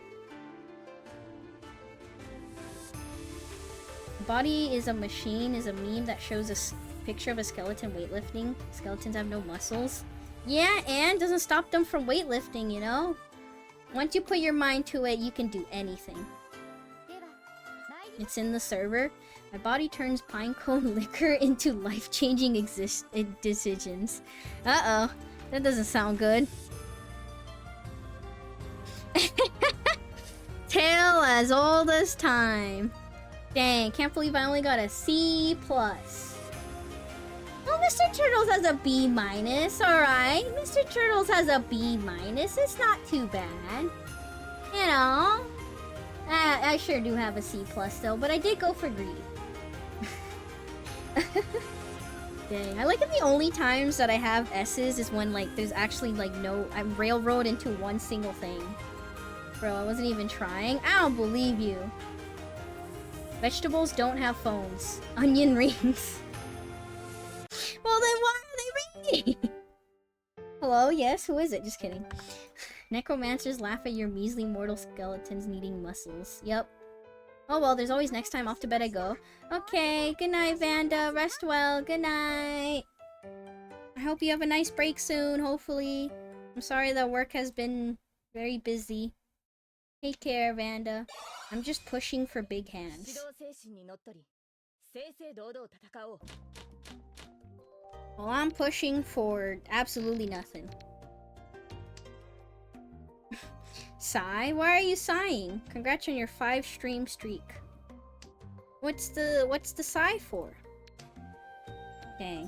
Body is a machine is a meme that shows a picture of a skeleton weightlifting. Skeletons have no muscles. Yeah, and doesn't stop them from weightlifting, you know? Once you put your mind to it, you can do anything. It's in the server. My body turns pinecone liquor into life-changing decisions. Uh-oh. That doesn't sound good. Tale as old as time. Dang, can't believe I only got a C+. Well, Mr. Turtles has a B-. Alright, Mr. Turtles has a B-. It's not too bad. You know. I sure do have a C+ though, but I did go for greed. Dang, I like it the only times that I have S's is when, like, there's actually, like, no... I'm railroad into one single thing. Bro, I wasn't even trying. I don't believe you. Vegetables don't have phones. Onion rings. Well, then why are they ringing? Hello? Yes? Who is it? Just kidding. Necromancers laugh at your measly mortal skeletons needing muscles. Yep. Oh well, there's always next time. Off to bed I go. Okay, good night, Vanda. Rest well. Good night. I hope you have a nice break soon, hopefully. I'm sorry that work has been very busy. Take care, Vanda. I'm just pushing for big hands. Well, I'm pushing for absolutely nothing. Sigh? Why are you sighing? Congrats on your 5-stream streak. What's the sigh for? Dang.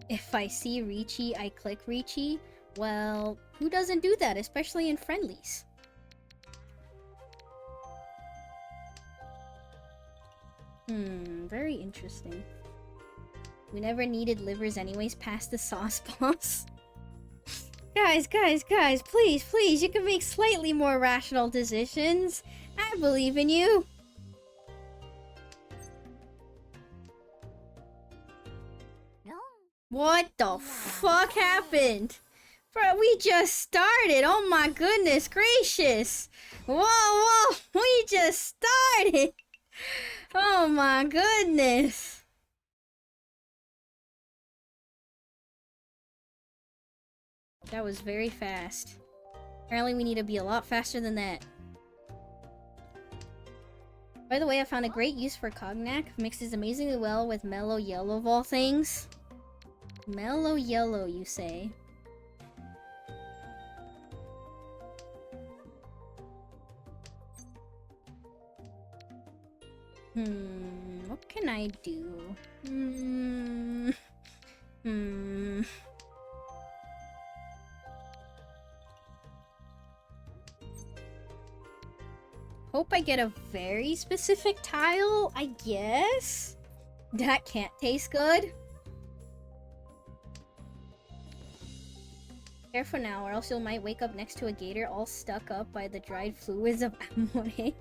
If I see Ricci, I click Ricci. Well, who doesn't do that, especially in friendlies? Very interesting. We never needed livers anyways past the sauce boss. Guys, please, you can make slightly more rational decisions. I believe in you. No. What the fuck happened? Bro, we just started. Oh my goodness gracious. Whoa, we just started. Oh my goodness. That was very fast. Apparently we need to be a lot faster than that. By the way, I found a great use for cognac. Mixes amazingly well with mellow yellow of all things. Mellow yellow, you say? What can I do? Hope I get a very specific tile, I guess? That can't taste good. Careful now, or else you might wake up next to a gator all stuck up by the dried fluids of amore.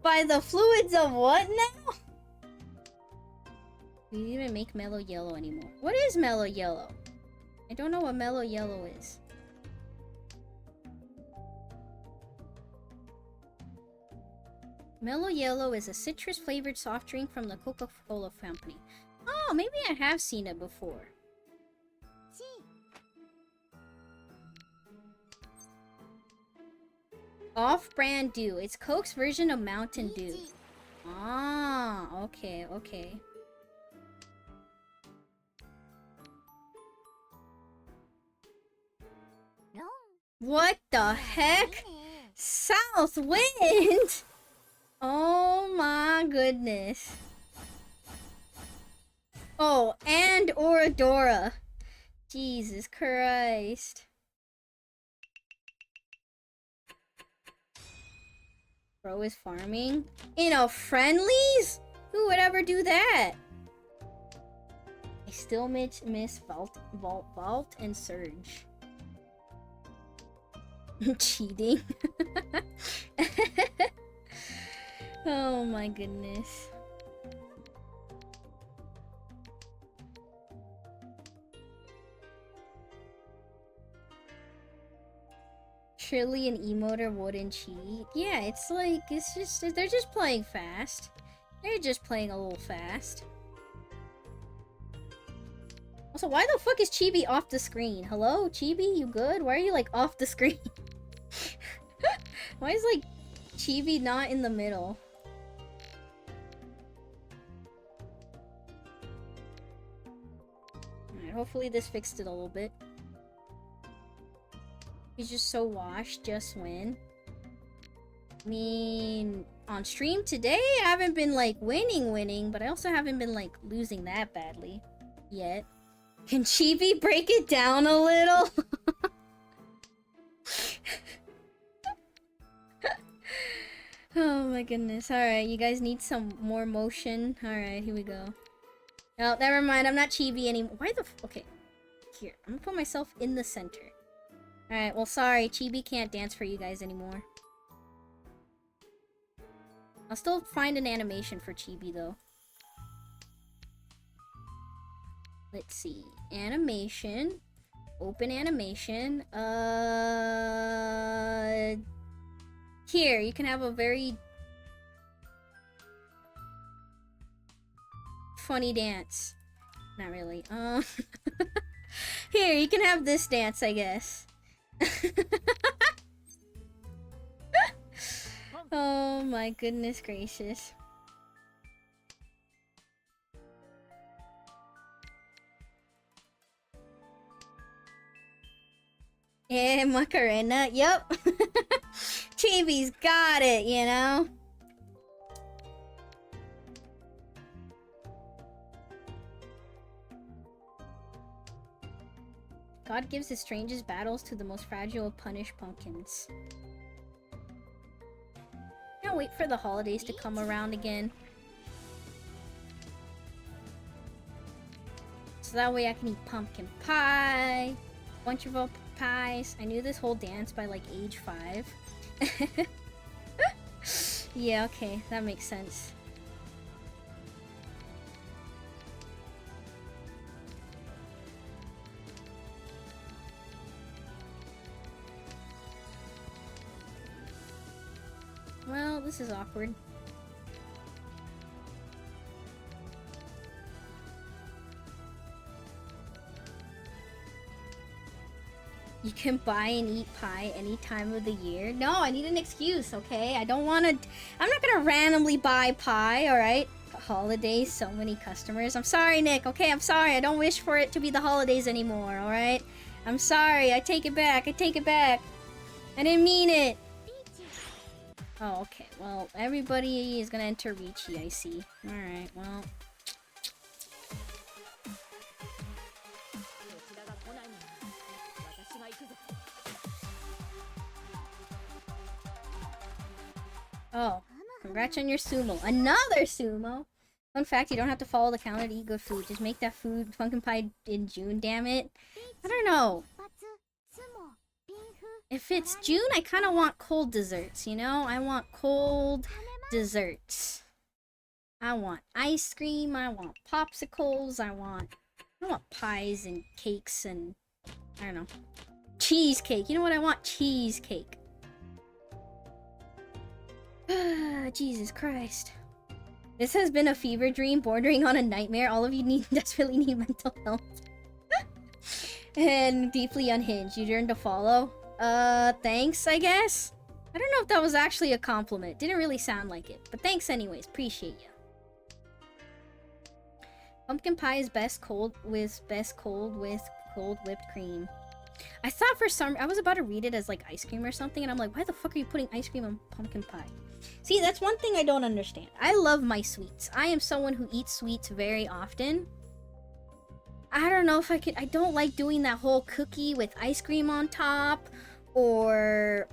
By the fluids of what now? We didn't even make mellow yellow anymore. What is mellow yellow? I don't know what mellow yellow is. Mellow Yellow is a citrus-flavored soft drink from the Coca-Cola company. Oh, maybe I have seen it before. Off-brand Dew. It's Coke's version of Mountain Dew. Ah, okay. No. What the heck? South wind? Oh my goodness. Oh, and Oradora. Jesus Christ. Bro is farming? In a friendlies? Who would ever do that? I still miss Vault and Surge. Cheating. Oh my goodness. Surely an emoter wouldn't cheat. Yeah, it's like, they're just playing fast. They're just playing a little fast. Also, why the fuck is Chibi off the screen? Hello, Chibi, you good? Why are you, like, off the screen? Why is, like, Chibi not in the middle? Alright, hopefully this fixed it a little bit. He's just so washed, just win. I mean, on stream today, I haven't been, like, winning, but I also haven't been, like, losing that badly. Yet. Can Chibi break it down a little? Oh my goodness. Alright, you guys need some more motion. Alright, here we go. Oh, never mind. I'm not Chibi anymore. Why the okay. Here, I'm gonna put myself in the center. Alright, well, sorry. Chibi can't dance for you guys anymore. I'll still find an animation for Chibi, though. Let's see. Animation. Open animation. Here, you can have a very... funny dance. Not really. Here, you can have this dance, I guess. Oh my goodness gracious. Yeah, Macarena. Yep. Chibi's got it, you know? God gives his strangest battles to the most fragile of punished pumpkins. Can't wait for the holidays to come around again. So that way I can eat pumpkin pie, a bunch of old pies. I knew this whole dance by like age 5. Yeah, okay, that makes sense. Well, this is awkward. You can buy and eat pie any time of the year. No, I need an excuse, okay? I don't want to... I'm not gonna randomly buy pie, alright? Holidays, so many customers. I'm sorry, Nick, okay? I'm sorry. I don't wish for it to be the holidays anymore, alright? I'm sorry. I take it back. I take it back. I didn't mean it. Oh, okay. Well, everybody is gonna enter Ricci, I see. Alright, well... Oh, congrats on your sumo. Another sumo! Fun fact, you don't have to follow the calendar to eat good food. Just make that food pumpkin pie in June, damn it. I don't know. If it's June, I kind of want cold desserts, you know? I want cold desserts. I want ice cream, I want popsicles, I want pies and cakes and... I don't know. Cheesecake. You know what? I want cheesecake. Jesus Christ. This has been a fever dream bordering on a nightmare. All of you desperately need mental health. And deeply unhinged. You yearn to follow? Thanks, I guess? I don't know if that was actually a compliment. Didn't really sound like it. But thanks anyways. Appreciate you. Pumpkin pie is best cold with cold whipped cream. I thought for some... I was about to read it as like ice cream or something. And I'm like, why the fuck are you putting ice cream on pumpkin pie? See, that's one thing I don't understand. I love my sweets. I am someone who eats sweets very often. I don't know if I could... I don't like doing that whole cookie with ice cream on top. Or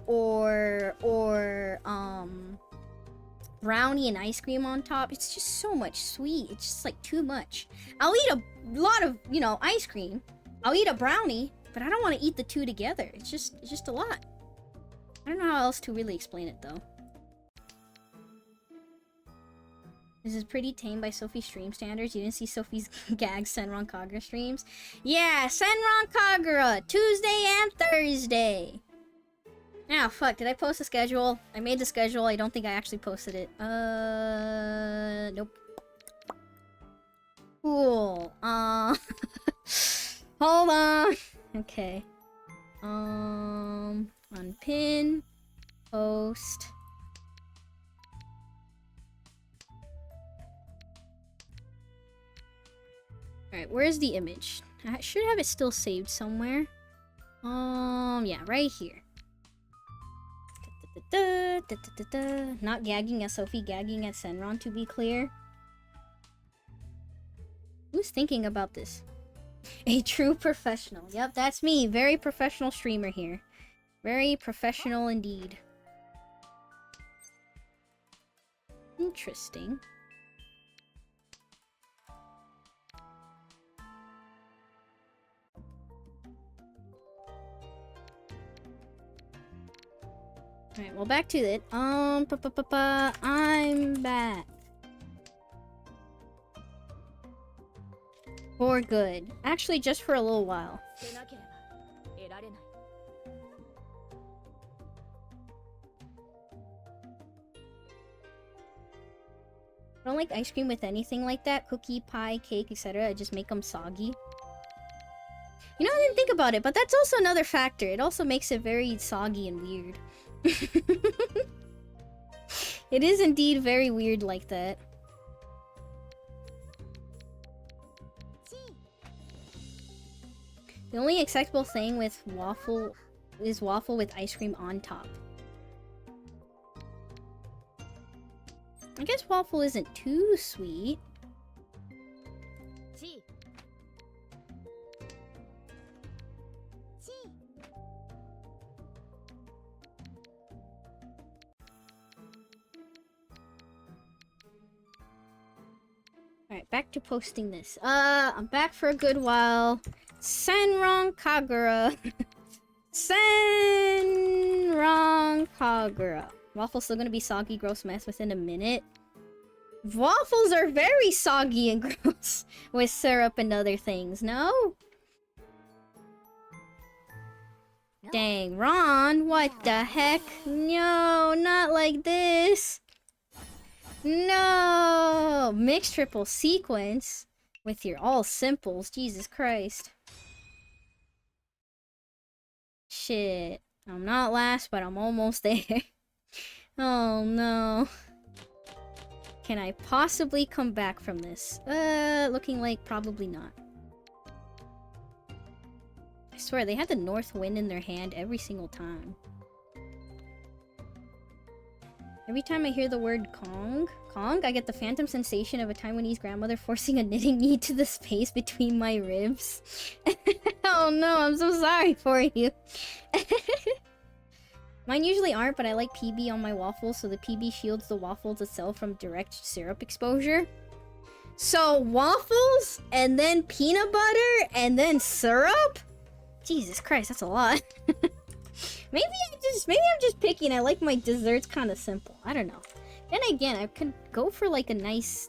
brownie and ice cream on top. It's just so much sweet. It's just like too much. I'll eat a lot of, you know, ice cream. I'll eat a brownie, but I don't want to eat the two together. It's just a lot. I don't know how else to really explain it though. This is pretty tame by Sophie's stream standards. You didn't see Sophie's gag Senran Kagura streams? Yeah, Senran Kagura, Tuesday and Thursday. Ah, fuck, did I post the schedule? I made the schedule, I don't think I actually posted it. Nope. Cool. Hold on. Okay. Unpin. Post. Alright, where's the image? I should have it still saved somewhere. Yeah, right here. Not gagging at Sophie, gagging at Senran, to be clear. Who's thinking about this? A true professional. Yep, that's me. Very professional streamer here. Very professional indeed. Interesting. Alright, well, back to it. I'm back. For good. Actually, just for a little while. I don't like ice cream with anything like that. Cookie, pie, cake, etc. I just make them soggy. You know, I didn't think about it, but that's also another factor. It also makes it very soggy and weird. It is indeed very weird like that. The only acceptable thing with waffle is waffle with ice cream on top. I guess waffle isn't too sweet. Alright, back to posting this. I'm back for a good while. Senran Kagura. Senran Kagura. Waffle's still gonna be soggy, gross mess within a minute. Waffles are very soggy and gross with syrup and other things, no? Dang, Ron, what the heck? No, not like this. No! Mixed triple sequence with your all simples, Jesus Christ. Shit. I'm not last, but I'm almost there. Oh no. Can I possibly come back from this? Looking like probably not. I swear, they had the north wind in their hand every single time. Every time I hear the word Kong, I get the phantom sensation of a Taiwanese grandmother forcing a knitting needle to the space between my ribs. Oh no, I'm so sorry for you. Mine usually aren't, but I like PB on my waffles, so the PB shields the waffles itself from direct syrup exposure. So waffles, and then peanut butter, and then syrup? Jesus Christ, that's a lot. Maybe I'm just picky and I like my desserts kind of simple. I don't know. Then again, I could go for like a nice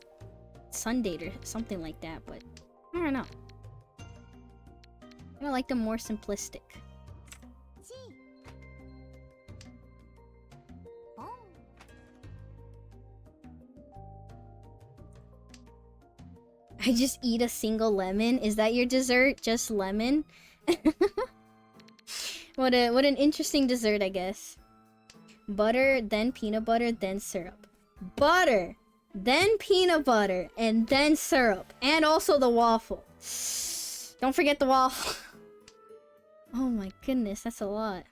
sundae or something like that, but I don't know. I like them more simplistic. I just eat a single lemon. Is that your dessert? Just lemon? What an interesting dessert, I guess. Butter, then peanut butter, then syrup. Butter, then peanut butter, and then syrup. And also the waffle. Don't forget the waffle. Oh my goodness, that's a lot.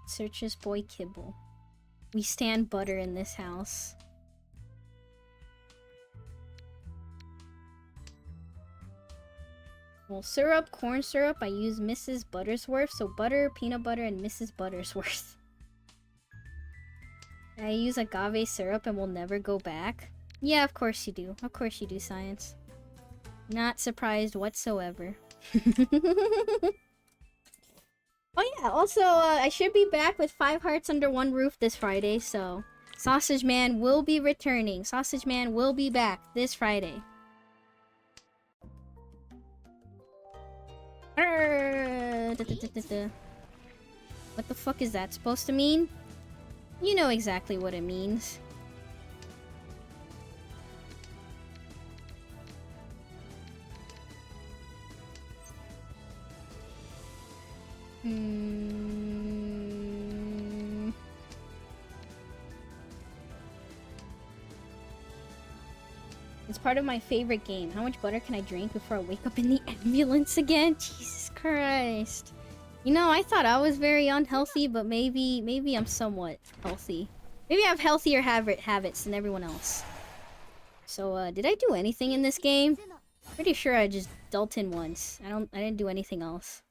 Searches boy kibble. We stand butter in this house. Well, syrup, corn syrup, I use Mrs. Buttersworth, so butter, peanut butter, and Mrs. Buttersworth. I use agave syrup and will never go back. Yeah, of course you do. Of course you do, science. Not surprised whatsoever. Oh yeah, also, I should be back with 5 hearts under one roof this Friday, so... Sausage Man will be returning. Sausage Man will be back this Friday. What the fuck is that supposed to mean? You know exactly what it means. It's part of my favorite game. How much butter can I drink before I wake up in the ambulance again? Jesus Christ. You know, I thought I was very unhealthy, but maybe I'm somewhat healthy. Maybe I have healthier habits than everyone else. So, did I do anything in this game? Pretty sure I just dealt in once. I didn't do anything else.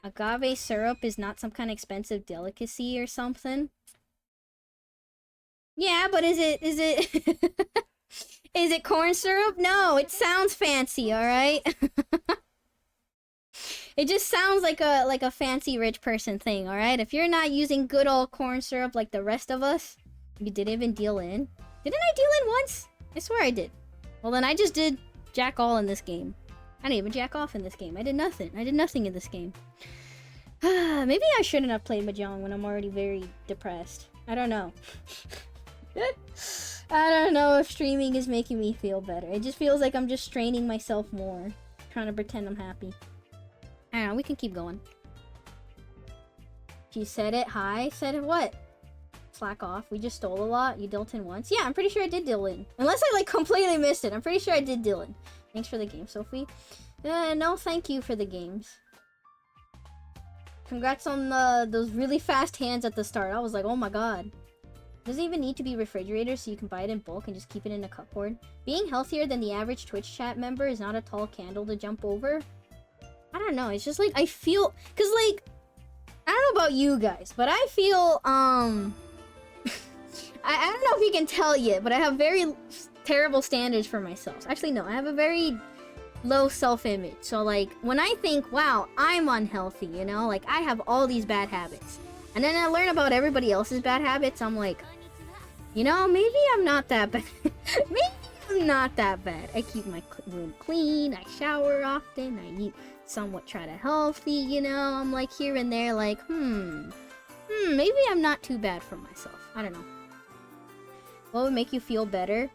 Agave syrup is not some kind of expensive delicacy or something. Yeah, but is it is it corn syrup? No, it sounds fancy, all right? It just sounds like a fancy rich person thing, all right? If you're not using good old corn syrup like the rest of us, you didn't even deal in. Didn't I deal in once? I swear I did. Well, then I just did jack all in this game. I didn't even jack off in this game. I did nothing. I did nothing in this game. Maybe I shouldn't have played Mahjong when I'm already very depressed. I don't know. I don't know if streaming is making me feel better. It just feels like I'm just straining myself more. Trying to pretend I'm happy. I don't know, we can keep going. She said it. Hi. Said it what? Slack off. We just stole a lot. You dealt in once. Yeah, I'm pretty sure I did deal in. Unless I like completely missed it. I'm pretty sure I did deal in. Thanks for the game, Sophie. No, thank you for the games. Congrats on those really fast hands at the start. I was like, oh my god. Does it even need to be refrigerator so you can buy it in bulk and just keep it in a cupboard? Being healthier than the average Twitch chat member is not a tall candle to jump over. I don't know. It's just like, I feel... Because like, I don't know about you guys, but I feel, I don't know if you can tell yet, but I have very terrible standards for myself. Actually, no. I have a very low self-image. So like, when I think, wow, I'm unhealthy, you know? Like, I have all these bad habits. And then I learn about everybody else's bad habits. I'm like, you know, maybe I'm not that bad. Maybe I'm not that bad. I keep my room clean. I shower often. I eat somewhat try to healthy, you know? I'm like here and there like, maybe I'm not too bad for myself. I don't know. What would make you feel better?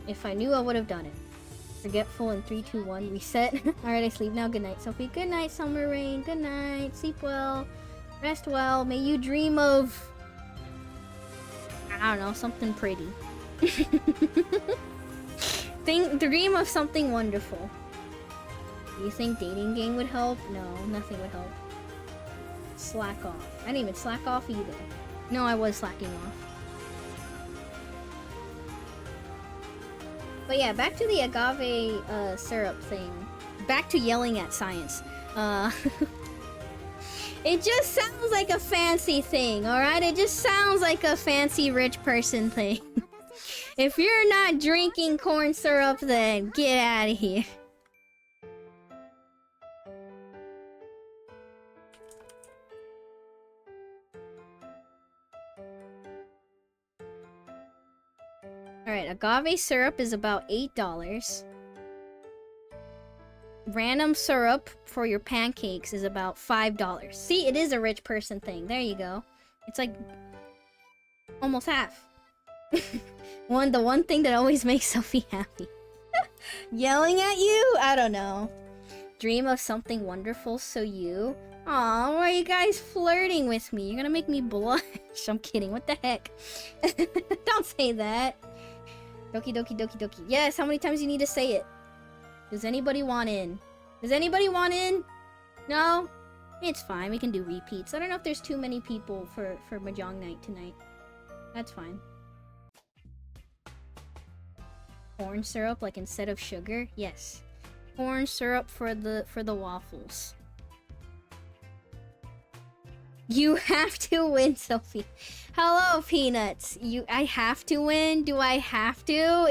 If I knew, I would have done it. Forgetful in 3, 2, 1, reset. Alright, I sleep now. Good night, Sophie. Good night, Summer Rain. Good night. Sleep well. Rest well. May you dream of... I don't know, something pretty. Dream of something wonderful. Do you think dating game would help? No, nothing would help. Slack off. I didn't even slack off either. No, I was slacking off. But yeah, back to the agave syrup thing. Back to yelling at science. It just sounds like a fancy thing, alright? It just sounds like a fancy rich person thing. If you're not drinking corn syrup, then get out of here. Alright, agave syrup is about $8. Random syrup for your pancakes is about $5. See, it is a rich person thing. There you go. It's like almost half. The one thing that always makes Sophie happy. Yelling at you? I don't know. Dream of something wonderful, so you... Aw, why are you guys flirting with me? You're gonna make me blush. I'm kidding. What the heck? Don't say that. Doki doki doki doki. Yes, how many times do you need to say it? Does anybody want in? Does anybody want in? No? It's fine. We can do repeats. I don't know if there's too many people for Mahjong night tonight. That's fine. Corn syrup, like instead of sugar? Yes. Corn syrup for the waffles. You have to win, Sophie. Hello, Peanuts. I have to win? Do I have to?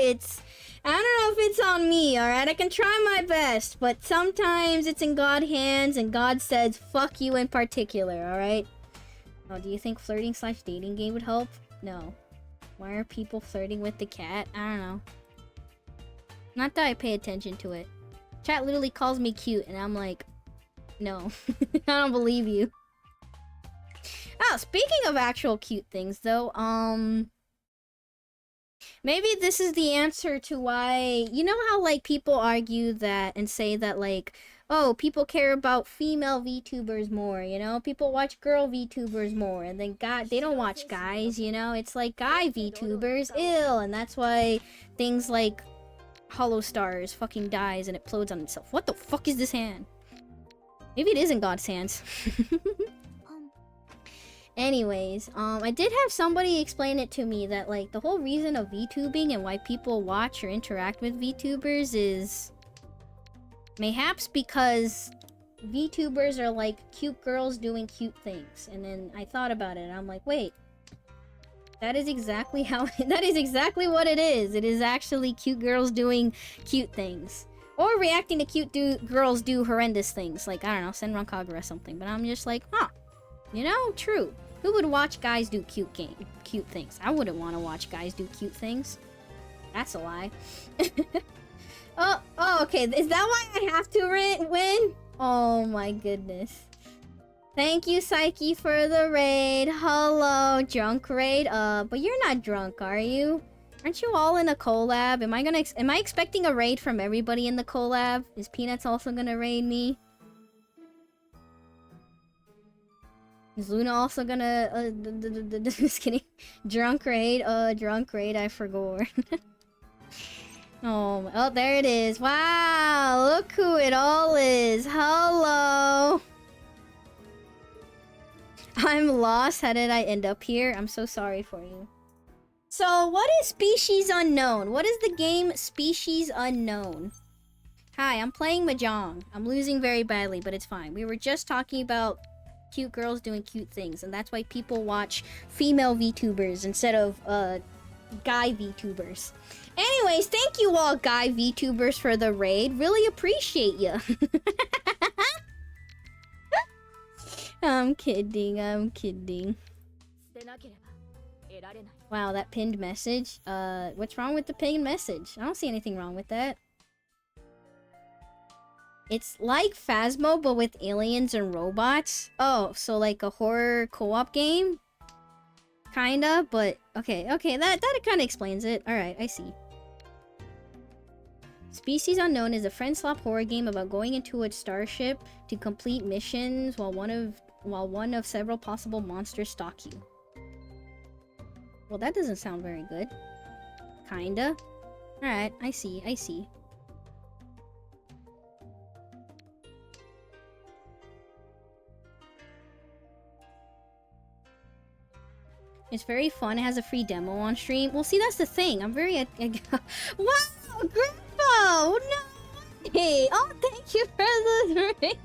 I don't know if it's on me, alright? I can try my best, but sometimes it's in God's hands, and God says, fuck you in particular, alright? Oh, do you think flirting / dating game would help? No. Why are people flirting with the cat? I don't know. Not that I pay attention to it. Chat literally calls me cute, and I'm like, no. I don't believe you. Oh, speaking of actual cute things, though, maybe this is the answer to why... You know how, like, people argue that and say that, like, oh, people care about female VTubers more, you know? People watch girl VTubers more, and then they don't watch guys, you know? It's like guy VTubers, ill, and that's why things like Hollow Stars fucking dies and it implodes on itself. What the fuck is this hand? Maybe it is in God's hands. Anyways, I did have somebody explain it to me that, like, the whole reason of VTubing and why people watch or interact with VTubers is mayhaps because VTubers are like cute girls doing cute things. And then I thought about it and I'm like, wait, that is exactly that is exactly what it is. It is actually cute girls doing cute things. Or reacting to cute girls do horrendous things. Like, I don't know, Senran Kagura or something. But I'm just like, huh, you know, true. Who would watch guys do cute things? I wouldn't want to watch guys do cute things. That's a lie. Oh, okay. Is that why I have to win? Oh my goodness. Thank you, Psyche, for the raid. Hello, drunk raid. But you're not drunk, are you? Aren't you all in a collab? Am I expecting a raid from everybody in the collab? Is Peanuts also gonna raid me? Is Luna also gonna, just kidding. Drunk raid, I forgot. Oh, there it is. Wow, look who it all is. Hello. I'm lost. How did I end up here? I'm so sorry for you. So, what is Species Unknown? What is the game Species Unknown? Hi, I'm playing Mahjong. I'm losing very badly, but it's fine. We were just talking about cute girls doing cute things, and that's why people watch female VTubers instead of guy VTubers. Anyways, thank you all guy VTubers for the raid. Really appreciate ya. I'm kidding, I'm kidding. Wow, that pinned message. What's wrong with the pinned message? I don't see anything wrong with that. It's like Phasmo, but with aliens and robots. Oh, so like a horror co-op game? Kinda, but okay, that kinda explains it. Alright, I see. Species Unknown is a friend slap horror game about going into a starship to complete missions while one of several possible monsters stalk you. Well, that doesn't sound very good. Kinda. Alright, I see. It's very fun. It has a free demo on stream. Well, see, that's the thing. I'm very... Wow, Griffo! No way! Oh, thank you for the raid.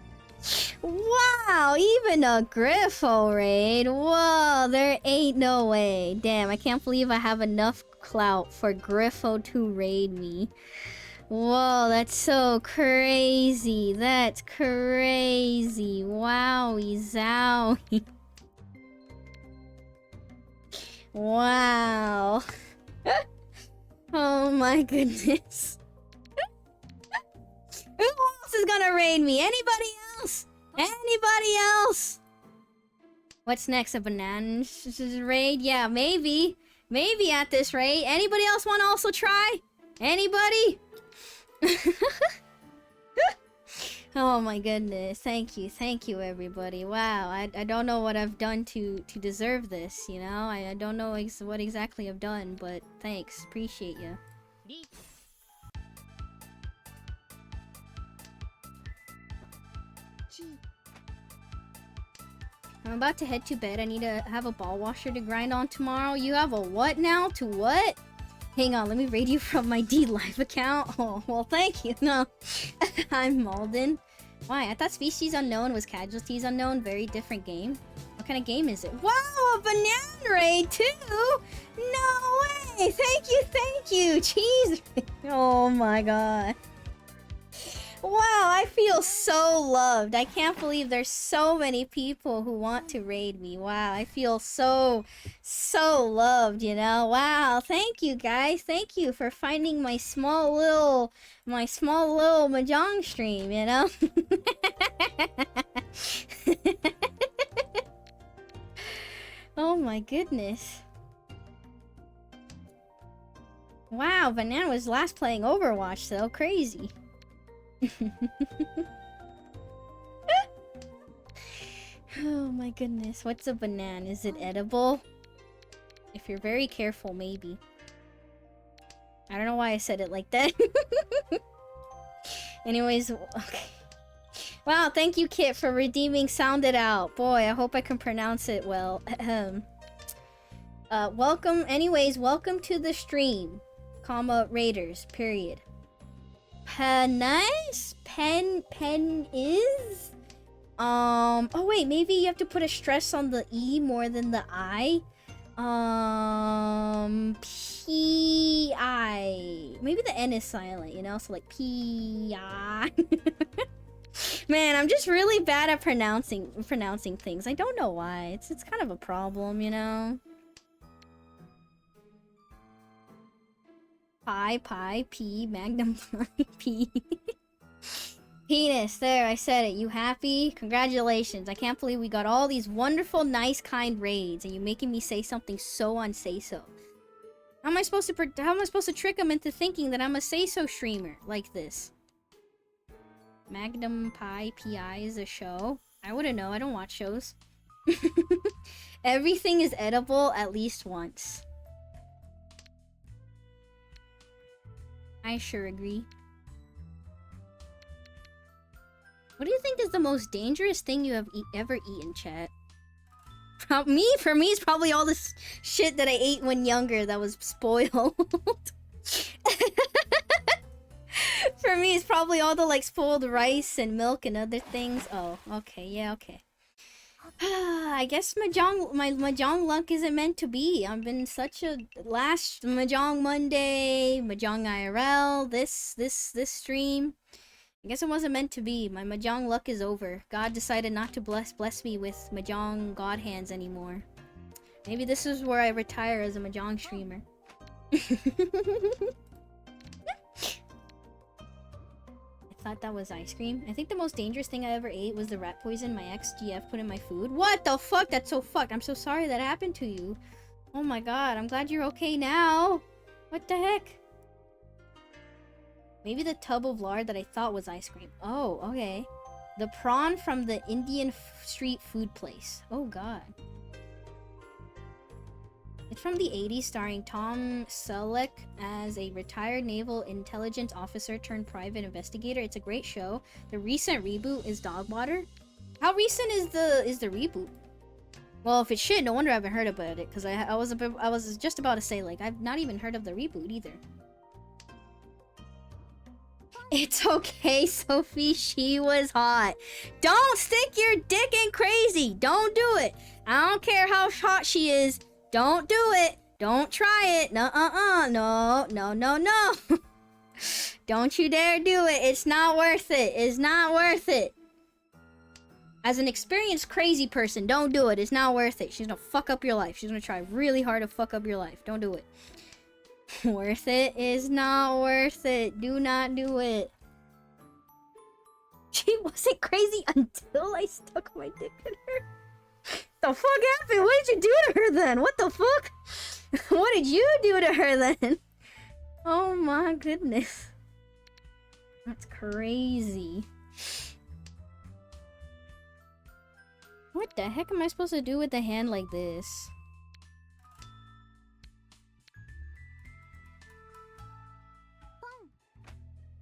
Wow, even a Griffo raid. Whoa, there ain't no way. Damn, I can't believe I have enough clout for Griffo to raid me. Whoa, that's so crazy. That's crazy. Wowie zowie. Wow. Oh my goodness. Who else is gonna raid me? Anybody else? Anybody else? What's next? A banana raid? Yeah, maybe. Maybe at this rate. Anybody else want to also try? Anybody? Oh my goodness. Thank you everybody. Wow, I don't know what I've done to deserve this, you know? I don't know what exactly I've done, but thanks. Appreciate you. I'm about to head to bed. I need to have a ball washer to grind on tomorrow. You have a what now? To what? Hang on, let me raid you from my D Live account. Oh, well, thank you. No, I'm Malden. Why? I thought Species Unknown was Casualties Unknown. Very different game. What kind of game is it? Wow, a banana raid too? No way! Thank you! Cheese! Oh my god. Wow, I feel so loved. I can't believe there's so many people who want to raid me. Wow, I feel so loved, you know? Wow, thank you guys. Thank you for finding my small little Mahjong stream, you know? Oh my goodness. Wow, Banana was last playing Overwatch though. Crazy. Oh my goodness, what's a banana? Is it edible? If you're very careful, maybe. I don't know why I said it like that. Anyways, okay. Wow, thank you, Kit, for redeeming Sound It Out. Boy, I hope I can pronounce it well. Welcome, anyways, welcome to the stream. Comma, Raiders, period. Nice? Pen is? Oh wait, maybe you have to put a stress on the E more than the I. P-I. Maybe the N is silent, you know? So like P-I. Man, I'm just really bad at pronouncing things. I don't know why. It's kind of a problem, you know? Pi, P, Magnum Pi, P. Penis, there, I said it. You happy? Congratulations. I can't believe we got all these wonderful, nice, kind raids, and you making me say something so unsay-so. How am I supposed to trick him into thinking that I'm a say-so streamer like this? Magnum Pi PI is a show? I wouldn't know, I don't watch shows. Everything is edible at least once. I sure agree. What do you think is the most dangerous thing you have ever eaten, chat? For me, it's probably all this shit that I ate when younger that was spoiled. For me, it's probably all the like spoiled rice and milk and other things. Oh, okay, yeah, okay. I guess my mahjong luck isn't meant to be. I've been such a last mahjong Monday, mahjong IRL, this stream. I guess it wasn't meant to be. My mahjong luck is over. God decided not to bless me with mahjong god hands anymore. Maybe this is where I retire as a mahjong streamer. I thought that was ice cream. I think the most dangerous thing I ever ate was the rat poison my ex-GF put in my food. What the fuck? That's so fucked. I'm so sorry that happened to you. Oh my god, I'm glad you're okay now. What the heck? Maybe the tub of lard that I thought was ice cream. Oh, okay. The prawn from the Indian street food place. Oh god. It's from the 80s, starring Tom Selleck as a retired naval intelligence officer turned private investigator. It's a great show. The recent reboot is Dog Water. How recent is the reboot? Well, if it's shit, no wonder I haven't heard about it. Because I was just about to say, like, I've not even heard of the reboot either. It's okay, Sophie. She was hot. Don't stick your dick in crazy. Don't do it. I don't care how hot she is. Don't do it. Don't try it. No. Don't you dare do it. It's not worth it. It's not worth it. As an experienced crazy person, don't do it. It's not worth it. She's gonna fuck up your life. She's gonna try really hard to fuck up your life. Don't do it. Worth it is not worth it. Do not do it. She wasn't crazy until I stuck my dick in her. The fuck happened? What did you do to her then? What the fuck? What did you do to her then? Oh my goodness. That's crazy. What the heck am I supposed to do with a hand like this?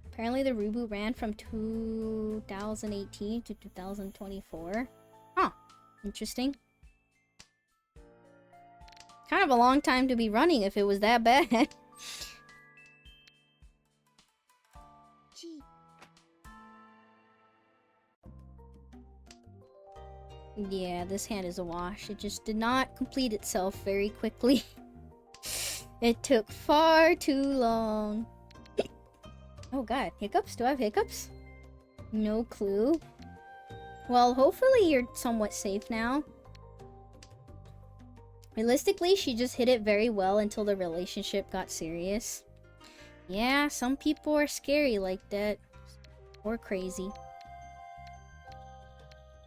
Apparently the reboot ran from 2018 to 2024. Huh. Interesting. Kind of a long time to be running if it was that bad. Yeah, this hand is a wash. It just did not complete itself very quickly. It took far too long. Oh god, hiccups? Do I have hiccups? No clue. Well, hopefully you're somewhat safe now. Realistically, she just hid it very well until the relationship got serious. Yeah, some people are scary like that. Or crazy.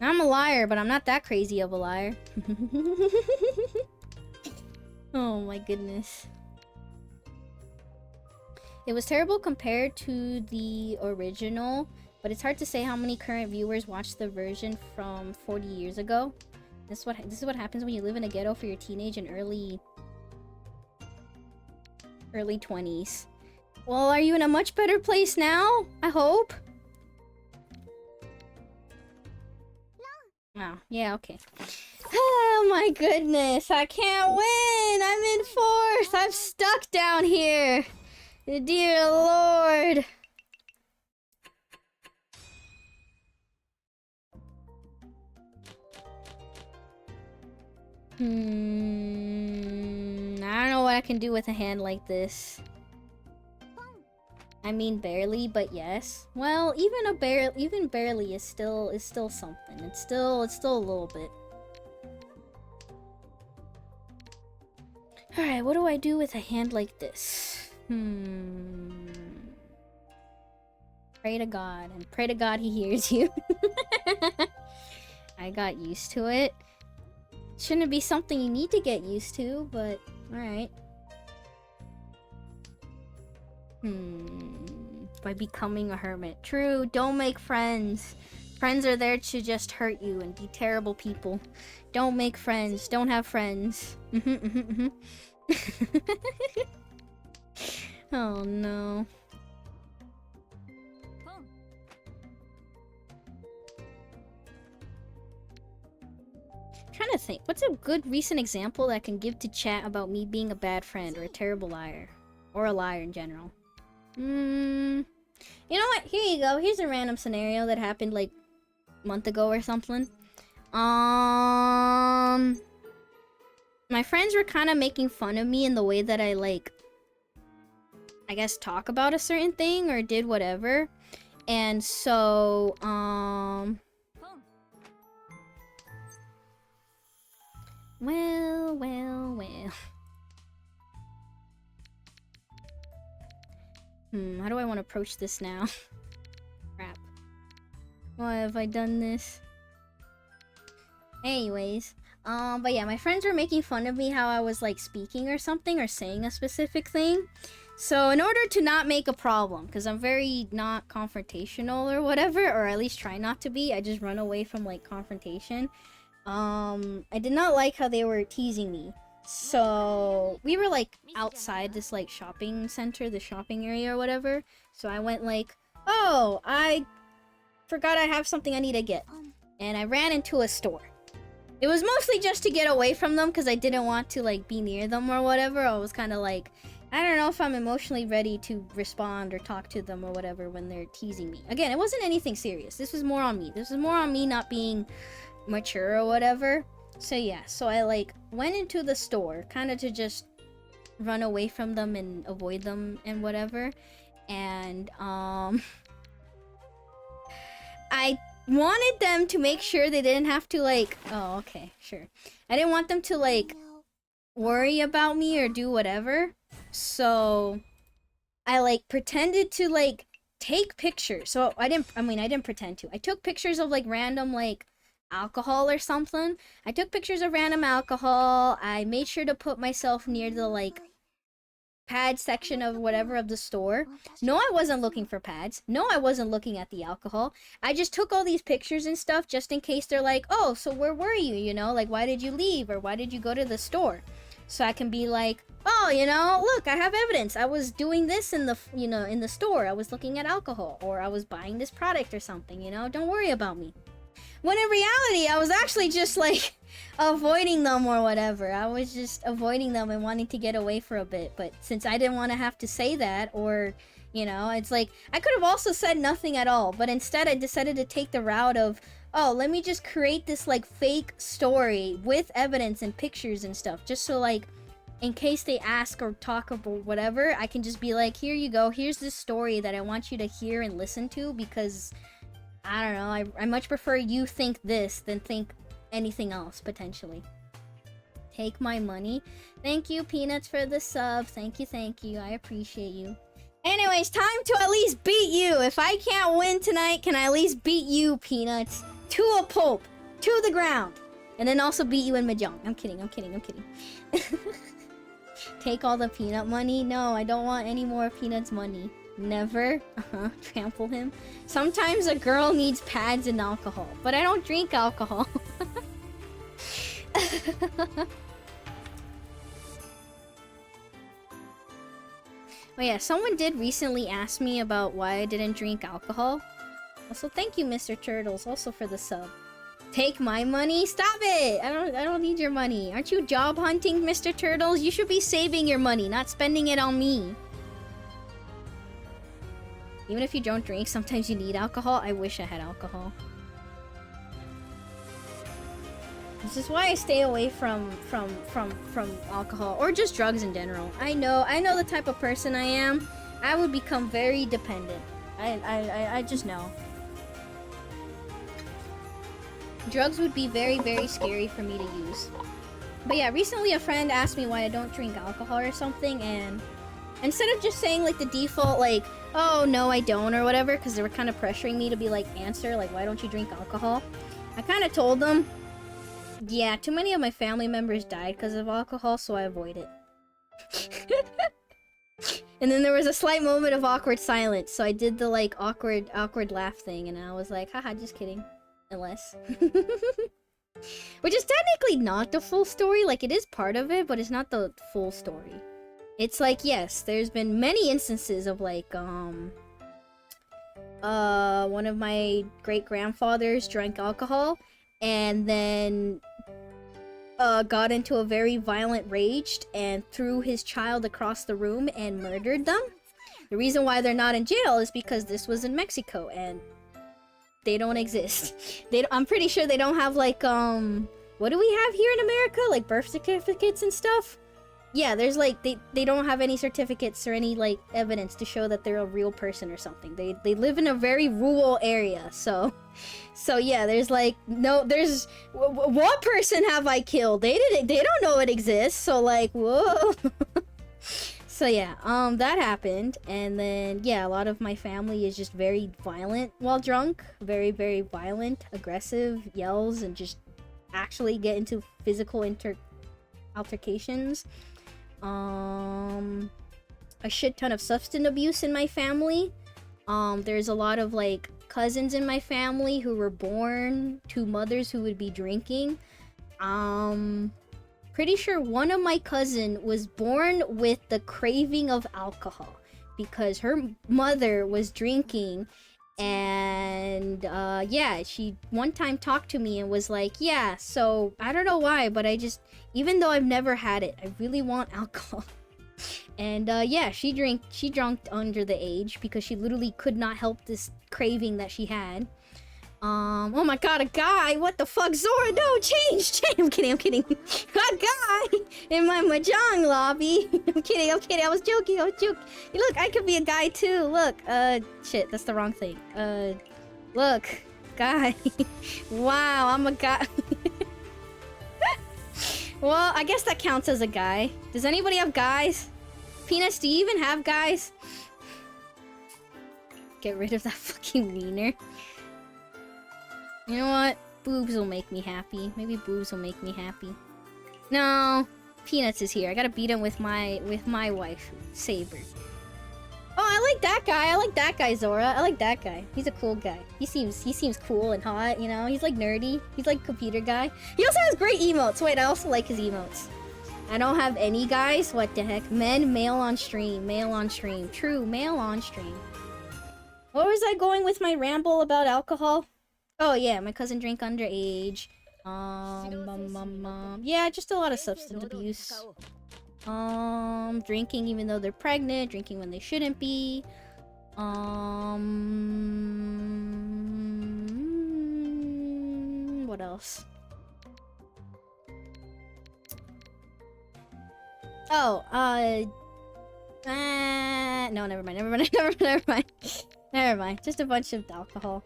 I'm a liar, but I'm not that crazy of a liar. Oh my goodness. It was terrible compared to the original, but it's hard to say how many current viewers watched the version from 40 years ago. This is what happens when you live in a ghetto for your teenage and early 20s. Well, are you in a much better place now? I hope. Oh, yeah, okay. Oh my goodness, I can't win! I'm in fourth! I'm stuck down here! Dear Lord! I don't know what I can do with a hand like this. I mean, barely, but yes. Well, even barely is still something. It's still a little bit. All right, what do I do with a hand like this? Pray to God, and pray to God he hears you. I got used to it. Shouldn't be something you need to get used to, but alright. By becoming a hermit. True, don't make friends. Friends are there to just hurt you and be terrible people. Don't make friends. Don't have friends. Oh no. Trying to think, what's a good recent example that I can give to chat about me being a bad friend or a terrible liar? Or a liar in general. You know what? Here you go. Here's a random scenario that happened like a month ago or something. My friends were kind of making fun of me in the way that I like, I guess, talk about a certain thing or did whatever. And so, well. How do I want to approach this now? Crap. Why have I done this? Anyways, but yeah, my friends were making fun of me how I was like speaking or something or saying a specific thing. So in order to not make a problem, because I'm very not confrontational or whatever, or at least try not to be, I just run away from like confrontation. I did not like how they were teasing me. So we were like outside this like shopping center, the shopping area or whatever. So I went like, oh, I forgot I have something I need to get. And I ran into a store. It was mostly just to get away from them because I didn't want to like be near them or whatever. I was kind of like, I don't know if I'm emotionally ready to respond or talk to them or whatever when they're teasing me. Again, it wasn't anything serious. This was more on me. This was more on me not being mature or whatever. So yeah, so I like went into the store kind of to just run away from them and avoid them and whatever. And I wanted them to make sure they didn't have to like, oh okay, sure. I didn't want them to like worry about me or do whatever. So I like pretended to like take pictures. So I didn't pretend to. I took pictures of like random like alcohol or something. I took pictures of random alcohol. I made sure to put myself near the like pad section of whatever of the store. No, I wasn't looking for pads. No, I wasn't looking at the alcohol. I just took all these pictures and stuff just in case they're like, oh, so where were you? You know, like why did you leave or why did you go to the store? So I can be like, oh, you know, look, I have evidence. I was doing this in the, you know, in the store. I was looking at alcohol or I was buying this product or something, you know, don't worry about me. When in reality, I was actually just like avoiding them or whatever. I was just avoiding them and wanting to get away for a bit. But since I didn't want to have to say that or, you know, it's like I could have also said nothing at all. But instead, I decided to take the route of, oh, let me just create this like fake story with evidence and pictures and stuff. Just so like, in case they ask or talk about whatever, I can just be like, here you go. Here's this story that I want you to hear and listen to because I don't know, I much prefer you think this than think anything else, potentially. Take my money. Thank you, Peanuts, for the sub. Thank you. I appreciate you. Anyways, time to at least beat you. If I can't win tonight, can I at least beat you, Peanuts? To a pulp. To the ground. And then also beat you in Mahjong. I'm kidding. Take all the Peanut money? No, I don't want any more Peanuts money. Never. Trample him. Sometimes a girl needs pads and alcohol, but I don't drink alcohol. Oh yeah, someone did recently ask me about why I didn't drink alcohol. Also, thank you, Mr. Turtles, also for the sub. Take my money? Stop it! I don't need your money. Aren't you job hunting, Mr. Turtles? You should be saving your money, not spending it on me. Even if you don't drink, sometimes you need alcohol. I wish I had alcohol. This is why I stay away from alcohol or just drugs in general. I know the type of person I am. I would become very dependent. I just know. Drugs would be very, very scary for me to use. But yeah, recently a friend asked me why I don't drink alcohol or something, and Instead of just saying like the default like, oh no I don't or whatever, because they were kind of pressuring me to be like, answer like, why don't you drink alcohol? I kind of told them, yeah, too many of my family members died because of alcohol, so I avoid it. And then there was a slight moment of awkward silence, so I did the like awkward laugh thing, and I was like, haha, just kidding. Unless. Which is technically not the full story, like it is part of it, but it's not the full story. It's like, yes, there's been many instances of like, one of my great-grandfathers drank alcohol, and then got into a very violent rage and threw his child across the room and murdered them. The reason why they're not in jail is because this was in Mexico and they don't exist. I'm pretty sure they don't have like, what do we have here in America? Like birth certificates and stuff? Yeah, there's like, they don't have any certificates or any like evidence to show that they're a real person or something. They live in a very rural area, so yeah, there's like, no, there's, what person have I killed? They don't know it exists, so like, whoa. So yeah, that happened, and then, yeah, a lot of my family is just very violent while drunk. Very, very violent, aggressive, yells, and just actually get into physical altercations. A shit ton of substance abuse in my family. There's a lot of like cousins in my family who were born to mothers who would be drinking. Pretty sure one of my cousin was born with the craving of alcohol because her mother was drinking, and yeah, she one time talked to me and was like, yeah, so I don't know why, but I just, even though I've never had it, I really want alcohol. And yeah, she drunk under the age because she literally could not help this craving that she had. Oh my god, a guy! What the fuck, Zora? No, change! I'm kidding. A guy in my mahjong lobby. I'm kidding. I was joking. Look, I could be a guy too. Look, shit, that's the wrong thing. Look, guy. Wow, I'm a guy. Well, I guess that counts as a guy. Does anybody have guys? Peanuts, do you even have guys? Get rid of that fucking wiener. You know what? Boobs will make me happy. Maybe boobs will make me happy. No, Peanuts is here. I gotta beat him with my wife, Saber. Oh, I like that guy. I like that guy, Zora. I like that guy. He's a cool guy. He seems cool and hot, you know? He's like nerdy. He's like computer guy. He also has great emotes. Wait, I also like his emotes. I don't have any guys. What the heck? Men, male on stream. Male on stream. True, male on stream. What was I going with my ramble about alcohol? Oh yeah, my cousin drank underage. Yeah, just a lot of substance abuse. Drinking even though they're pregnant, drinking when they shouldn't be. What else? Oh, no, never mind. Just a bunch of alcohol.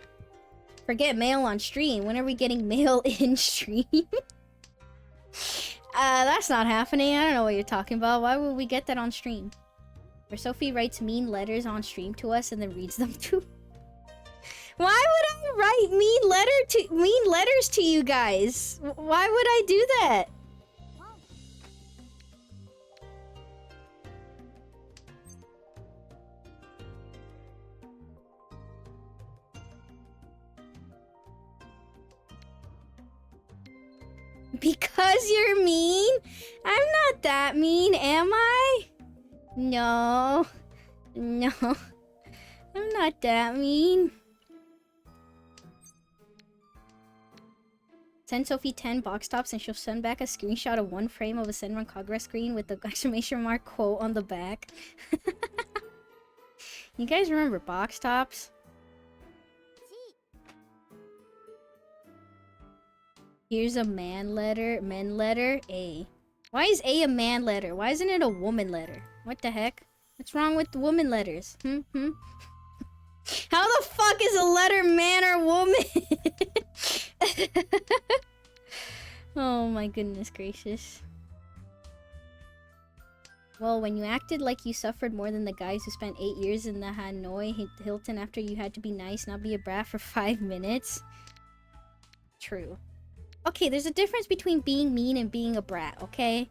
Forget mail on stream. When are we getting mail in stream? That's not happening. I don't know what you're talking about. Why would we get that on stream? Where Sophie writes mean letters on stream to us and then reads them too. Why would I write mean letters to you guys? Why would I do that? Because you're mean? I'm not that mean, am I? No. I'm not that mean. Send Sophie 10 box tops and she'll send back a screenshot of one frame of a send run progress screen with the exclamation mark quote on the back. You guys remember box tops? Here's a men letter, A. Why is A a man letter? Why isn't it a woman letter? What the heck? What's wrong with the woman letters? How the fuck is a letter man or woman? Oh my goodness gracious. Well, when you acted like you suffered more than the guys who spent 8 years in the Hanoi Hilton after you had to be nice, not be a brat for 5 minutes. True. Okay, there's a difference between being mean and being a brat, okay?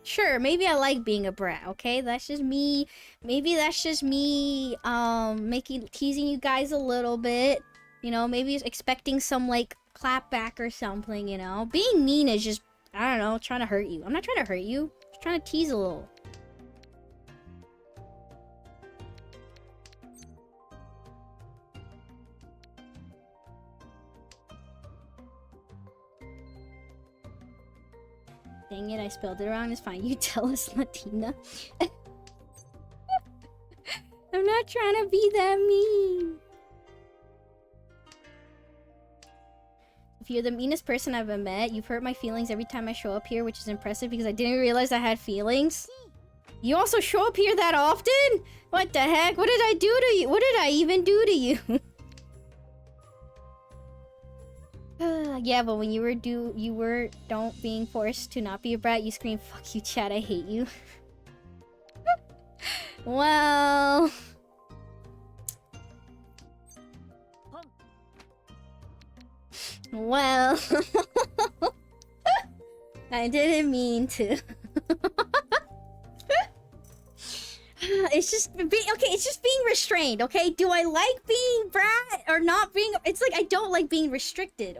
Sure, maybe I like being a brat, okay? That's just me. Maybe that's just me, teasing you guys a little bit. You know, maybe expecting some, like, clap back or something, you know? Being mean is just, I don't know, trying to hurt you. I'm not trying to hurt you. Just trying to tease a little. Dang it, I spelled it wrong. It's fine. You tell us, Latina. I'm not trying to be that mean. If you're the meanest person I've ever met, you've hurt my feelings every time I show up here, which is impressive because I didn't realize I had feelings. You also show up here that often? What the heck? What did I do to you? What did I even do to you? Yeah, but when don't being forced to not be a brat, you scream, "Fuck you, Chad, I hate you." Well... Well... I didn't mean to. It's just it's just being restrained, okay? Do I like being brat or not being? It's like I don't like being restricted,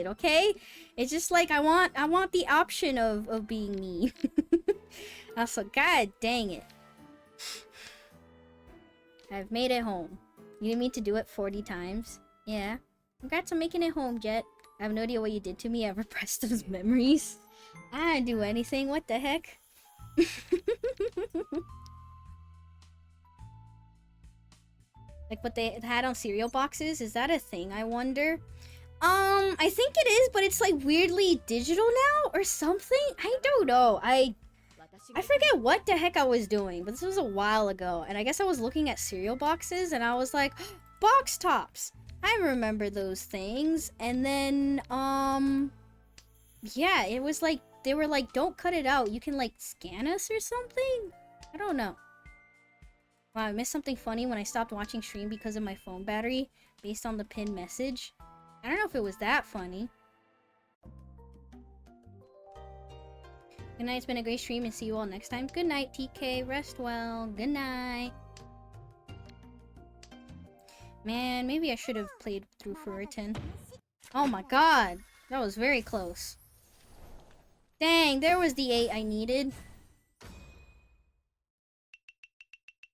okay? It's just like I want the option of being mean. Also, god dang it. I've made it home. You didn't mean to do it 40 times. Yeah. Congrats on making it home, Jet. I have no idea what you did to me. I repressed those memories. I didn't do anything. What the heck? Like what they had on cereal boxes? Is that a thing, I wonder? I think it is, but it's like weirdly digital now or something? I don't know. I forget what the heck I was doing, but this was a while ago. And I guess I was looking at cereal boxes and I was like, box tops. I remember those things. And then, yeah, it was like, they were like, don't cut it out. You can like scan us or something? I don't know. Wow, I missed something funny when I stopped watching stream because of my phone battery based on the pinned message. I don't know if it was that funny. Good night, it's been a great stream and see you all next time. Good night, TK. Rest well. Good night. Man, maybe I should have played through Fullerton. Oh my god. That was very close. Dang, there was the 8 I needed.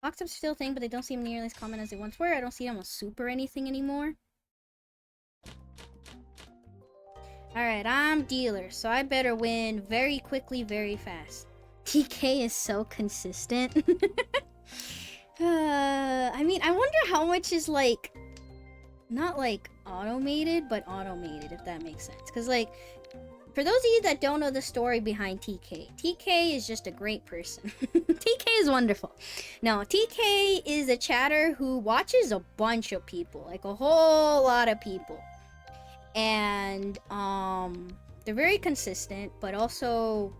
Box ups still a thing, but they don't seem nearly as common as they once were. I don't see them on Soup or anything anymore. Alright, I'm dealer, so I better win very quickly, very fast. TK is so consistent. I mean, I wonder how much is like... Not like automated, but automated, if that makes sense. Because like, for those of you that don't know the story behind TK, TK is just a great person. TK is wonderful. No, TK is a chatter who watches a bunch of people, like a whole lot of people. And they're very consistent, but also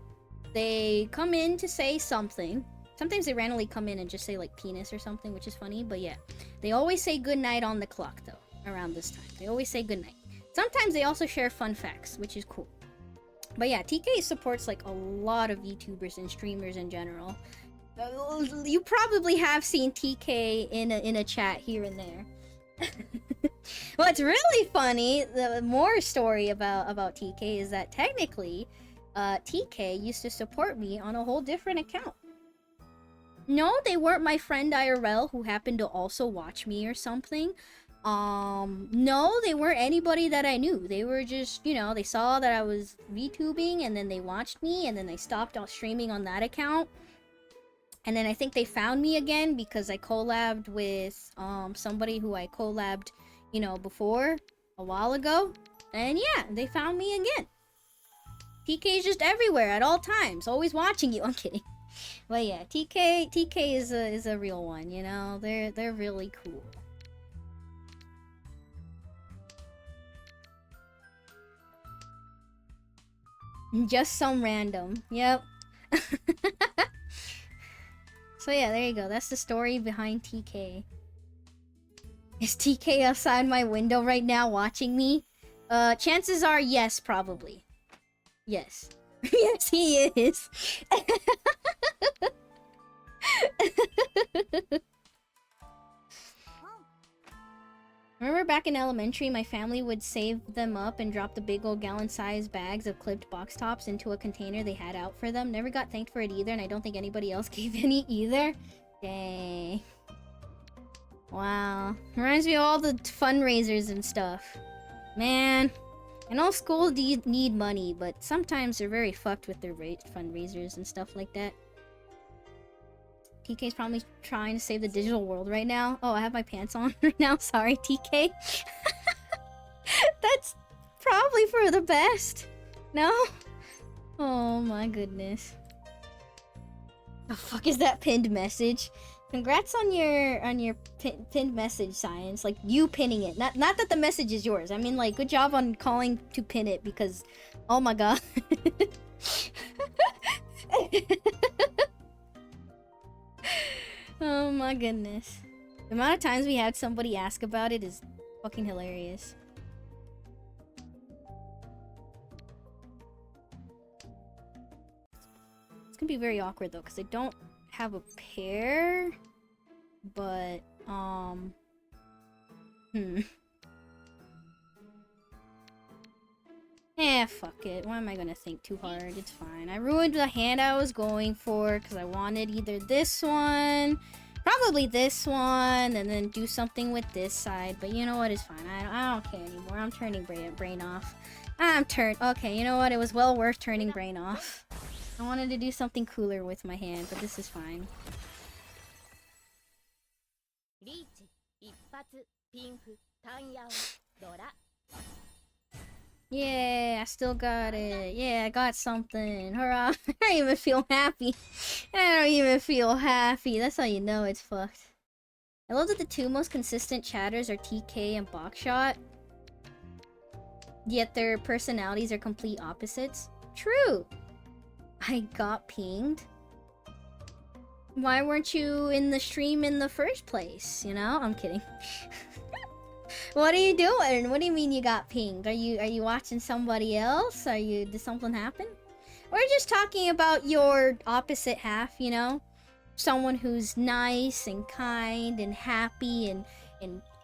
they come in to say something. Sometimes they randomly come in and just say like penis or something, which is funny, but yeah. They always say goodnight on the clock though, around this time. They always say goodnight. Sometimes they also share fun facts, which is cool. But yeah, TK supports like a lot of YouTubers and streamers in general. You probably have seen TK in a chat here and there. What's really funny, the more story about TK is that technically, TK used to support me on a whole different account. No, they weren't my friend IRL who happened to also watch me or something. No, they weren't anybody that I knew. They were just, you know, they saw that I was VTubing and then they watched me and then they stopped streaming on that account. And then I think they found me again because I collabed with somebody who I collabed, you know, before a while ago. And yeah, they found me again. TK is just everywhere at all times, always watching you. I'm kidding. But yeah, TK is a real one, you know. They're really cool. Just some random. Yep. So yeah, there you go. That's the story behind TK. Is TK outside my window right now watching me? Chances are yes, probably. Yes. Yes, he is. Remember back in elementary, my family would save them up and drop the big old gallon-sized bags of clipped box tops into a container they had out for them. Never got thanked for it either, and I don't think anybody else gave any either. Dang. Wow. Reminds me of all the fundraisers and stuff. Man. I know schools need money, but sometimes they're very fucked with their fundraisers and stuff like that. TK's probably trying to save the digital world right now. Oh, I have my pants on right now. Sorry, TK. That's probably for the best. No? Oh my goodness. The fuck is that pinned message? Congrats on your pinned message, Science. Like, you pinning it. Not that the message is yours. I mean, like, good job on calling to pin it because... Oh my god. Oh my goodness. The amount of times we had somebody ask about it is fucking hilarious. It's gonna be very awkward though, because I don't have a pair. But, Eh, fuck it. Why am I gonna think too hard? It's fine. I ruined the hand I was going for because I wanted either this one, probably this one, and then do something with this side. But you know what? It's fine. I don't care anymore. I'm turning brain off. Okay, you know what? It was well worth turning brain off. I wanted to do something cooler with my hand, but this is fine. Yeah, I still got it. Yeah, I got something. Hurrah. I don't even feel happy. I don't even feel happy. That's how you know it's fucked. I love that the two most consistent chatters are TK and Boxshot. Yet their personalities are complete opposites. True. I got pinged. Why weren't you in the stream in the first place? You know? I'm kidding. What are you doing? What do you mean you got pinged? Are you watching somebody else? Did something happen? We're just talking about your opposite half, you know? Someone who's nice and kind and happy and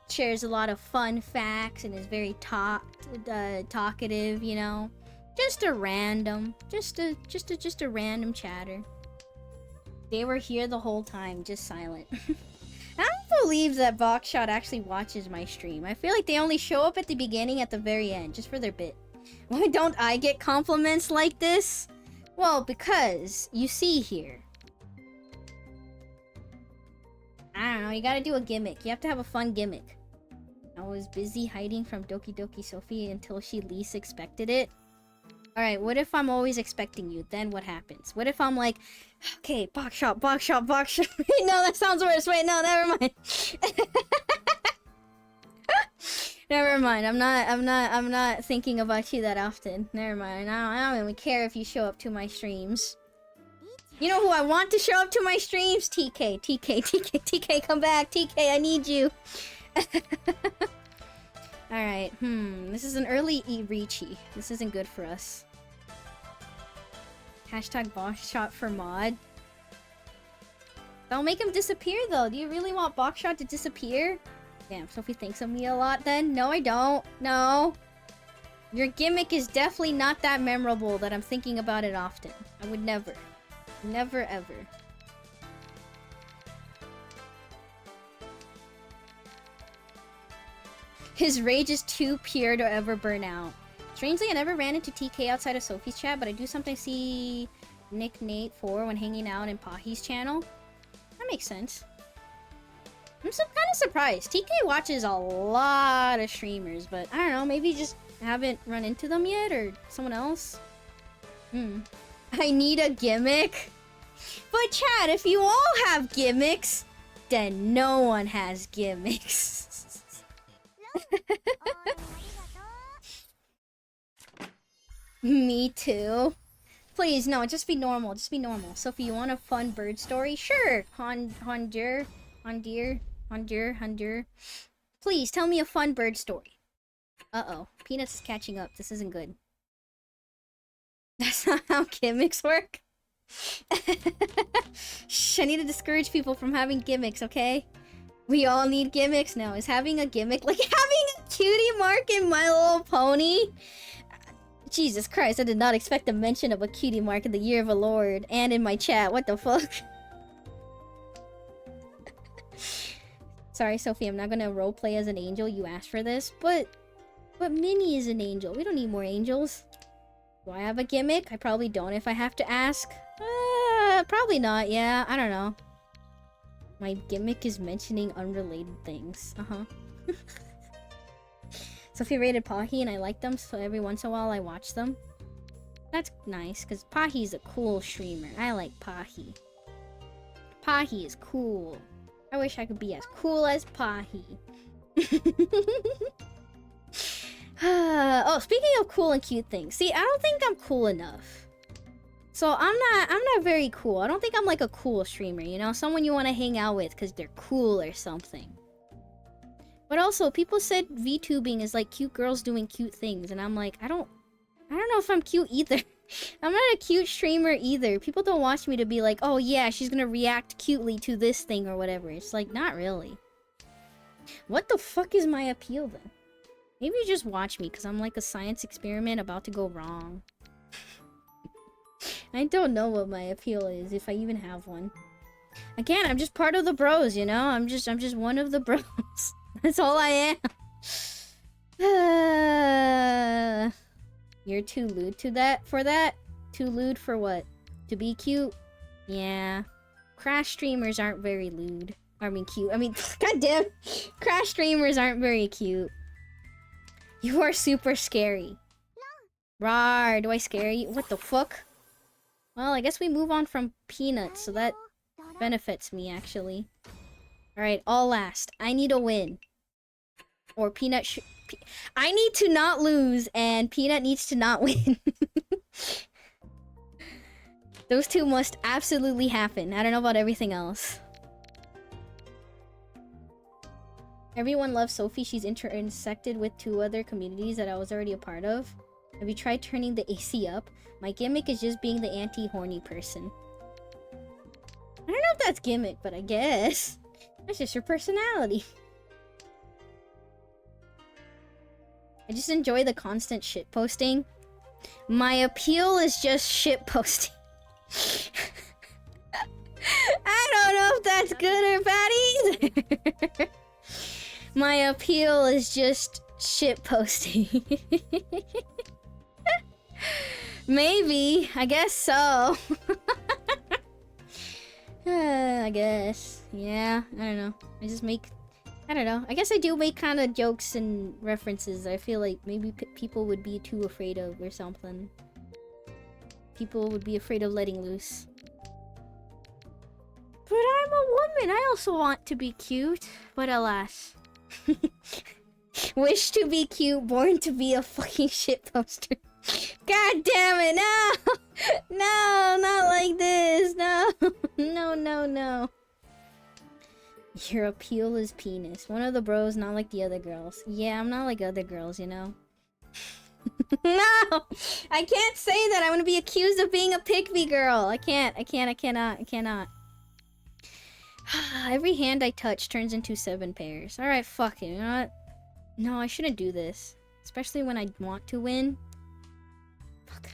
shares a lot of fun facts and is very talkative, you know? Just a random chatter. They were here the whole time, just silent. I don't believe that Boxshot actually watches my stream. I feel like they only show up at the beginning, at the very end, just for their bit. Why don't I get compliments like this? Well, because, you see here. I don't know, you gotta do a gimmick. You have to have a fun gimmick. I was busy hiding from Doki Doki Sophie until she least expected it. Alright, what if I'm always expecting you? Then what happens? What if I'm like, okay, Boxshot. Wait, no, that sounds worse. Wait, no, never mind. Never mind. I'm not thinking about you that often. Never mind. I don't even care if you show up to my streams. You know who I want to show up to my streams? TK, come back. TK, I need you. Alright, this is an early Reachy. This isn't good for us. Hashtag Boxshot for mod. Don't make him disappear though. Do you really want Boxshot to disappear? Damn, Sophie thinks of me a lot then? No, I don't. No. Your gimmick is definitely not that memorable that I'm thinking about it often. I would never. Never ever. His rage is too pure to ever burn out. Strangely, I never ran into TK outside of Sophie's chat, but I do sometimes see Nick Nate 4 when hanging out in Pahi's channel. That makes sense. I'm kind of surprised. TK watches a lot of streamers, but I don't know, maybe just haven't run into them yet, or someone else? I need a gimmick? But chat, if you all have gimmicks, then no one has gimmicks. Me too. Please, no, just be normal. Just be normal. Sophie, you want a fun bird story? Sure. Hondur. Please, tell me a fun bird story. Uh-oh. Peanuts is catching up. This isn't good. That's not how gimmicks work. Shh, I need to discourage people from having gimmicks, okay? We all need gimmicks now. Is having a gimmick like having a cutie mark in My Little Pony? Jesus Christ, I did not expect a mention of a cutie mark in the year of a lord and in my chat. What the fuck? Sorry, Sophie, I'm not gonna roleplay as an angel. You asked for this, but Minnie is an angel. We don't need more angels. Do I have a gimmick? I probably don't if I have to ask. Probably not, yeah. I don't know. My gimmick is mentioning unrelated things. Sophie rated Pahi and I like them, so every once in a while I watch them. That's nice, because Pahi's a cool streamer. I like Pahi. Pahi is cool. I wish I could be as cool as Pahi. Oh, speaking of cool and cute things. See, I don't think I'm cool enough. So I'm not very cool. I don't think I'm like a cool streamer, you know? Someone you want to hang out with because they're cool or something. But also, people said VTubing is like cute girls doing cute things, and I'm like, I don't know if I'm cute either. I'm not a cute streamer either. People don't watch me to be like, oh yeah, she's gonna react cutely to this thing or whatever. It's like, not really. What the fuck is my appeal then? Maybe you just watch me because I'm like a science experiment about to go wrong. I don't know what my appeal is, if I even have one. Again, I'm just part of the bros, you know? I'm just one of the bros. That's all I am. You're too lewd for that? Too lewd for what? To be cute? Yeah. Crash streamers aren't very lewd. I mean cute. I mean, goddamn. Crash streamers aren't very cute. You are super scary. Rawr, do I scare you? What the fuck? Well, I guess we move on from Peanuts, so that benefits me, actually. Alright, all last. I need a win. Or Peanut I need to not lose, and Peanut needs to not win. Those two must absolutely happen. I don't know about everything else. Everyone loves Sophie. She's intersected with 2 other communities that I was already a part of. Have you tried turning the AC up? My gimmick is just being the anti-horny person. I don't know if that's gimmick, but I guess. That's just your personality. I just enjoy the constant shitposting. My appeal is just shitposting. I don't know if that's good or bad either. My appeal is just shitposting. Maybe. I guess so. I guess. Yeah, I don't know. I don't know. I guess I do make kind of jokes and references I feel like maybe people would be too afraid of or something. People would be afraid of letting loose. But I'm a woman. I also want to be cute. But alas. Wish to be cute, born to be a fucking shitposter. God damn it, no! No, not like this, no. No. Your appeal is penis. One of the bros, not like the other girls. Yeah, I'm not like other girls, you know? No! I can't say that. I'm gonna be accused of being a pick-me girl. I cannot. Every hand I touch turns into 7 pairs. Alright, fuck it. You know what? No, I shouldn't do this. Especially when I want to win. Fuck.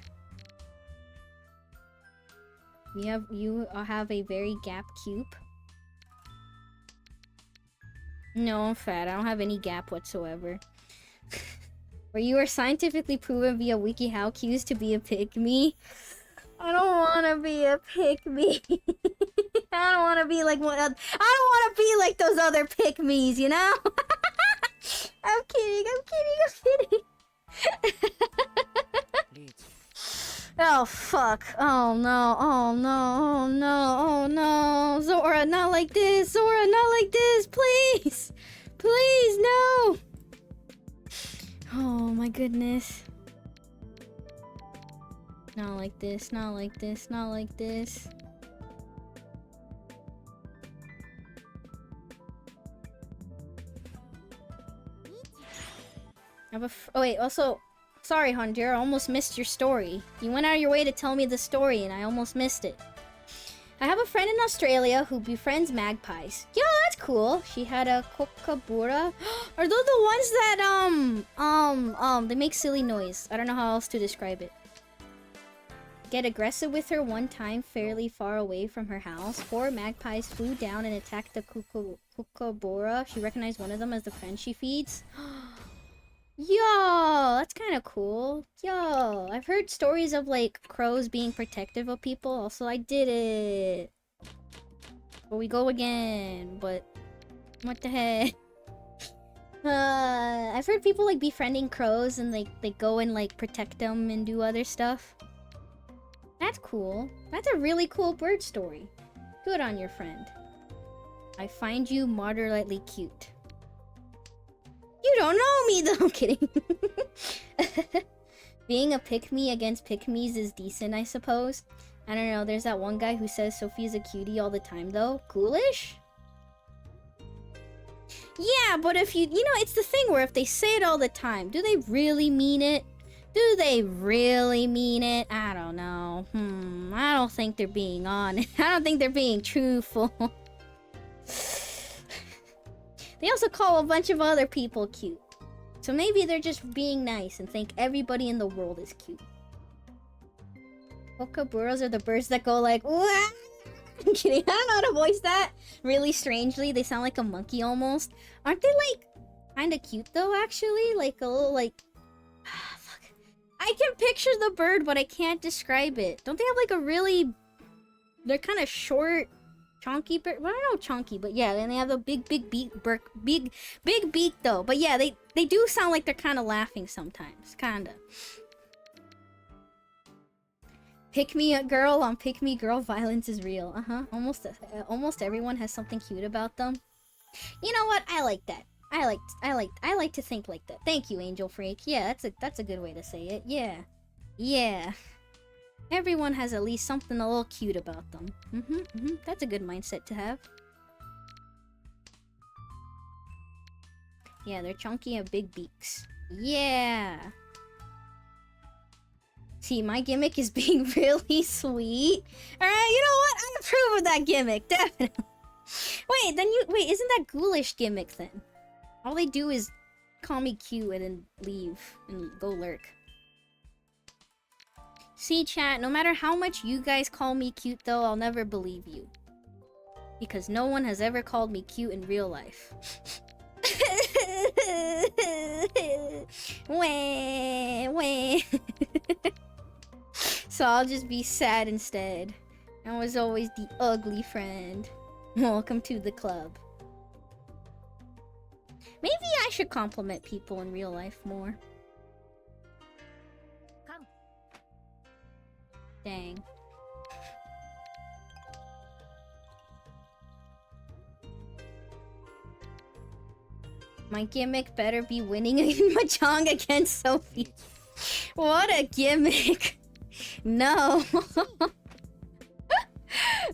You have a very gap cube. No, I'm fat. I don't have any gap whatsoever. Where you are scientifically proven via WikiHow cues to be a pick-me. I don't want to be a pick-me. I don't want to be like one. I don't want to be like those other pick-me's, you know? I'm kidding. Oh, fuck. Oh, no. Zora, not like this. Please. Please, no. Oh, my goodness. Not like this, not like this, not like this. I have a oh wait, also, sorry Honjiro, I almost missed your story. You went out of your way to tell me the story and I almost missed it. I have a friend in Australia who befriends magpies. Yo, that's cool. She had a kookaburra. Are those the ones that, they make silly noise? I don't know how else to describe it. Get aggressive with her one time fairly far away from her house. 4 magpies flew down and attacked the kookaburra. She recognized one of them as the friend she feeds. Yo, that's kind of cool. Yo, I've heard stories of, like, crows being protective of people. Also, I did it. Here we go again, but what the heck? I've heard people, like, befriending crows and, like, they go and, like, protect them and do other stuff. That's cool. That's a really cool bird story. Good on your friend. I find you moderately cute. You don't know me, though. I'm kidding. Being a pick-me against pick-me's is decent, I suppose. I don't know, there's that one guy who says Sophie's a cutie all the time, though. Coolish? Yeah, but if you know, it's the thing where if they say it all the time, do they really mean it? Do they really mean it? I don't know. I don't think they're being honest. I don't think they're being truthful. They also call a bunch of other people cute. So maybe they're just being nice and think everybody in the world is cute. Kookaburras are the birds that go like, wah! I'm kidding, I don't know how to voice that really strangely. They sound like a monkey almost. Aren't they like kind of cute though, actually? Like a little like... fuck. I can picture the bird, but I can't describe it. Don't they have like a really... They're kind of short... chonky bird. Well, I don't know chonky, but yeah, and they have a big beak, big beak though. But yeah, they do sound like they're kind of laughing sometimes, kinda. Pick me girl on pick me girl, violence is real. Almost everyone has something cute about them. You know what? I like that. I like to think like that. Thank you, Angel Freak. Yeah, that's a good way to say it. Yeah. Everyone has at least something a little cute about them. That's a good mindset to have. Yeah, they're chunky and big beaks. Yeah. See, my gimmick is being really sweet. Alright, you know what? I approve of that gimmick, definitely. Wait, isn't that ghoulish gimmick then? All they do is call me cute and then leave and go lurk. See, chat, no matter how much you guys call me cute though, I'll never believe you. Because no one has ever called me cute in real life. Wah. So I'll just be sad instead. I was always the ugly friend. Welcome to the club. Maybe I should compliment people in real life more. Come. Dang. My gimmick better be winning a Mahjong against Sophie. What a gimmick. No.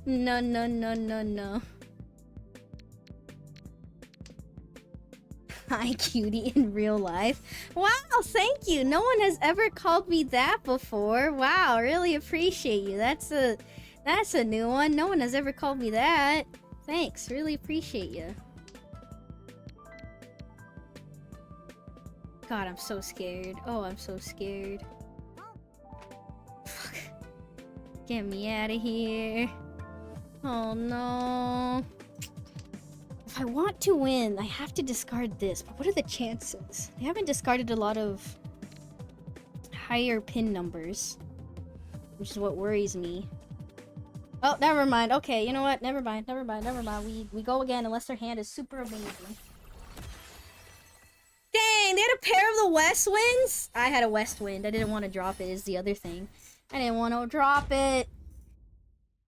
No. Hi, cutie in real life. Wow, thank you. No one has ever called me that before. Wow, really appreciate you. That's a new one. No one has ever called me that. Thanks, really appreciate you. God, I'm so scared. Oh, I'm so scared. Fuck. Get me out of here. Oh no. If I want to win, I have to discard this. But what are the chances? They haven't discarded a lot of higher pin numbers, which is what worries me. Oh, never mind. Okay, you know what? Never mind. We go again unless their hand is super amazing. Dang, they had a pair of the West Winds? I had a West Wind. I didn't want to drop it is the other thing. I didn't want to drop it.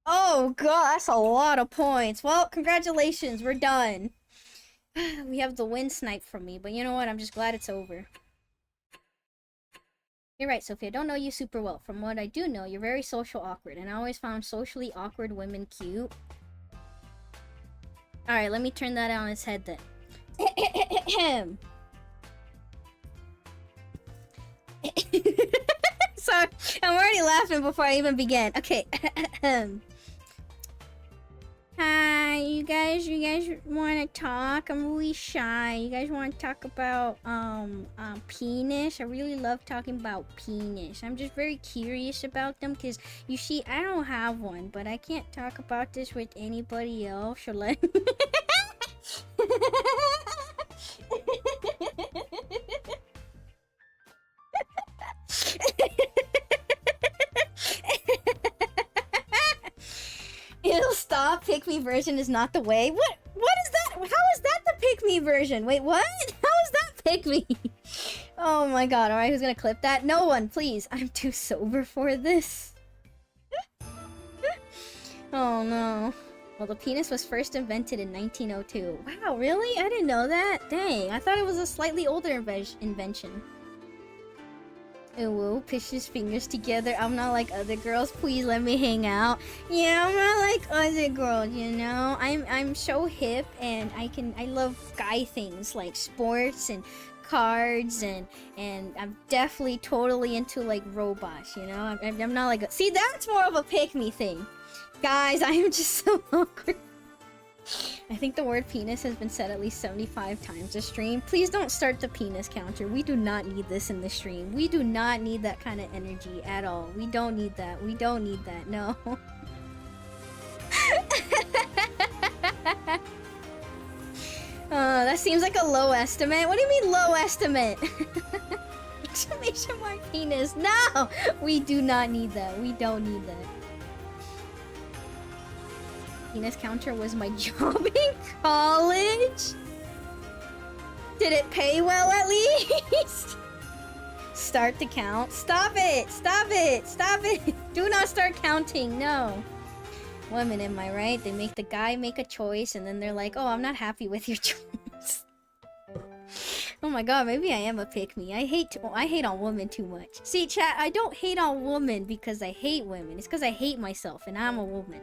Oh god, that's a lot of points. Well, congratulations, we're done. We have the wind snipe from me, but you know what? I'm just glad it's over. You're right, Sophie. I don't know you super well. From what I do know, you're very social awkward, and I always found socially awkward women cute. Alright, let me turn that on its head then. Sorry, I'm already laughing before I even begin. Okay. Hi, you guys want to talk? I'm really shy. You guys want to talk about penis? I really love talking about penis. I'm just very curious about them because you see, I don't have one, but I can't talk about this with anybody else. So let. It'll stop. Pick me version is not the way. What is that? How is that the pick me version? Wait, what? How is that pick me? Oh my god. Alright, who's gonna clip that? No one, please. I'm too sober for this. Oh no. Well, the penis was first invented in 1902. Wow, really? I didn't know that. Dang, I thought it was a slightly older invention. Whoa, push his fingers together. I'm not like other girls. Please let me hang out. Yeah, I'm not like other girls, you know? I'm so hip and I love guy things like sports and cards and I'm definitely totally into like robots, you know? I'm not like see, that's more of a pick me thing. Guys, I am just so awkward. I think the word penis has been said at least 75 times this stream. Please don't start the penis counter. We do not need this in the stream. We do not need that kind of energy at all. We don't need that. We don't need that. No. That seems like a low estimate. What do you mean low estimate? Exclamation mark penis. No! We do not need that. We don't need that. Penis counter was my job in college? Did it pay well at least? Start the count. Stop it! Stop it! Stop it! Do not start counting, no. Women, am I right? They make the guy make a choice and then they're like, oh, I'm not happy with your choice. Oh my god, maybe I am a pick-me. I hate on women too much. See, chat, I don't hate on women because I hate women. It's because I hate myself and I'm a woman.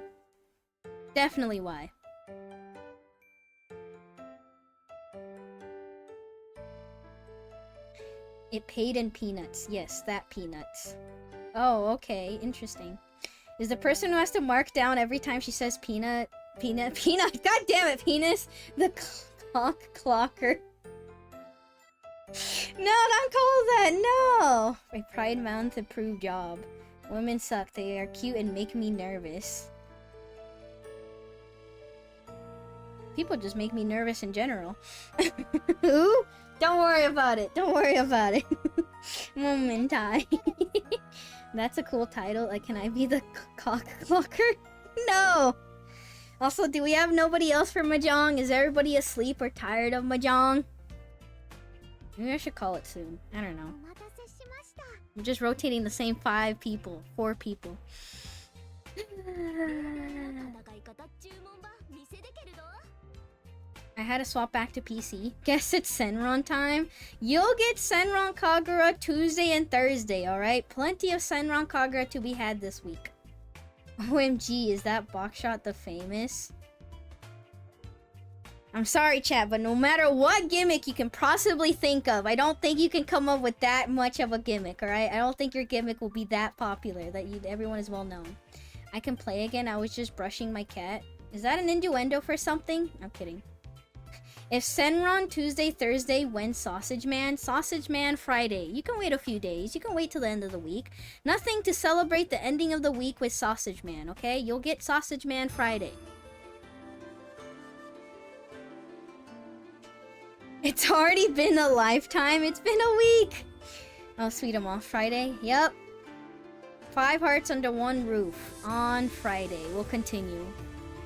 Definitely why. It paid in peanuts. Yes, that peanuts. Oh, okay. Interesting. Is the person who has to mark down every time she says peanut? God damn it, penis! The clock clocker. No, don't call that, no! My Pride Month approved job. Women suck. They are cute and make me nervous. People just make me nervous in general. Who? Don't worry about it. Don't worry about it. Momentai. That's a cool title. Like, can I be the cock clocker? No! Also, do we have nobody else for Mahjong? Is everybody asleep or tired of Mahjong? Maybe I should call it soon. I don't know. I'm just rotating the same 4 people. I had to swap back to PC. Guess it's Senron time. You'll get Senron Kagura Tuesday and Thursday, alright? Plenty of Senron Kagura to be had this week. OMG, is that Boxshot the famous? I'm sorry, chat, but no matter what gimmick you can possibly think of, I don't think you can come up with that much of a gimmick, alright? I don't think your gimmick will be that popular, that everyone is well known. I can play again. I was just brushing my cat. Is that an innuendo for something? I'm kidding. If Senron Tuesday, Thursday, when Sausage Man Friday. You can wait a few days. You can wait till the end of the week. Nothing to celebrate the ending of the week with Sausage Man, okay? You'll get Sausage Man Friday. It's already been a lifetime. It's been a week. Oh, sweet, I'm off Friday. Yep. 5 hearts under one roof on Friday. We'll continue.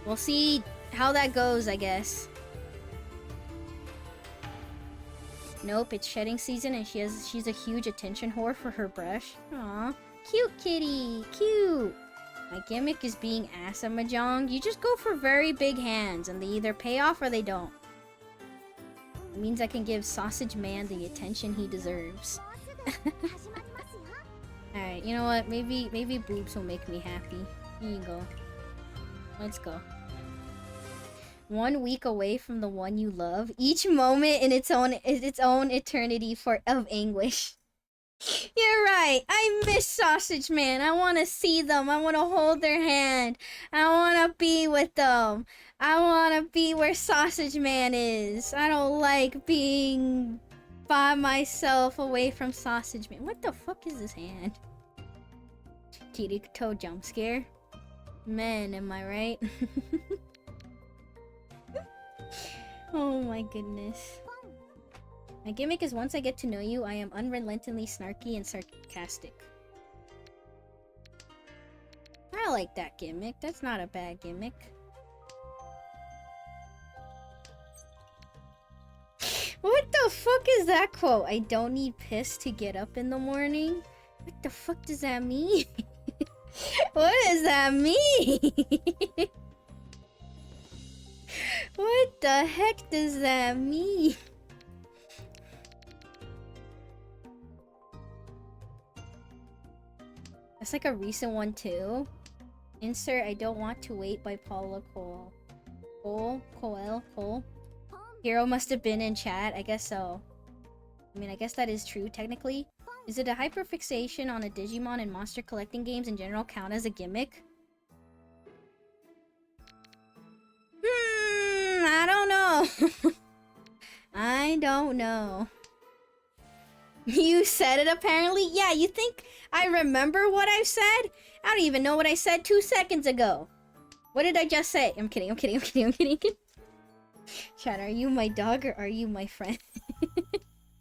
We'll see how that goes, I guess. Nope, it's shedding season and she's a huge attention whore for her brush. Aw, cute kitty, cute. My gimmick is being ass at Mahjong. You just go for very big hands and they either pay off or they don't. It means I can give Sausage Man the attention he deserves. Alright, you know what? Maybe boobs will make me happy. Here you go. Let's go. 1 week away from the one you love. Each moment in its own eternity of anguish. You're right. I miss Sausage Man. I want to see them. I want to hold their hand. I want to be with them. I want to be where Sausage Man is. I don't like being by myself away from Sausage Man. What the fuck is this hand? Kirito jump scare? Man, am I right? Oh my goodness. My gimmick is once I get to know you, I am unrelentingly snarky and sarcastic. I like that gimmick. That's not a bad gimmick. What the fuck is that quote? I don't need piss to get up in the morning? What the fuck does that mean? What does that mean? What the heck does that mean? That's like a recent one too. Insert I Don't Want to Wait by Paula Cole. Cole. Hero must have been in chat. I guess so. I mean, I guess that is true technically. Is it a hyperfixation on a Digimon and monster collecting games in general count as a gimmick? I don't know. I don't know. You said it apparently? Yeah, you think I remember what I've said? I don't even know what I said 2 seconds ago. What did I just say? I'm kidding. Chat, are you my dog or are you my friend?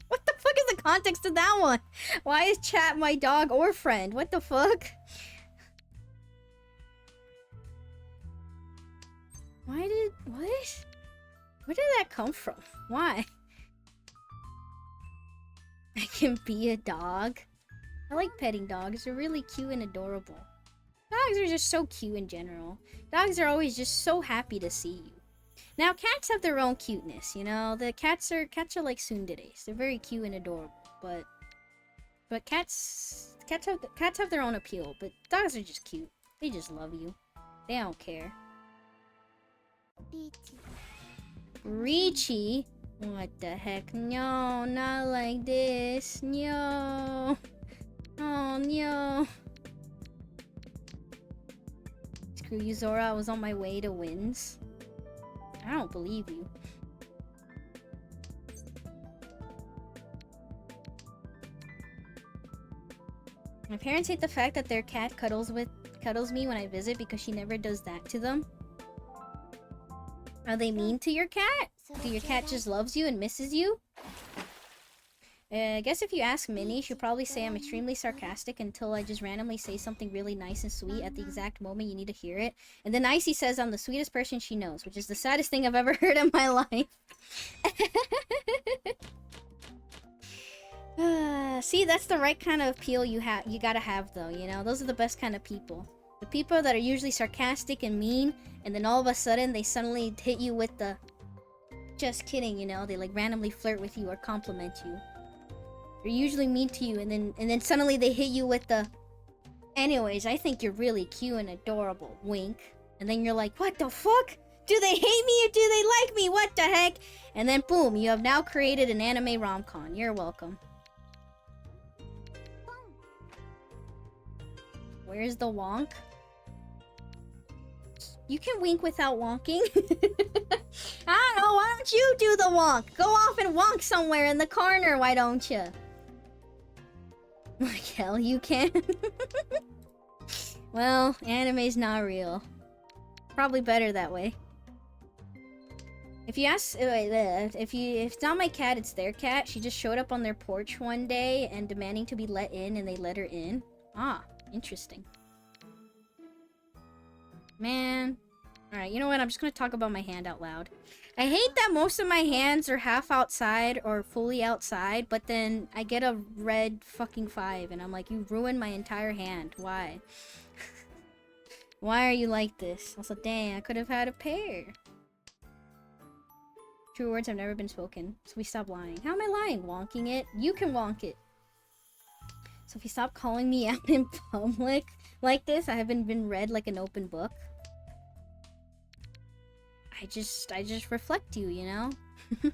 What the fuck is the context of that one? Why is chat my dog or friend? What the fuck? What? Where did that come from? Why? I can be a dog. I like petting dogs. They're really cute and adorable. Dogs are just so cute in general. Dogs are always just so happy to see you. Now, cats have their own cuteness, you know? The cats are like tsunderes. They're very cute and adorable, but cats have their own appeal, but dogs are just cute. They just love you. They don't care. Ricci? What the heck? No, not like this. No. Oh, no. Screw you, Zora. I was on my way to wins. I don't believe you. My parents hate the fact that their cat cuddles me when I visit because she never does that to them. Are they mean to your cat? Do your cat just loves you and misses you? I guess if you ask Minnie, she'll probably say I'm extremely sarcastic until I just randomly say something really nice and sweet at the exact moment you need to hear it. And then Icy says I'm the sweetest person she knows, which is the saddest thing I've ever heard in my life. See, that's the right kind of appeal you gotta have, though, you know? Those are the best kind of people. The people that are usually sarcastic and mean, and then all of a sudden they suddenly hit you with the... Just kidding, you know? They like randomly flirt with you or compliment you. They're usually mean to you, and then suddenly they hit you with the... Anyways, I think you're really cute and adorable. Wink. And then you're like, what the fuck? Do they hate me or do they like me? What the heck? And then boom, you have now created an anime rom-com. You're welcome. Where's the wonk? You can wink without wonking. I don't know, why don't you do the wonk? Go off and wonk somewhere in the corner, why don't you? Like hell you can. Well, anime's not real. Probably better that way. If you ask, if it's not my cat, it's their cat. She just showed up on their porch one day and demanding to be let in, and they let her in. Ah, interesting. Man. Alright, you know what? I'm just gonna talk about my hand out loud. I hate that most of my hands are half outside or fully outside, but then I get a red fucking 5, and I'm like, you ruined my entire hand. Why? Why are you like this? Also, dang, I could have had a pair. True words have never been spoken, so we stop lying. How am I lying? Wonking it? You can wonk it. So if you stop calling me out in public like this, I haven't been read like an open book. I just reflect you, you know? I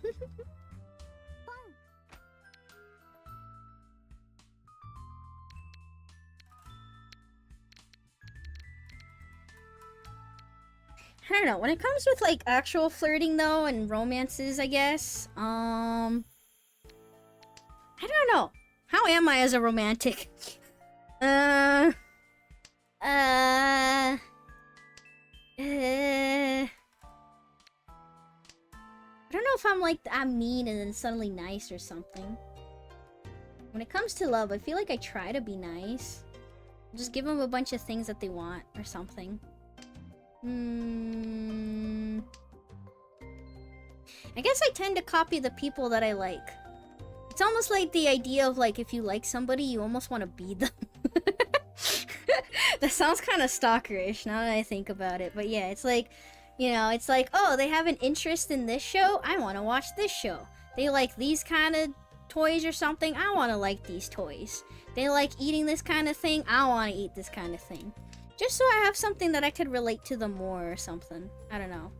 don't know. When it comes with like actual flirting though and romances, I guess. I don't know. How am I as a romantic? I don't know if I'm mean and then suddenly nice or something. When it comes to love, I feel like I try to be nice. Just give them a bunch of things that they want or something. I guess I tend to copy the people that I like. It's almost like the idea of like if you like somebody, you almost want to be them. That sounds kind of stalkerish now that I think about it. But yeah, it's like, you know, it's like, oh, they have an interest in this show. I want to watch this show. They like these kind of toys or something. I want to like these toys. They like eating this kind of thing. I want to eat this kind of thing. Just so I have something that I could relate to them more or something. I don't know.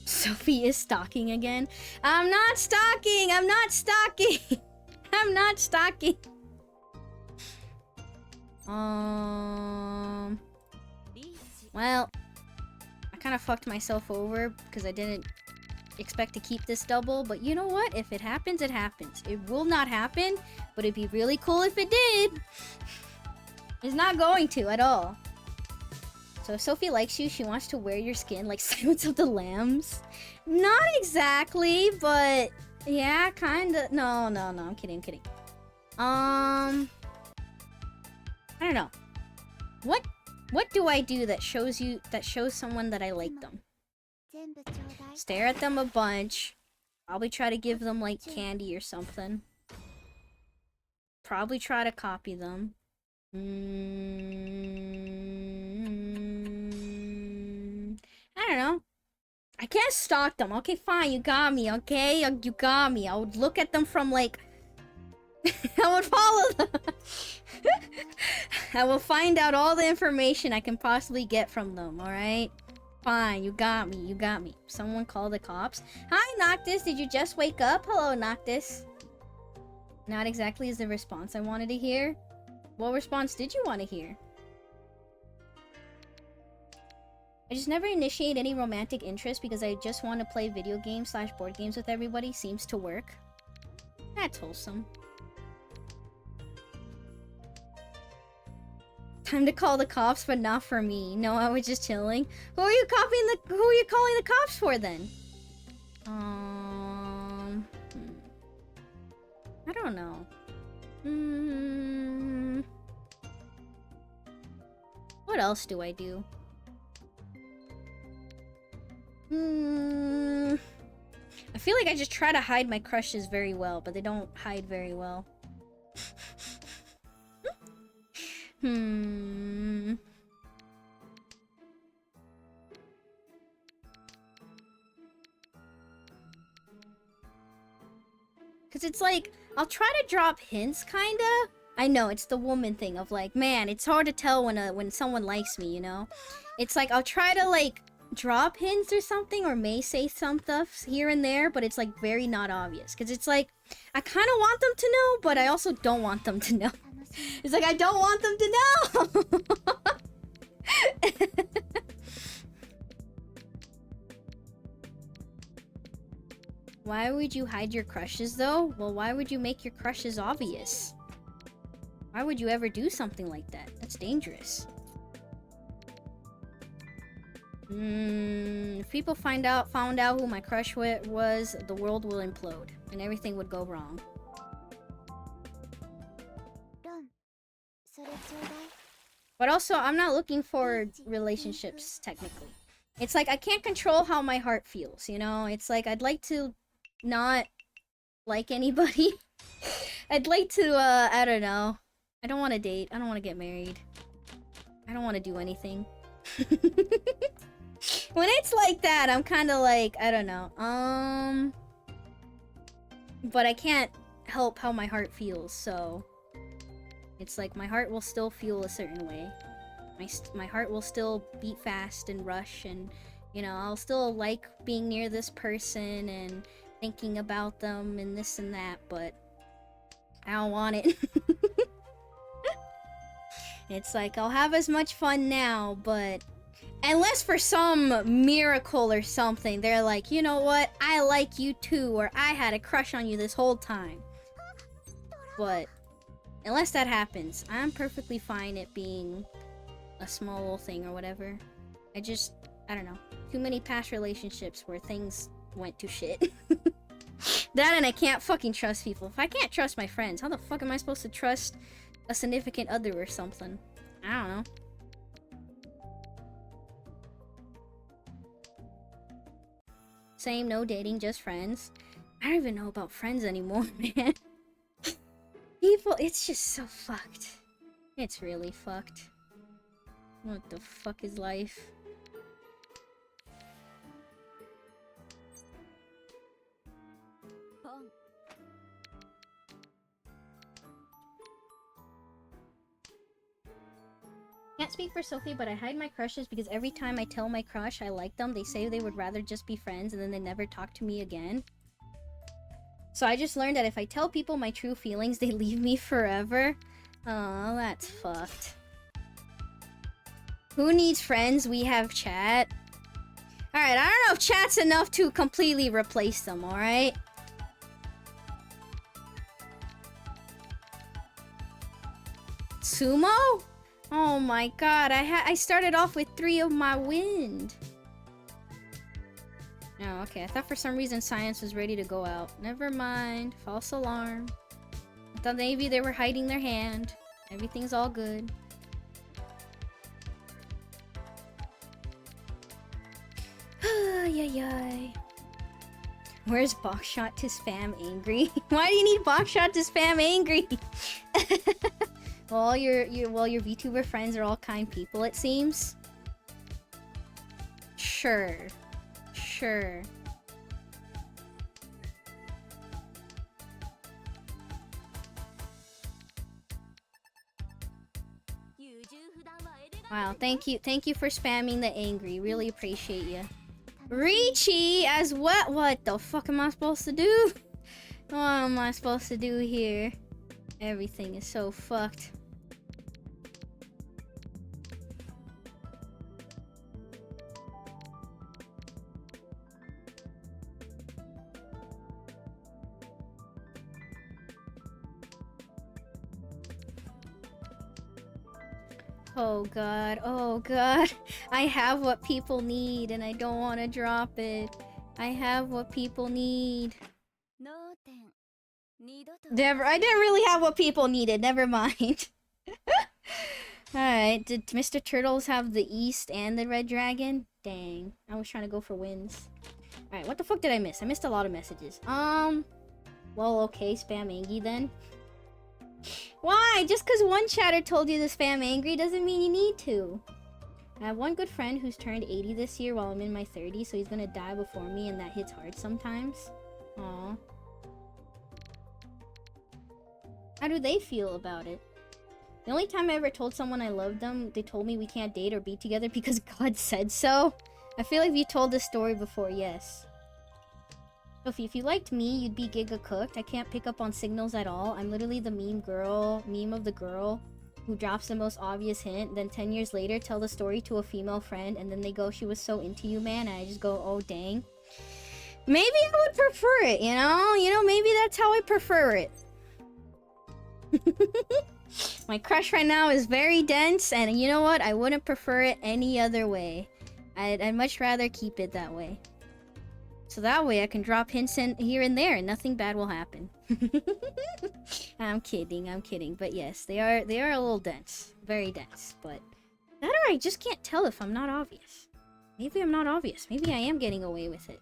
Sophie is stalking again. I'm not stalking! I'm not stalking! I'm not stalking! Well, I kind of fucked myself over because I didn't expect to keep this double, but you know what? If it happens, it happens. It will not happen, but it'd be really cool if it did. It's not going to at all. So if Sophie likes you, she wants to wear your skin like Silence of the Lambs. Not exactly, but yeah, kinda. No, I'm kidding, I don't know. What do I do that shows someone that I like them? Stare at them a bunch. Probably try to give them like candy or something. Probably try to copy them. I don't know. I can't stalk them. Okay, fine, you got me, okay? You got me. I would look at them from like... I would follow them. I will find out all the information I can possibly get from them, alright? Fine, you got me, you got me. Someone call the cops. Hi, Noctis, did you just wake up? Hello, Noctis. Not exactly is the response I wanted to hear. What response did you want to hear? I just never initiate any romantic interest because I just want to play video games / board games with everybody. Seems to work. That's wholesome. Time to call the cops, but not for me. No, I was just chilling. Who are you calling the cops for then? I don't know. What else do I do? I feel like I just try to hide my crushes very well, but they don't hide very well. Cause it's like, I'll try to drop hints, kinda. I know, it's the woman thing of like, man, it's hard to tell when someone likes me, you know? It's like, I'll try to like, drop hints or something, or may say some stuff here and there, but it's like very not obvious. Cause it's like, I kinda want them to know, but I also don't want them to know. It's like, I don't want them to know! Why would you hide your crushes, though? Well, why would you make your crushes obvious? Why would you ever do something like that? That's dangerous. If people found out who my crush was, the world will implode, and everything would go wrong. But also, I'm not looking for relationships, technically. It's like, I can't control how my heart feels, you know? It's like, I'd like to not like anybody. I'd like to, I don't know. I don't want to date. I don't want to get married. I don't want to do anything. When it's like that, I'm kind of like, I don't know. But I can't help how my heart feels, so it's like my heart will still feel a certain way. My heart will still beat fast and rush, and you know, I'll still like being near this person and thinking about them and this and that, but I don't want it. It's like I'll have as much fun now, but unless for some miracle or something, they're like, you know what, I like you too, or I had a crush on you this whole time. But unless that happens, I'm perfectly fine it being a small little thing or whatever. I don't know. Too many past relationships where things went to shit. That and I can't fucking trust people. If I can't trust my friends, how the fuck am I supposed to trust a significant other or something? I don't know. Same, no dating, just friends. I don't even know about friends anymore, man. People, it's just so fucked. It's really fucked. What the fuck is life? Can't speak for Sophie, but I hide my crushes because every time I tell my crush I like them, they say they would rather just be friends and then they never talk to me again. So I just learned that if I tell people my true feelings, they leave me forever. Oh, that's fucked. Who needs friends? We have chat. Alright, I don't know if chat's enough to completely replace them, alright? Sumo? Oh my god, I started off with 3 of my wind. Oh, okay. I thought for some reason science was ready to go out. Never mind. False alarm. I thought maybe they were hiding their hand. Everything's all good. Ay. Where's Boxshot to spam angry? Why do you need Boxshot to spam angry? Well, your VTuber friends are all kind people, it seems. Sure. Wow, thank you for spamming the angry. Really appreciate you. Ricci as what? What the fuck am I supposed to do? What am I supposed to do here? Everything is so fucked. Oh god. I have what people need and I don't want to drop it. I have what people need. Never. I didn't really have what people needed. Never mind. Alright, did Mr. Turtles have the East and the Red Dragon? Dang. I was trying to go for wins. Alright, what the fuck did I miss? I missed a lot of messages. Well, okay, spam Angie then. Why? Just because one chatter told you to spam angry doesn't mean you need to. I have one good friend who's turned 80 this year while I'm in my 30s, so he's gonna die before me, and that hits hard sometimes. Aww. How do they feel about it? The only time I ever told someone I loved them, they told me we can't date or be together because God said so. I feel like you told this story before, yes. Sophie, if you liked me, you'd be giga cooked. I can't pick up on signals at all. I'm literally the meme of the girl who drops the most obvious hint, then 10 years later tell the story to a female friend, and then they go, she was so into you, man, and I just go, oh dang. Maybe I would prefer it, you know? Maybe that's how I prefer it. My crush right now is very dense, and you know what? I wouldn't prefer it any other way. I'd much rather keep it that way. So that way I can drop hints in here and there and nothing bad will happen. I'm kidding. But yes, they are a little dense. Very dense. But that or I just can't tell if I'm not obvious. Maybe I'm not obvious. Maybe I am getting away with it.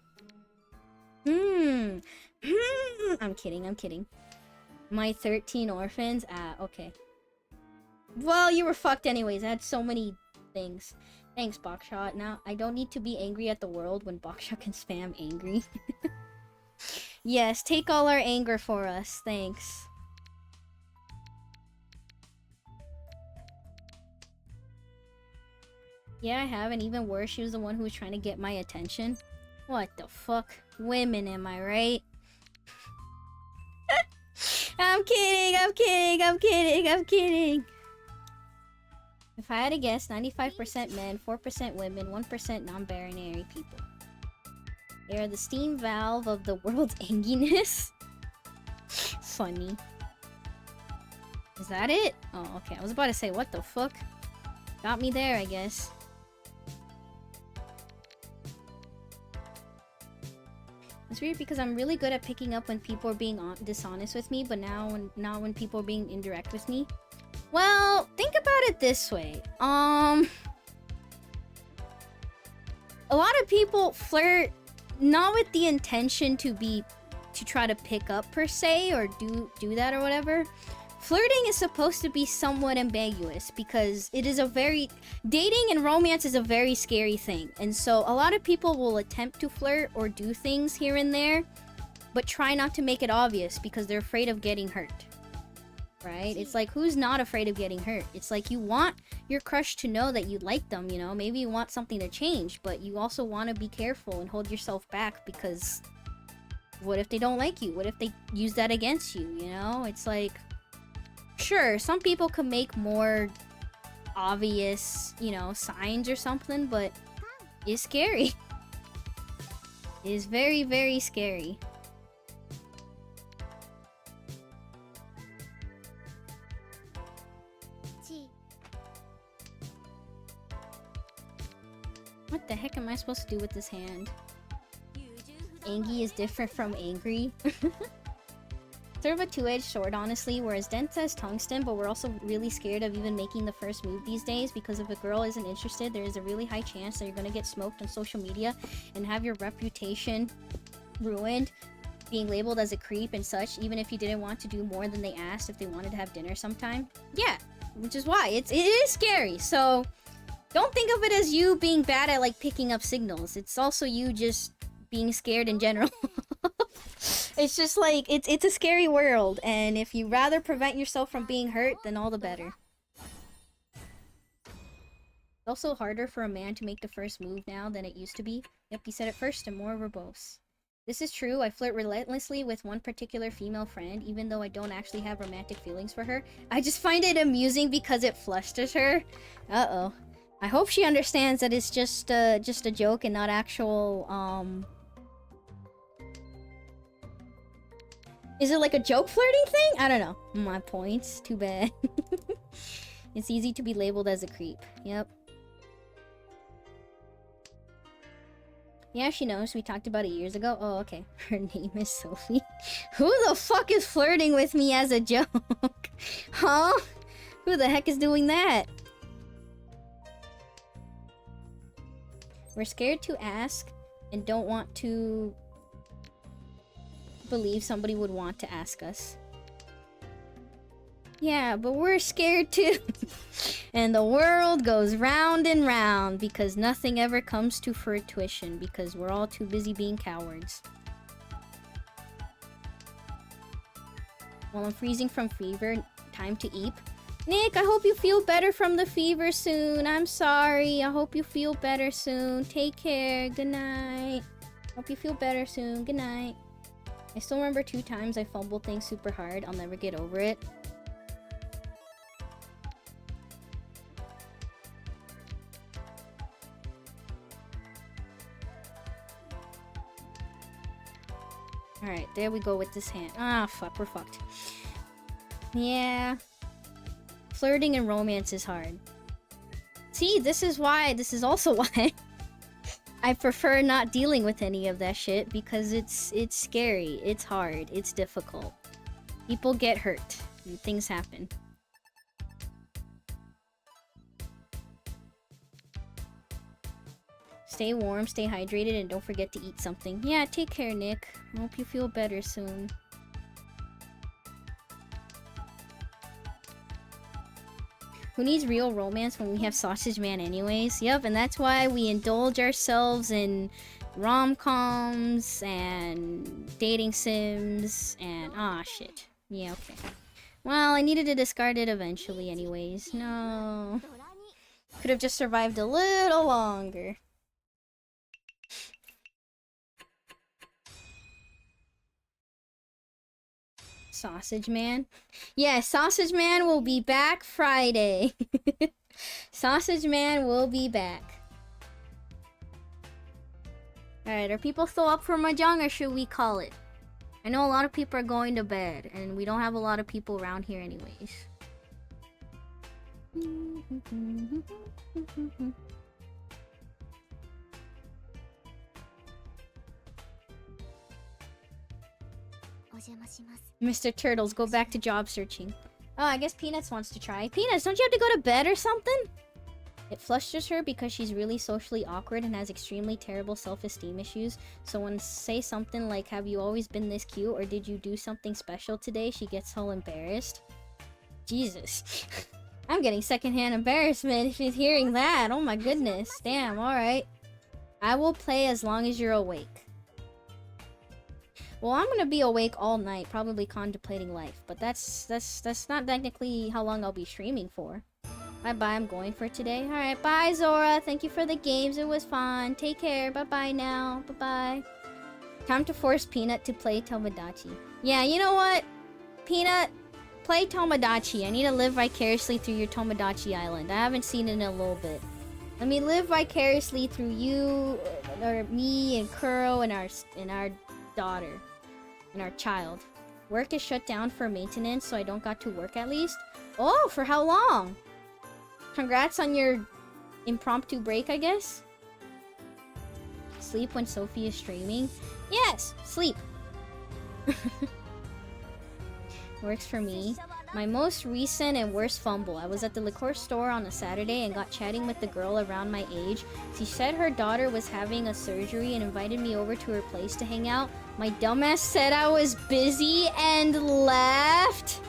I'm kidding. My 13 orphans? Ah, okay. Well, you were fucked anyways. I had so many things. Thanks, Boxshot. Now, I don't need to be angry at the world when Boxshot can spam angry. Yes, take all our anger for us. Thanks. Yeah, I have, and even worse, she was the one who was trying to get my attention. What the fuck? Women, am I right? I'm kidding, I'm kidding, I'm kidding, I'm kidding. If I had to guess, 95% men, 4% women, 1% non-binary people. They are the steam valve of the world's anginess. Funny. Is that it? Oh, okay. I was about to say, what the fuck? Got me there, I guess. It's weird because I'm really good at picking up when people are being dishonest with me, but now when people are being indirect with me. Well, think about it this way. A lot of people flirt not with the intention to try to pick up per se or do that or whatever. Flirting is supposed to be somewhat ambiguous because dating and romance is a very scary thing. And so a lot of people will attempt to flirt or do things here and there, but try not to make it obvious because they're afraid of getting hurt. Right? It's like, who's not afraid of getting hurt? It's like you want your crush to know that you like them, you know? Maybe you want something to change, but you also want to be careful and hold yourself back because what if they don't like you? What if they use that against you, you know? It's like, sure, some people can make more obvious, you know, signs or something, but it's scary. It is very, very scary. What the heck am I supposed to do with this hand? Angie is different from angry. Sort of a two-edged sword, honestly, whereas Dent says tungsten, but we're also really scared of even making the first move these days because if a girl isn't interested, there is a really high chance that you're gonna get smoked on social media and have your reputation ruined, being labeled as a creep and such, even if you didn't want to do more than they asked if they wanted to have dinner sometime. Yeah, which is why it is scary, so don't think of it as you being bad at, like, picking up signals. It's also you just being scared in general. It's just like, it's a scary world, and if you rather prevent yourself from being hurt, then all the better. It's also harder for a man to make the first move now than it used to be. Yep, he said it first and more verbose. This is true, I flirt relentlessly with one particular female friend, even though I don't actually have romantic feelings for her. I just find it amusing because it flusters her. Uh-oh. I hope she understands that it's just a joke and not actual, Is it like a joke flirting thing? I don't know. My points. Too bad. It's easy to be labeled as a creep. Yep. Yeah, she knows. We talked about it years ago. Oh, okay. Her name is Sophie. Who the fuck is flirting with me as a joke? Huh? Who the heck is doing that? We're scared to ask and don't want to believe somebody would want to ask us. Yeah, but we're scared too. And the world goes round and round because nothing ever comes to fruition because we're all too busy being cowards. While I'm freezing from fever, time to eat. Nick, I hope you feel better from the fever soon. I'm sorry. I hope you feel better soon. Take care. Good night. Hope you feel better soon. Good night. I still remember 2 times I fumbled things super hard. I'll never get over it. Alright, there we go with this hand. Ah, fuck, we're fucked. Yeah. Flirting and romance is hard. See, this is also why I prefer not dealing with any of that shit, because it's scary, it's hard, it's difficult. People get hurt, and things happen. Stay warm, stay hydrated, and don't forget to eat something. Yeah, take care, Nick. I hope you feel better soon. Who needs real romance when we have Sausage Man anyways? Yep, and that's why we indulge ourselves in rom-coms and dating sims and shit. Yeah, okay. Well, I needed to discard it eventually anyways. No. Could have just survived a little longer. Sausage Man? Yeah, Sausage Man will be back Friday. Sausage Man will be back. Alright, are people still up for Mahjong or should we call it? I know a lot of people are going to bed and we don't have a lot of people around here anyways. Mr. Turtles, go back to job searching. Oh, I guess Peanuts wants to try. Peanuts, don't you have to go to bed or something? It frustrates her because she's really socially awkward and has extremely terrible self-esteem issues. So when say something like, have you always been this cute or did you do something special today, she gets all embarrassed. Jesus. I'm getting secondhand embarrassment if she's hearing that. Oh my goodness. Damn, alright. I will play as long as you're awake. Well, I'm gonna be awake all night, probably contemplating life. But that's not technically how long I'll be streaming for. Bye-bye, I'm going for today. Alright, bye Zora. Thank you for the games, it was fun. Take care, bye-bye now. Bye-bye. Time to force Peanut to play Tomodachi. Yeah, you know what? Peanut, play Tomodachi. I need to live vicariously through your Tomodachi Island. I haven't seen it in a little bit. Let me live vicariously through you, or me, and Kuro, and our daughter. And our child. Work is shut down for maintenance, so I don't got to work at least. Oh, for how long? Congrats on your impromptu break, I guess. Sleep when Sophie is streaming. Yes, sleep. Works for me. My most recent and worst fumble. I was at the liquor store on a Saturday and got chatting with the girl around my age. She said her daughter was having a surgery and invited me over to her place to hang out. My dumbass said I was busy and left.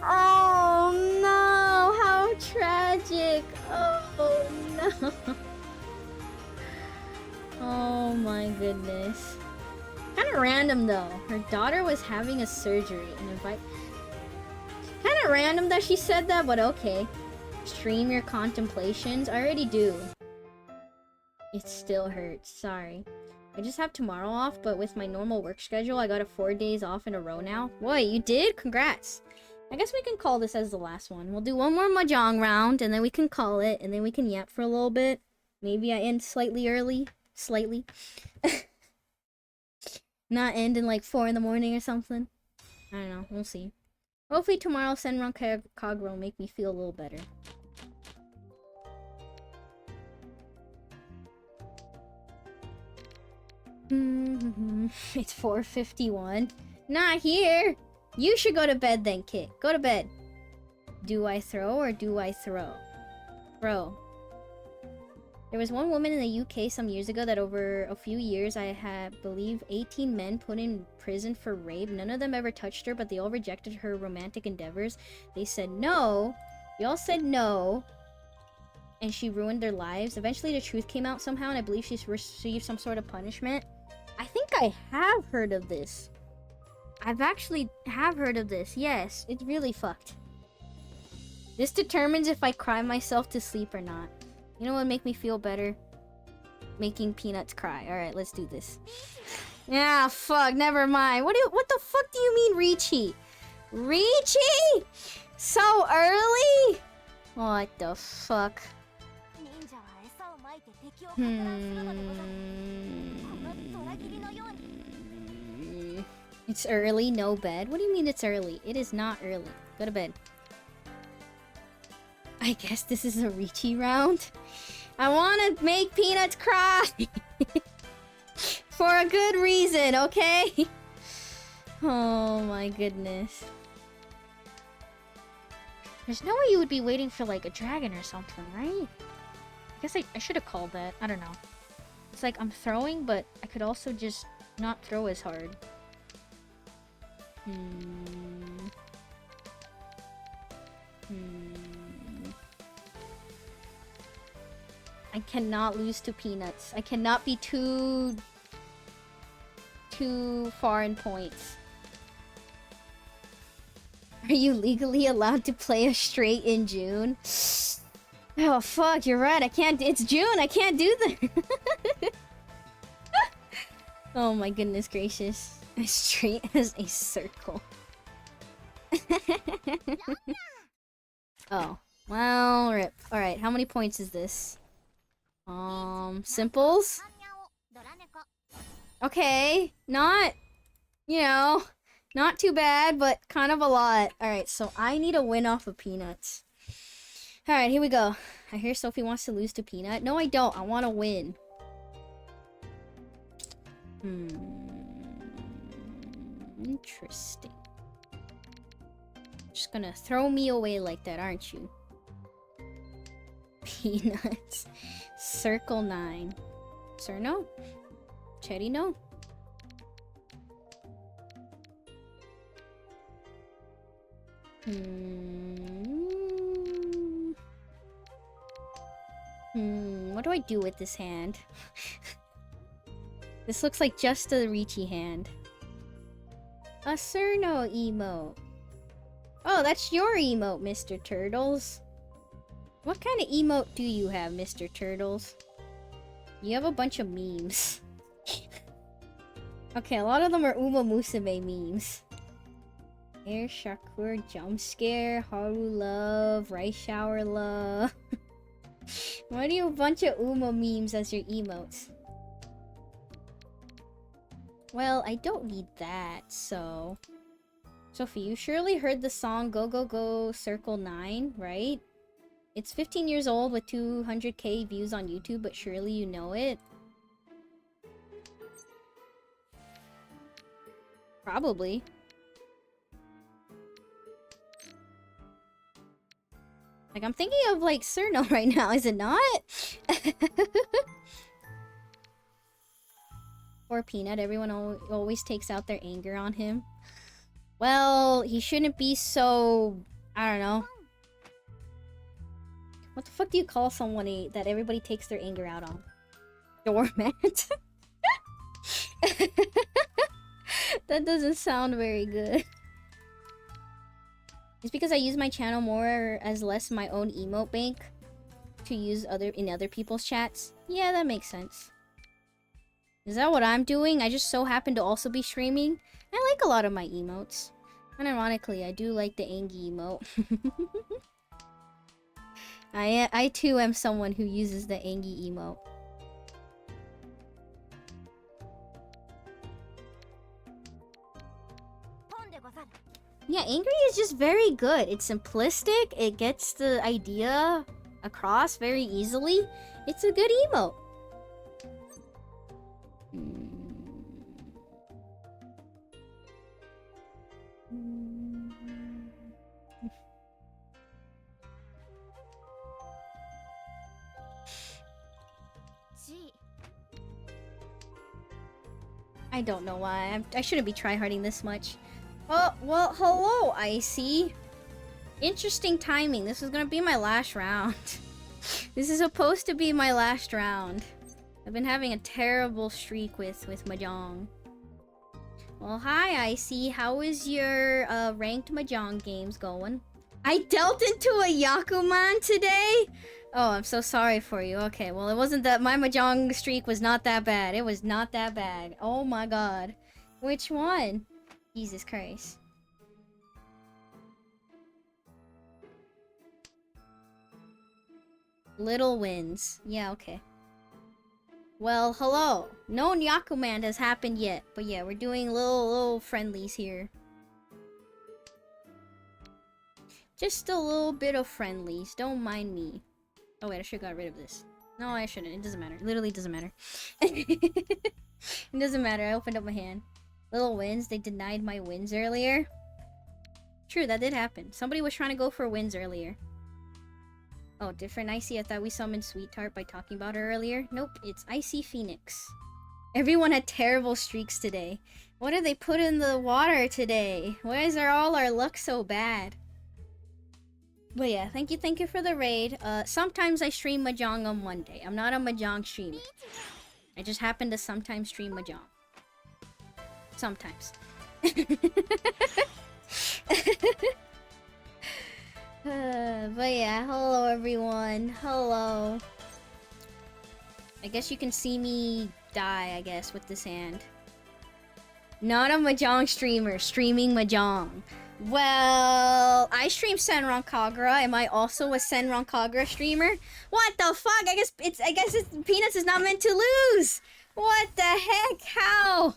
Oh no, how tragic. Oh no. Oh my goodness. Kind of random though. Her daughter was having a surgery and kind of random that she said that, but okay. Stream your contemplations. I already do. It still hurts. Sorry. I just have tomorrow off, but with my normal work schedule, I got 4 days off in a row now. What, you did? Congrats. I guess we can call this as the last one. We'll do one more Mahjong round, and then we can call it, and then we can yap for a little bit. Maybe I end slightly early. Slightly. Not end in like 4 in the morning or something. I don't know. We'll see. Hopefully tomorrow Senran Kagura will make me feel a little better. It's 4:51. Not here! You should go to bed then, Kit. Go to bed. Do I throw or do I throw? Throw. There was one woman in the UK some years ago that over a few years I had, believe, 18 men put in prison for rape. None of them ever touched her, but they all rejected her romantic endeavors. They said no. They all said no. And she ruined their lives. Eventually the truth came out somehow, and I believe she's received some sort of punishment. I think I have heard of this. I've actually have heard of this. Yes, it's really fucked. This determines if I cry myself to sleep or not. You know what would make me feel better? Making Peanuts cry. Alright, let's do this. Yeah, fuck, never mind. What the fuck do you mean, Richie? Richie? So early? What the fuck? It's early, no bed. What do you mean it's early? It is not early. Go to bed. I guess this is a Richie round. I want to make Peanuts cry. For a good reason, okay? Oh my goodness. There's no way you would be waiting for like a dragon or something, right? I guess I should have called that. I don't know. It's like I'm throwing, but I could also just not throw as hard. I cannot lose to peanuts. I cannot be too far in points. Are you legally allowed to play a straight in June? Oh fuck, you're right. I can't. It's June. I can't do that. Oh my goodness gracious. As straight as a circle. Oh. Well, rip. Alright, how many points is this? Simples? Okay. Not, you know, not too bad, but kind of a lot. Alright, so I need a win off of peanuts. Alright, here we go. I hear Sophie wants to lose to Peanut. No, I don't. I want to win. Interesting. Just gonna throw me away like that, aren't you? Peanuts. Circle 9. Sir, no. Cherry, no. What do I do with this hand? This looks like just a Ricci hand. A Cerno emote. Oh, that's your emote, Mr. Turtles. What kind of emote do you have, Mr. Turtles? You have a bunch of memes. Okay, a lot of them are Uma Musume memes. Air Shakur, Jump Scare, Haru Love, Rice Shower Love. Why do you have a bunch of Uma memes as your emotes? Well, I don't need that, so... Sophie, you surely heard the song Go Go Go Circle 9, right? It's 15 years old with 200k views on YouTube, but surely you know it? Probably. Like, I'm thinking of, like, Cerno right now, is it not? Poor Peanut, everyone always takes out their anger on him. Well, he shouldn't be so... I don't know. What the fuck do you call someone that everybody takes their anger out on? Doormat? That doesn't sound very good. It's because I use my channel more as less my own emote bank to use in other people's chats. Yeah, that makes sense. Is that what I'm doing? I just so happen to also be streaming. I like a lot of my emotes. And ironically, I do like the Angie emote. I too am someone who uses the Angie emote. Yeah, Angry is just very good. It's simplistic. It gets the idea across very easily. It's a good emote. I don't know why. I shouldn't be tryharding this much. Oh, well, hello, Icy. Interesting timing. This is gonna be my last round. This is supposed to be my last round. I've been having a terrible streak with Mahjong. Well, hi, Icy. How is your ranked Mahjong games going? I dealt into a Yakuman today? Oh, I'm so sorry for you. Okay, well, it wasn't that... My Mahjong streak was not that bad. It was not that bad. Oh my god. Which one? Jesus Christ. Little wins. Yeah, okay. Well, hello. No Nyakuman has happened yet. But yeah, we're doing little friendlies here. Just a little bit of friendlies. Don't mind me. Oh wait, I should've got rid of this. No, I shouldn't. It doesn't matter. It literally doesn't matter. It doesn't matter. I opened up my hand. Little wins. They denied my wins earlier. True, that did happen. Somebody was trying to go for wins earlier. Oh, different Icy. I thought we summoned Sweetheart by talking about her earlier. Nope, it's Icy Phoenix. Everyone had terrible streaks today. What did they put in the water today? Why is all our luck so bad? But yeah, thank you for the raid. Sometimes I stream Mahjong on Monday. I'm not a Mahjong streamer. I just happen to sometimes stream Mahjong. Sometimes. But yeah, hello everyone. Hello. I guess you can see me die, I guess, with this hand. Not a Mahjong streamer, streaming Mahjong. Well, I stream Senran Kagura. Am I also a Senran Kagura streamer? What the fuck? I guess Peanuts is not meant to lose. What the heck? How?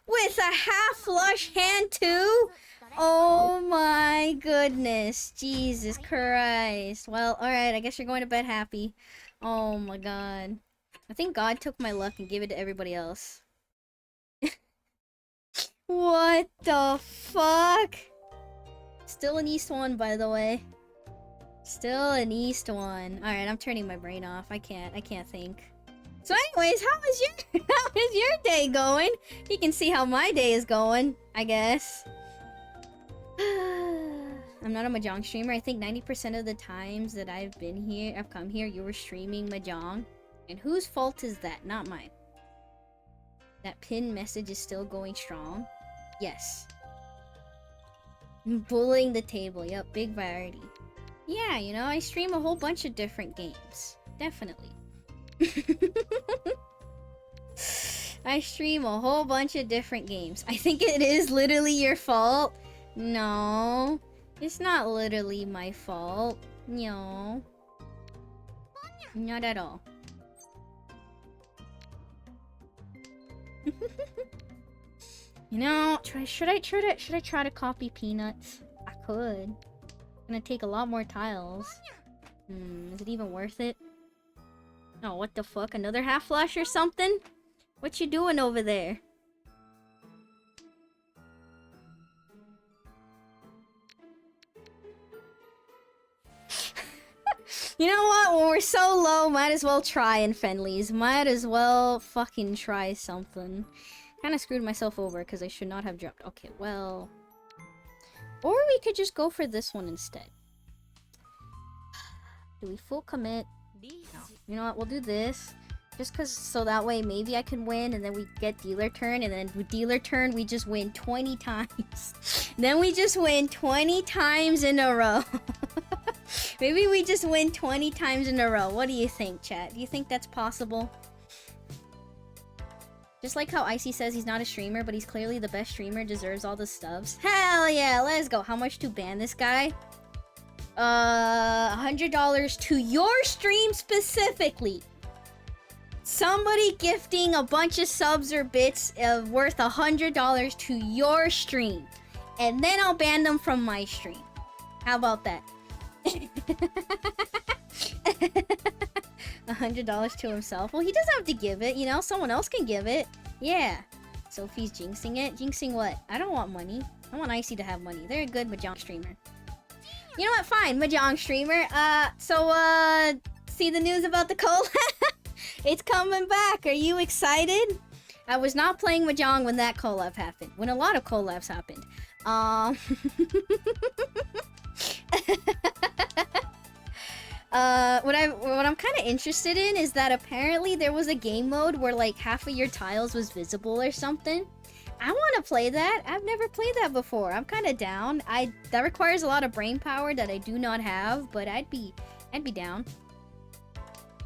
With a half flush hand too? Oh my goodness. Jesus Christ. Well, alright, I guess you're going to bed happy. Oh my god. I think God took my luck and gave it to everybody else. What the fuck? Still an East one, by the way. Still an East one. Alright, I'm turning my brain off. I can't think. So anyways, how is your day going? You can see how my day is going, I guess. I'm not a Mahjong streamer. I think 90% of the times that I've come here, you were streaming Mahjong. And whose fault is that? Not mine. That pin message is still going strong. Yes. Bullying the table. Yep, big variety. Yeah, you know, I stream a whole bunch of different games. Definitely. I stream a whole bunch of different games. I think it is literally your fault. No. It's not literally my fault. No. Not at all. You know, should I try to copy Peanuts? I could. It's gonna take a lot more tiles. Is it even worth it? Oh, what the fuck? Another half flash or something? What you doing over there? You know what? When we're so low, might as well try in Fenley's. Might as well fucking try something. Kinda screwed myself over because I should not have dropped. Okay, well... Or we could just go for this one instead. Do we full commit? No. You know what? We'll do this. Just because, so that way maybe I can win and then we get dealer turn. And then with dealer turn, we just win 20 times. Then we just win 20 times in a row. Maybe we just win 20 times in a row. What do you think, chat? Do you think that's possible? Just like how Icy says he's not a streamer, but he's clearly the best streamer, deserves all the stubs. Hell yeah, let's go. How much to ban this guy? $100 to your stream specifically. Somebody gifting a bunch of subs or bits worth $100 to your stream. And then I'll ban them from my stream. How about that? $100 to himself. Well, he doesn't have to give it, you know? Someone else can give it. Yeah. Sophie's jinxing it. Jinxing what? I don't want money. I want Icy to have money. They're a good Mahjong streamer. You know what? Fine, Mahjong streamer. See the news about the collab? It's coming back. Are you excited? I was not playing Mahjong when that collab happened. When a lot of collabs happened. What I'm kind of interested in is that apparently there was a game mode where like half of your tiles was visible or something. I want to play that. I've never played that before. I'm kind of down. That requires a lot of brain power that I do not have, but I'd be down.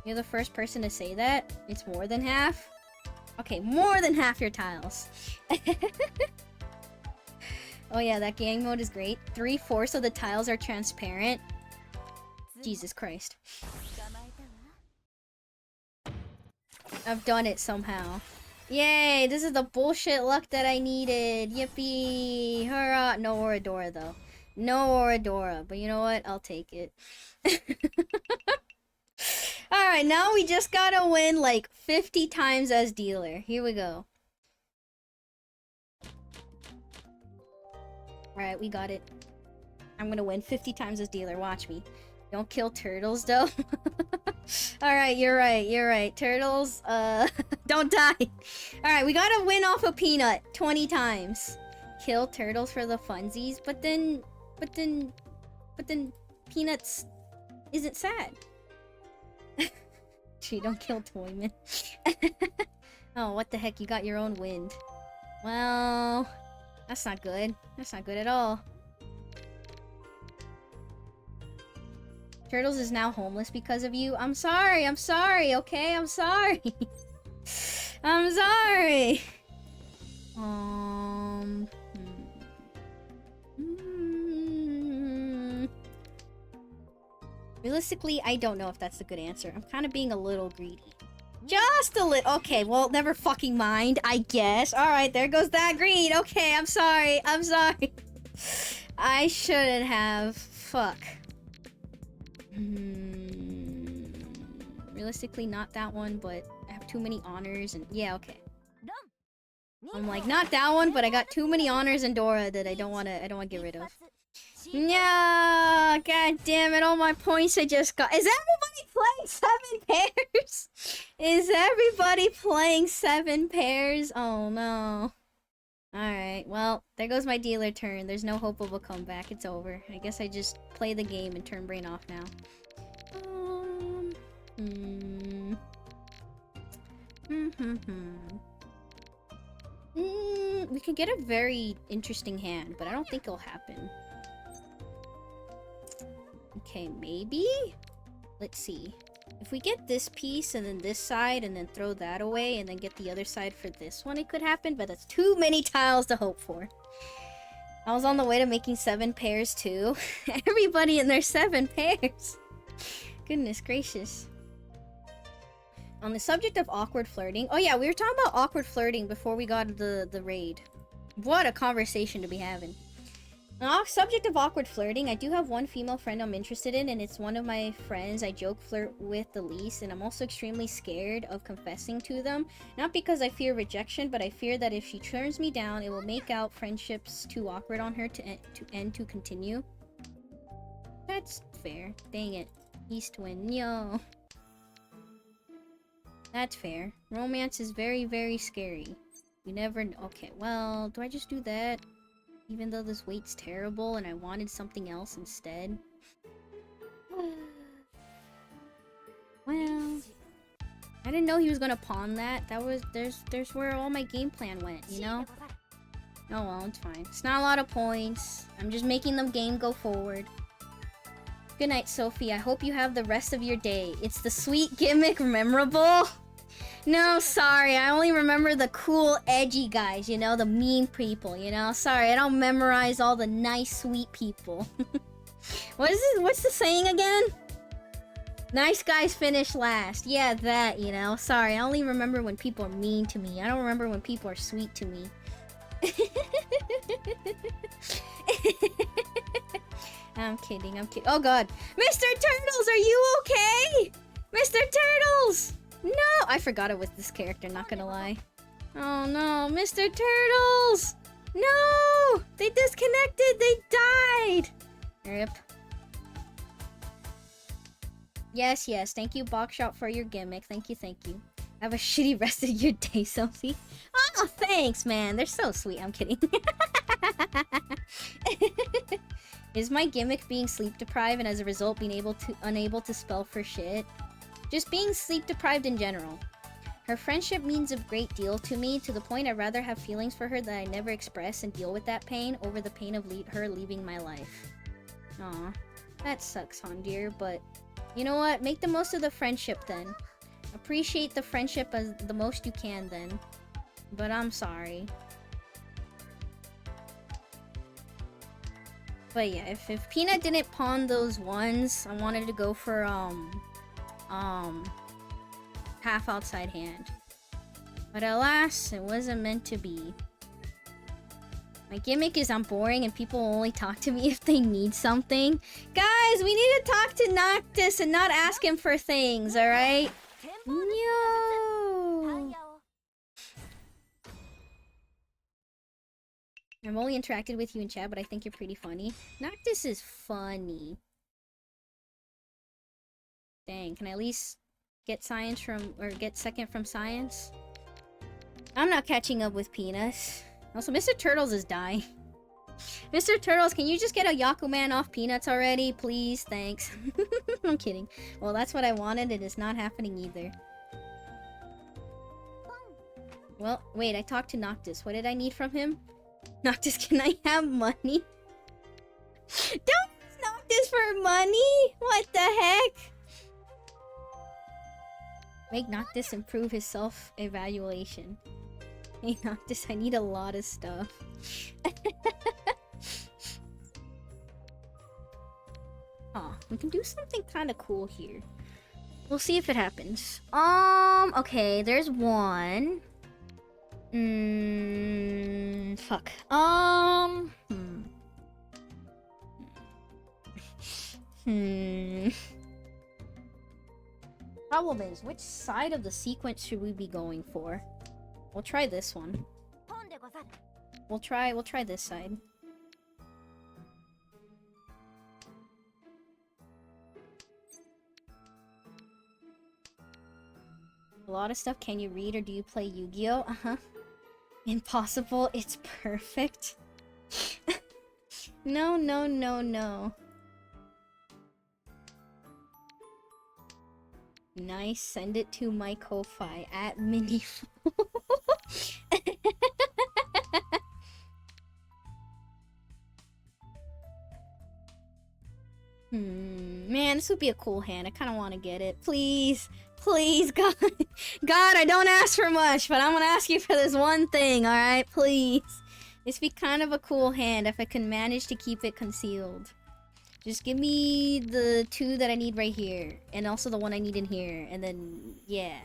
You're the first person to say that. It's more than half. Okay, more than half your tiles. Oh yeah, that game mode is great. 3/4 of the tiles are transparent. Jesus Christ. I've done it somehow. Yay, this is the bullshit luck that I needed. Yippee. Hurrah. No Oradora though. No Oradora, but you know what? I'll take it. Alright, now we just gotta win like 50 times as dealer. Here we go. Alright, we got it. I'm gonna win 50 times as dealer. Watch me. Don't kill turtles, though. Alright, you're right. Turtles, don't die. Alright, we gotta win off a peanut 20 times. Kill turtles for the funsies, but then... Peanuts isn't sad. Gee, don't kill Toyman. Oh, what the heck? You got your own wind. Well, that's not good. That's not good at all. Turtles is now homeless because of you. I'm sorry, okay? I'm sorry. I'm sorry. Realistically, I don't know if that's a good answer. I'm kind of being a little greedy. Just a little. Okay, well, never fucking mind, I guess. Alright, there goes that greed. Okay, I'm sorry. I'm sorry. I shouldn't have. Fuck. Realistically, not that one, but I have too many honors and... Yeah, okay. I'm like, not that one, but I got too many honors in Dora that I don't want to get rid of. Yeah, god damn it, all my points I just got. Is everybody playing 7 pairs? Is everybody playing 7 pairs? Oh no. Alright, well, there goes my dealer turn. There's no hope of a comeback. It's over. I guess I just play the game and turn brain off now. We could get a very interesting hand, but I don't think it'll happen. Okay, maybe? Let's see. If we get this piece and then this side and then throw that away and then get the other side for this one, it could happen, but that's too many tiles to hope for. I was on the way to making 7 pairs too. Everybody in their 7 pairs. Goodness gracious. On the subject of awkward flirting. Oh yeah, we were talking about awkward flirting before we got the raid. What a conversation to be having. On the subject of awkward flirting, I do have one female friend I'm interested in, and it's one of my friends I joke flirt with the least, and I'm also extremely scared of confessing to them. Not because I fear rejection, but I fear that if she turns me down, it will make out friendships too awkward on her to continue. That's fair. Dang it. East Wind. Yo. That's fair. Romance is very, very scary. You never... Okay, well, do I just do that? Even though this weight's terrible and I wanted something else instead. Well, I didn't know he was gonna pawn that. That was there's where all my game plan went, you know? Oh well, it's fine. It's not a lot of points. I'm just making the game go forward. Good night, Sophie. I hope you have the rest of your day. It's the sweet gimmick memorable. No, sorry. I only remember the cool, edgy guys, you know? The mean people, you know? Sorry, I don't memorize all the nice, sweet people. What is it? What's the saying again? Nice guys finish last. Yeah, that, you know? Sorry, I only remember when people are mean to me. I don't remember when people are sweet to me. I'm kidding, I'm kidding. Oh god. Mr. Turtles, are you okay? Mr. Turtles! No! I forgot it was this character, not gonna lie. Oh no, Mr. Turtles! No! They disconnected! They died! Rip. Yes, yes. Thank you, Boxshot, for your gimmick. Thank you, thank you. Have a shitty rest of your day, Sophie. Oh, thanks, man. They're so sweet. I'm kidding. Is my gimmick being sleep deprived and as a result being unable to spell for shit? Just being sleep deprived in general. Her friendship means a great deal to me, to the point I'd rather have feelings for her that I never express and deal with that pain over the pain of her leaving my life. Aw, that sucks, Hondir, but you know what? Make the most of the friendship then. Appreciate the friendship as the most you can then. But I'm sorry. But yeah, if Peanut didn't pawn those ones, I wanted to go for half outside hand. But alas, it wasn't meant to be. My gimmick is I'm boring and people only talk to me if they need something. Guys, we need to talk to Noctis and not ask him for things, alright? Yo! I've only interacted with you in chat, but I think you're pretty funny. Noctis is funny. Dang, can I at least get science from, or get second from science? I'm not catching up with Peanuts. Also, Mr. Turtles is dying. Mr. Turtles, can you just get a Yakuman off Peanuts already? Please, thanks. I'm kidding. Well, that's what I wanted. It is not happening either. Well, wait, I talked to Noctis. What did I need from him? Noctis, can I have money? Don't ask Noctis for money! What the heck? Make Noctis improve his self-evaluation. Hey Noctis, I need a lot of stuff. Aw, we can do something kind of cool here. We'll see if it happens. Okay, there's one. Fuck. Problem is, which side of the sequence should we be going for? We'll try this one. We'll try this side. A lot of stuff. Can you read or do you play Yu-Gi-Oh? Uh-huh. Impossible. It's perfect. No, no, no, no. Nice. Send it to my Ko-Fi at Minifo. Man, this would be a cool hand. I kind of want to get it. Please. Please, God. God, I don't ask for much, but I'm gonna ask you for this one thing, alright? Please. This would be kind of a cool hand if I can manage to keep it concealed. Just give me the two that I need right here. And also the one I need in here. And then, yeah.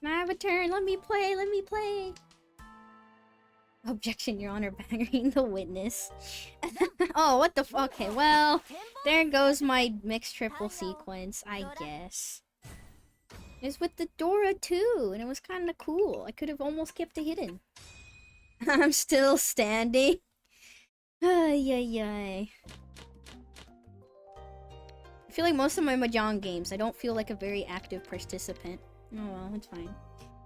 I have a turn. Let me play. Let me play. Objection, Your Honor. Bangering the witness. Oh, what the f- Okay, well, there goes my mixed triple sequence, I guess. It was with the Dora too, and it was kind of cool. I could have almost kept it hidden. I'm still standing. Ay, ay, ay. I feel like most of my Mahjong games, I don't feel like a very active participant. Oh well, it's fine.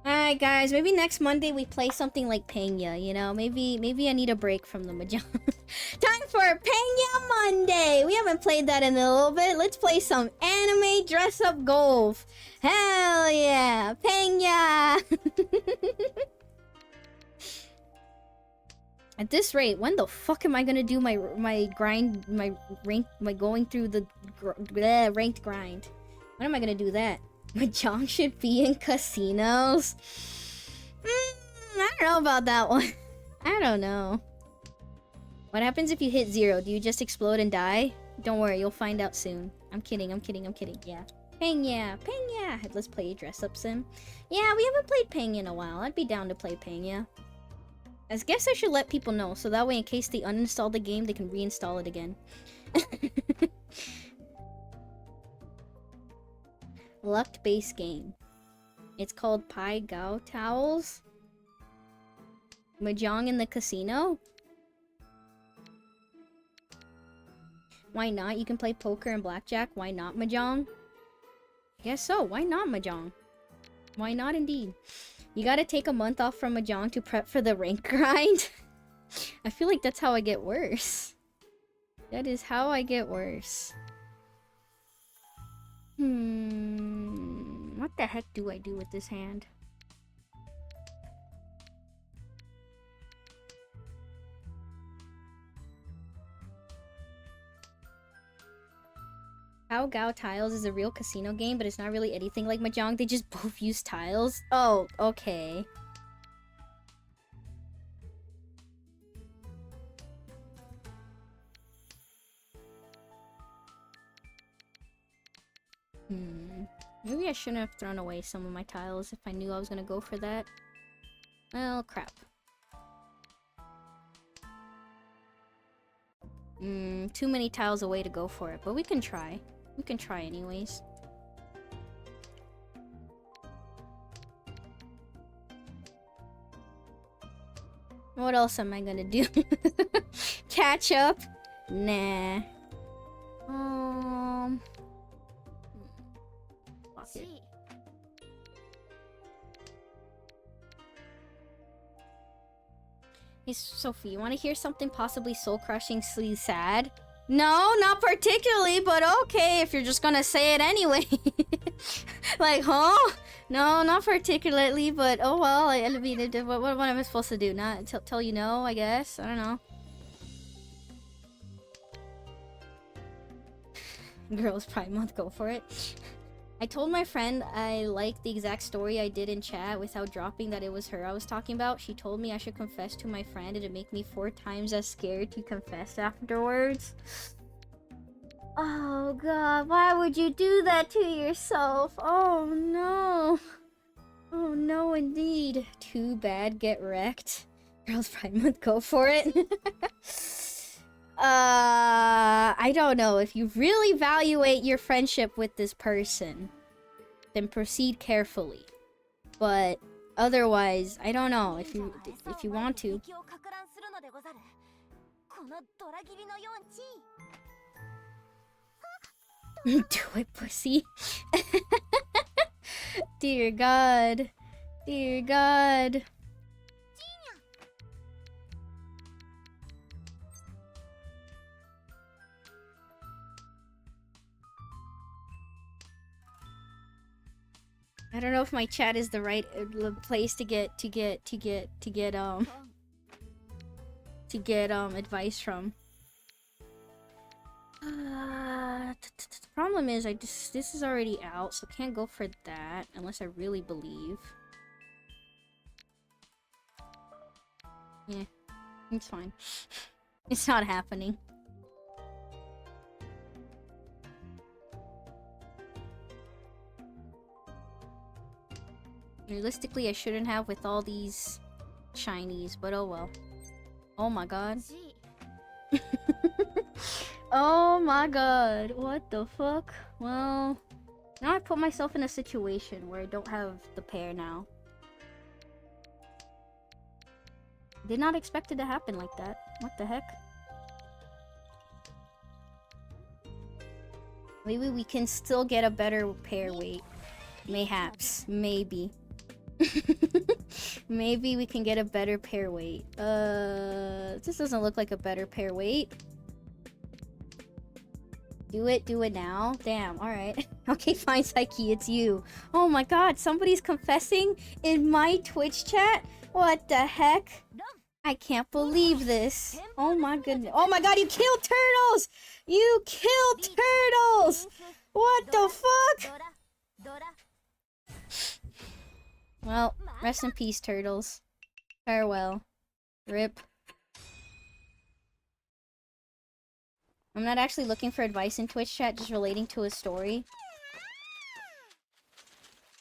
Alright guys, maybe next Monday we play something like Pena, you know? Maybe I need a break from the Mahjong. Time for Pena Monday! We haven't played that in a little bit. Let's play some anime dress-up golf. Hell yeah! Pena! At this rate, when the fuck am I gonna do my going through the ranked grind? When am I gonna do that? Mahjong should be in casinos? I don't know about that one. I don't know. What happens if you hit 0? Do you just explode and die? Don't worry, you'll find out soon. I'm kidding, I'm kidding, I'm kidding. Yeah. Pena! Pena! Let's play dress-up sim. Yeah, we haven't played Pena in a while. I'd be down to play Pena. I guess I should let people know, so that way in case they uninstall the game, they can reinstall it again. Luck-based game. It's called Pai Gao Towels. Mahjong in the casino? Why not? You can play poker and blackjack. Why not Mahjong? I guess so. Why not Mahjong? Why not indeed? You gotta take a month off from Mahjong to prep for the rank grind. I feel like that's how I get worse. That is how I get worse. What the heck do I do with this hand? How Gao Tiles is a real casino game, but it's not really anything like Mahjong. They just both use tiles. Oh, okay. Maybe I shouldn't have thrown away some of my tiles if I knew I was gonna go for that. Well, crap. Too many tiles away to go for it, but we can try. We can try anyways. What else am I gonna do? Catch up? Nah. Fuck Hey, Sophie, you want to hear something possibly soul-crushingly sad? No, not particularly, but okay, if you're just gonna say it anyway. Like, huh? No, not particularly, but oh well. I mean, what am I supposed to do? Not tell you no, I guess? I don't know. Girls Pride Month, go for it. I told my friend I liked the exact story I did in chat without dropping that it was her I was talking about. She told me I should confess to my friend and it'd make me 4 times as scared to confess afterwards. Oh god, why would you do that to yourself? Oh no. Oh no indeed. Too bad, get wrecked. Girls Pride Month, go for it. I don't know. If you really evaluate your friendship with this person, then proceed carefully. But otherwise, I don't know. If you want to. Do it, pussy. Dear God. Dear God. I don't know if my chat is the right place to get advice from. The problem is this is already out, so can't go for that unless I really believe. Yeah, it's fine. It's not happening. Realistically, I shouldn't have with all these shinies, but oh well. Oh my god. Oh my god, what the fuck? Well, now I put myself in a situation where I don't have the pair now. Did not expect it to happen like that. What the heck? Maybe we can still get a better pair weight. Mayhaps. Maybe. Maybe we can get a better pair weight. This doesn't look like a better pair weight. Do it now. Damn, alright. Okay, fine, Psyche, it's you. Oh my god, somebody's confessing in my Twitch chat? What the heck? I can't believe this. Oh my goodness. Oh my god, you killed turtles! You killed turtles! What the fuck? Well, rest in peace, turtles. Farewell. RIP. I'm not actually looking for advice in Twitch chat, just relating to a story.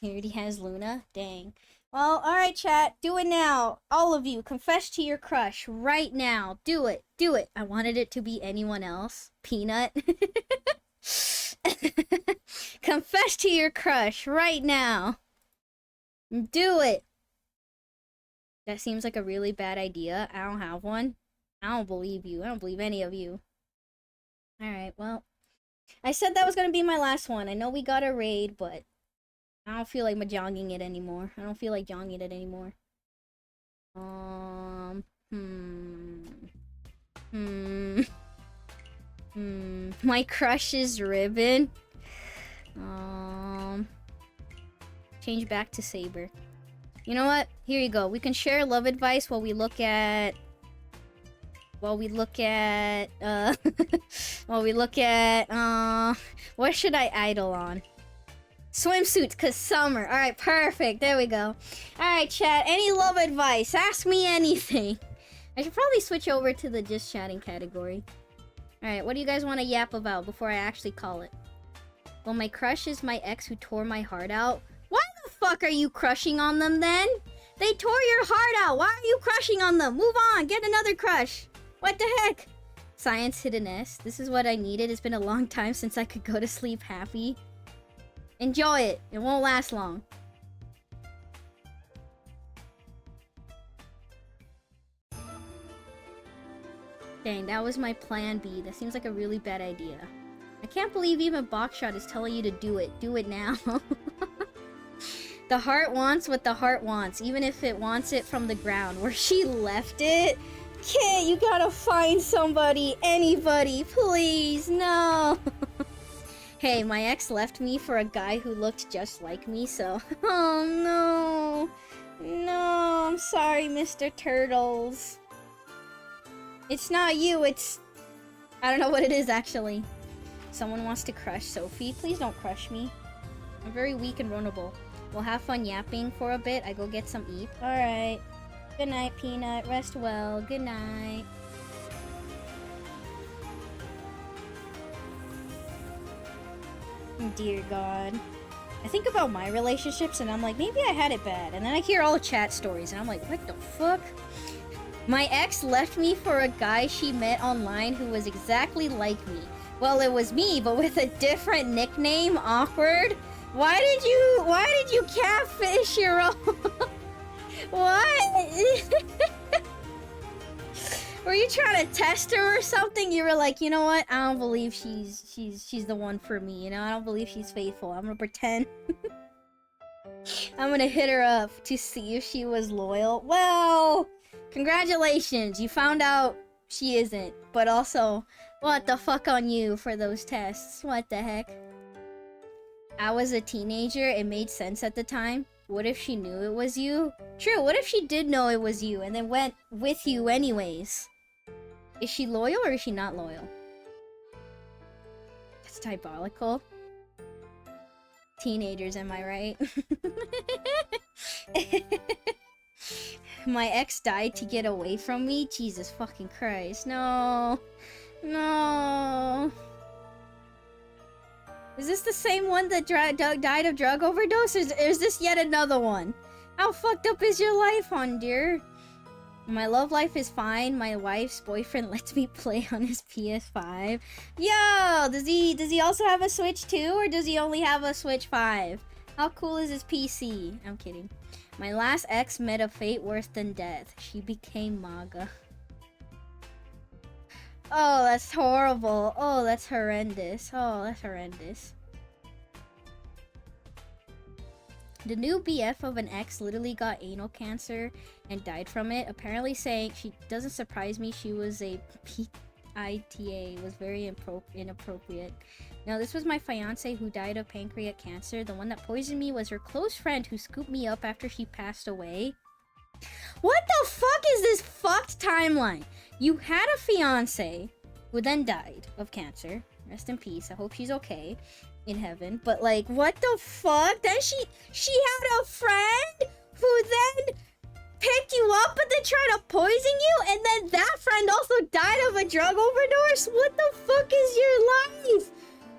He already has Luna? Dang. Well, alright chat, do it now. All of you, confess to your crush right now. Do it, do it. I wanted it to be anyone else. Peanut. Confess to your crush right now. Do it. That seems like a really bad idea. I don't have one. I don't believe you. I don't believe any of you. Alright, well. I said that was gonna be my last one. I know we got a raid, but I don't feel like jonging it anymore. I don't feel like jonging it anymore. My crush is Ribbon. Change back to Saber. You know what? Here you go. We can share love advice while we look at what should I idle on? Swimsuits, cause summer. Alright, perfect. There we go. Alright, chat. Any love advice? Ask me anything. I should probably switch over to the just chatting category. Alright, what do you guys want to yap about before I actually call it? Well, my crush is my ex who tore my heart out. Why the fuck are you crushing on them then? They tore your heart out. Why are you crushing on them? Move on. Get another crush. What the heck? Science hit an S. This is what I needed. It's been a long time since I could go to sleep happy. Enjoy it. It won't last long. Dang, that was my plan B. That seems like a really bad idea. I can't believe even Boxshot is telling you to do it. Do it now. The heart wants what the heart wants, even if it wants it from the ground. Where she left it? Kid, you gotta find somebody, anybody, please, no. Hey, my ex left me for a guy who looked just like me, so... Oh, no. No, I'm sorry, Mr. Turtles. It's not you, it's... I don't know what it is, actually. Someone wants to crush Sophie. Please don't crush me. I'm very weak and vulnerable. We'll have fun yapping for a bit. I go get some eat. Alright. Good night, Peanut. Rest well. Good night. Dear God. I think about my relationships and I'm like, maybe I had it bad. And then I hear all the chat stories and I'm like, what the fuck? My ex left me for a guy she met online who was exactly like me. Well, it was me, but with a different nickname. Awkward. Why did you catfish your own? What? Were you trying to test her or something? You were like, you know what? I don't believe she's the one for me. You know, I don't believe she's faithful. I'm gonna pretend. I'm gonna hit her up to see if she was loyal. Well, congratulations. You found out she isn't. But also, what the fuck on you for those tests? What the heck? I was a teenager. It made sense at the time. What if she knew it was you? True, what if she did know it was you and then went with you anyways? Is she loyal or is she not loyal? That's diabolical. Teenagers, am I right? My ex died to get away from me? Jesus fucking Christ. No. No. Is this the same one that died of drug overdose? Or is this yet another one? How fucked up is your life, hon, dear? My love life is fine. My wife's boyfriend lets me play on his PS5. Yo! Does he also have a Switch too? Or does he only have a Switch 5? How cool is his PC? I'm kidding. My last ex met a fate worse than death. She became MAGA. Oh, that's horrible. Oh, that's horrendous. Oh, that's horrendous. The new BF of an ex literally got anal cancer and died from it. Apparently saying she doesn't surprise me. She was a PITA. Was very inappropriate. Now, this was my fiance who died of pancreatic cancer. The one that poisoned me was her close friend who scooped me up after she passed away. What the fuck is this fucked timeline? You had a fiance who then died of cancer. Rest in peace. I hope she's okay in heaven. But like, what the fuck? Then she had a friend who then picked you up but then tried to poison you, and then that friend also died of a drug overdose? What the fuck is your life?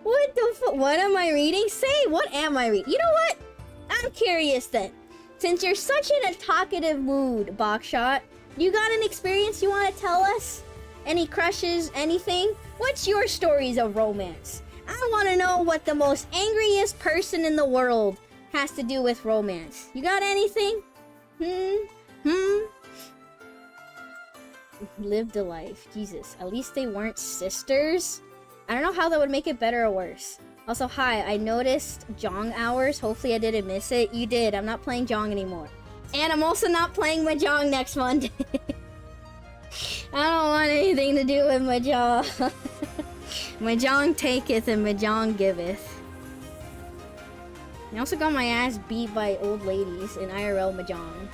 What the fuck? What am I reading? Say, what am I reading? You know what? I'm curious then. Since you're such in a talkative mood, Bokshot, you got an experience you want to tell us? Any crushes, anything? What's your stories of romance? I want to know what the most angriest person in the world has to do with romance. You got anything? Lived a life. Jesus, at least they weren't sisters? I don't know how that would make it better or worse. Also, hi, I noticed Jong hours. Hopefully I didn't miss it. You did. I'm not playing Jong anymore. And I'm also not playing Mahjong next Monday. I don't want anything to do with Mahjong. Mahjong taketh and Mahjong giveth. I also got my ass beat by old ladies in IRL Mahjong.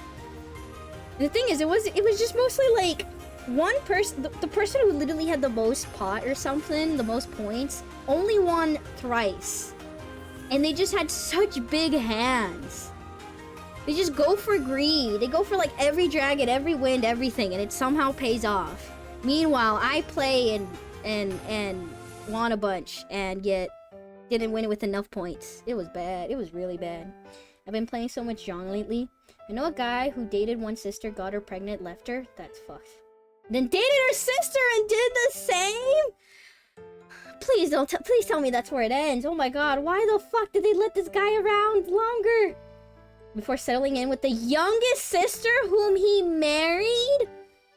The thing is, it was just mostly like one person, the person who literally had the most pot or something, the most points, only won thrice. And they just had such big hands. They just go for greed. They go for like every dragon, every wind, everything, and it somehow pays off. Meanwhile, I play and won a bunch and yet didn't win it with enough points. It was bad. It was really bad. I've been playing so much Jong lately. I know a guy who dated one sister, got her pregnant, left her. That's fucked. Then dated her sister and did the same? Please don't. Please tell me that's where it ends. Oh my god, why the fuck did they let this guy around longer? Before settling in with the youngest sister whom he married?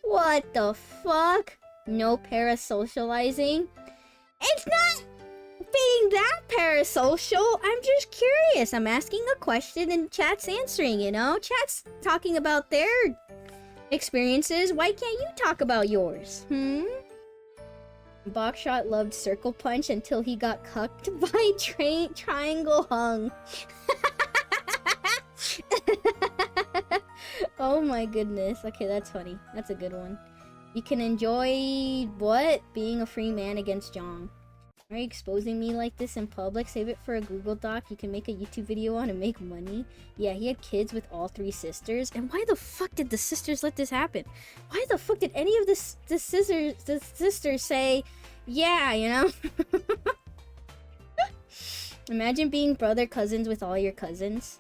What the fuck? No parasocializing? It's not being that parasocial. I'm just curious. I'm asking a question and chat's answering, you know? Chat's talking about their experiences. Why can't you talk about yours? Boxshot loved Circle Punch until he got cucked by Triangle Hung. Oh my goodness. Okay, that's funny. That's a good one. You can enjoy what? Being a free man against Jong. Are you exposing me like this in public? Save it for a Google Doc you can make a YouTube video on and make money. Yeah, he had kids with all 3 sisters. And why the fuck did the sisters let this happen? Why the fuck did any of the sisters say, yeah, you know? Imagine being brother cousins with all your cousins.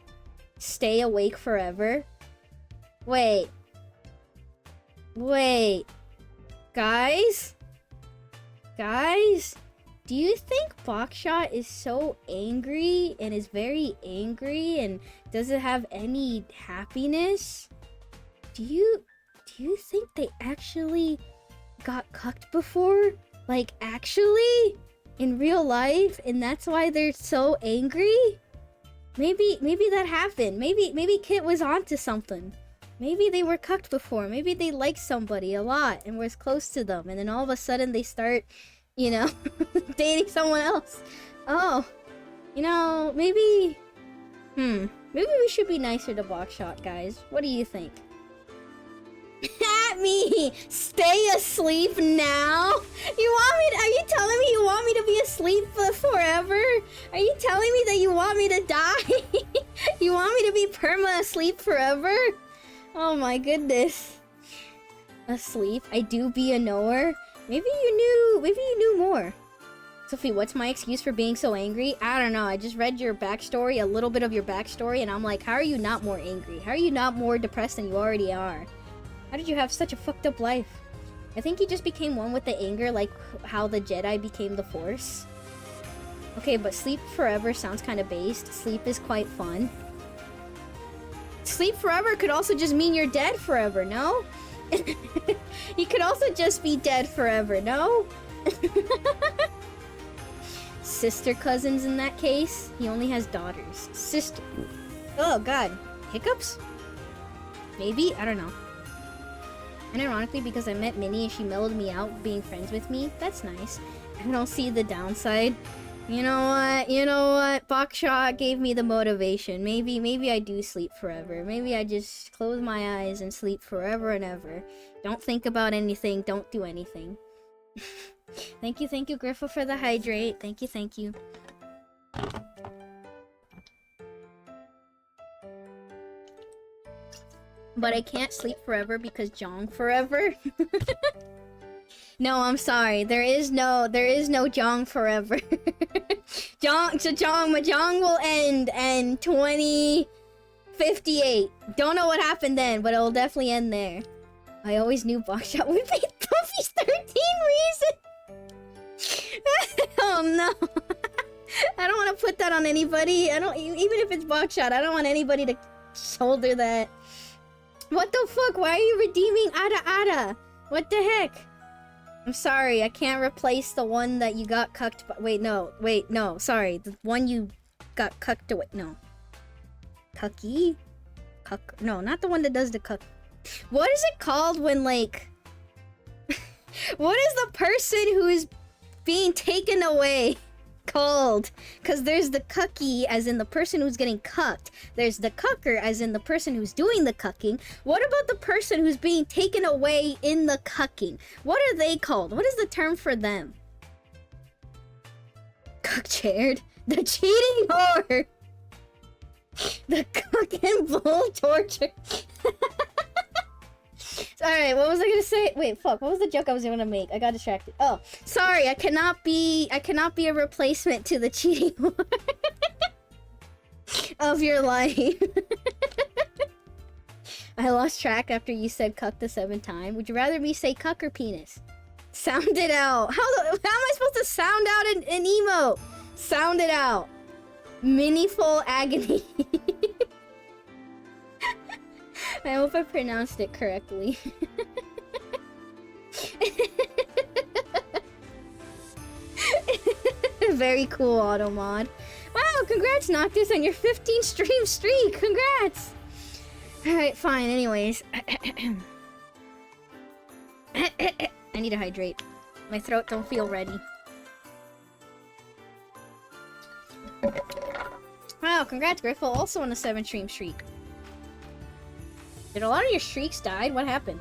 Stay awake forever. Wait. Guys? Do you think Boxshot is so angry and is very angry and doesn't have any happiness? Do you think they actually got cucked before? Like, actually? In real life? And that's why they're so angry? Maybe that happened. Maybe Kit was onto something. Maybe they were cucked before. Maybe they liked somebody a lot and was close to them. And then all of a sudden they start, you know, dating someone else. Oh, you know, maybe we should be nicer to Boxshot, guys. What do you think? At me! Stay asleep now? Are you telling me you want me to be asleep forever? Are you telling me that you want me to die? You want me to be perma asleep forever? Oh my goodness. Asleep? I do be a knower? Maybe you knew more. Sophie, what's my excuse for being so angry? I don't know. I just read your backstory, a little bit of your backstory, and I'm like, how are you not more angry? How are you not more depressed than you already are? How did you have such a fucked up life? I think you just became one with the anger, like how the Jedi became the Force. Okay, but sleep forever sounds kind of based. Sleep is quite fun. Sleep forever could also just mean you're dead forever, no? You could also just be dead forever, no? Sister cousins in that case? He only has daughters. Sister. Oh god. Hiccups? Maybe? I don't know. And ironically, because I met Minnie and she mellowed me out being friends with me, that's nice. I don't see the downside. You know what? Boxshot gave me the motivation. Maybe I do sleep forever. Maybe I just close my eyes and sleep forever and ever. Don't think about anything. Don't do anything. Thank you, Griffa, for the hydrate. Thank you. But I can't sleep forever because Jong forever. No, I'm sorry. There is no Jong forever. Jong will end in 2058. Don't know what happened then, but it will definitely end there. I always knew Boxshot would be Puffy's 13 reason. Oh no. I don't want to put that on anybody. Even if it's Boxshot, I don't want anybody to shoulder that. What the fuck? Why are you redeeming Ada? What the heck? I'm sorry, I can't replace the one that you got cucked by. Wait, no, sorry. The one you got cucked away. No. Cucky? Cuck? No, not the one that does the cuck. What is it called when, like... What is the person who is being taken away called? Because there's the cucky, as in the person who's getting cucked. There's the cucker, as in the person who's doing the cucking. What about the person who's being taken away in the cucking? What are they called? What is the term for them? Cuck-chaired? The cheating whore! The cuck and bull torture. Alright, what was I gonna say? Wait, fuck, what was the joke I was gonna make? I got distracted. Oh, sorry, I cannot be a replacement to the cheating of your life. I lost track after you said cuck the 7th time. Would you rather me say cuck or penis? Sound it out. How am I supposed to sound out an emote? Sound it out. Meaningful agony. I hope I pronounced it correctly. Very cool, Automod. Wow, congrats, Noctis, on your 15 stream streak. Congrats. Alright, fine. Anyways. I need to hydrate. My throat don't feel ready. Wow, congrats, Griffle. Also on a 7 stream streak. Did a lot of your streaks died? What happened?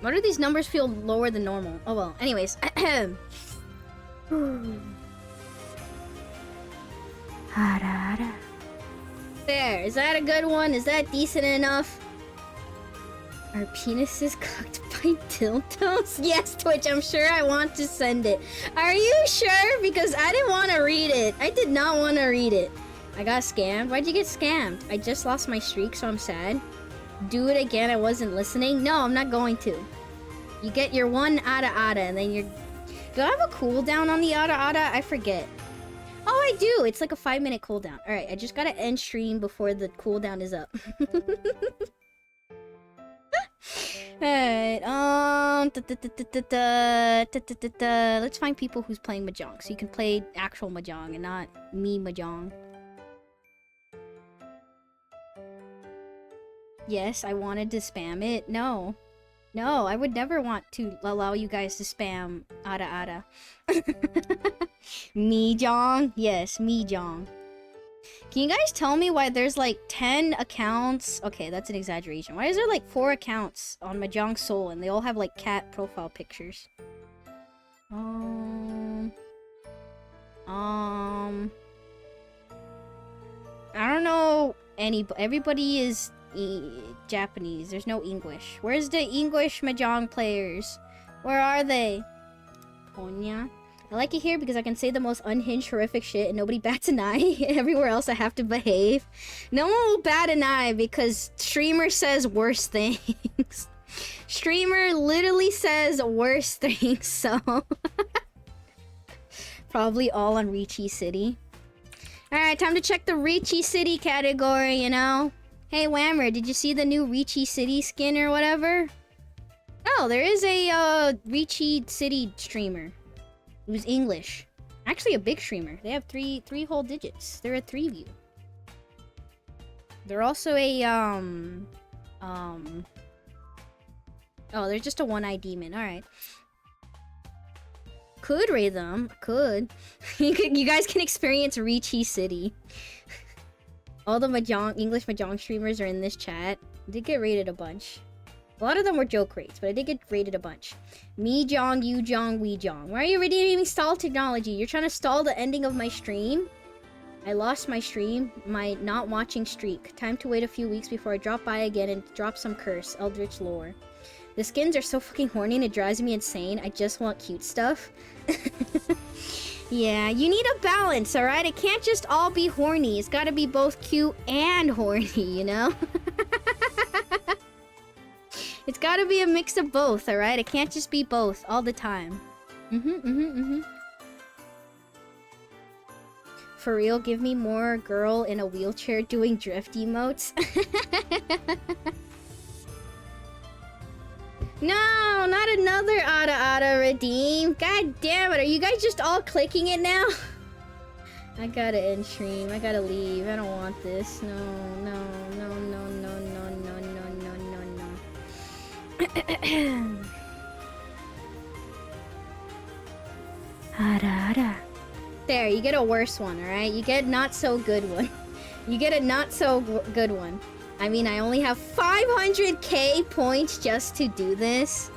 Why do these numbers feel lower than normal? Oh well. Anyways. There. Is that a good one? Is that decent enough? Are penises cooked by dildos? Yes, Twitch. I'm sure I want to send it. Are you sure? Because I didn't want to read it. I did not want to read it. I got scammed. Why'd you get scammed? I just lost my streak, so I'm sad. Do it again. I wasn't listening. No, I'm not going to. You get your one ada, and then you're... Do I have a cooldown on the ada? I forget. Oh, I do. It's like a 5-minute cooldown. All right, I just gotta end stream before the cooldown is up. Alright, let's find people who's playing Mahjong, so you can play actual Mahjong and not me Mahjong. Yes, I wanted to spam it. No. No, I would never want to allow you guys to spam ada. Mahjong? Yes, Mahjong. Can you guys tell me why there's like 10 accounts? Okay, that's an exaggeration. Why is there like 4 accounts on Mahjong Soul and they all have like cat profile pictures? I don't know everybody is Japanese. There's no English. Where's the English Mahjong players? Where are they? Ponya. I like it here because I can say the most unhinged, horrific shit and nobody bats an eye. Everywhere else I have to behave. No one will bat an eye because streamer says worse things. Streamer literally says worse things, so... Probably all on Ricci City. Alright, time to check the Ricci City category, you know? Hey, Whammer, did you see the new Ricci City skin or whatever? Oh, there is a Ricci City streamer. Who's English. Actually a big streamer. They have three whole digits. They're a 3-view. They're also a oh, they're just a one-eyed demon. Alright. Could raid them. Could. You guys can experience Ricci City. All the Mahjong, English Mahjong streamers are in this chat. I did get rated a bunch. A lot of them were joke rates, but I did get rated a bunch. Me Jong, you Jong, we Jong. Why are you redeeming stall technology? You're trying to stall the ending of my stream? I lost my stream, my not watching streak. Time to wait a few weeks before I drop by again and drop some curse, Eldritch lore. The skins are so fucking horny and it drives me insane. I just want cute stuff. Yeah, you need a balance, alright? It can't just all be horny. It's gotta be both cute and horny, you know? It's gotta be a mix of both, alright? It can't just be both all the time. For real, give me more girl in a wheelchair doing drift emotes. No, not another Ada redeem. God damn it, are you guys just all clicking it now? I gotta end stream. I gotta leave. I don't want this. No. There, you get a worse one, alright? You get not so good one. You get a not so good one. I mean, I only have 500k points just to do this.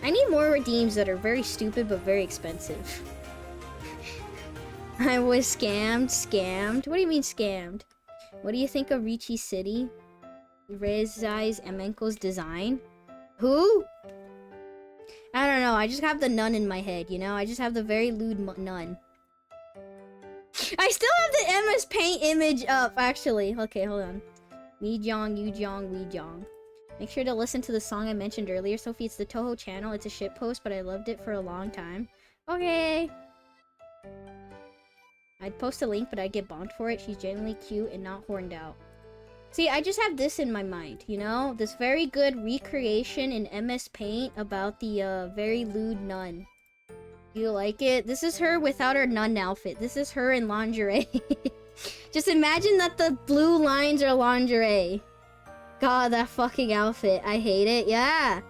I need more redeems that are very stupid but very expensive. I was scammed. What do you mean scammed? What do you think of Ricci City? Rezai's Emenko's design? Who? I don't know, I just have the nun in my head, you know? I just have the very lewd nun. I still have the MS Paint image up, actually. Okay, hold on. Me Jong, you Jong, we Jong. Make sure to listen to the song I mentioned earlier, Sophie. It's the Toho channel. It's a shitpost, but I loved it for a long time. Okay. I'd post a link, but I'd get bombed for it. She's genuinely cute and not horned out. See, I just have this in my mind, you know? This very good recreation in MS Paint about the very lewd nun. You like it? This is her without her nun outfit. This is her in lingerie. Just imagine that the blue lines are lingerie. God, that fucking outfit. I hate it. Yeah.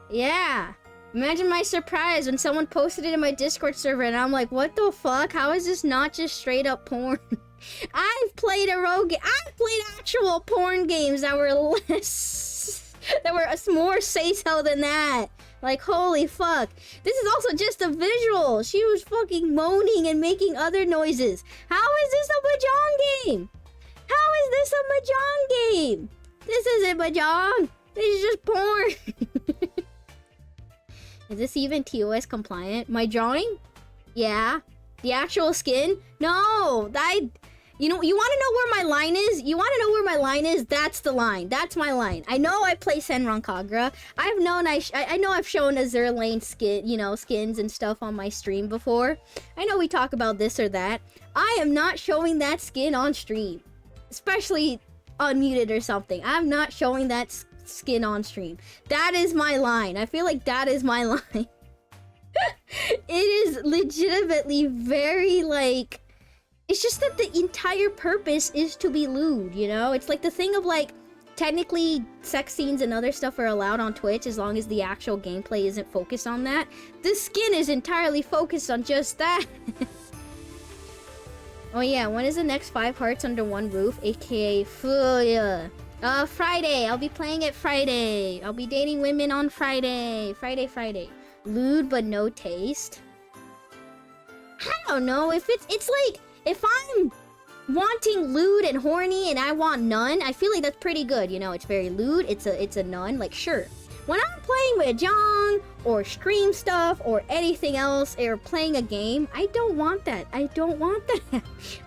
Yeah. Imagine my surprise when someone posted it in my Discord server and I'm like, what the fuck? How is this not just straight up porn? I've played I've played actual porn games that were less... that were more say-so than that. Like, holy fuck. This is also just a visual. She was fucking moaning and making other noises. How is this a mahjong game? How is this a mahjong game? This isn't mahjong. This is just porn. Is this even TOS compliant? My drawing? Yeah. The actual skin? No. You know, you want to know where my line is? You want to know where my line is? That's the line. That's my line. I know I play Senran Kagura. I know I've shown Azur Lane skin, you know, skins and stuff on my stream before. I know we talk about this or that. I am not showing that skin on stream. Especially unmuted or something. I'm not showing that skin on stream. That is my line. I feel like that is my line. It is legitimately very, like... It's just that the entire purpose is to be lewd, you know? It's like the thing of, like, technically sex scenes and other stuff are allowed on Twitch as long as the actual gameplay isn't focused on that. The skin is entirely focused on just that. Oh yeah, when is the next 5 Hearts Under One Roof, aka Fuya? Friday. I'll be playing it Friday. I'll be dating women on Friday. Friday. Lewd but no taste. I don't know, if it's like... If I'm wanting lewd and horny and I want none, I feel like that's pretty good, you know? It's very lewd, it's a none, like, sure. When I'm playing with Jong, or stream stuff, or anything else, or playing a game, I don't want that. I don't want that.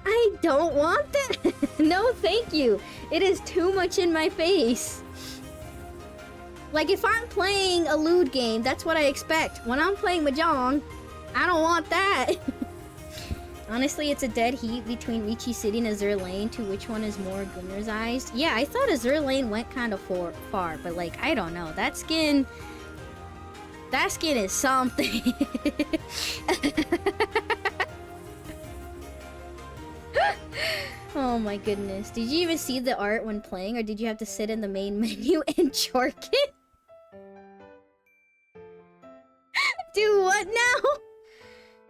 I don't want that. No, thank you. It is too much in my face. Like, if I'm playing a lewd game, that's what I expect. When I'm playing with Jong, I don't want that. Honestly, it's a dead heat between Ricci City and Azur Lane to which one is more Gunner's-ized. Yeah, I thought Azur Lane went kind of far, but like, I don't know. That skin is something. Oh my goodness. Did you even see the art when playing, or did you have to sit in the main menu and jork it? Do what now?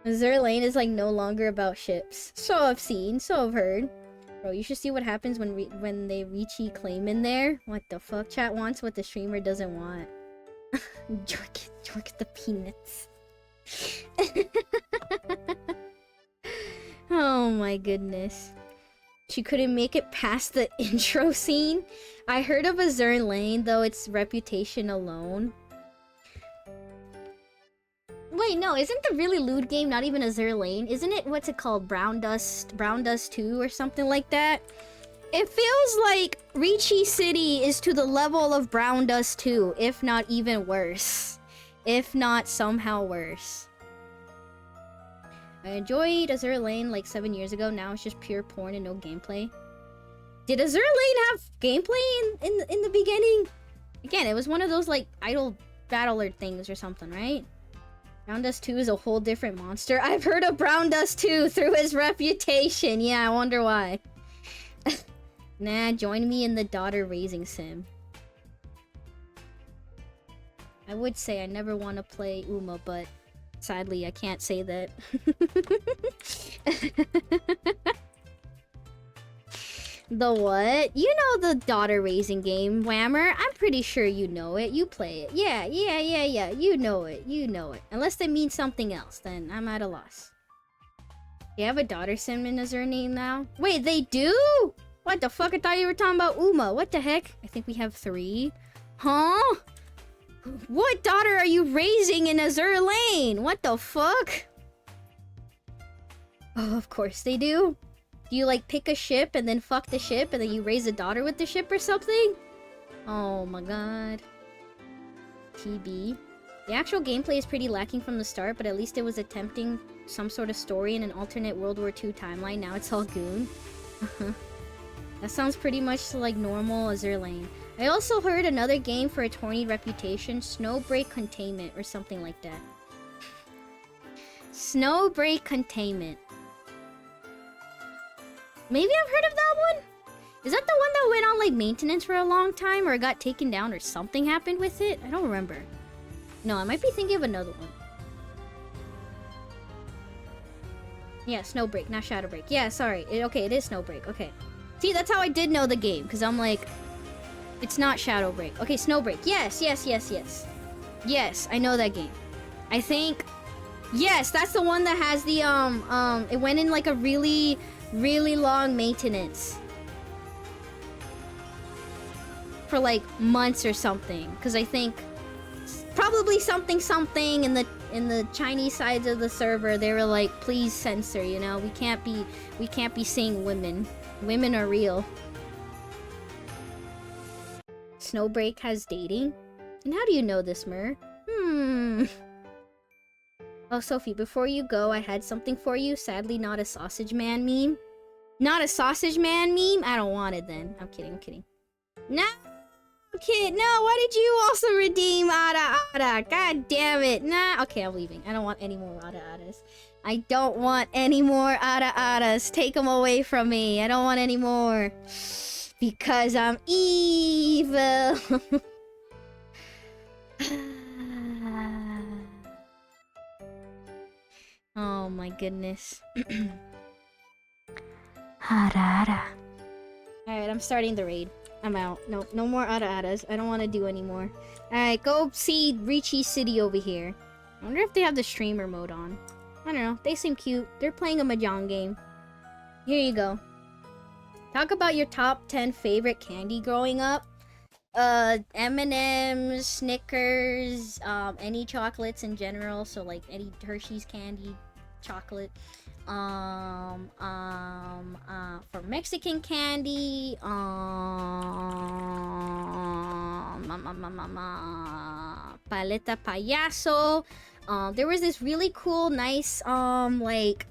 Azur Lane is like no longer about ships. So I've seen, so I've heard. Bro, you should see what happens when they Ricci claim in there. What the fuck? Chat wants what the streamer doesn't want. Jork the peanuts. Oh my goodness. She couldn't make it past the intro scene. I heard of Azur Lane, though its reputation alone. Wait, no, isn't the really lewd game not even Azur Lane? Isn't it, what's it called, Brown Dust 2 or something like that? It feels like Ricci City is to the level of Brown Dust 2, if not even worse. If not somehow worse. I enjoyed Azur Lane like 7 years ago. Now it's just pure porn and no gameplay. Did Azur Lane have gameplay in the beginning? Again, it was one of those like idle battler things or something, right? Brown Dust 2 is a whole different monster. I've heard of Brown Dust 2 through his reputation. Yeah, I wonder why. Nah, join me in the daughter raising sim. I would say I never want to play Uma, but sadly I can't say that. The what? You know the daughter raising game, Whammer. I'm pretty sure you know it. You play it. Yeah. You know it. Unless they mean something else, then I'm at a loss. You have a daughter sim in Azur Lane now? Wait, they do? What the fuck? I thought you were talking about Uma. What the heck? I think we have 3. Huh? What daughter are you raising in Azur Lane? What the fuck? Oh, of course they do. Do you like pick a ship and then fuck the ship and then you raise a daughter with the ship or something? Oh my god. TB. The actual gameplay is pretty lacking from the start, but at least it was attempting some sort of story in an alternate World War II timeline. Now it's all goon. That sounds pretty much like normal Azur Lane. I also heard another game for a tourney reputation, Snowbreak Containment or something like that. Snow break containment. Maybe I've heard of that one? Is that the one that went on like maintenance for a long time or it got taken down or something happened with it? I don't remember. No, I might be thinking of another one. Yeah, Snowbreak, not Shadowbreak. Yeah, sorry. Okay, it is Snowbreak. Okay. See, that's how I did know the game, because I'm like, it's not Shadowbreak. Okay, Snowbreak. Yes, yes, yes, yes. Yes, I know that game. I think... Yes, that's the one that has the, it went in like a really, really long maintenance. For like months or something. Because I think... Probably something in the Chinese sides of the server, they were like, please censor, you know, we can't be seeing women. Women are real. Snowbreak has dating? And how do you know this, Mer? Oh, Sophie, before you go, I had something for you. Sadly, not a sausage man meme. Not a sausage man meme? I don't want it then. I'm kidding, I'm kidding. No! Kid, no, why did you also redeem Ada? God damn it. Nah, okay, I'm leaving. I don't want any more Adas. I don't want any more Adas. Take them away from me. I don't want any more. Because I'm evil. Oh my goodness. Alright, I'm starting the raid. I'm out. No more Adas. I don't want to do anymore. Alright, go see Ricci City over here. I wonder if they have the streamer mode on. I don't know. They seem cute. They're playing a mahjong game. Here you go. Talk about your top 10 favorite candy growing up. M&M's, Snickers, any chocolates in general. So like any Hershey's candy, chocolate. For Mexican candy, paleta payaso. There was this really cool, nice, like,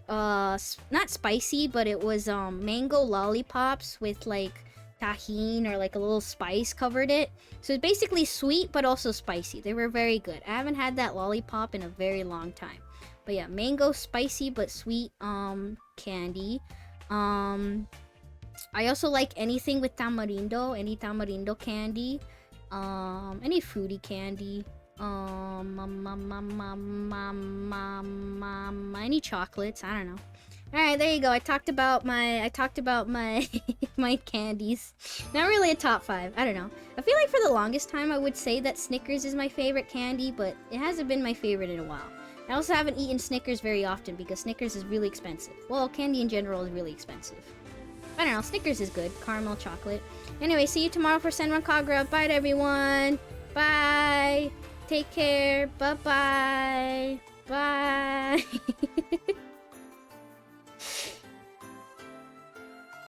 not spicy, but it was, mango lollipops with, like, tahini or, like, a little spice covered it. So it's basically sweet, but also spicy. They were very good. I haven't had that lollipop in a very long time. But yeah, mango spicy but sweet candy. I also like anything with tamarindo, any tamarindo candy. Any fruity candy. Any chocolates, I don't know. Alright, there you go. I talked about my my candies. Not really a top 5. I don't know. I feel like for the longest time I would say that Snickers is my favorite candy, but it hasn't been my favorite in a while. I also haven't eaten Snickers very often because Snickers is really expensive. Well, candy in general is really expensive. I don't know, Snickers is good. Caramel chocolate. Anyway, see you tomorrow for Senran Kagura. Bye everyone. Bye. Take care. Bye-bye. Bye.